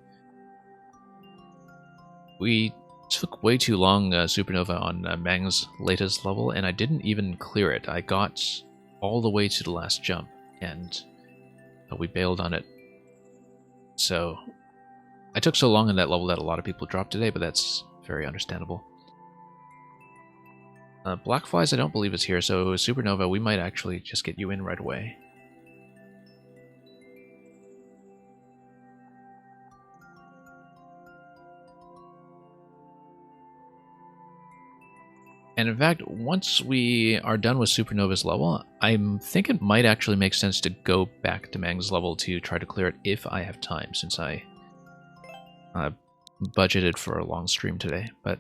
We took way too long, Supernova, on Mang's latest level, and I didn't even clear it. I got all the way to the last jump, and we bailed on it. So I took so long on that level that a lot of people dropped today, but that's very understandable. Black Flies, I don't believe is here, so Supernova, we might actually just get you in right away. And in fact, once we are done with Supernova's level, I think it might actually make sense to go back to Mang's level to try to clear it if I have time, since I budgeted for a long stream today. But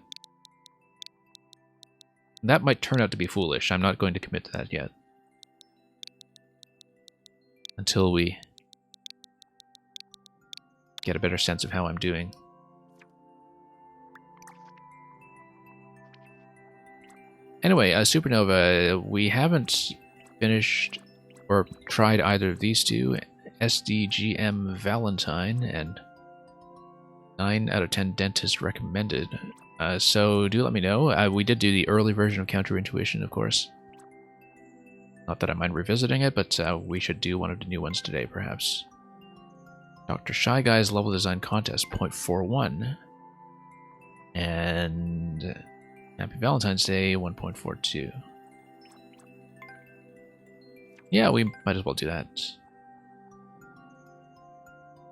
that might turn out to be foolish. I'm not going to commit to that yet. Until we get a better sense of how I'm doing. Anyway, Supernova, we haven't finished or tried either of these two. SDGM Valentine and 9 out of 10 dentist recommended. So do let me know. We did do the early version of Counterintuition, of course. Not that I mind revisiting it, but we should do one of the new ones today, perhaps. Dr. Shy Guy's level design contest, 0.41. And Happy Valentine's Day, 1.42. Yeah, we might as well do that.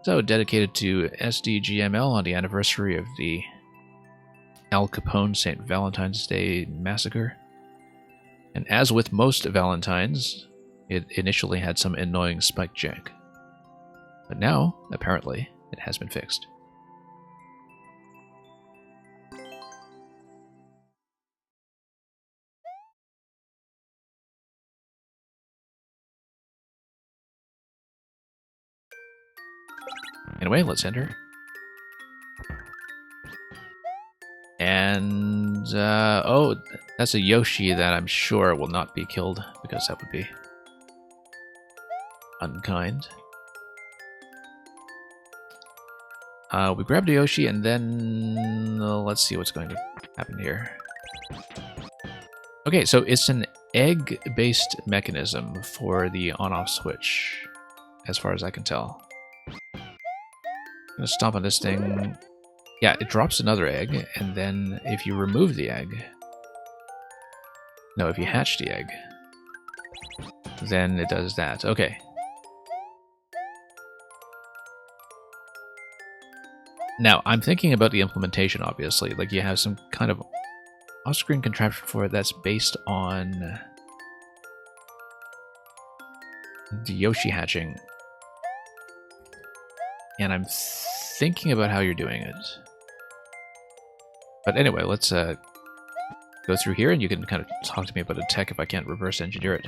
So, dedicated to SDGML on the anniversary of the Al Capone St. Valentine's Day massacre. And as with most Valentines, it initially had some annoying spike jank. But now, apparently, it has been fixed. Anyway, let's enter. And, oh, that's a Yoshi that I'm sure will not be killed, because that would be unkind. We grabbed a Yoshi, and then let's see what's going to happen here. Okay, so it's an egg-based mechanism for the on-off switch, as far as I can tell. I'm gonna stomp on this thing. Yeah, it drops another egg, and then if you remove the egg... No, if you hatch the egg, then it does that. Okay. Now, I'm thinking about the implementation, obviously. Like, you have some kind of off-screen contraption for it that's based on the Yoshi hatching. And I'm thinking about how you're doing it. But anyway, let's go through here, and you can kind of talk to me about the tech if I can't reverse engineer it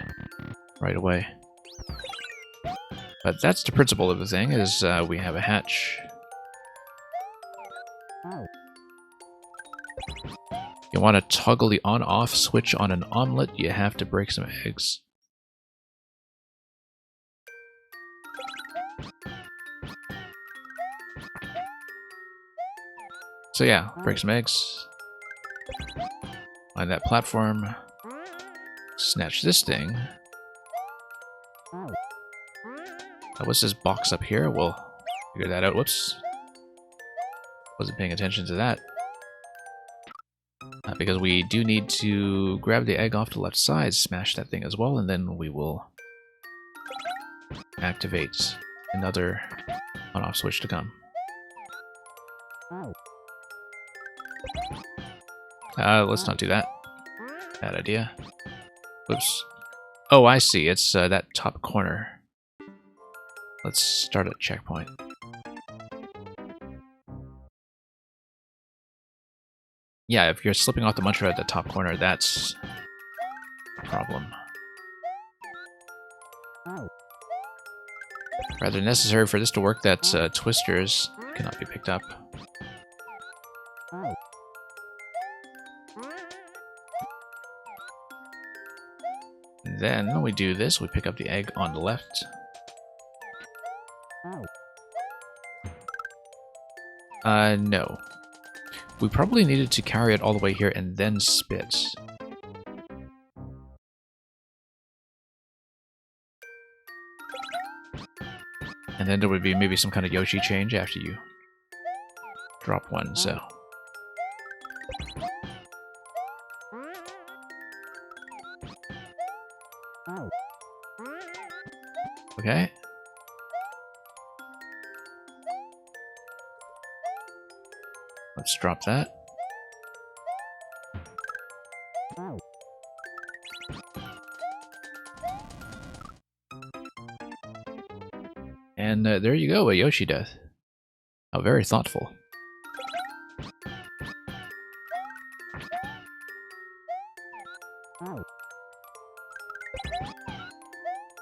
right away. But that's the principle of the thing, is we have a hatch. You want to toggle the on-off switch on an omelet, you have to break some eggs. So yeah, break some eggs. Find that platform. Snatch this thing. What's this box up here? We'll figure that out. Whoops. Wasn't paying attention to that. Because we do need to grab the egg off the left side, smash that thing as well, and then we will activate another on-off switch to come. Let's not do that. Bad idea. Whoops. Oh, I see. It's that top corner. Let's start at checkpoint. Yeah, if you're slipping off the muncher at the top corner, that's a problem. Rather necessary for this to work, that twisters cannot be picked up. Then we do this, we pick up the egg on the left. No. We probably needed to carry it all the way here and then spit. And then there would be maybe some kind of Yoshi change after you drop one, so... Okay. Let's drop that. And there you go, a Yoshi death. How very thoughtful.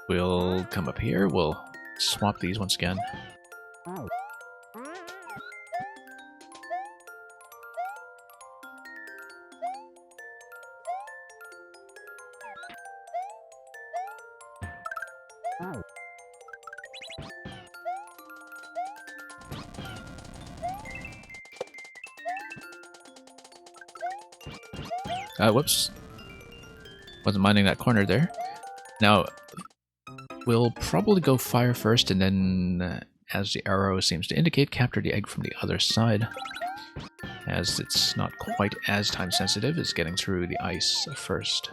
We'll come up here, we'll swap these once again. Whoops. Wasn't minding that corner there. Now, we'll probably go fire first, and then, as the arrow seems to indicate, capture the egg from the other side. As it's not quite as time sensitive as getting through the ice first.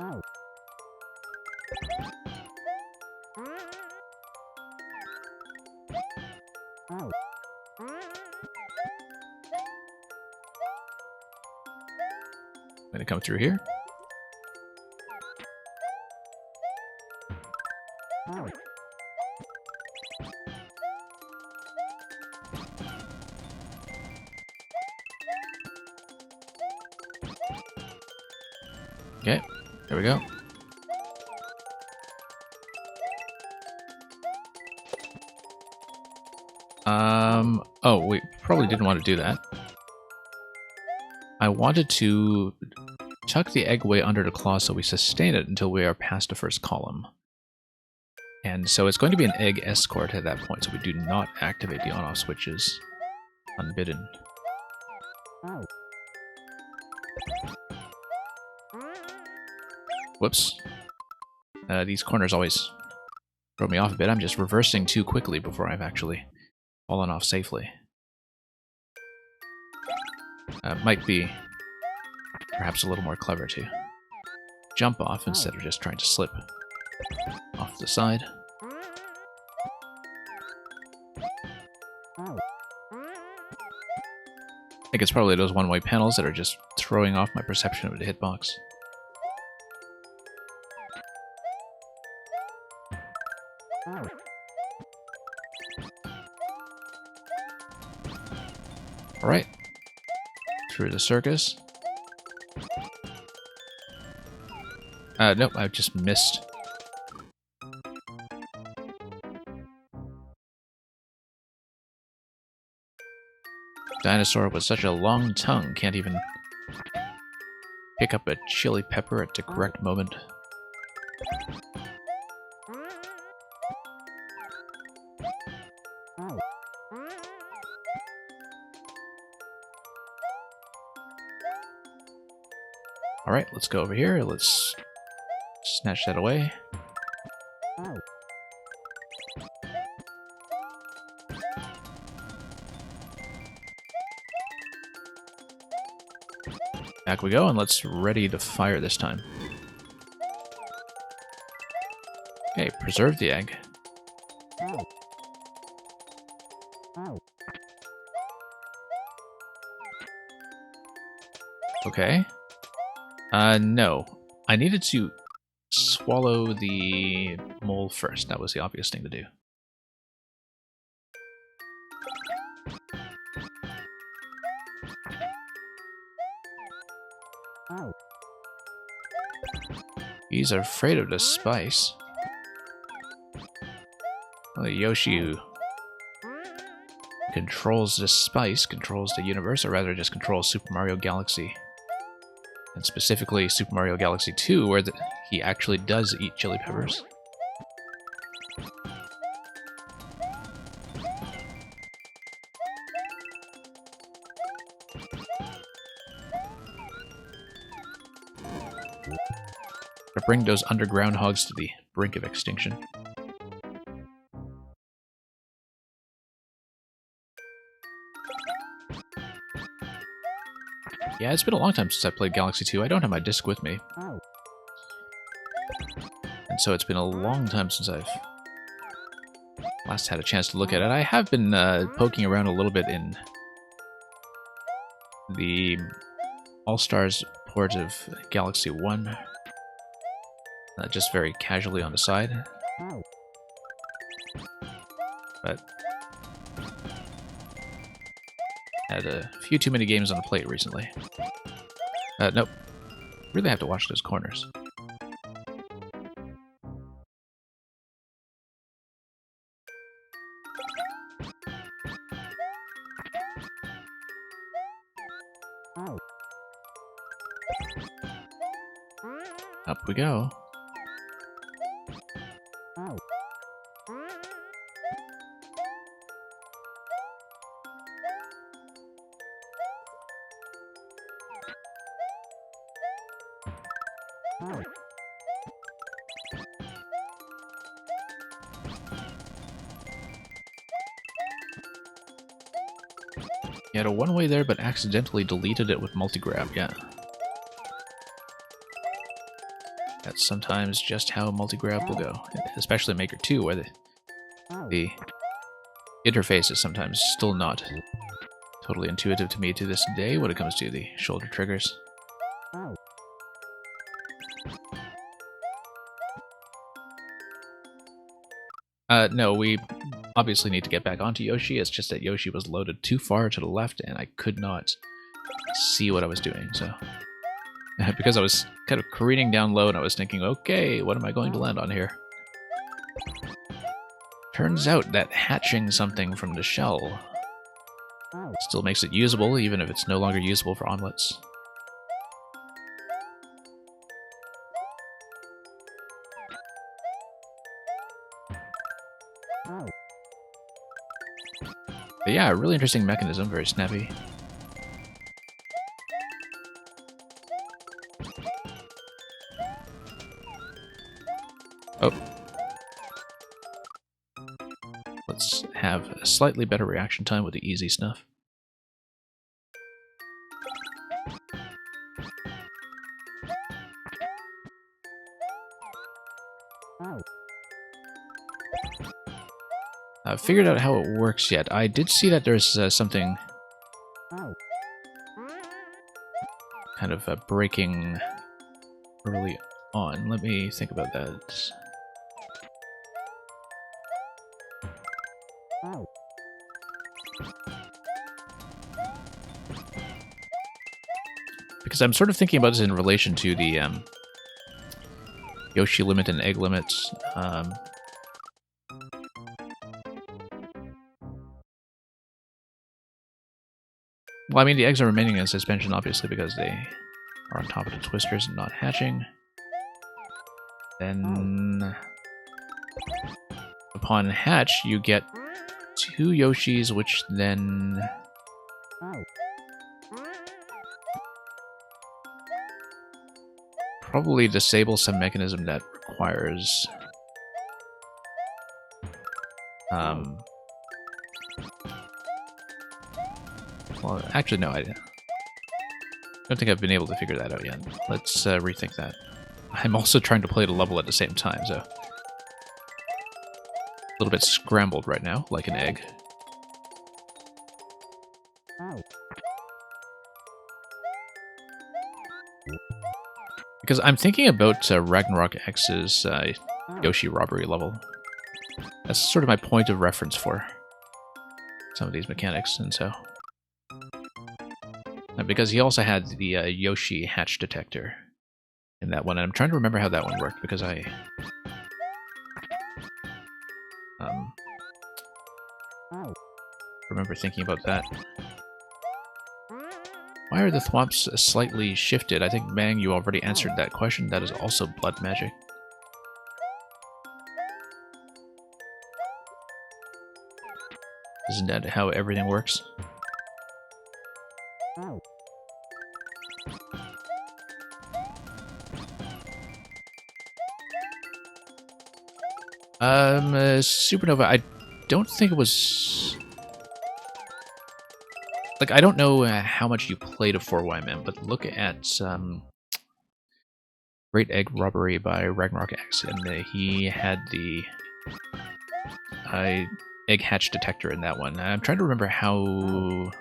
I'm gonna come through here. Okay, there we go. Oh, we probably didn't want to do that. I wanted to tuck the egg away under the claw so we sustain it until we are past the first column. And so it's going to be an egg escort at that point, so we do not activate the on-off switches unbidden. Whoops. These corners always throw me off a bit. I'm just reversing too quickly before I've actually fallen off safely. Might be perhaps a little more clever to jump off instead of just trying to slip off the side. I think it's probably those one-way panels that are just throwing off my perception of the hitbox. Alright. Through the circus. Nope, I just missed. Dinosaur with such a long tongue can't even pick up a chili pepper at the correct moment. Alright, let's go over here. Let's snatch that away. Back we go, and let's ready to fire this time. Okay, preserve the egg. Okay. No. I needed to swallow the mole first. That was the obvious thing to do. He's afraid of the spice. Well, Yoshi, who controls the spice, controls the universe, or rather just controls Super Mario Galaxy. And specifically Super Mario Galaxy 2, where he actually does eat chili peppers. To bring those underground hogs to the brink of extinction. Yeah, it's been a long time since I played Galaxy 2. I don't have my disc with me. And so it's been a long time since I've last had a chance to look at it. I have been poking around a little bit in the All-Stars port of Galaxy 1. Just very casually on the side. But had a few too many games on the plate recently. Nope. Really have to watch those corners. Up we go. You had a one-way there, but accidentally deleted it with multi-grab, yeah. That's sometimes just how multi-grab will go, especially Maker 2, where the interface is sometimes still not totally intuitive to me to this day when it comes to the shoulder triggers. No, we obviously need to get back onto Yoshi. It's just that Yoshi was loaded too far to the left and I could not see what I was doing, so... because I was kind of careening down low and I was thinking, okay, what am I going to land on here? Turns out that hatching something from the shell still makes it usable, even if it's no longer usable for omelets. But yeah, really interesting mechanism, very snappy. Oh. Let's have a slightly better reaction time with the easy stuff. I figured out how it works yet. I did see that there's something kind of breaking early on. Let me think about that. Because I'm sort of thinking about this in relation to the Yoshi limit and egg limits. Well, I mean, the eggs are remaining in suspension, obviously, because they are on top of the twisters and not hatching. Then, upon hatch, you get 2 Yoshis, which then... probably disable some mechanism that requires... well, actually, no, I don't think I've been able to figure that out yet. Let's rethink that. I'm also trying to play the level at the same time, so... a little bit scrambled right now, like an egg. Because I'm thinking about Ragnarok X's Yoshi robbery level. That's sort of my point of reference for some of these mechanics, and so... because he also had the Yoshi hatch detector in that one, and I'm trying to remember how that one worked, because I... remember thinking about that. Why are the thwomps slightly shifted? I think, Mang, you already answered that question. That is also blood magic. Isn't that how everything works? Supernova, I don't think it was... Like, I don't know how much you played of 4YMM, but look at Great Egg Robbery by Ragnarok X, and he had the egg hatch detector in that one. I'm trying to remember how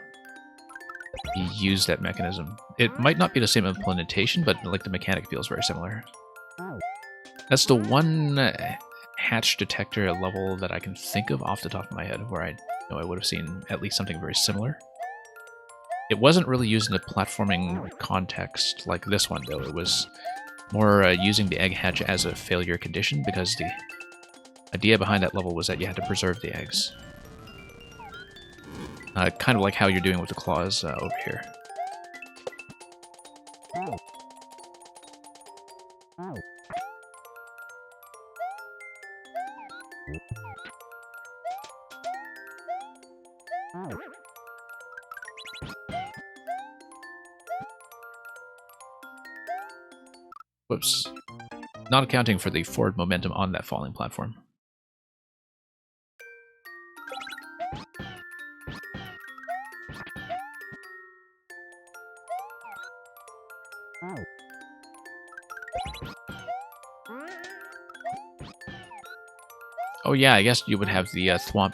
he used that mechanism. It might not be the same implementation, but like the mechanic feels very similar. That's the one hatch detector level that I can think of off the top of my head where I know I would have seen at least something very similar. It wasn't really used in a platforming context like this one, though. It was more using the egg hatch as a failure condition, because the idea behind that level was that you had to preserve the eggs. Kind of like how you're doing with the claws over here. Whoops. Not accounting for the forward momentum on that falling platform. Oh yeah, I guess you would have the thwomp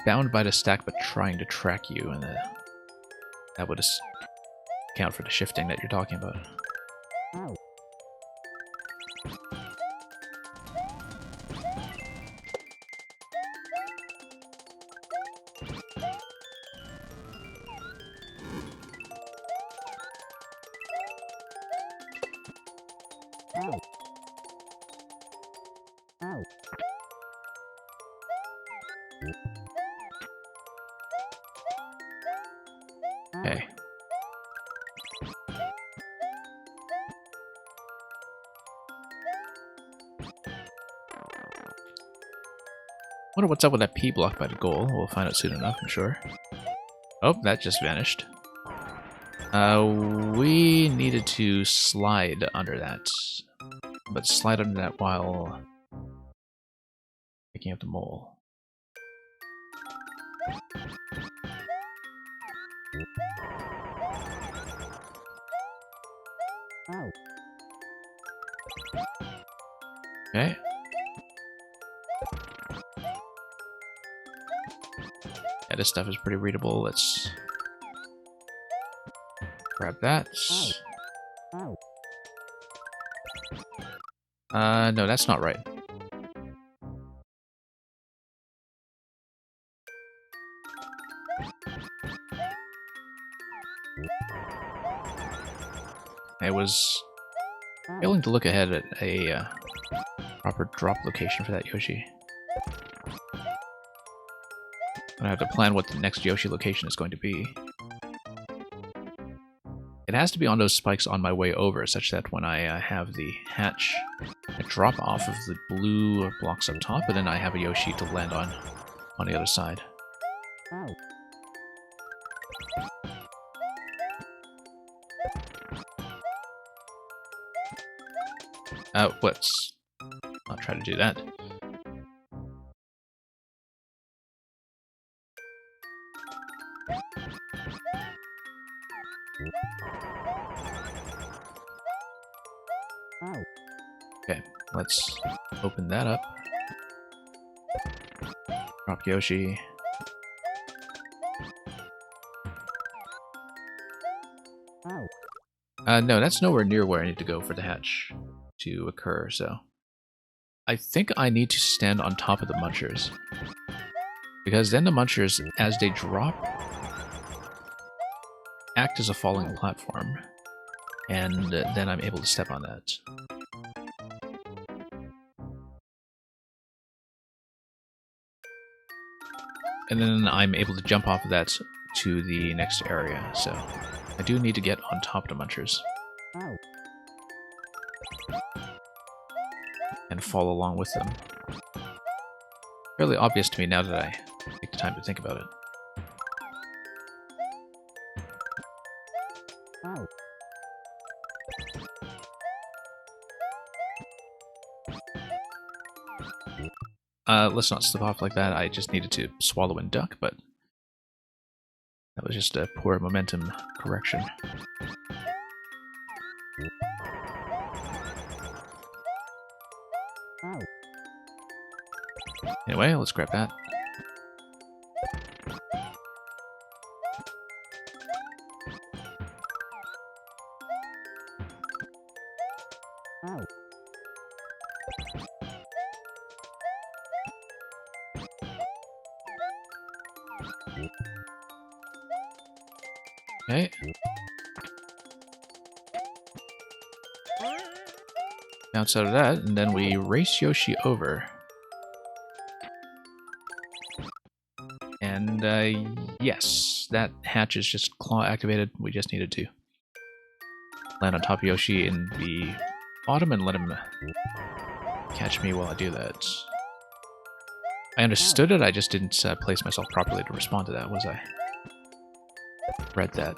bound by the stack but trying to track you, and that would account for the shifting that you're talking about. Okay. Wonder what's up with that P block by the goal. We'll find out soon enough, I'm sure. Oh, that just vanished. We needed to slide under that. But slide under that while picking up the mole. Okay. Yeah, this stuff is pretty readable. Let's grab that. No, that's not right. I was failing to look ahead at a proper drop location for that Yoshi. I have to plan what the next Yoshi location is going to be. It has to be on those spikes on my way over, such that when I have the hatch, I drop off of the blue blocks up top, and then I have a Yoshi to land on the other side. Let's not try to do that. Okay, let's open that up. Drop Yoshi. No, that's nowhere near where I need to go for the hatch to occur, so... I think I need to stand on top of the munchers. Because then the munchers, as they drop, act as a falling platform. And then I'm able to step on that. And then I'm able to jump off of that to the next area, so I do need to get on top of the munchers. And fall along with them. Fairly obvious to me now that I take the time to think about it. Let's not slip off like that. I just needed to swallow and duck, but that was just a poor momentum correction. Anyway, let's grab that. Okay. Bounce out of that, and then we race Yoshi over. And, yes, that hatch is just claw activated. We just needed to land on top of Yoshi in the bottom and let him catch me while I do that. I understood it, I just didn't place myself properly to respond to that, was I? Read that.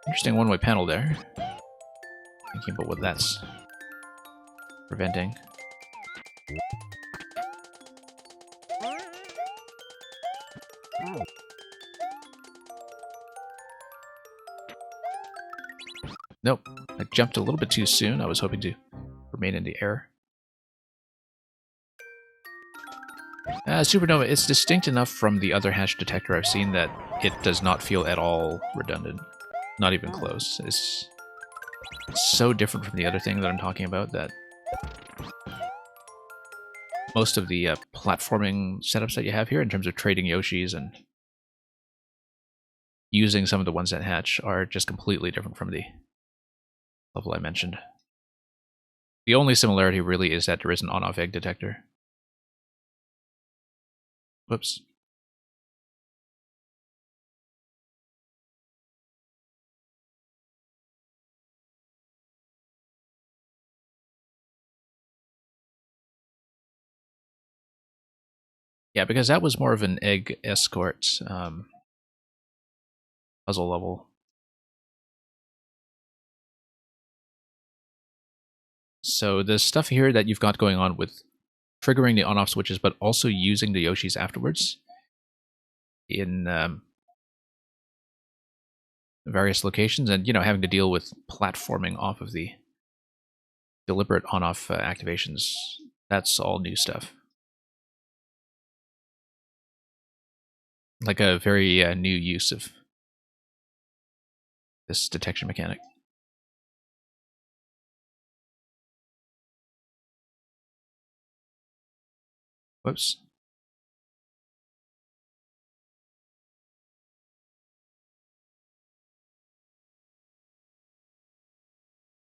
Interesting one-way panel there. Thinking about what that's preventing. Nope, I jumped a little bit too soon. I was hoping to remain in the air. Supernova, it's distinct enough from the other hatch detector I've seen that it does not feel at all redundant. Not even close. It's so different from the other thing that I'm talking about that most of the platforming setups that you have here in terms of trading Yoshis and using some of the ones that hatch are just completely different from the level I mentioned. The only similarity really is that there is an on-off egg detector. Whoops. Yeah, because that was more of an egg escort puzzle level. So the stuff here that you've got going on with triggering the on-off switches, but also using the Yoshis afterwards in various locations, and having to deal with platforming off of the deliberate on-off activations. That's all new stuff. Like a very new use of this detection mechanic. Whoops.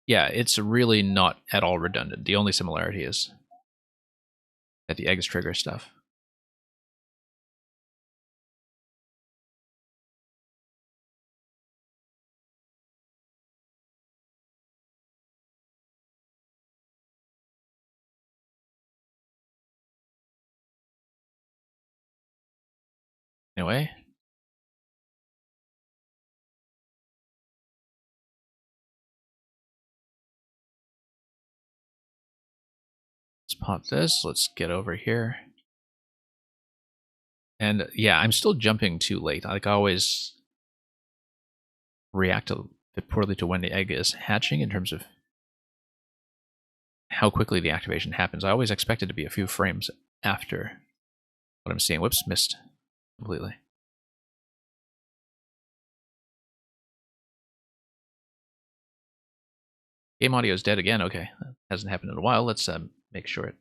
Yeah, it's really not at all redundant. The only similarity is that the eggs trigger stuff. Anyway. Let's pop this. Let's get over here. And yeah, I'm still jumping too late. Like I always react a bit poorly to when the egg is hatching in terms of how quickly the activation happens. I always expect it to be a few frames after what I'm seeing. Whoops, missed completely. Game audio is dead again. Okay, that hasn't happened in a while. Let's make sure it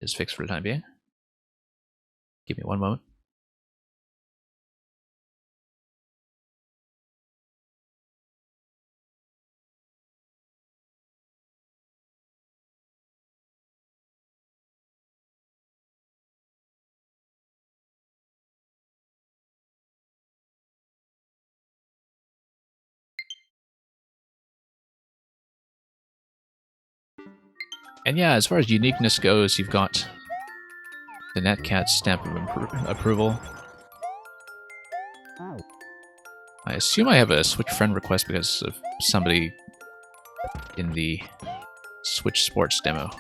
is fixed for the time being. Give me one moment. And yeah, as far as uniqueness goes, you've got the Netcat stamp of approval. I assume I have a Switch friend request because of somebody in the Switch Sports demo.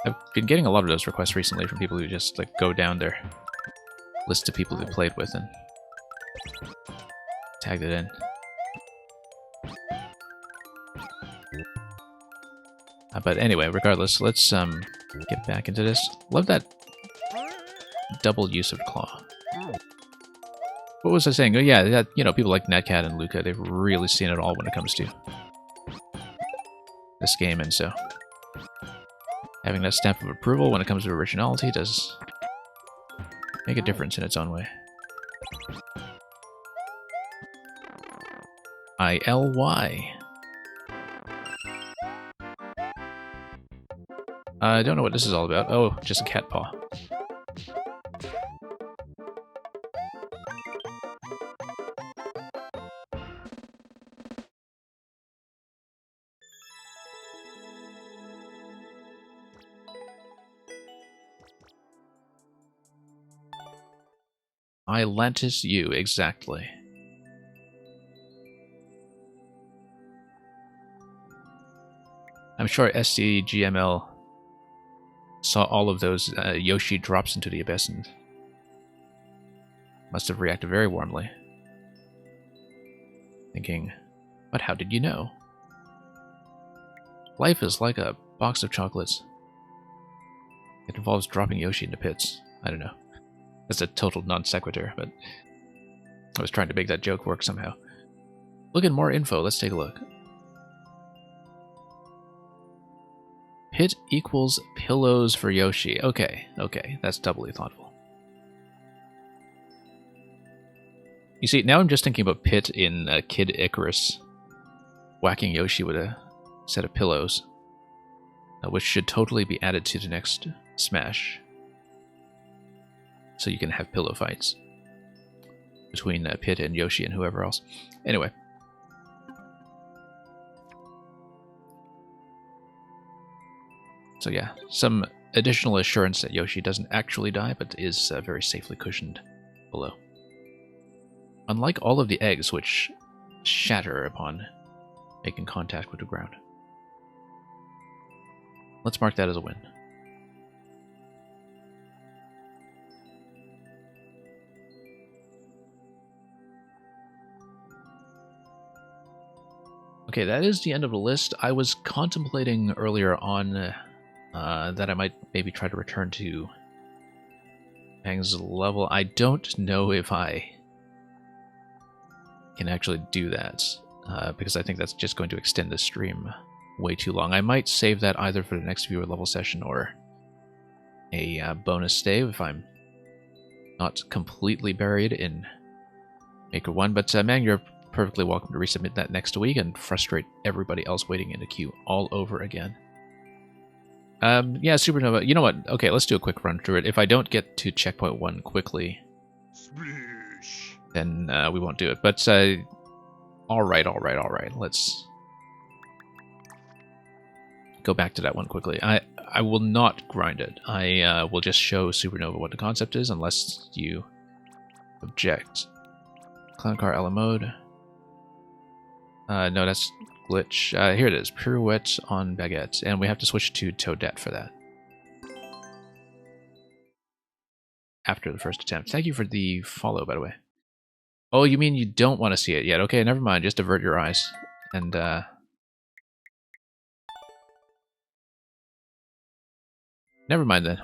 I've been getting a lot of those requests recently from people who just like go down their list of people they played with and tagged it in. But anyway, regardless, let's get back into this. Love that double use of claw. What was I saying? Oh yeah, that, you know, people like Netcat and Luca, they've really seen it all when it comes to this game, and so having that stamp of approval when it comes to originality does make a difference in its own way. ILY. I don't know what this is all about. Oh, just a cat paw. Atlantis U, exactly. I'm sure SCGML saw all of those Yoshi drops into the abyss and must have reacted very warmly. Thinking, but how did you know? Life is like a box of chocolates. It involves dropping Yoshi into pits. I don't know. That's a total non sequitur, but I was trying to make that joke work somehow. Look at more info. Let's take a look. Pit equals pillows for Yoshi. Okay, okay, that's doubly thoughtful. You see, now I'm just thinking about Pit in Kid Icarus whacking Yoshi with a set of pillows, which should totally be added to the next Smash. So you can have pillow fights between Pit and Yoshi and whoever else. Anyway. So yeah, some additional assurance that Yoshi doesn't actually die, but is very safely cushioned below. Unlike all of the eggs, which shatter upon making contact with the ground. Let's mark that as a win. Okay, that is the end of the list. I was contemplating earlier on that I might maybe try to return to Pang's level. I don't know if I can actually do that, because I think that's just going to extend the stream way too long. I might save that either for the next viewer level session or a bonus save if I'm not completely buried in Maker 1. But Mang, you're perfectly welcome to resubmit that next week and frustrate everybody else waiting in the queue all over again. Yeah, Supernova, you know what? Okay, let's do a quick run through it. If I don't get to checkpoint 1 quickly, then we won't do it. But, alright. Let's go back to that one quickly. I will not grind it. I will just show Supernova what the concept is, unless you object. Clown car Ella mode. No, that's glitch. Here it is. Pirouette on Baguette. And we have to switch to Toadette for that. After the first attempt. Thank you for the follow, by the way. Oh, you mean you don't want to see it yet? Okay, never mind. Just avert your eyes. And, Never mind then.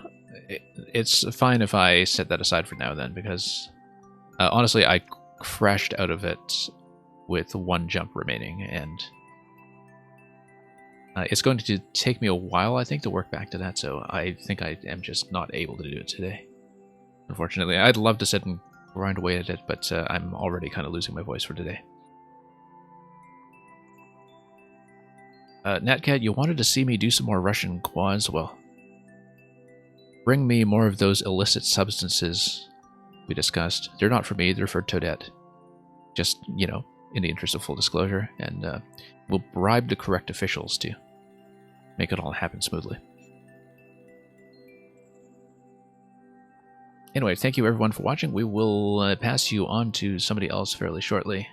It's fine if I set that aside for now then, because honestly, I crashed out of it with one jump remaining, and it's going to take me a while, I think, to work back to that, so I think I am just not able to do it today. Unfortunately, I'd love to sit and grind away at it, but I'm already kind of losing my voice for today. Natcat, you wanted to see me do some more Russian quads? Well, bring me more of those illicit substances we discussed. They're not for me, they're for Toadette. Just, you know, in the interest of full disclosure, and we'll bribe the correct officials to make it all happen smoothly. Anyway, thank you everyone for watching. We will pass you on to somebody else fairly shortly.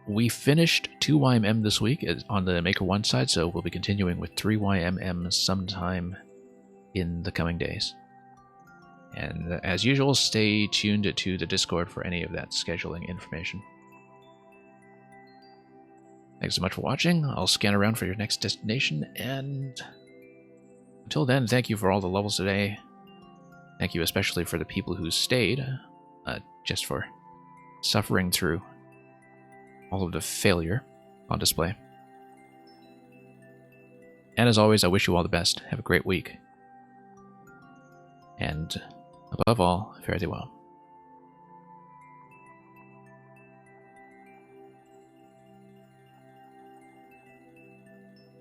We finished 2YMM this week on the Maker 1 side, so we'll be continuing with 3YMM sometime in the coming days. And as usual, stay tuned to the Discord for any of that scheduling information. Thanks so much for watching. I'll scan around for your next destination, and until then, thank you for all the levels today. Thank you especially for the people who stayed, just for suffering through all of the failure on display. And as always, I wish you all the best. Have a great week. And above all, fare thee well.